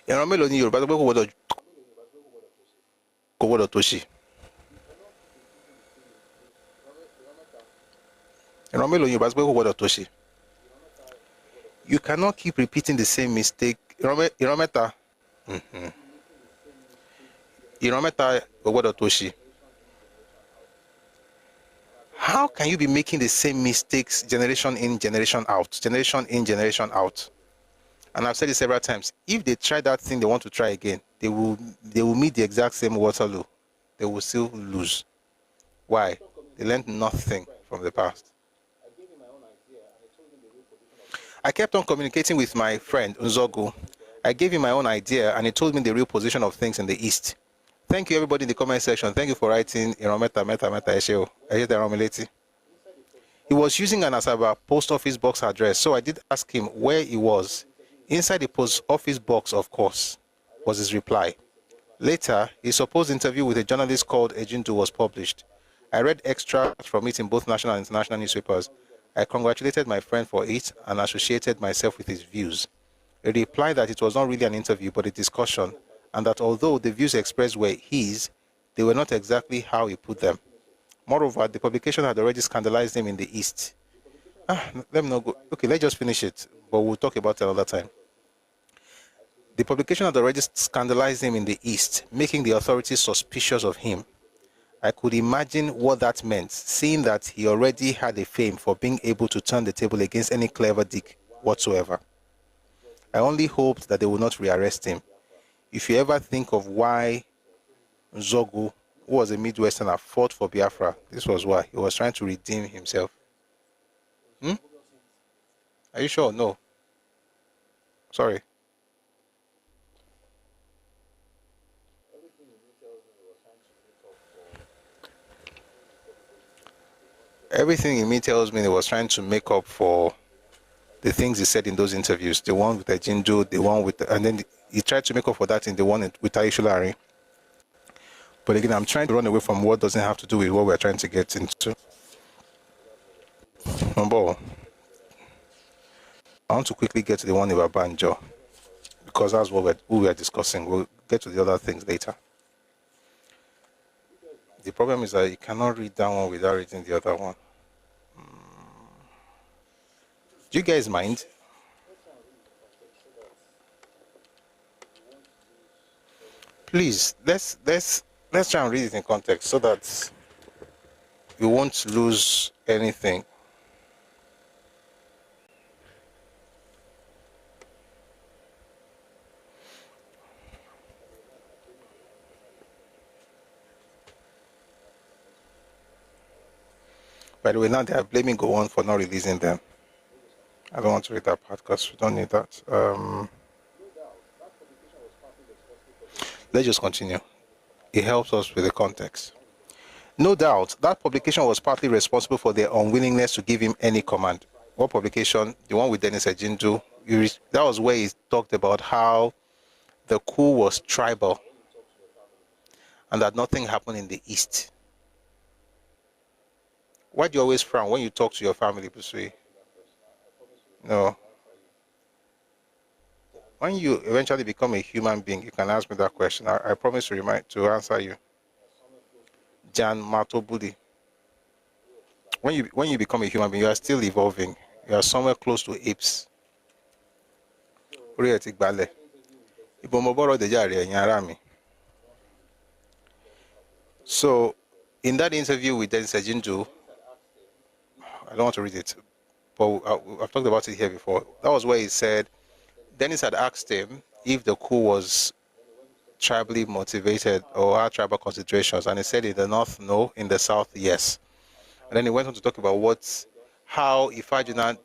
Ìran mélòó ni Yorùbá tó pé kò gbọdọ̀ tòṣì? Ìran mélòó ni Yorùbá tó pé kò gbọdọ̀ tòṣì? You cannot keep repeating the same mistake. Ìran mẹ́ta. Ìran mẹ́ta kò gbọdọ̀ tòṣì. How can you be making the same mistakes generation in, generation out? Generation in, generation out. And I've said it several times. If they try that thing they want to try again, they will meet the exact same Waterloo. They will still lose. Why? They learned nothing from the past. I kept on communicating with my friend Nzogu, I gave him my own idea, and he told me the real position of things in the East. Thank you, everybody in the comment section. Thank you for writing. He was using an Asaba post office box address, so I did ask him where he was. Inside the post office box, of course, was his reply. Later, his supposed interview with a journalist called Ejindu was published. I read extracts from it in both national and international newspapers. I congratulated my friend for it and associated myself with his views. He replied that it was not really an interview but a discussion, and that although the views expressed were his, they were not exactly how he put them. Moreover, the publication had already scandalized him in the East. Let me not go. Okay, let's just finish it, but we'll talk about it another time. The publication had already scandalized him in the East, making the authorities suspicious of him. I could imagine what that meant, seeing that he already had a fame for being able to turn the table against any clever dick whatsoever. I only hoped that they would not rearrest him. If you ever think of why Zogu, who was a Midwesterner, fought for Biafra, this was why. He was trying to redeem himself. Are you sure? No. Sorry. Everything in me tells me he was trying to make up for the things he said in those interviews. The one with Ejindu, the one with... And then he tried to make up for that in the one with Aishulari. But again, I'm trying to run away from what doesn't have to do with what we're trying to get into. Number, I want to quickly get to the one about Banjo, because that's what we're discussing. We'll get to the other things later. The problem is that you cannot read that one without reading the other one. Do you guys mind? Please, let's try and read it in context so that we won't lose anything. By the way, now they are blaming Go On for not releasing them. I don't want to read that part because we don't need that. Let's just continue. It helps us with the context. No doubt, that publication was partly responsible for their unwillingness to give him any command. What publication? The one with Dennis Ejindu. That was where he talked about how the coup was tribal and that nothing happened in the East. Why do you always frown when you talk to your family, Busui? No. When you eventually become a human being, you can ask me that question. I promise to answer you. Jan Matobudi. When you become a human being, you are still evolving. You are somewhere close to apes. So, in that interview with Dennis Ejindu, I don't want to read it, but I've talked about it here before. That was where he said, Dennis had asked him if the coup was tribally motivated or had tribal considerations, and he said in the north, no, in the south, yes. And then he went on to talk about how Ifajina,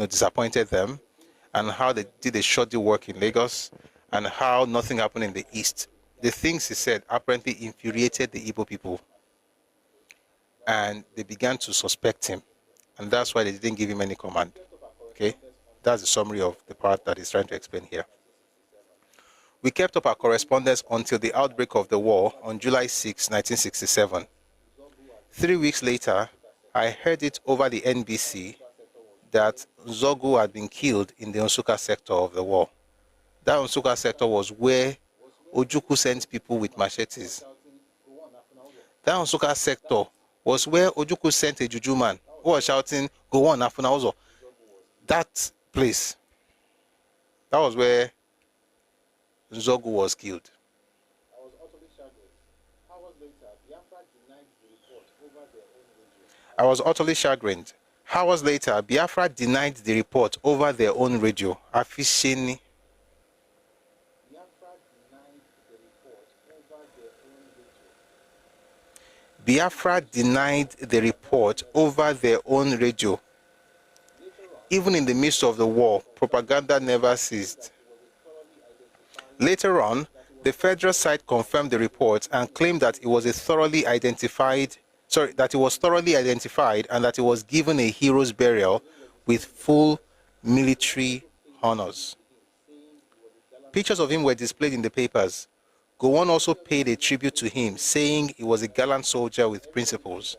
disappointed them, and how they did a shoddy work in Lagos, and how nothing happened in the east. The things he said apparently infuriated the Igbo people, and they began to suspect him. And that's why they didn't give him any command. Okay? That's the summary of the part that he's trying to explain here. We kept up our correspondence until the outbreak of the war on July 6, 1967. 3 weeks later, I heard it over the NBC that Zogu had been killed in the Nsukka sector of the war. That Nsukka sector was where Ojukwu sent people with machetes. That Nsukka sector was where Ojukwu sent a juju man who was shouting, "Go on, Afuna Ozo." That place, that was where Zogu was killed. I was utterly chagrined. Hours later, Biafra denied the report over their own radio. Afisheni. Biafra denied the report over their own radio. Even in the midst of the war, propaganda never ceased. Later on, the federal side confirmed the report and claimed that it was thoroughly identified and that it was given a hero's burial with full military honors. Pictures of him were displayed in the papers. Gowon also paid a tribute to him, saying he was a gallant soldier with principles.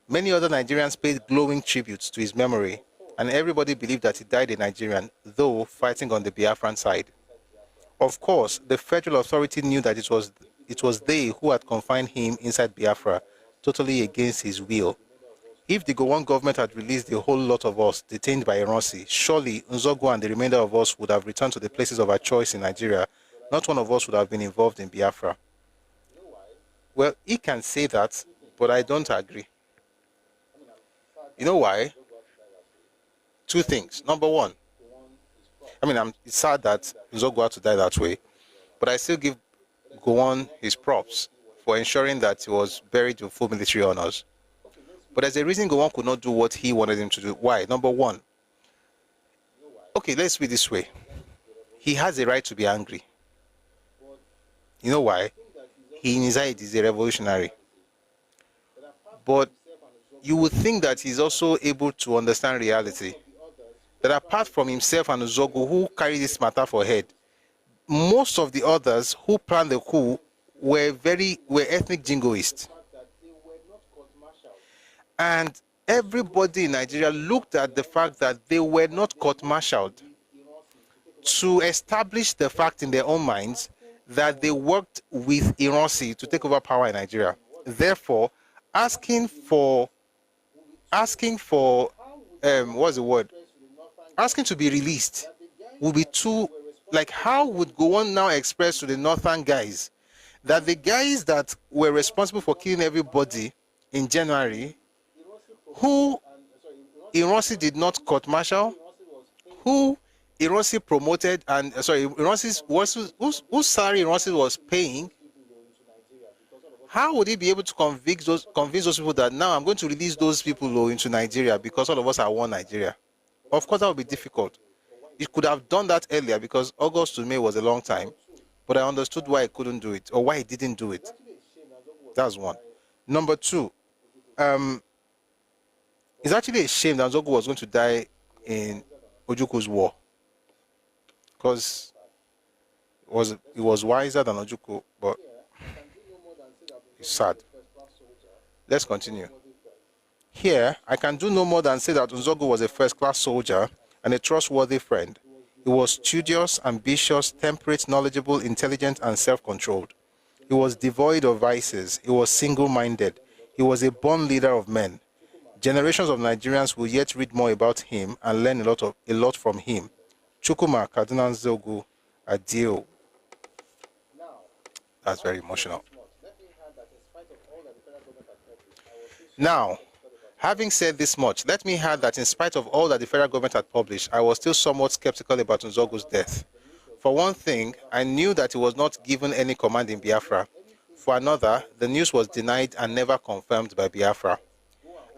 Many other Nigerians paid glowing tributes to his memory, and everybody believed that he died a Nigerian, though fighting on the Biafran side. Of course, the federal authority knew that it was they who had confined him inside Biafra, totally against his will. If the Gowon government had released a whole lot of us detained by Ironsi, surely Nzogu and the remainder of us would have returned to the places of our choice in Nigeria. Not one of us would have been involved in Biafra. Well, he can say that, but I don't agree. You know why? Two things. Number one, it's sad that Nzogu had to die that way, but I still give Gowon his props for ensuring that he was buried with full military honors. But there's a reason Gowon could not do what he wanted him to do. Why? Number one, okay, let's put it this way. He has a right to be angry. You know why? He in his head is a revolutionary. But you would think that he's also able to understand reality. That apart from himself and Nzogu, who carry this matter for head, most of the others who planned the coup were ethnic jingoists. And everybody in Nigeria looked at the fact that they were not court-martialed to establish the fact in their own minds that they worked with Ironsi to take over power in Nigeria. Therefore, asking for asking to be released would be too, how would Gowon now express to the northern guys that the guys that were responsible for killing everybody in January, who Ironsi did not court-martial, who Ironsi promoted, and whose salary Ironsi was paying, how would he be able to convince those people that now I'm going to release those people into Nigeria because all of us are one Nigeria? Of course, that would be difficult. He could have done that earlier because August to May was a long time, but I understood why he couldn't do it or why he didn't do it. That's one. Number two, it's actually a shame that Nzogu was going to die in Ojuku's war because he was wiser than Ojuku, but it's sad. Let's continue. Here, I can do no more than say that Nzogu was a first-class soldier and a trustworthy friend. He was studious, ambitious, temperate, knowledgeable, intelligent, and self-controlled. He was devoid of vices. He was single-minded. He was a born leader of men. Generations of Nigerians will yet read more about him and learn a lot from him. Chukwuma Kaduna Nzogu Adio. That's very emotional. Now, having said this much, let me add that in spite of all that the federal government had published, I was still somewhat skeptical about Nzogu's death. For one thing, I knew that he was not given any command in Biafra. For another, the news was denied and never confirmed by Biafra.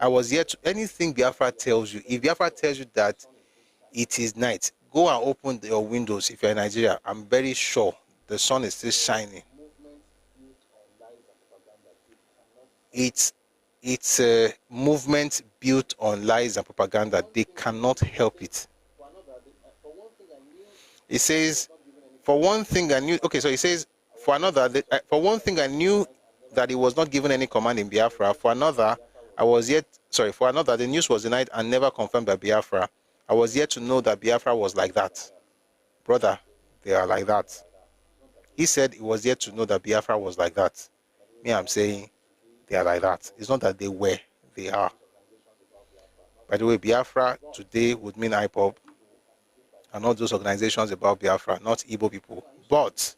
I was yet to anything Biafra tells you. If Biafra tells you that it is night, go and open your windows if you're in Nigeria. I'm very sure the sun is still shining. It's a movement built on lies and propaganda. They cannot help it. It says, for one thing I knew, okay, so it says, for one thing I knew that he was not given any command in Biafra. For another, the news was denied and never confirmed by Biafra. I was yet to know that Biafra was like that. Brother, they are like that. He said he was yet to know that Biafra was like that. Me, I'm saying they are like that. It's not that they were, they are. By the way, Biafra today would mean IPOB and all those organizations about Biafra, not Igbo people. But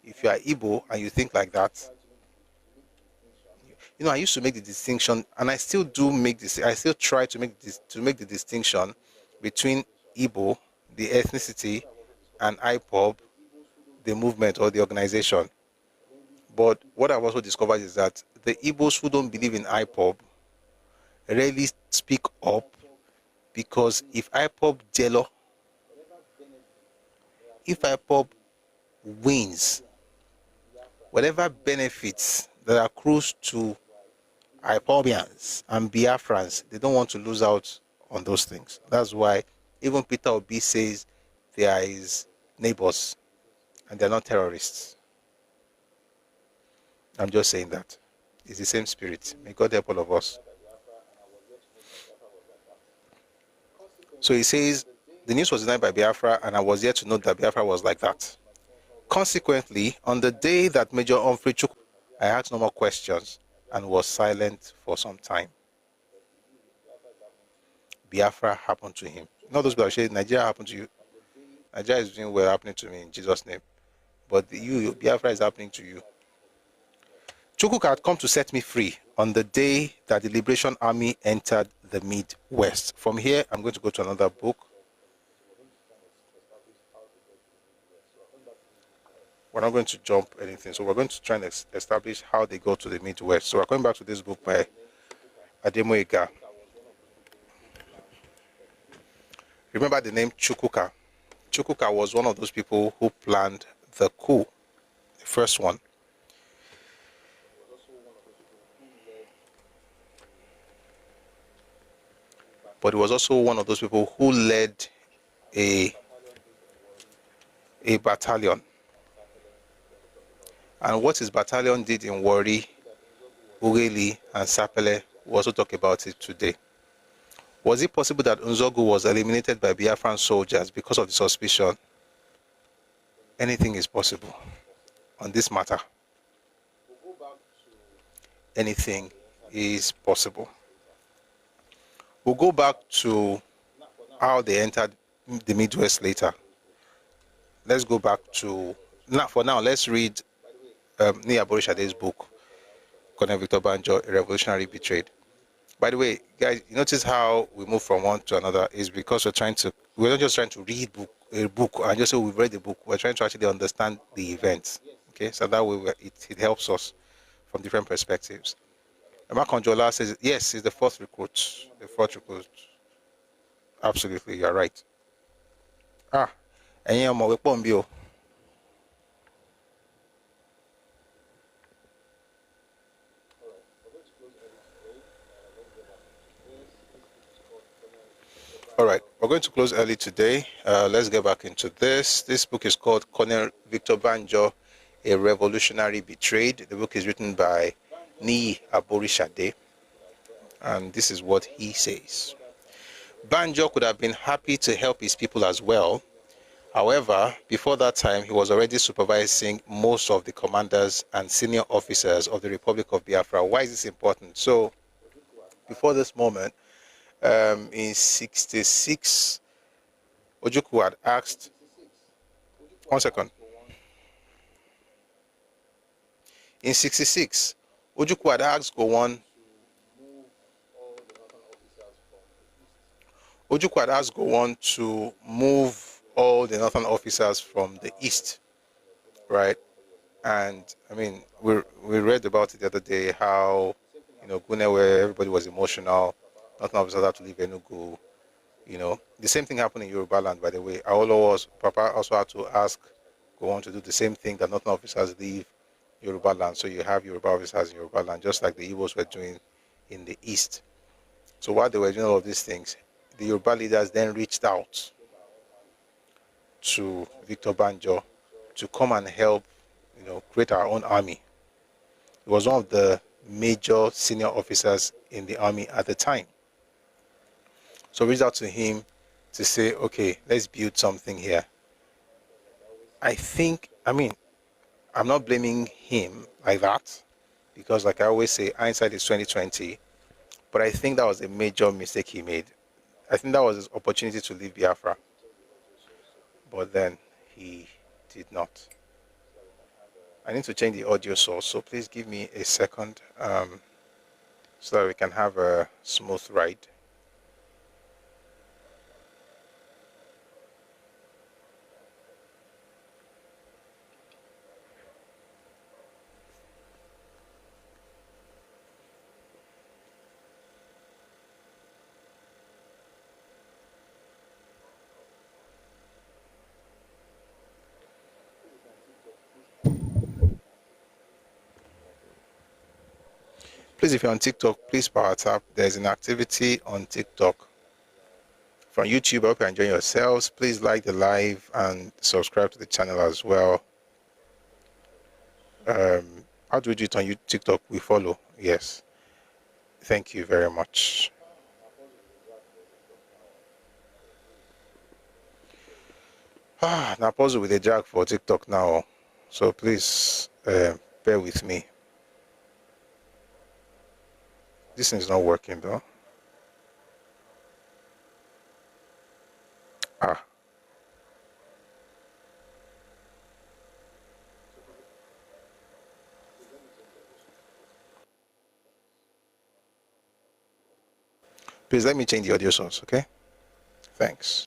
if you are Igbo and you think like that, I used to make the distinction, and I still do make this. I still try to make the distinction between Igbo, the ethnicity, and IPOB, the movement or the organization. But what I've also discovered is that the Igbos who don't believe in IPOB rarely speak up, because if IPOB jello, if IPOB wins, whatever benefits that accrues to IPOBians and Biafrans, they don't want to lose out on those things. That's why even Peter Obi says they are his neighbors and they're not terrorists. I'm just saying that. It's the same spirit. May God help all of us. So he says, the news was denied by Biafra and I was yet to know that Biafra was like that. Consequently, on the day that Major Humphrey took, I asked no more questions and was silent for some time. Biafra happened to him. Not those people say Nigeria happened to you. Nigeria is doing well, happening to me in Jesus' name. But Biafra is happening to you. Chukwu had come to set me free on the day that the Liberation Army entered the Midwest. From here, I'm going to go to another book. We're not going to jump anything. So we're going to try and establish how they go to the Midwest. So we're going back to this book by Ademoyega. Remember the name Chukwuka. Chukwuka was one of those people who planned the coup, the first one. But he was also one of those people who led a battalion. And what his battalion did in Warri, Ughelli, and Sapele, we'll also talk about it today. Was it possible that Nzogu was eliminated by Biafran soldiers because of the suspicion? Anything is possible on this matter. Anything is possible. We'll go back to how they entered the Midwest later. Let's go back to, for now, let's read Nia Borishade's book, Colonel Victor Banjo, A Revolutionary Betrayed. By the way, guys, you notice how we move from one to another is because we're not just trying to read a book and just say we've read the book. We're trying to actually understand the events. Okay, so that way it helps us from different perspectives. Makonjola says, yes, he's the fourth recruit. The fourth recruit. Absolutely, you're right. And you're more weapon. All right, we're going to close early today. Let's get back into this. This book is called Colonel Victor Banjo, A Revolutionary Betrayed. The book is written by Ni Aborishade, and this is what he says. Banjo could have been happy to help his people as well. However, before that time, he was already supervising most of the commanders and senior officers of the Republic of Biafra. Why is this important? So, before this moment, in 66, Ojukwu had asked, one second. In 66, Ojukwu had asked Gowon to move all the northern officers from the east, right? And I mean, we read about it the other day, how, Gune, where everybody was emotional, northern officers had to leave Enugu. The same thing happened in Yoruba land, by the way. Papa also had to ask Gowon to do the same thing, that northern officers leave Yoruba land. So you have Yoruba officers in Yoruba land, just like the Igbos were doing in the east. So while they were doing all of these things, the Yoruba leaders then reached out to Victor Banjo to come and help, create our own army. He was one of the major senior officers in the army at the time. So reached out to him to say, okay, let's build something here. I'm not blaming him like that, because like I always say, hindsight is 2020. But I think that was a major mistake he made. I think that was his opportunity to leave Biafra. But then he did not. I need to change the audio source, so please give me a second so that we can have a smooth ride. Please, if you're on TikTok, please power tap. There's an activity on TikTok. From YouTube, I hope you're enjoying yourselves. Please like the live and subscribe to the channel as well. How do we do it on TikTok? We follow. Yes. Thank you very much. Now pause with a drag for TikTok now. So please bear with me. This thing is not working though. Please let me change the audio source, okay? Thanks.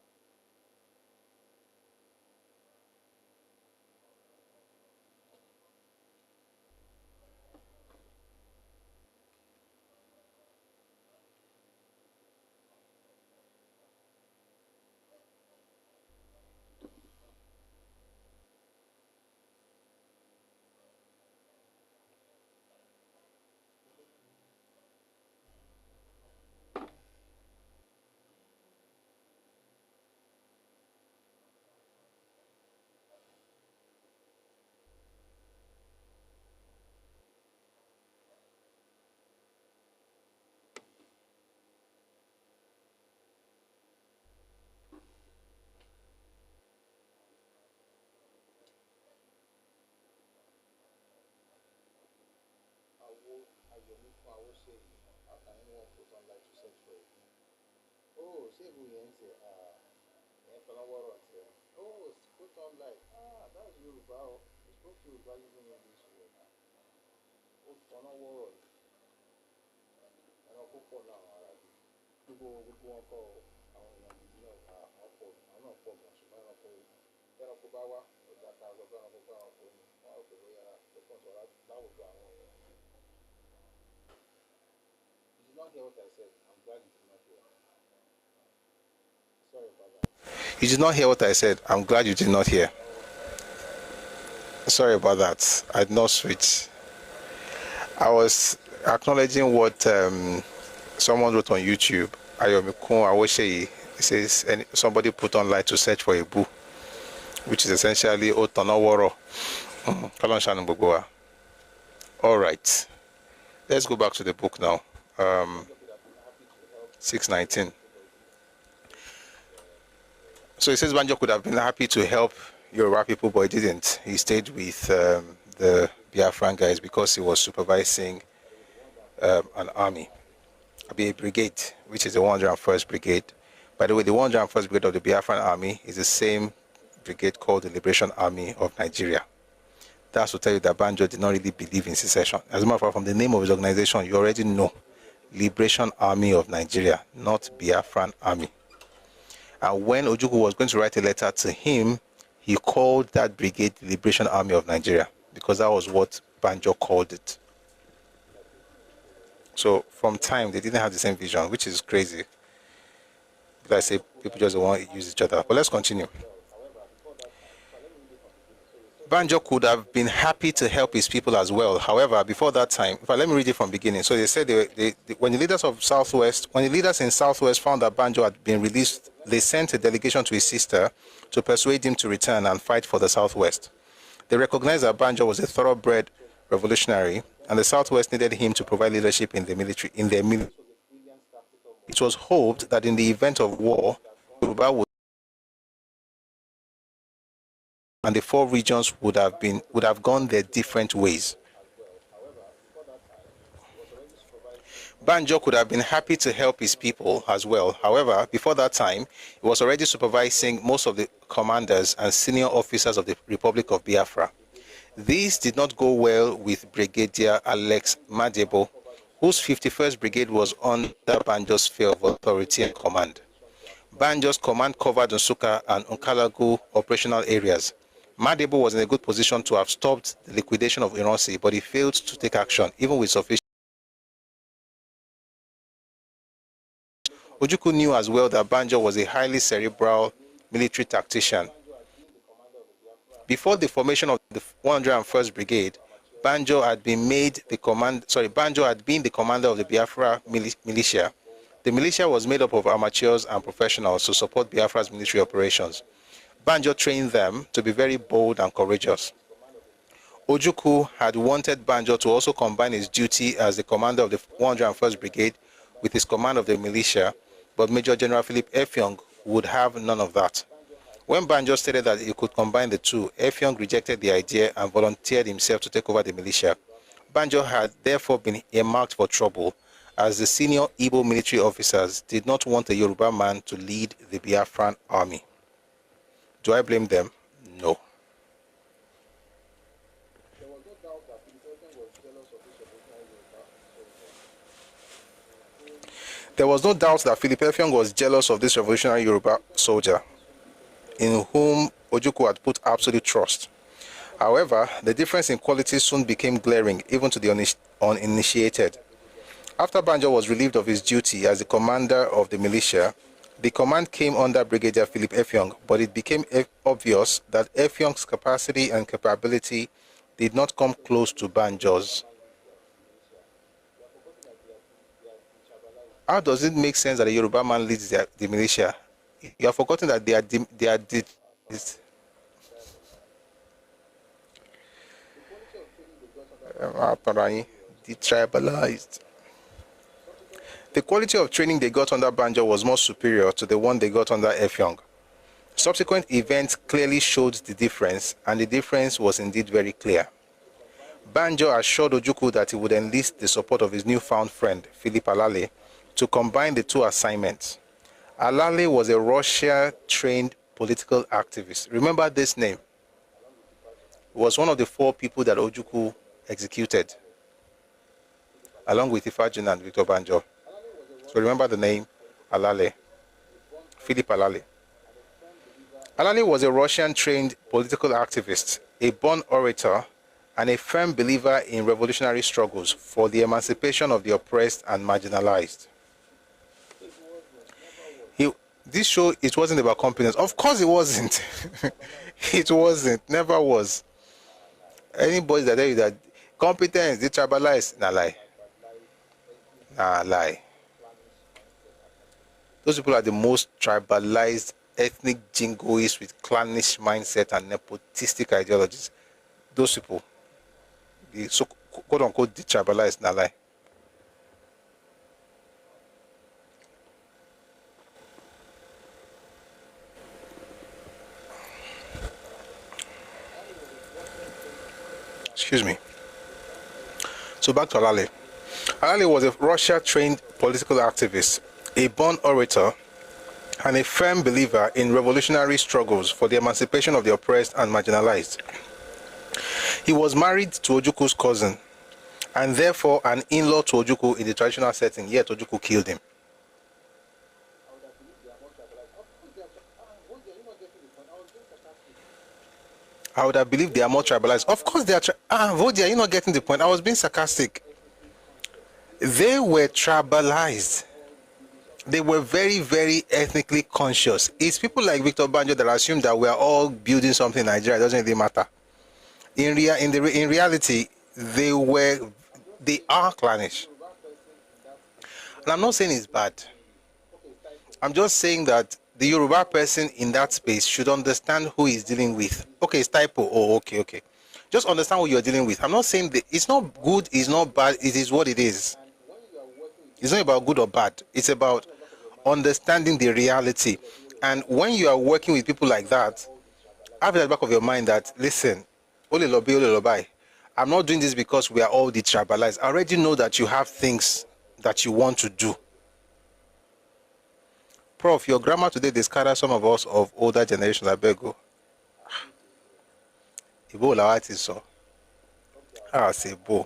You did not hear what I said. I'm glad you did not hear. Sorry about that. I did not switch. I was acknowledging what someone wrote on YouTube. Ayomikun Awosheyi. It says somebody put online to search for a boo, which is essentially Otonoworo. All right. Let's go back to the book now. 619. So it says Banjo could have been happy to help Yoruba people, but he didn't. He stayed with the Biafran guys because he was supervising an army, a brigade, which is the 101st Brigade. By the way, the 101st Brigade of the Biafran Army is the same brigade called the Liberation Army of Nigeria. That's to tell you that Banjo did not really believe in secession. As a matter of fact, from the name of his organization, you already know. Liberation Army of Nigeria, not Biafran Army. And when Ojukwu was going to write a letter to him, he called that brigade the Liberation Army of Nigeria because that was what Banjo called it. So from time, they didn't have the same vision, which is crazy. But I say people just don't want to use each other. But let's continue. Banjo could have been happy to help his people as well. However, before that time, let me read it from the beginning. So they said when the leaders in Southwest found that Banjo had been released, they sent a delegation to his sister to persuade him to return and fight for the Southwest. They recognized that Banjo was a thoroughbred revolutionary, and the Southwest needed him to provide leadership in the military. It was hoped that in the event of war, Yoruba would and the four regions would have gone their different ways. Banjo could have been happy to help his people as well. However, before that time, he was already supervising most of the commanders and senior officers of the Republic of Biafra. These did not go well with Brigadier Alex Madebo, whose 51st Brigade was under Banjo's sphere of authority and command. Banjo's command covered Nsukka and Nkalagu operational areas. Madebo was in a good position to have stopped the liquidation of Ironsi, but he failed to take action, even with sufficient. Ojukwu knew as well that Banjo was a highly cerebral military tactician. Before the formation of the 101st Brigade, Banjo had been been the commander of the Biafra militia. The militia was made up of amateurs and professionals to support Biafra's military operations. Banjo trained them to be very bold and courageous. Ojukwu had wanted Banjo to also combine his duty as the commander of the 101st Brigade with his command of the militia, but Major General Philip Effiong would have none of that. When Banjo stated that he could combine the two, Effiong rejected the idea and volunteered himself to take over the militia. Banjo had therefore been earmarked for trouble, as the senior Igbo military officers did not want a Yoruba man to lead the Biafran army. Do I blame them? No. There was no doubt that Philip Effiong was jealous of this revolutionary Yoruba soldier, in whom Ojukwu had put absolute trust. However, the difference in qualities soon became glaring, even to the uninitiated. After Banjo was relieved of his duty as the commander of the militia, the command came under Brigadier Philip Effiong, but it became obvious that Effiong's capacity and capability did not come close to Banjo's. How does it make sense that a Yoruba man leads the militia? You have forgotten that they are detribalized. The quality of training they got under Banjo was more superior to the one they got under Effiong. Subsequent events clearly showed the difference, and the difference was indeed very clear. Banjo assured Ojukwu that he would enlist the support of his newfound friend, Philip Alale, to combine the two assignments. Alale was a Russia-trained political activist. Remember this name. He was one of the 4 people that Ojukwu executed, along with Ifajin and Victor Banjo. So remember the name Alale, Philip Alale. Alale was a Russian-trained political activist, a born orator, and a firm believer in revolutionary struggles for the emancipation of the oppressed and marginalized. This show, it wasn't about competence. Of course it wasn't. It wasn't. Never was. Anybody that tell you that competence, they tribalize, nah lie. Nah lie. Those people are the most tribalized, ethnic jingoists with clannish mindset and nepotistic ideologies. Those people, the so quote unquote detribalized, nah lie. Excuse me. So back to Alale. Alale was a Russia-trained political activist, a born orator, and a firm believer in revolutionary struggles for the emancipation of the oppressed and marginalized. He was married to Ojukwu's cousin, and therefore an in-law to Ojukwu in the traditional setting, yet Ojukwu killed him. I would have believed they are more tribalized. Of course they are. Vodia, you're not getting the point. I was being sarcastic. They were tribalized. They were very, very ethnically conscious. It's people like Victor Banjo that assume that we are all building something in Nigeria. It doesn't really matter. In reality, they are clannish. And I'm not saying it's bad. I'm just saying that the Yoruba person in that space should understand who he's dealing with. Okay, it's typo. Oh, okay. Just understand what you're dealing with. I'm not saying that it's not good, it's not bad, it is what it is. It's not about good or bad. It's about understanding the reality. And when you are working with people like that, have it at the back of your mind that, listen, ole lobi. I'm not doing this because we are all detribalized. I already know that you have things that you want to do. Prof, your grammar today discarded some of us of older generations. I beg you. Ibo lawati so. Say bo.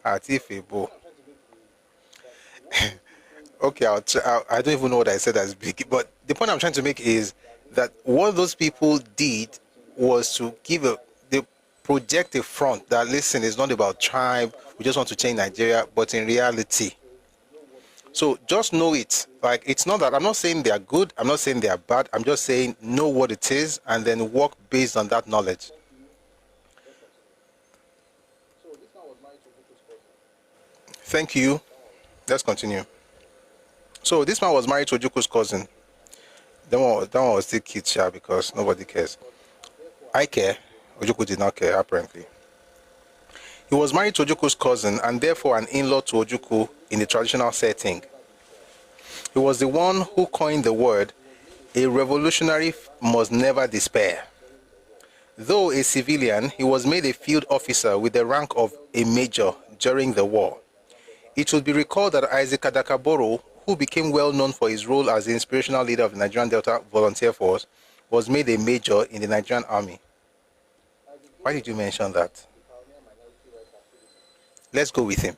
Ati bo. Okay, I don't even know what I said as big. But the point I'm trying to make is that what those people did was to project a front that, listen, it's not about tribe. We just want to change Nigeria. But in reality, so just know it. Like, it's not that I'm not saying they are good. I'm not saying they are bad. I'm just saying know what it is and then work based on that knowledge. Thank you. Let's continue. So this man was married to Ojuku's cousin. That one was still kids, because nobody cares. I care. Ojuku did not care, apparently. He was married to Ojuku's cousin and therefore an in-law to Ojuku in the traditional setting. He was the one who coined the word, "A revolutionary must never despair." Though a civilian, he was made a field officer with the rank of a major during the war. It should be recalled that Isaac Adakaboro, who became well known for his role as the inspirational leader of the Nigerian Delta Volunteer Force, was made a major in the Nigerian Army. Why did you mention that? Let's go with him.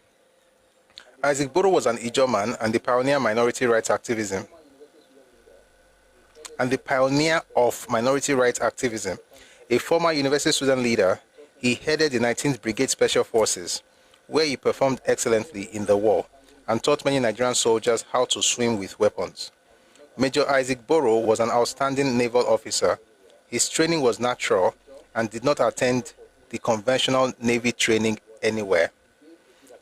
Isaac Boro was an Ijaw man and the pioneer of minority rights activism. A former university student leader, he headed the 19th Brigade Special Forces, where he performed excellently in the war and taught many Nigerian soldiers how to swim with weapons. Major Isaac Boro was an outstanding naval officer. His training was natural and did not attend the conventional Navy training anywhere.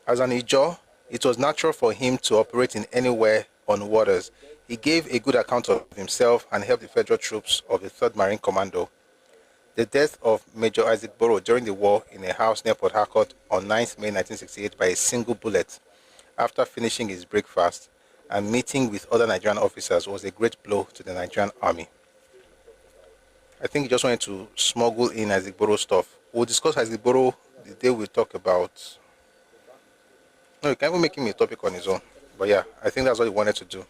As an Ijaw, it was natural for him to operate in anywhere on waters. He gave a good account of himself and helped the federal troops of the 3rd Marine Commando. The death of Major Isaac Boro during the war in a house near Port Harcourt on 9th May 1968 by a single bullet after finishing his breakfast and meeting with other Nigerian officers was a great blow to the Nigerian Army. I think he just wanted to smuggle in Isaac Boro stuff. We'll discuss Isaac Boro the day we talk about... No, he can't even make him a topic on his own. But yeah, I think that's what he wanted to do.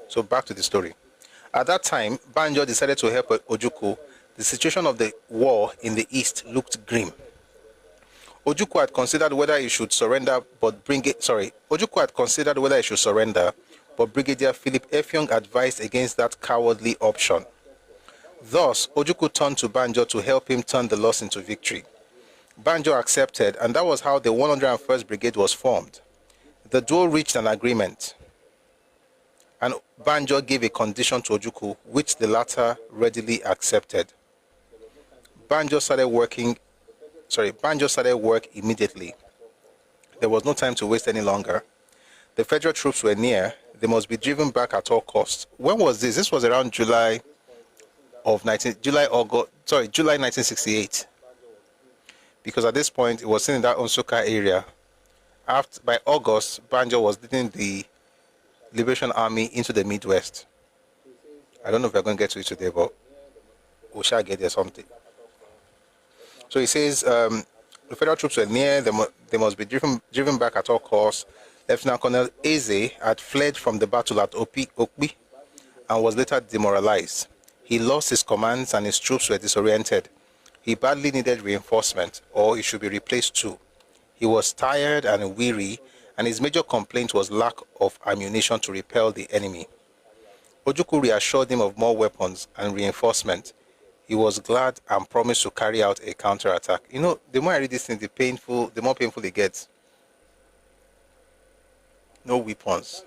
So back to the story. At that time, Banjo decided to help Ojuku. The situation of the war in the east looked grim. Ojuku had considered whether he should surrender, but Brigadier Philip Effiong advised against that cowardly option. Thus, Ojuku turned to Banjo to help him turn the loss into victory. Banjo accepted, and that was how the 101st Brigade was formed. The duo reached an agreement, and Banjo gave a condition to Ojuku, which the latter readily accepted. Banjo started work immediately. There was no time to waste any longer. The federal troops were near. They must be driven back at all costs. When was this? This was around July 1968. Because at this point, it was still in that Onsuka area. By August, Banjo was leading the Liberation Army into the Midwest. I don't know if we're going to get to it today, but we shall get there something. So he says the federal troops were near, they must be driven back at all costs. Lieutenant Colonel Eze had fled from the battle at Okpi and was later demoralized. He lost his commands and his troops were disoriented. He badly needed reinforcement, or he should be replaced too. He was tired and weary, and his major complaint was lack of ammunition to repel the enemy. Ojuku reassured him of more weapons and reinforcement. He was glad and promised to carry out a counterattack. You know, the more I read this thing, the more painful it gets. No weapons.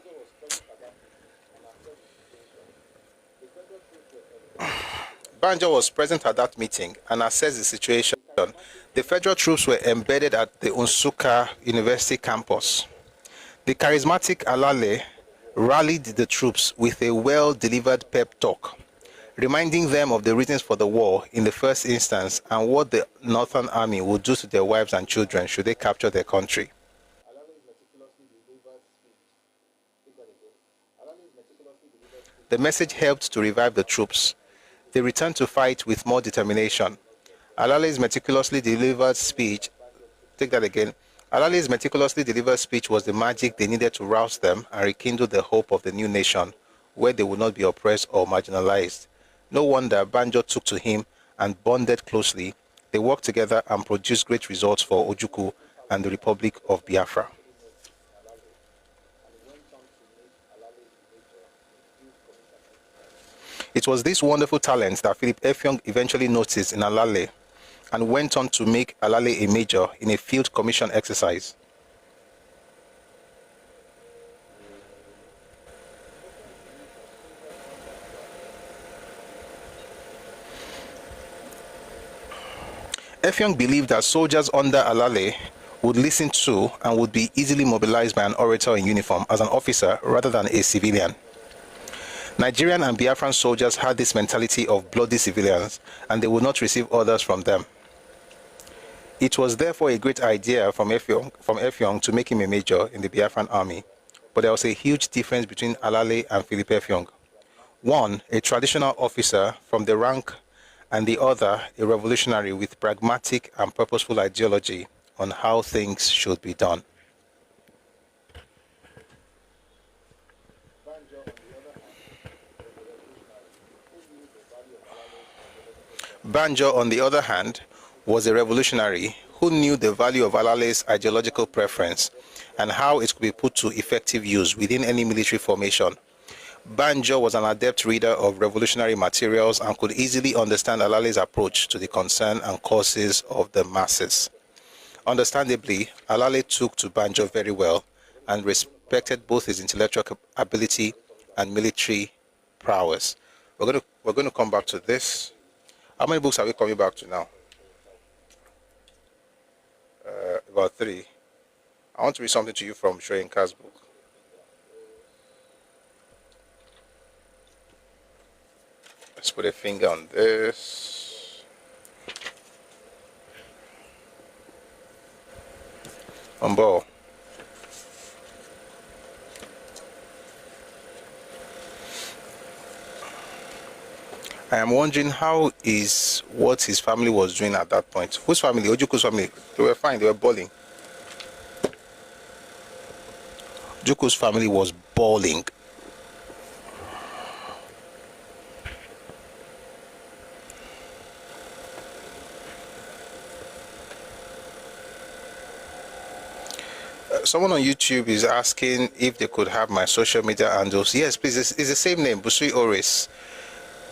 Banjo was present at that meeting and assessed the situation. The federal troops were embedded at the Nsukka University campus. The charismatic Alale rallied the troops with a well-delivered pep talk, reminding them of the reasons for the war in the first instance and what the Northern Army would do to their wives and children should they capture their country. The message helped to revive the troops. They returned to fight with more determination. Alale's meticulously delivered speech, Alale's meticulously delivered speech was the magic they needed to rouse them and rekindle the hope of the new nation, where they would not be oppressed or marginalized. No wonder Banjo took to him and bonded closely. They worked together and produced great results for Ojuku and the Republic of Biafra. It was this wonderful talent that Philip Effiong eventually noticed in Alale and went on to make Alale a major in a field commission exercise. Effiong believed that soldiers under Alale would listen to and would be easily mobilized by an orator in uniform as an officer rather than a civilian. Nigerian and Biafran soldiers had this mentality of bloody civilians, and they would not receive orders from them. It was therefore a great idea from Effiong to make him a major in the Biafran army, but there was a huge difference between Alale and Philip Effiong. One, a traditional officer from the rank, and the other, a revolutionary with pragmatic and purposeful ideology on how things should be done. Banjo, on the other hand, was a revolutionary who knew the value of Alale's ideological preference and how it could be put to effective use within any military formation. Banjo was an adept reader of revolutionary materials and could easily understand Alale's approach to the concern and causes of the masses. Understandably, Alale took to Banjo very well and respected both his intellectual ability and military prowess. We're going to come back to this. How many books are we coming back to now? About 3. I want to read something to you from Shoyinka's book. Let's put a finger on this. On ball. I am wondering what his family was doing at that point. Whose family? Ojuku's family. They were fine, they were balling. Ojuku's family was balling. Someone on YouTube is asking if they could have my social media handles. Yes, please. It's the same name, Busui Oris.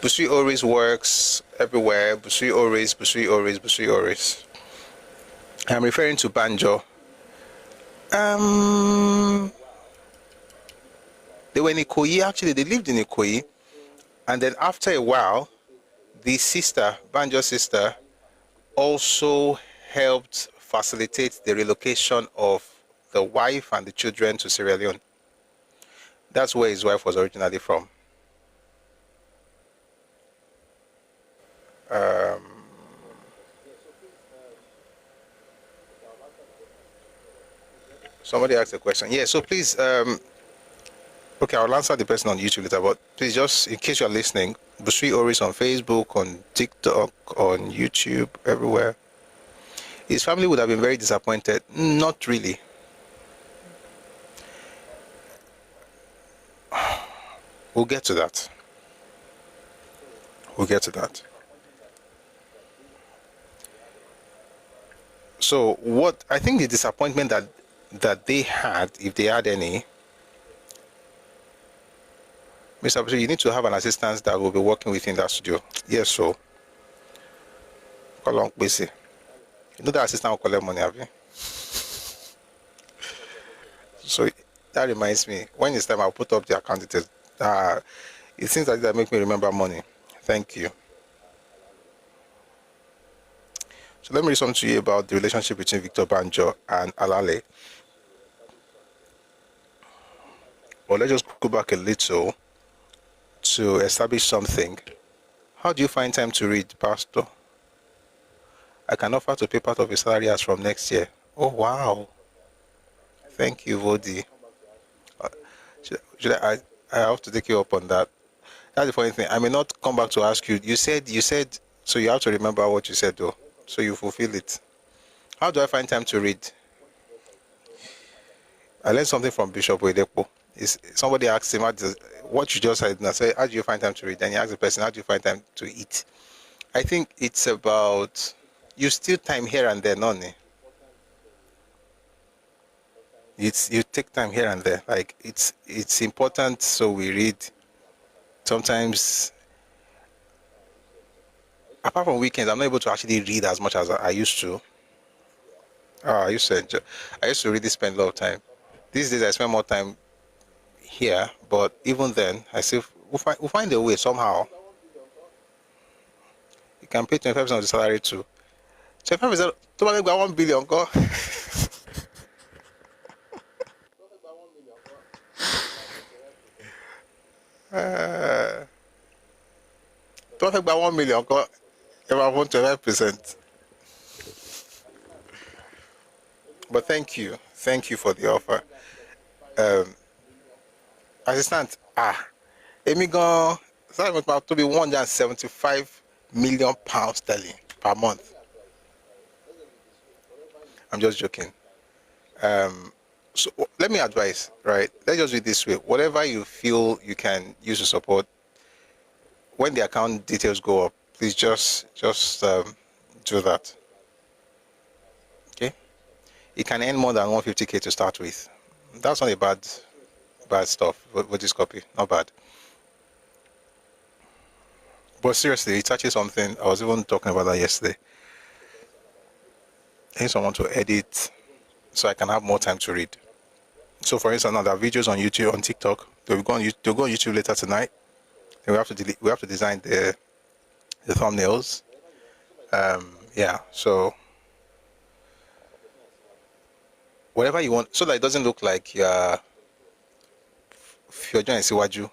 Busui Oris works everywhere. Busui Oris, Busui Oris, Busui Oris. I'm referring to Banjo. They were in Ikoyi. Actually, they lived in Ikoyi. And then after a while, the sister, Banjo's sister, also helped facilitate the relocation of the wife and the children to Sierra Leone. That's where his wife was originally from. Somebody asked a question. Yeah, so please, okay, I'll answer the person on YouTube later, but please, just in case you're listening, Busui Oris on Facebook, on TikTok, on YouTube, everywhere. His family would have been very disappointed. Not really. We'll get to that. We'll get to that. So what I think the disappointment that they had, if they had any, Mr. Busui, you need to have an assistant that will be working within that studio. Yes, so. How long, busy? You know that assistant will collect money, have you? So that reminds me, when it's time, I'll put up the account details. It seems like that make me remember money. Thank you. So let me read something to you about the relationship between Victor Banjo and Alale. Well, let's just go back a little to establish something. How do you find time to read, Pastor? I can offer to pay part of your salary as from next year. Oh, wow. Thank you, Vodi. I have to take you up on that. That's the funny thing. I may not come back to ask you. You said, so you have to remember what you said, though. So you fulfill it. How do I find time to read? I learned something from Bishop Oyedepo. Somebody asked him, what you just said, and I said, how do you find time to read? And he asked the person, how do you find time to eat? I think it's about, you steal time here and there, no? You take time here and there. Like, it's important, so we read. Sometimes, apart from weekends, I'm not able to actually read as much as I used to. I used to really spend a lot of time. These days, I spend more time here, but even then, we'll find a way somehow. You can pay 25% of the salary too. 25%, don't make 1 billion, go. Don't think about 1 million. If I want 25%. But thank you for the offer. Assistant, Emi gan, sorry, about to be 175 million pounds sterling per month. I'm just joking. So let me advise, right? Let's just do it this way. Whatever you feel you can use to support, when the account details go up, please just do that. Okay? It can earn more than 150k to start with. That's not a bad stuff with this copy. Not bad. But seriously, it's actually something. I was even talking about that yesterday. I need someone to edit so I can have more time to read. So for instance, now there are videos on YouTube, on TikTok. They'll go on YouTube later tonight. Then we have to design the thumbnails. Yeah, so whatever you want, so that it doesn't look like you're joining Siwaju.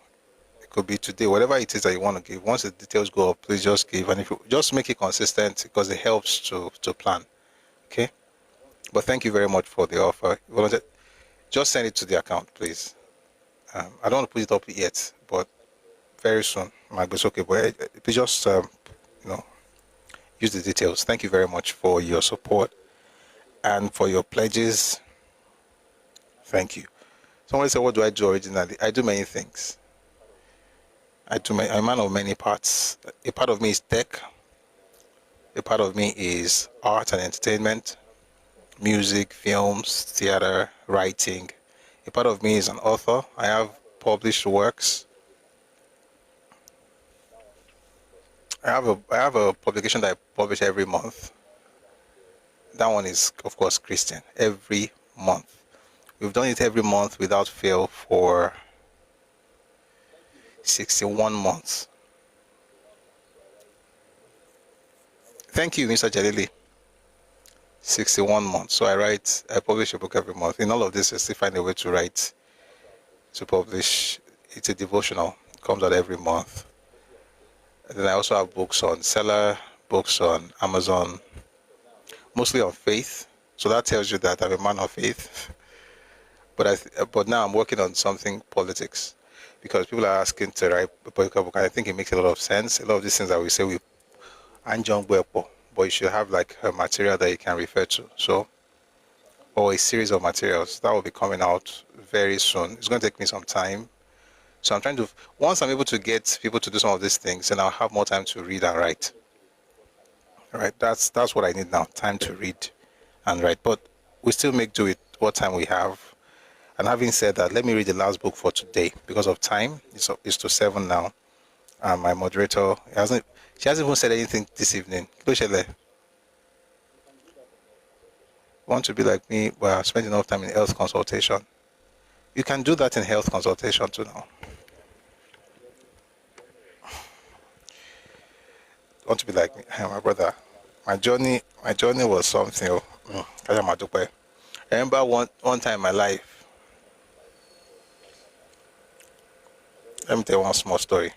It could be today, whatever it is that you want to give. Once the details go up, please just give, and if you just make it consistent, because it helps to plan. Okay, but thank you very much for the offer. Just send it to the account, please. I don't want to put it up yet, but very soon. Might be okay, but please just use the details. Thank you very much for your support and for your pledges. Thank you. Someone said, what do I do originally? I do many things. I'm a man of many parts. A part of me is tech. A part of me is art and entertainment, music, films, theater, writing. A part of me is an author. I have published works. I have a publication that I publish every month. That one is, of course, Christian. Every month. We've done it every month without fail for 61 months. Thank you, Mr. Jalili. 61 months. So I publish a book every month. In all of this, I still find a way to write, to publish. It's a devotional. It comes out every month. And then I also have books on Seller, books on Amazon, mostly on faith. So that tells you that I'm a man of faith. But now I'm working on something politics, because people are asking to write a political book. And I think it makes a lot of sense. A lot of these things that we say we Anjong Bwepo, but you should have like a material that you can refer to. So, or a series of materials that will be coming out very soon. It's going to take me some time. So I'm trying to, once I'm able to get people to do some of these things, then I'll have more time to read and write. All right, that's what I need now, time to read and write. But we still make do with what time we have. And having said that, let me read the last book for today. Because of time, it's to 7 now. And my moderator, she hasn't even said anything this evening. Want to be like me, well, I spent enough time in health consultation. You can do that in health consultation too now. Want to be like me, my brother. My journey was something. I remember one time in my life. Let me tell you one small story.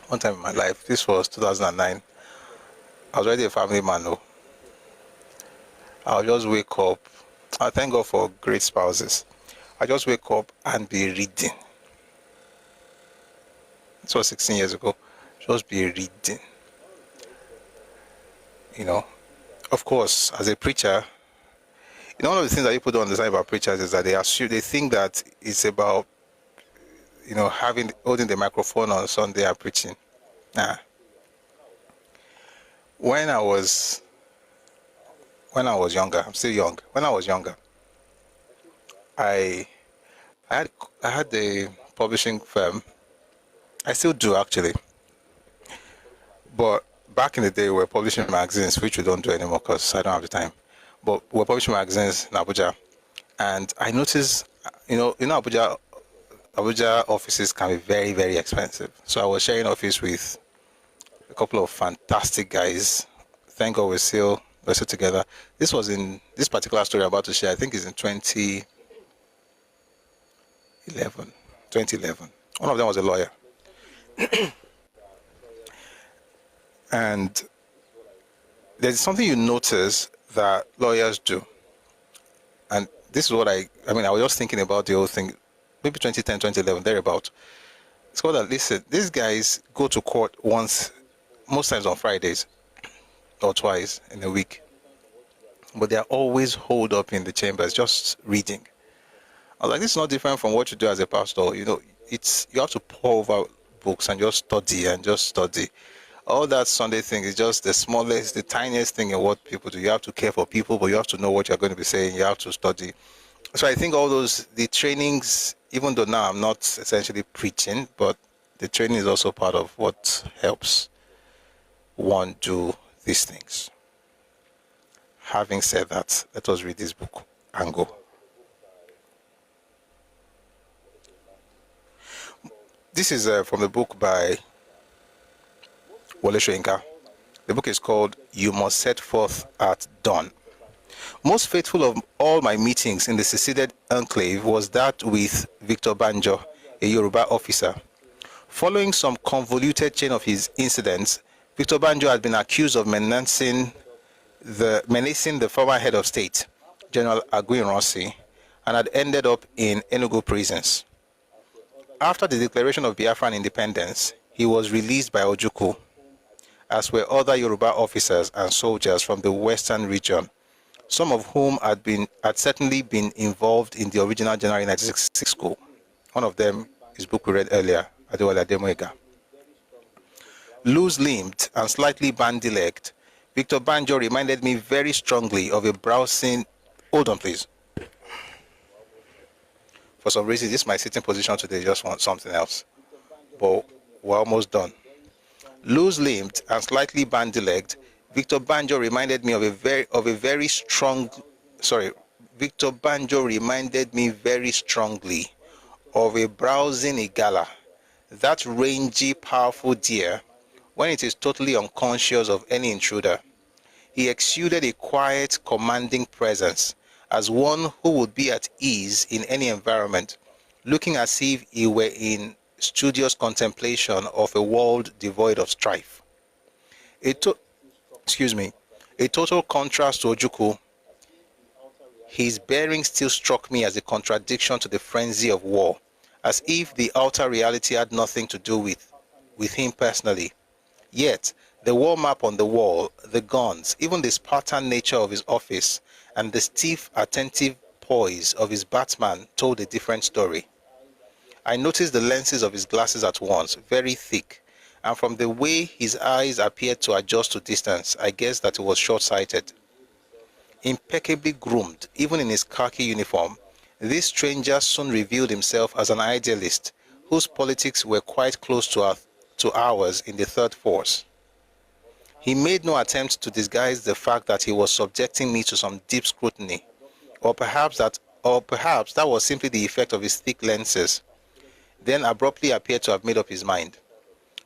One time in my life, this was 2009. I was already a family man. No, I'll just wake up. I thank God for great spouses. I just wake up and be reading. This was 16 years ago. Just be reading. Of course, as a preacher, one of the things that people don't understand about preachers is that they think that it's about, holding the microphone on Sunday and preaching. Nah. When I was younger, I'm still young. When I was younger, I had a publishing firm. I still do, actually. But back in the day, we were publishing magazines, which we don't do anymore because I don't have the time. But we were publishing magazines in Abuja. And I noticed, Abuja offices can be very, very expensive. So I was sharing office with a couple of fantastic guys. Thank God we're still together. This particular story I'm about to share, I think is in 2011. One of them was a lawyer. And there's something you notice that lawyers do. And this is what I was just thinking about the whole thing, maybe 2010, 2011, thereabout. It's called that, listen, these guys go to court once, most times on Fridays or twice in a week. But they're always holed up in the chambers, just reading. I was like, this is not different from what you do as a pastor. You know, you have to pour over books and just study. All that Sunday thing is just the smallest, the tiniest thing in what people do. You have to care for people, but you have to know what you're going to be saying. You have to study. So I think all the trainings, even though now I'm not essentially preaching, but the training is also part of what helps one do these things. Having said that, let us read this book and go. This is from the book by Wole Soyinka. The book is called You Must Set Forth at Dawn. Most faithful of all my meetings in the seceded enclave was that with Victor Banjo, a Yoruba officer. Following some convoluted chain of his incidents, Victor Banjo had been accused of menacing the former head of state, General Aguiyi-Ironsi, and had ended up in Enugu prisons. After the declaration of Biafran independence, he was released by Ojukwu, as were other Yoruba officers and soldiers from the western region, some of whom had certainly been involved in the original January 1966 coup. One of them is book we read earlier, Adewale Ademoyega. Loose-limbed and slightly bandy-legged, Victor Banjo reminded me very strongly of a browsing... Hold on, please. For some reason, this is my sitting position today. Just want something else. But we're almost done. Loose-limbed and slightly bandy-legged, Victor Banjo reminded me Victor Banjo reminded me very strongly of a browsing Igala, that rangy, powerful deer, when it is totally unconscious of any intruder. He exuded a quiet, commanding presence, as one who would be at ease in any environment, looking as if he were in studious contemplation of a world devoid of strife. A total contrast to Ojukwu. His bearing still struck me as a contradiction to the frenzy of war, as if the outer reality had nothing to do with him personally. Yet, the war map on the wall, the guns, even the Spartan nature of his office, and the stiff, attentive poise of his batsman told a different story. I noticed the lenses of his glasses at once, very thick, and from the way his eyes appeared to adjust to distance, I guessed that he was short-sighted. Impeccably groomed, even in his khaki uniform, this stranger soon revealed himself as an idealist whose politics were quite close to ours in the Third Force. He made no attempt to disguise the fact that he was subjecting me to some deep scrutiny, or perhaps that was simply the effect of his thick lenses. Then abruptly appeared to have made up his mind.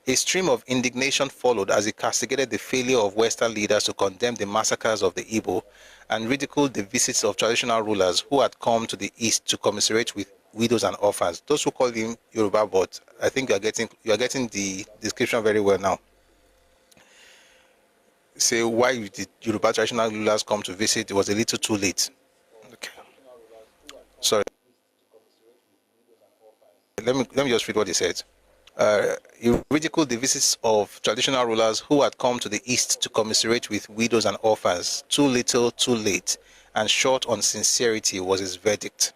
A stream of indignation followed as he castigated the failure of Western leaders to condemn the massacres of the Igbo and ridiculed the visits of traditional rulers who had come to the East to commiserate with widows and orphans. Those who call him Yoruba, but I think you are getting the description very well now. Say why did Yoruba traditional rulers come to visit? It was a little too late. Okay. Sorry. Let me just read what he said. He ridiculed the visits of traditional rulers who had come to the East to commiserate with widows and orphans. Too little, too late, and short on sincerity was his verdict.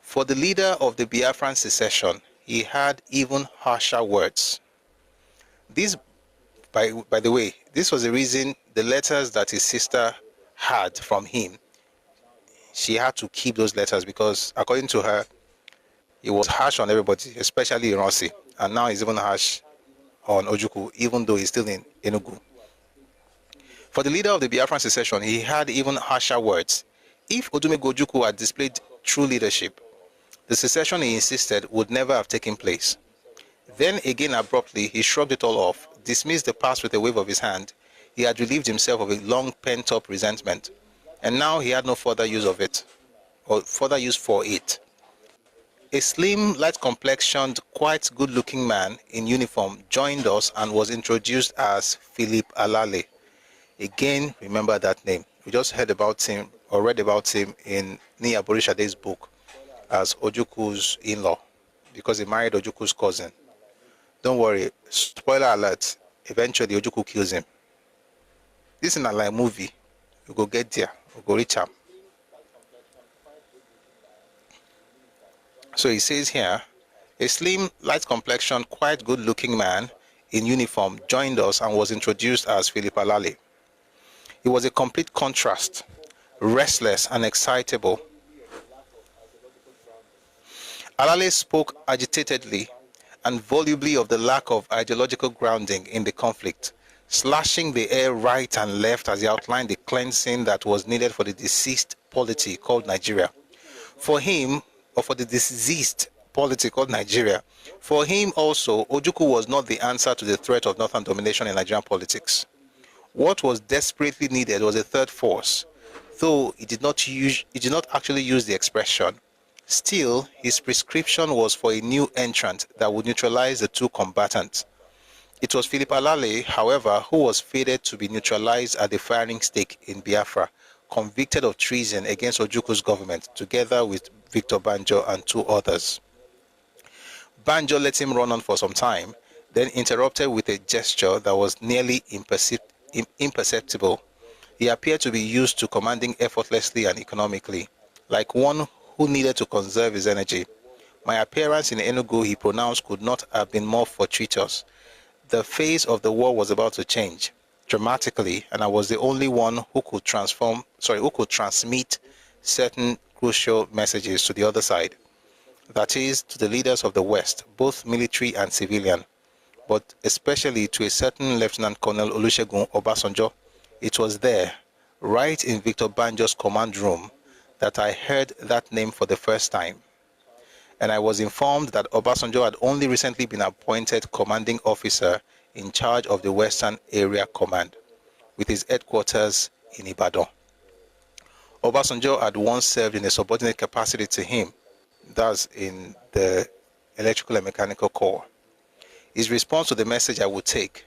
For the leader of the Biafran secession, he had even harsher words. This, by the way, this was the reason the letters that his sister had from him, she had to keep those letters because, according to her, he was harsh on everybody, especially Ironsi, and now he's even harsh on Ojukwu, even though he's still in Enugu. For the leader of the Biafran secession, he had even harsher words. If Odumegwu Ojukwu had displayed true leadership, the secession, he insisted, would never have taken place. Then again abruptly, he shrugged it all off, dismissed the past with a wave of his hand. He had relieved himself of a long pent-up resentment, and now he had no further use of it, or further use for it. A slim, light-complexioned, quite good-looking man in uniform joined us and was introduced as Philip Alale. Again, remember that name. We just heard about him or read about him in Nia Borishade's book as Ojuku's in-law because he married Ojuku's cousin. Don't worry, spoiler alert, eventually Ojuku kills him. This is not like a movie. You go get there, you go reach him. So he says here, a slim, light complexion, quite good-looking man in uniform joined us and was introduced as Philip Alale. He was a complete contrast, restless and excitable. Alale spoke agitatedly and volubly of the lack of ideological grounding in the conflict, slashing the air right and left as he outlined the cleansing that was needed for the deceased polity called Nigeria. For him, or for the diseased polity called Nigeria, for him also, Ojukwu was not the answer to the threat of northern domination in Nigerian politics. What was desperately needed was a third force, though he did not actually use the expression. Still, his prescription was for a new entrant that would neutralize the two combatants. It was Philip Alale, however, who was fated to be neutralized at the firing stake in Biafra, convicted of treason against Ojuku's government, together with Victor Banjo and two others. Banjo let him run on for some time, then interrupted with a gesture that was nearly imperceptible. He appeared to be used to commanding effortlessly and economically, like one who needed to conserve his energy. My appearance in Enugu, he pronounced, could not have been more fortuitous. The face of the war was about to change dramatically, and I was the only one who could transmit certain crucial messages to the other side. That is, to the leaders of the West, both military and civilian, but especially to a certain Lieutenant Colonel Olusegun Obasanjo. It was there, right in Victor Banjo's command room, that I heard that name for the first time. And I was informed that Obasanjo had only recently been appointed commanding officer in charge of the Western Area Command, with his headquarters in Ibadan. Obasanjo had once served in a subordinate capacity to him, thus in the Electrical and Mechanical Corps. His response to the message I would take,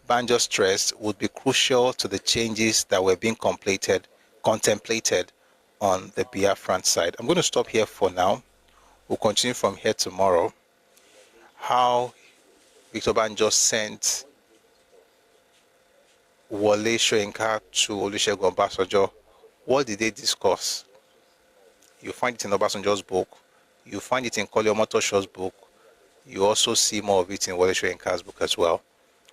Banjo stressed, would be crucial to the changes that were being contemplated on the Biafran side. I'm going to stop here for now. We'll continue from here tomorrow. How Victor Banjo sent Wole Soyinka to Olusegun Obasanjo. What did they discuss? You find it in Obasanjo's book. You find it in Kole Omotosho's book. You also see more of it in Wole Soyinka's book as well.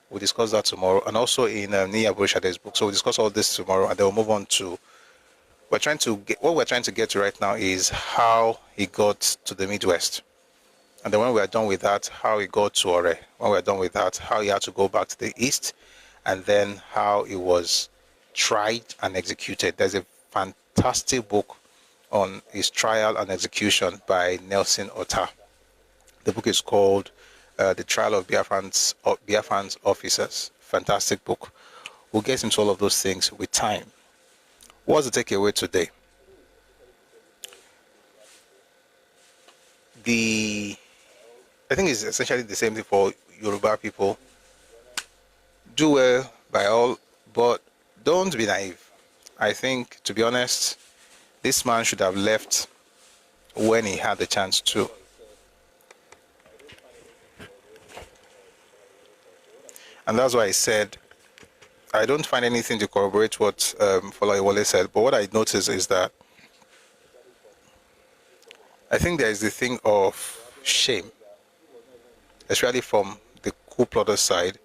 We'll discuss that tomorrow, and also in Nia Borishade's book. So we'll discuss all this tomorrow, and then we'll move on to what we're trying to get to right now is how he got to the Midwest. And then when we are done with that, how he got to Ore. When we're done with that, how he had to go back to the East, and then how he was tried and executed. There's a fantastic book on his trial and execution by Nelson Otta. The book is called The Trial of Biafran's Officers. Fantastic book. We'll get into all of those things with time. What's the takeaway today? I think it's essentially the same thing for Yoruba people. Do well by all, but don't be naive. I think, to be honest, this man should have left when he had the chance to. And that's why I said, I don't find anything to corroborate what Folaiwole said, but what I noticed is that I think there is the thing of shame, especially from the coup plotter side.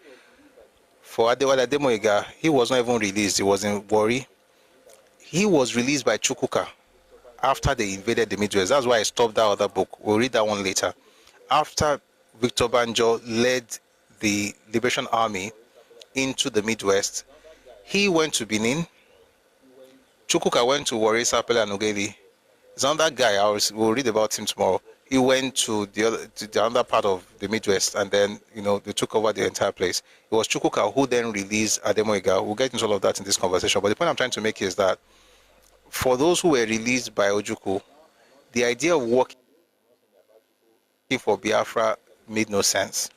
For Adewale Ademoyiga, he was not even released. He was in Warri. He was released by Chukwuka after they invaded the Midwest. That's why I stopped that other book. We'll read that one later. After Victor Banjo led the Liberation Army into the Midwest, he went to Benin. Chukwuka went to Warri, Sapele, and Ugeli. There's another guy, we'll read about him tomorrow. He went to the other part of the Midwest, and then, they took over the entire place. It was Chukwuka who then released Ademoyiga. We'll get into all of that in this conversation. But the point I'm trying to make is that for those who were released by Ojukwu, the idea of working for Biafra made no sense.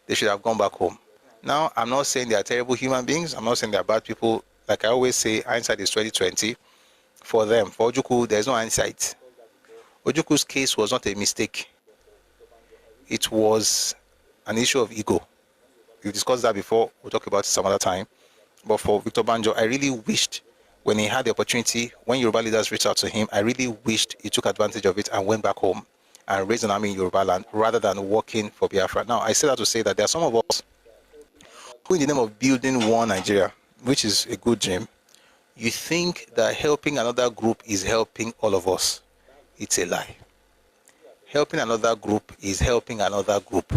They should have gone back home. Now, I'm not saying they are terrible human beings. I'm not saying they are bad people. Like I always say, hindsight is 2020. For them, for Ojukwu, there's no hindsight. Ojukwu's case was not a mistake. It was an issue of ego. We've discussed that before. We'll talk about it some other time. But for Victor Banjo, I really wished when he had the opportunity, when Yoruba leaders reached out to him, I really wished he took advantage of it and went back home and raised an army in Yoruba land rather than working for Biafra. Now, I say that to say that there are some of us who, in the name of building one Nigeria, which is a good dream, you think that helping another group is helping all of us. It's a lie. Helping another group is helping another group.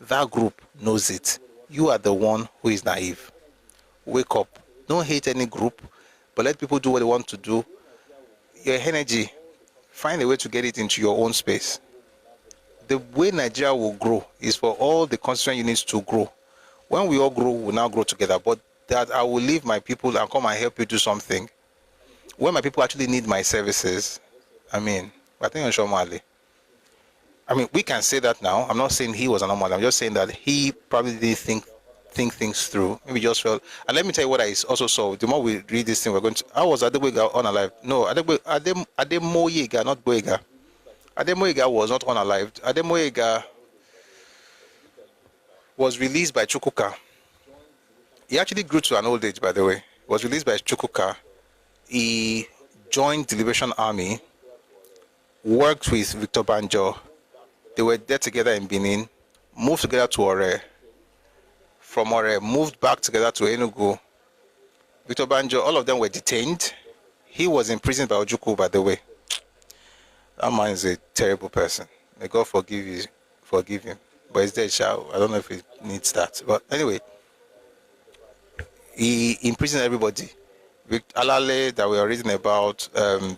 That group knows it. You are the one who is naive. Wake up. Don't hate any group, but let people do what they want to do. Your energy, find a way to get it into your own space. The way Nigeria will grow is for all the constituent units to grow. When we all grow, we'll now grow together. But that I will leave my people and come and help you do something. When my people actually need my services, I think on Shomali. We can say that now. I'm not saying he was an anomaly. I'm just saying that he probably didn't think things through. Maybe just felt. And let me tell you what I also saw. The more we read this thing, we're going to. How was Adeboyega unalive? No, Ademoyega, not Boyega. Ademoyega was not unalived. Ademoyega was released by Chukwuka. He actually grew to an old age, by the way. He was released by Chukwuka. He joined the Liberation Army, worked with Victor Banjo. They were there together in Benin, moved together to Ore. From Ore, moved back together to Enugu. Victor Banjo, all of them were detained. He was imprisoned by Ojukwu, by the way. That man is a terrible person. May God forgive him. But he's dead, I don't know if he needs that. But anyway, he imprisoned everybody. Alale, that we are reading about,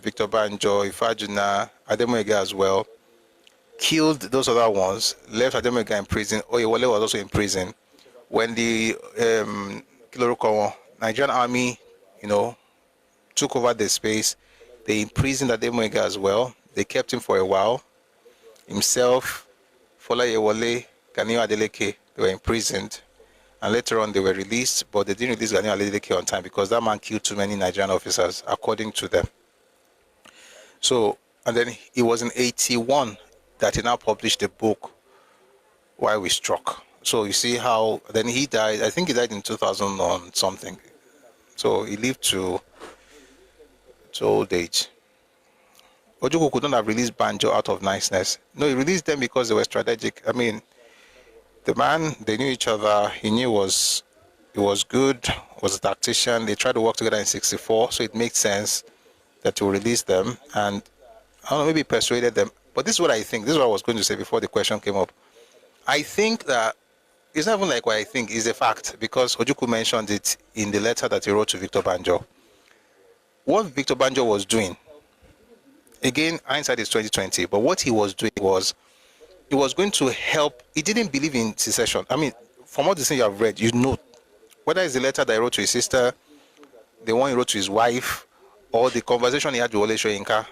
Victor Banjo, Ifajuna, Ademoyega as well, killed those other ones, left Ademoyega in prison. Oyewole was also in prison. When the Nigerian army, took over the space, they imprisoned Ademoyega as well. They kept him for a while. Himself, Fola Yewole, Ganiu Adeleke, they were imprisoned. And later on, they were released, but they didn't release Ganiu Adeleke on time because that man killed too many Nigerian officers, according to them. So, and then it was in 81 that he now published the book, Why We Struck. So you see how, then he died, I think he died in 2000 or something. So he lived to old age. Ojukwu could not have released Banjo out of niceness. No, he released them because they were strategic. The man, they knew each other. He knew he was good, was a tactician. They tried to work together in 64, so it made sense that to release them. And I don't know, maybe persuaded them. But this is what I think. This is what I was going to say before the question came up. I think that it's not even like what I think, it's a fact, because Ojukwu mentioned it in the letter that he wrote to Victor Banjo. What Victor Banjo was doing, again, hindsight is 2020, but what he was doing was, he was going to help. He didn't believe in secession. From all the things you have read, whether it's the letter that he wrote to his sister, the one he wrote to his wife, or the conversation he had with Wole Soyinka,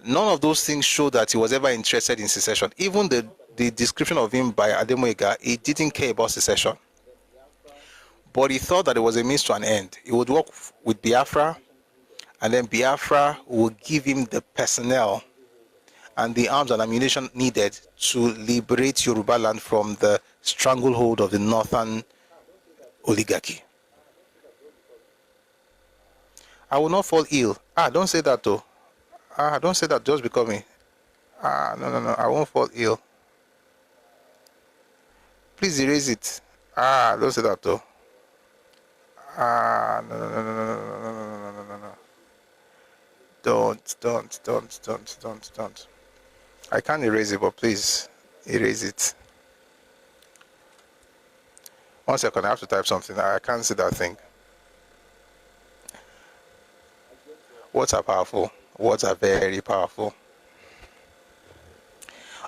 none of those things show that he was ever interested in secession. Even the description of him by Ademoyega, he didn't care about secession. But he thought that it was a means to an end. He would work with Biafra, and then Biafra would give him the personnel and the arms and ammunition needed to liberate Yoruba land from the stranglehold of the northern oligarchy. I will not fall ill. Don't say that though. Don't say that just because me. No, I won't fall ill. Please erase it. Don't say that though. No. Don't. I can't erase it, but please erase it. 1 second, I have to type something. I can't see that thing. Words are powerful. Words are very powerful.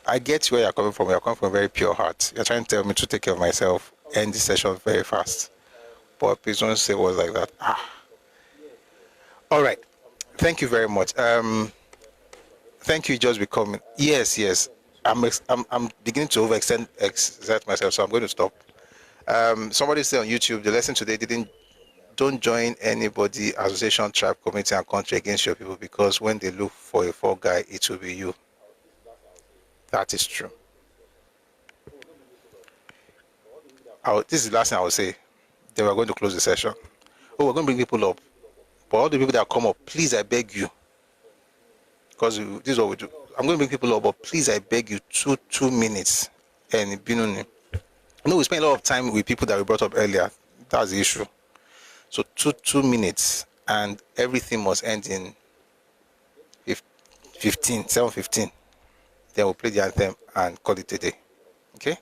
I get where you're coming from. You're coming from a very pure heart. You're trying to tell me to take care of myself, end this session very fast. But please don't say words like that. All right. Thank you very much. Thank you, just becoming. Yes. I'm beginning to exert myself, so I'm going to stop. Somebody said on YouTube, the lesson today don't join anybody, association, tribe, community, and country against your people, because when they look for a fall guy, it will be you. That is true. This is the last thing I will say. Then we're going to close the session. Oh, we're going to bring people up. But all the people that come up, please, I beg you, because this is what we do. I'm going to bring people up, but please, I beg you, two minutes. And we spent a lot of time with people that we brought up earlier. That's the issue. So 2 minutes, and everything must end in 7:15. Then we'll play the anthem and call it a day. Okay?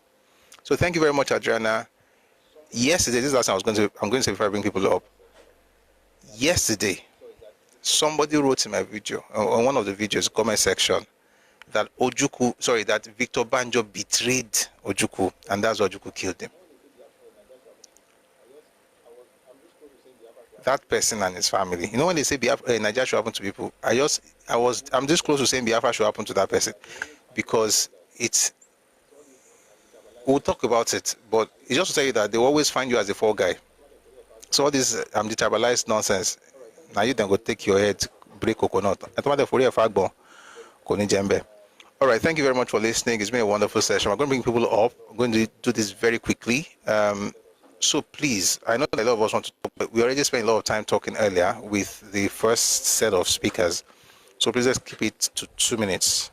So thank you very much, Adriana. Yesterday, this is the last thing I'm going to say before I bring people up. Yesterday, somebody wrote in my video, on one of the videos, comment section, that Victor Banjo betrayed Ojukwu, and that's why Ojukwu killed him. That person and his family. You know, when they say Nigeria should happen to people, I'm this close to saying Biafra should happen to that person, because we'll talk about it, but it's just to tell you that they will always find you as a fall guy. So all this detribalized nonsense, now you then go take your head, break coconut. All right, thank you very much for listening. It's been a wonderful session. I'm going to bring people up. I'm going to do this very quickly. So please, I know that a lot of us want to talk, but we already spent a lot of time talking earlier with the first set of speakers. So please let's keep it to 2 minutes.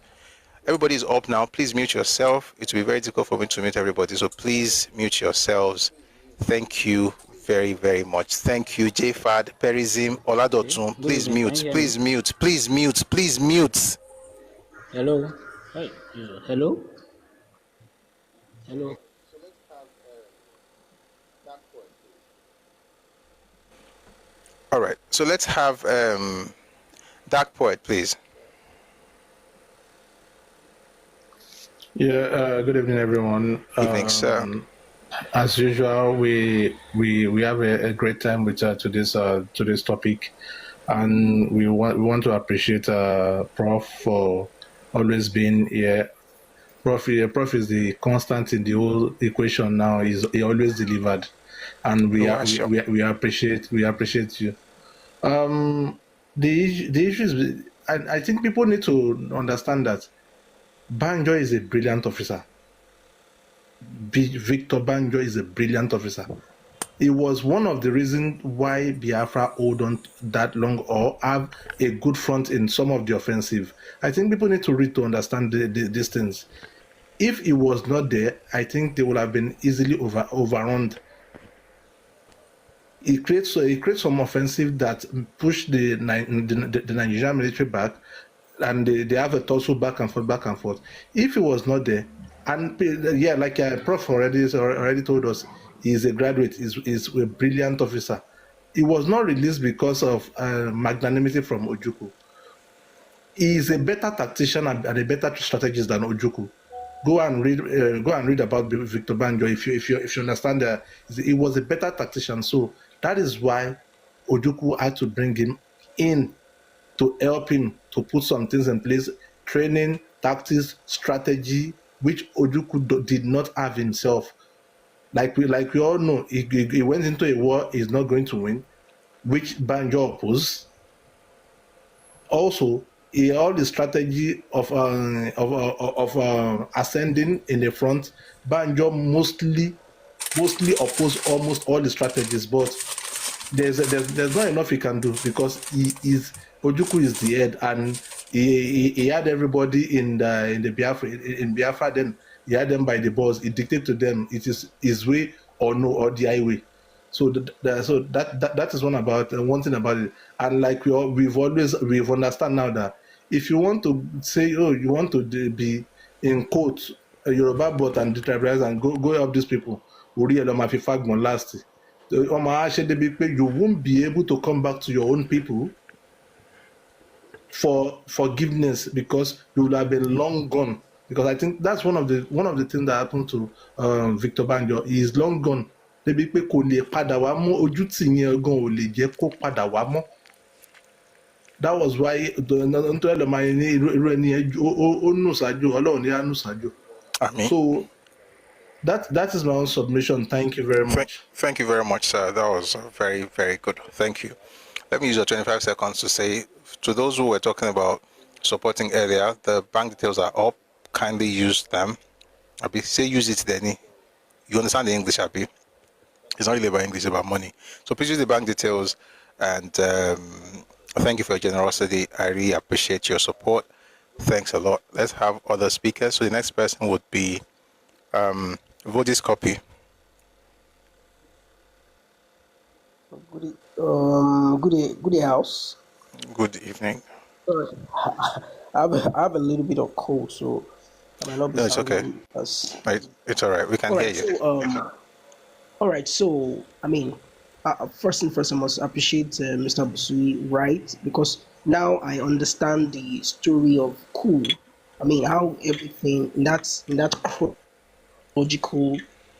Everybody is up now. Please mute yourself. It will be very difficult for me to mute everybody. So please mute yourselves. Thank you very, very much. Thank you, JFAD, Perizim, Oladotun. Please mute, please mute, please mute, please mute. Hello. Hi. Hello. Hello. All right. So let's have Dark Poet, please. Yeah. Good evening, everyone. Evening, sir. As usual, we have a great time with today's topic, and we want to appreciate Prof for always being here. Prof is the constant in the whole equation now. He always delivered, and we appreciate you. The issue is, I think people need to understand that Banjo is a brilliant officer. Victor Banjo is a brilliant officer. It was one of the reasons why Biafra hold on that long or have a good front in some of the offensive. I think people need to read to understand these things. If it was not there, I think they would have been easily overrun. It creates some offensive that push the Nigerian military back, and they have a tussle back and forth. If it was not there, and yeah, like Prof already told us, he's a graduate, he's a brilliant officer. He was not released because of magnanimity from Ojukwu. He is a better tactician and a better strategist than Ojukwu. Go and read about Victor Banjo if you understand that he was a better tactician. So that is why Ojukwu had to bring him in to help him to put some things in place, training, tactics, strategy, which Ojukwu did not have himself. Like we all know, he went into a war he's not going to win, which Banjo opposed. Also, all the strategy of ascending in the front, Banjo mostly opposed almost all the strategies, but there's not enough he can do, because Ojukwu is the head, and he had everybody in the Biafra. Then he had them by the balls. He dictated to them it is his way or no, or the highway. So that is one thing about it. And like we've understand now that if you want to say, oh, you want to be in quote Yoruba bot and detribalize and go help these people, last, you won't be able to come back to your own people for forgiveness, because you will have been long gone. Because I think that's one of the things that happened to Victor Banjo. He is long gone. That was why so that is my own submission. Thank you very much. Thank you very much, sir. That was very, very good. Thank you. Let me use your 25 seconds to say to those who were talking about supporting earlier, the bank details are up. Kindly use them. Abi, say use it, Denny. You understand the English, Abi? It's not really about English, it's about money. So please use the bank details, and thank you for your generosity. I really appreciate your support. Thanks a lot. Let's have other speakers. So the next person would be Vodis Copy. Good day, house. Good evening. I have a little bit of cold, so I might not be. No, it's okay. It's all right. We can hear you. So, all right. So, I mean, first and first, I must appreciate Mr. Busui, right? Because now I understand the story of Cool. I mean, how everything in that chronological,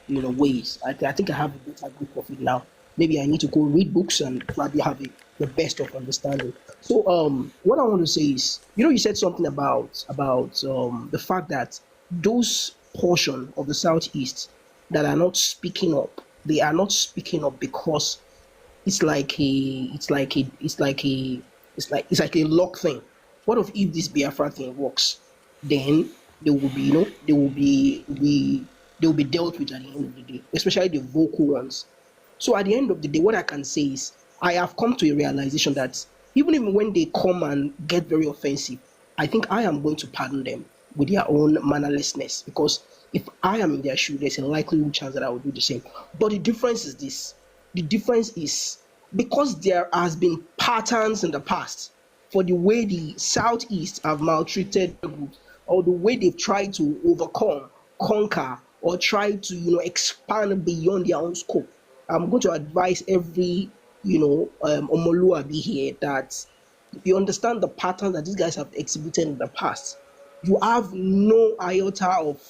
ways. I think I have a better grip of it now. Maybe I need to go read books and probably have the best of understanding. So, what I want to say is, you said something about the fact that those portion of the Southeast that are not speaking up, they are not speaking up because it's like a lock thing. What if this Biafra thing works? Then they will be dealt with at the end of the day, especially the vocal ones. So at the end of the day, what I can say is I have come to a realization that even when they come and get very offensive, I think I am going to pardon them with their own mannerlessness, because if I am in their shoe, there's a likely chance that I will do the same. But the difference is this. The difference is because there has been patterns in the past for the way the Southeast have maltreated the groups, or the way they've tried to overcome, conquer, or try to expand beyond their own scope. I'm going to advise every Omoluabi here that if you understand the pattern that these guys have exhibited in the past, you have no iota of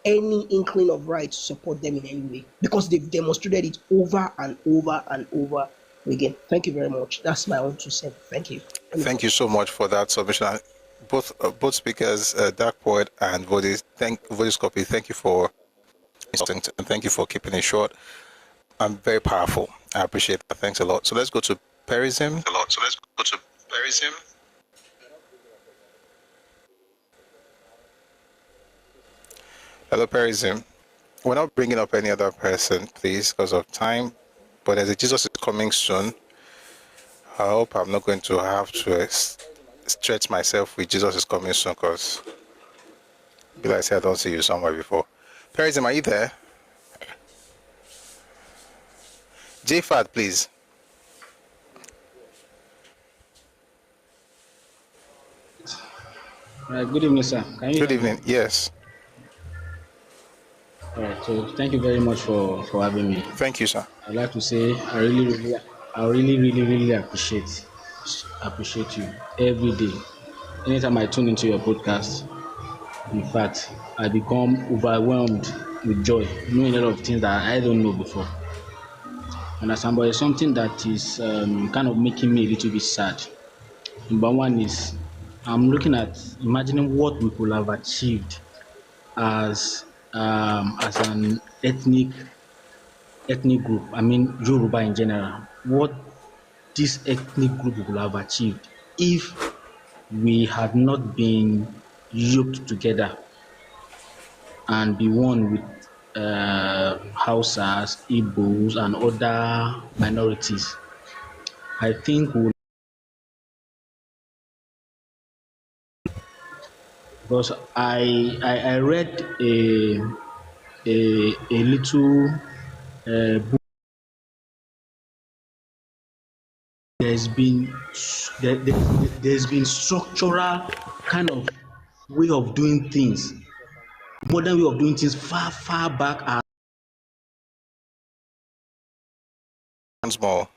any inkling of right to support them in any way, because they've demonstrated it over and over and over again. Thank you very much. That's my own 2 cents. Thank you. Thank you so much for that submission. Both speakers, Dark Poet and Vodis Copy, thank you for and thank you for keeping it short. I'm very powerful. I appreciate that. Thanks a lot. So let's go to Perism. Hello, Perism. We're not bringing up any other person, please, because of time. But as Jesus is coming soon, I hope I'm not going to have to stretch myself with Jesus is coming soon, because, like I said, I don't see you somewhere before. Perism, are you there? JFAD, please. Good evening, sir. Good evening. Yes. All right. So thank you very much for having me. Thank you, sir. I'd like to say I really appreciate you every day. Anytime I tune into your podcast, in fact, I become overwhelmed with joy, knowing a lot of things that I don't know before. Understand, but it's something that is kind of making me a little bit sad. Number one is I'm looking at imagining what we could have achieved as an ethnic group. I mean Yoruba in general. What this ethnic group would have achieved if we had not been yoked together and be one with Hausas, Igbos, and other minorities. I think we'll, because I read a little book. There's been structural kind of way of doing things, modern way of doing things far back. Small.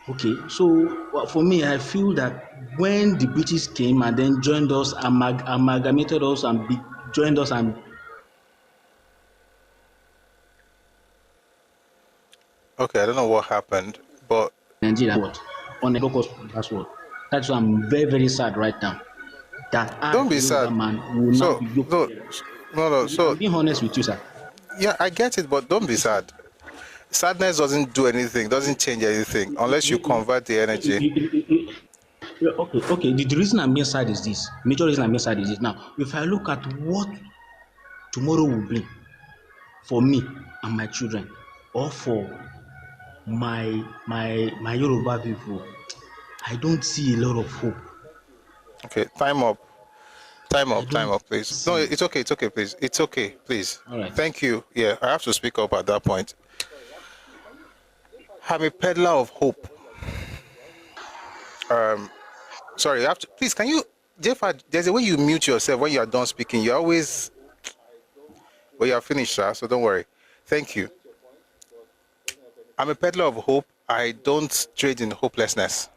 Okay, so for me, I feel that when the British came and then joined us, amalgamated us and joined us and okay, I don't know what happened, but Nigeria, what on the focus, that's what. That's why I'm very, very sad right now. That I, Don't be a Yoruba sad. man, will So not be yoked no, together. no. So I'm being honest with you, sir. yeah, I get it, but don't be sad. Sadness doesn't do anything, doesn't change anything unless you convert the energy. Yeah, okay. The reason I'm being sad is this. Major reason I'm being sad is this. Now, if I look at what tomorrow will bring for me and my children, or for my Yoruba people, I don't see a lot of hope. Okay, time up. Time I up, time don't up, please. No, see. it's okay, please. It's okay, please. All right. Thank you. Yeah, I have to speak up at that point. I'm a peddler of hope. Sorry, I have to, please, can you, Jeff, there's a way you mute yourself when you are done speaking. You always, well, you are finished, sir, so don't worry. Thank you. I'm a peddler of hope. I don't trade in hopelessness.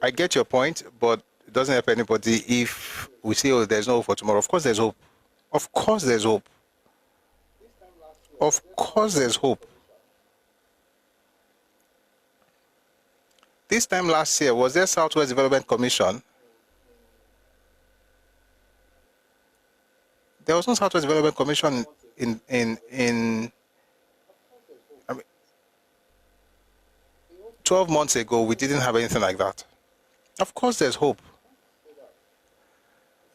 I get your point, but it doesn't help anybody if we say, oh, there's no hope for tomorrow. Of course there's hope. Of course there's hope. Of course there's hope. This time last year, was there Southwest Development Commission? There was no Southwest Development Commission in 12 months ago. We didn't have anything like that. Of course there's hope.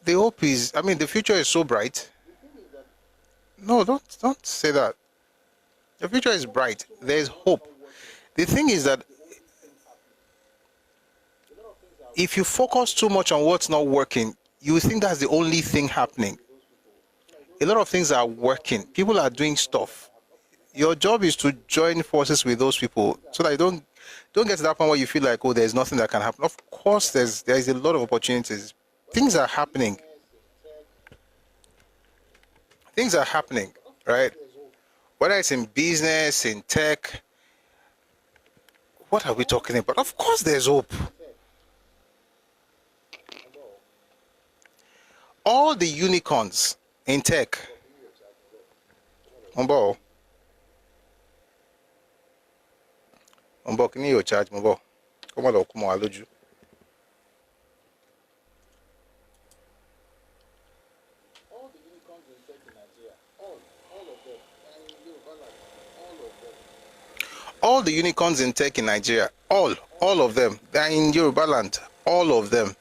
The hope is, the future is so bright. No, don't say that. The future is bright. There's hope. The thing is that if you focus too much on what's not working, you think that's the only thing happening. A lot of things are working. People are doing stuff. Your job is to join forces with those people so that you don't get to that point where you feel like, oh, there's nothing that can happen. Of course, there is a lot of opportunities. Things are happening. Things are happening, right? Whether it's in business, in tech, what are we talking about? Of course, there's hope. All the unicorns in tech, Mumbo, can you charge Mumbo? Come on, I love you. All the unicorns in tech in Nigeria, all of them, they're in Yoruba land, all of them.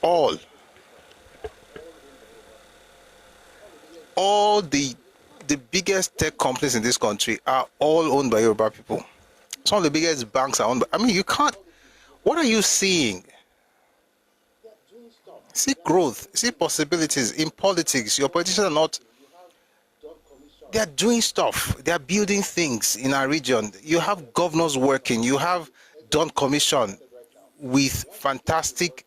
All the biggest tech companies in this country are all owned by Yoruba people. Some of the biggest banks are owned by, you can't, what are you seeing? See growth, see possibilities in politics. Your politicians are not, they are doing stuff, they are building things in our region. You have governors working, you have done commission with fantastic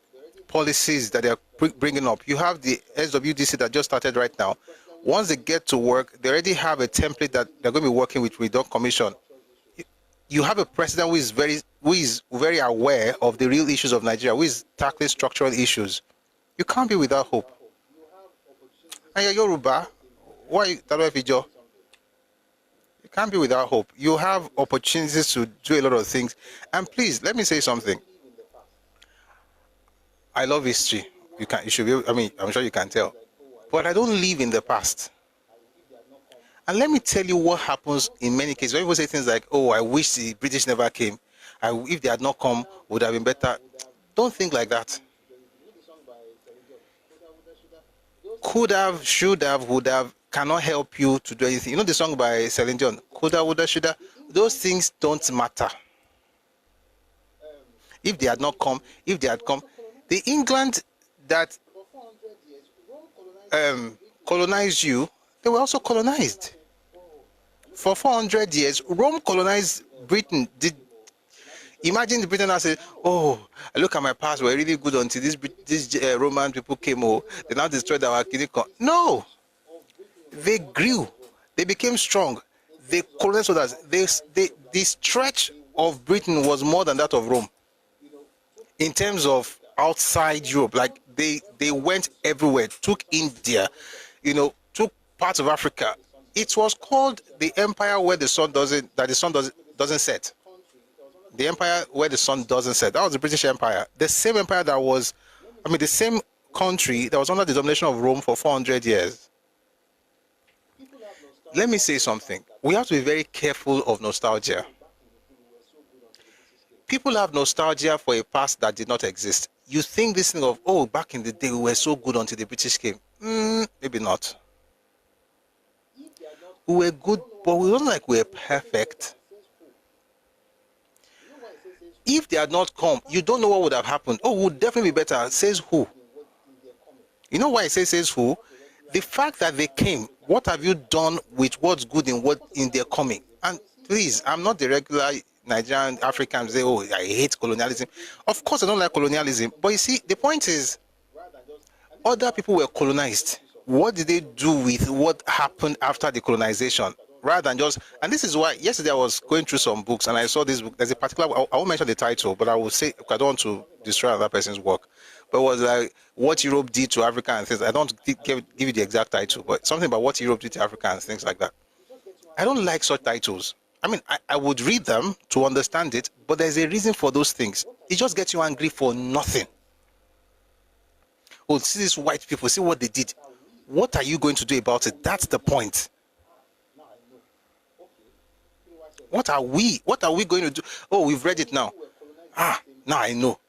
policies that they are bringing up. You have the SWDC that just started right now. Once they get to work, they already have a template that they're going to be working with Redux Commission. You have a president who is very aware of the real issues of Nigeria, who is tackling structural issues. You can't be without hope. And you're Yoruba. Why you can't be without hope. You have opportunities to do a lot of things. And please, let me say something. I love history. You should be, I'm sure you can tell. But I don't live in the past. And let me tell you what happens in many cases. When people say things like, oh, I wish the British never came. If they had not come, would have been better. Don't think like that. Could have, should have, would have, cannot help you to do anything. You know the song by Celine Dion? Coulda, woulda, shoulda. Those things don't matter. If they had not come, if they had come, the England that colonized you, they were also colonized. For 400 years, Rome colonized Britain. Imagine the Britain now say, oh, look at my past, we're really good until these Roman people came, oh, they now destroyed our kingdom. No. They grew. They became strong. They colonized others. The stretch of Britain was more than that of Rome. In terms of outside Europe, like they went everywhere, took India, took parts of Africa. It was called the empire where the sun doesn't set. The empire where the sun doesn't set. That was the British Empire. The same empire that was, the same country that was under the domination of Rome for 400 years. Let me say something. We have to be very careful of nostalgia. People have nostalgia for a past that did not exist. You think this thing of, oh, back in the day we were so good until the British came. Maybe not. We were good, but we weren't like we were perfect. If they had not come, you don't know what would have happened. Oh, would definitely be better. Says who? You know why I say says who? The fact that they came, what have you done with what's good in their coming? And please, I'm not the regular Nigerian African say, oh, I hate colonialism. Of course, I don't like colonialism. But you see, the point is, other people were colonized. What did they do with what happened after the colonization? Rather than just, and this is why, yesterday I was going through some books and I saw this book. There's a particular, I won't mention the title, but I will say, I don't want to destroy another person's work. But it was like, what Europe did to Africa and things. I don't give you the exact title, but something about what Europe did to Africa and things like that. I don't like such titles. I would read them to understand it, but there's a reason for those things. It just gets you angry for nothing. Oh, see these white people, see what they did. What are you going to do about it? That's the point. What are we going to do? Oh, we've read it now. Now I know.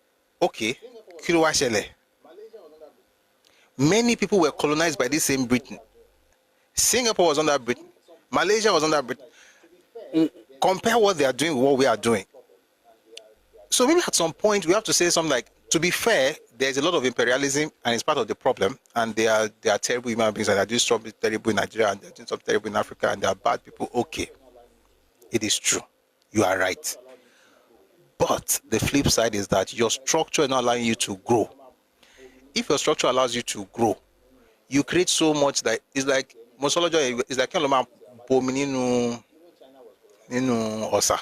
Okay. Many people were colonized by this same Britain. Singapore was under Britain. Malaysia was under Britain. Compare what they are doing with what we are doing. So maybe at some point we have to say something like, to be fair, there's a lot of imperialism and it's part of the problem, and they are terrible human beings and they are doing something terrible in Nigeria and they're doing something terrible in Africa and they are bad people. Okay. It is true. You are right. But the flip side is that your structure is not allowing you to grow. If your structure allows you to grow, you create so much that it's like Mosolojo is like osa.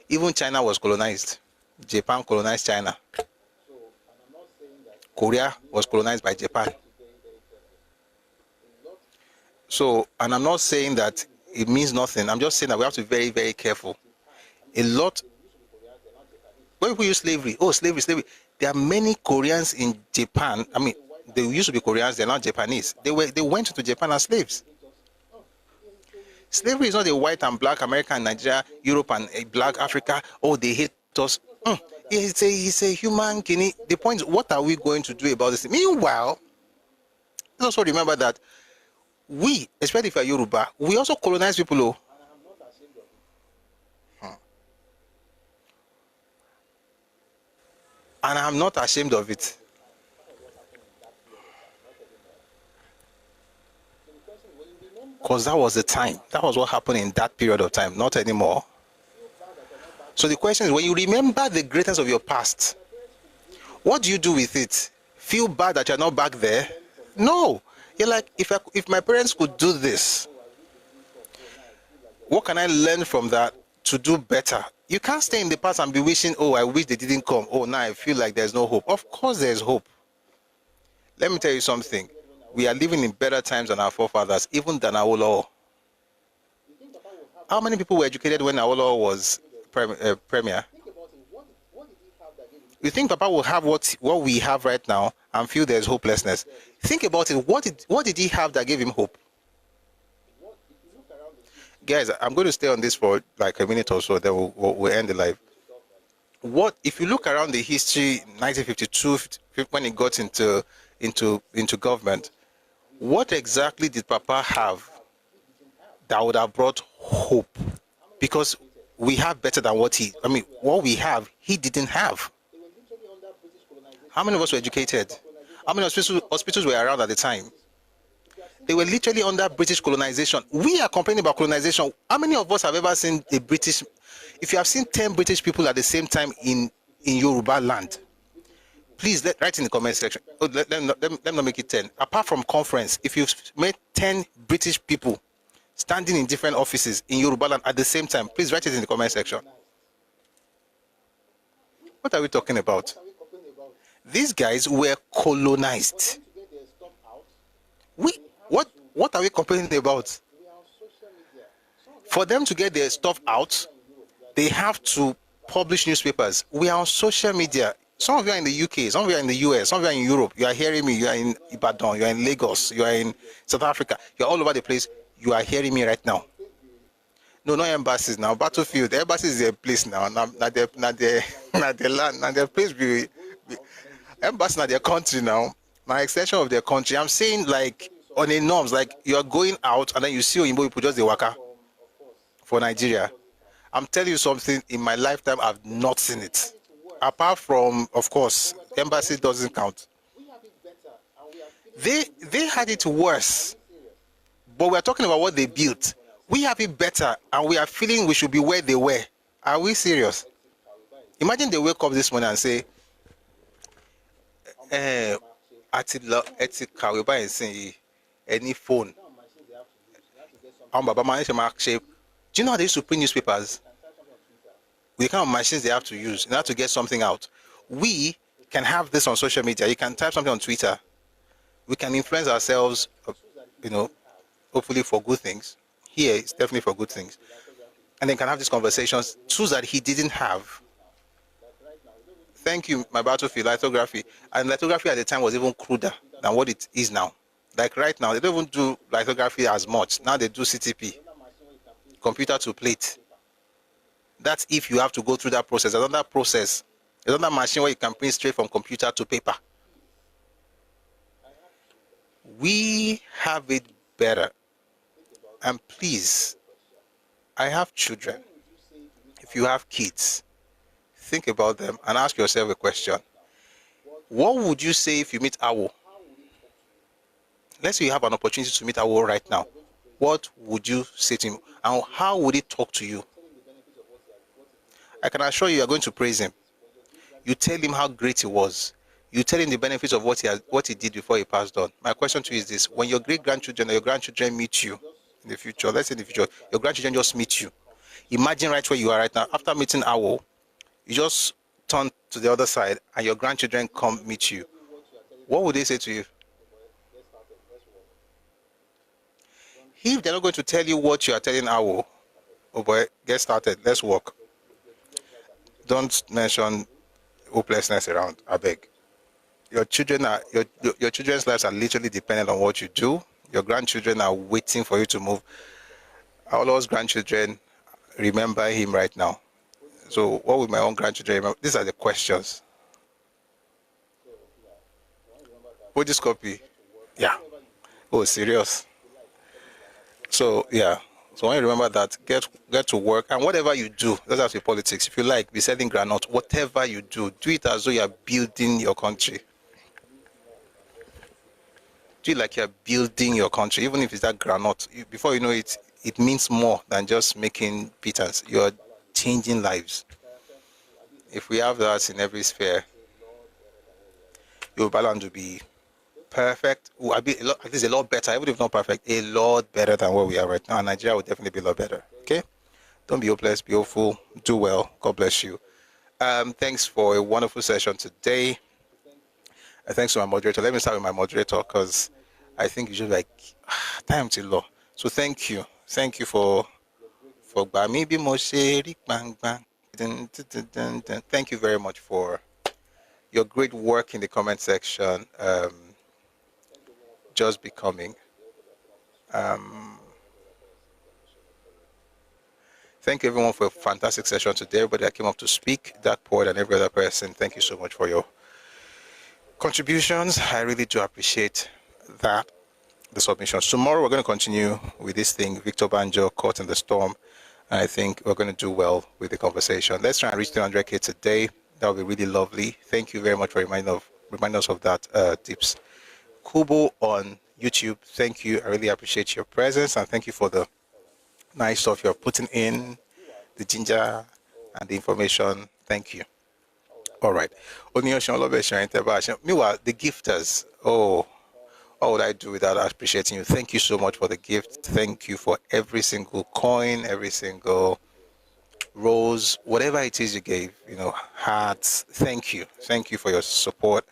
Even China was colonized. Japan colonized China. Korea was colonized by Japan. So, and I'm not saying that it means nothing. I'm just saying that we have to be very, very careful. When people use slavery, slavery. There are many Koreans in Japan. They used to be Koreans, they're not Japanese. They went to Japan as slaves. Slavery is not a white and black America and Nigeria, Europe and a black Africa. Oh, they hate us. It's a human guinea. The point is, what are we going to do about this? Meanwhile, let's also remember that we, especially if you're Yoruba, we also colonize people. And I'm not ashamed of it. Because that was the time. That was what happened in that period of time, not anymore. So the question is, when you remember the greatness of your past, what do you do with it? Feel bad that you're not back there? No. You're like, if my parents could do this, what can I learn from that to do better? You can't stay in the past and be wishing, oh, I wish they didn't come. Oh, now I feel like there's no hope. Of course there's hope. Let me tell you something. We are living in better times than our forefathers, even than Awolowo. How many people were educated when Awolowo was premier? You think Papa will have what we have right now and feel there's hopelessness? Think about it. What did he have that gave him hope? Guys, I'm going to stay on this for like a minute or so, then we'll end the live. What if you look around the history, 1952, when he got into government, what exactly did Papa have that would have brought hope? Because we have better than what we have, he didn't have. How many of us were educated? How many hospitals were around at the time? They were literally under British colonization. We are complaining about colonization. How many of us have ever seen a British? If you have seen 10 British people at the same time in Yoruba land, please write in the comment section. Oh, let me not make it 10. Apart from conference, if you've met 10 British people standing in different offices in Yoruba land at the same time, please write it in the comment section. What are we talking about? These guys were colonized. What are we complaining about? For them to get their stuff out, they have to publish newspapers. We are on social media. Some of you are in the UK, some of you are in the US, some of you are in Europe. You are hearing me. You are in Ibadan, you are in Lagos, you are in South Africa. You are all over the place. You are hearing me right now. No, not embassies now. Battlefield. The embassy is their place now. Not their land. Not their place. Embassy not their country now. My extension of their country. I'm saying like on a norms, like you are going out and then you see Oyinbo people just the waka for Nigeria. I'm telling you something. In my lifetime, I've not seen it. Apart from, of course, embassy doesn't count. They had it worse, but we're talking about what they built. We have it better, and we are feeling we should be where they were. Are we serious? Imagine they wake up this morning and say, any phone. Do you know how they used to print newspapers? With the kind of machines they have to use in order to get something out. We can have this on social media. You can type something on Twitter. We can influence ourselves, hopefully for good things. Here, it's definitely for good things. And then can have these conversations, tools that he didn't have. Thank you, my battlefield, lithography. And lithography at the time was even cruder than what it is now. Like right now, they don't even do lithography as much. Now they do CTP, computer to plate. That's if you have to go through that process. Another process, another machine where you can print straight from computer to paper. We have it better. And please, I have children. If you have kids, think about them and ask yourself a question. What would you say if you meet Awo? Let's say you have an opportunity to meet Awo right now. What would you say to him? And how would he talk to you? I can assure you, you are going to praise him. You tell him how great he was. You tell him the benefits of what he did before he passed on. My question to you is this. When your great-grandchildren or your grandchildren meet you in the future, let's say in the future, your grandchildren just meet you. Imagine right where you are right now. After meeting Awo, you just turn to the other side and your grandchildren come meet you. What would they say to you? If they're not going to tell you what you are telling Awo, oh boy, get started, let's walk. Don't mention hopelessness around, I beg. Your children are your children's lives are literally dependent on what you do. Your grandchildren are waiting for you to move. All those grandchildren remember him right now. So what would my own grandchildren remember? These are the questions. Put this copy. Yeah. Oh, serious. So yeah. So when you remember that, get to work, and whatever you do, doesn't have to be politics. If you like, be selling granite, whatever you do it as though you are building your country. Do it like you are building your country, even if it's that granite. Before you know it, it means more than just making pittance. You are changing lives. If we have that in every sphere, your balance will be perfect. Will be at least a lot better, even if not perfect, a lot better than where we are right now. And Nigeria will definitely be a lot better. Okay? Don't be hopeless, be hopeful, do well. God bless you. Thanks for a wonderful session today. Thanks to my moderator. Let me start with my moderator because I think you should time till law. So thank you. Thank you for maybe bang bang. Thank you very much for your great work in the comment section. Just becoming. Thank you everyone for a fantastic session today. Everybody that came up to speak, that poet and every other person, thank you so much for your contributions. I really do appreciate that, the submissions. Tomorrow we're going to continue with this thing, Victor Banjo, Caught in the Storm. And I think we're going to do well with the conversation. Let's try and reach 300K today. That would be really lovely. Thank you very much for reminding us of that tips. Kubo on YouTube, thank you. I really appreciate your presence and thank you for the nice stuff you're putting in, the ginger and the information. Thank you. All right. Meanwhile, the gifters. Oh, what would I do without appreciating you? Thank you so much for the gift. Thank you for every single coin, every single rose, whatever it is you gave, hearts. Thank you. Thank you for your support.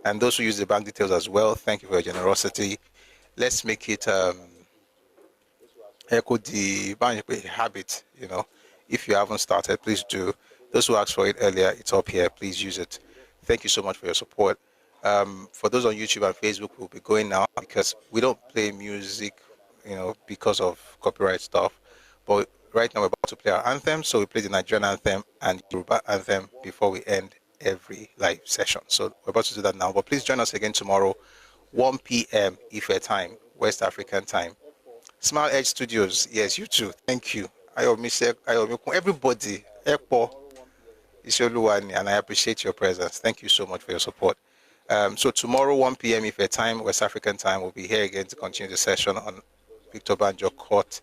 And those who use the bank details as well, thank you for your generosity. Let's make it a echo the Banjo habit, If you haven't started, please do. Those who asked for it earlier, it's up here. Please use it. Thank you so much for your support. For those on YouTube and Facebook, we'll be going now because we don't play music, because of copyright stuff. But right now we're about to play our anthem. So we play the Nigerian anthem and Yoruba anthem before we end every live session. So we're about to do that now. But please join us again tomorrow, 1 p.m. Ife time, West African time. Smile Edge Studios. Yes, you too. Thank you. Everybody. Ekpo. Isioluwani, and I appreciate your presence. Thank you so much for your support. So tomorrow, 1 p.m. Ife time, West African time, we'll be here again to continue the session on Victor Banjo Caught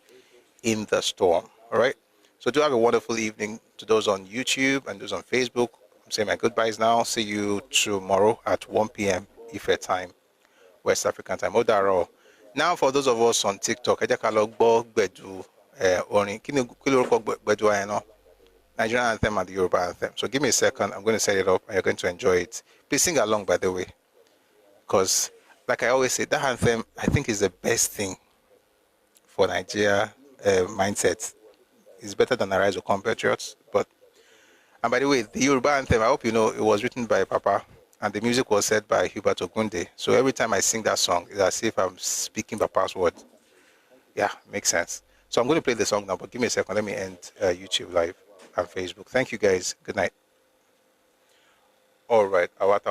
in the Storm. All right? So do have a wonderful evening to those on YouTube and those on Facebook. I'm saying my goodbyes now. See you tomorrow at 1 p.m. Ife time, West African time. Odaro. Now for those of us on TikTok, Nigerian anthem and the Yoruba anthem. So give me a second. I'm going to set it up and you're going to enjoy it. Please sing along, by the way. Because, like I always say, that anthem, I think, is the best thing for Nigeria mindset. It's better than Arise or Compatriots. And by the way, the Yoruba anthem, I hope you know, it was written by Papa. And the music was said by Hubert Ogunde. So every time I sing that song, it's as if I'm speaking Papa's word. Yeah, makes sense. So I'm going to play the song now, but give me a second. Let me end YouTube Live and Facebook. Thank you, guys. Good night. All right.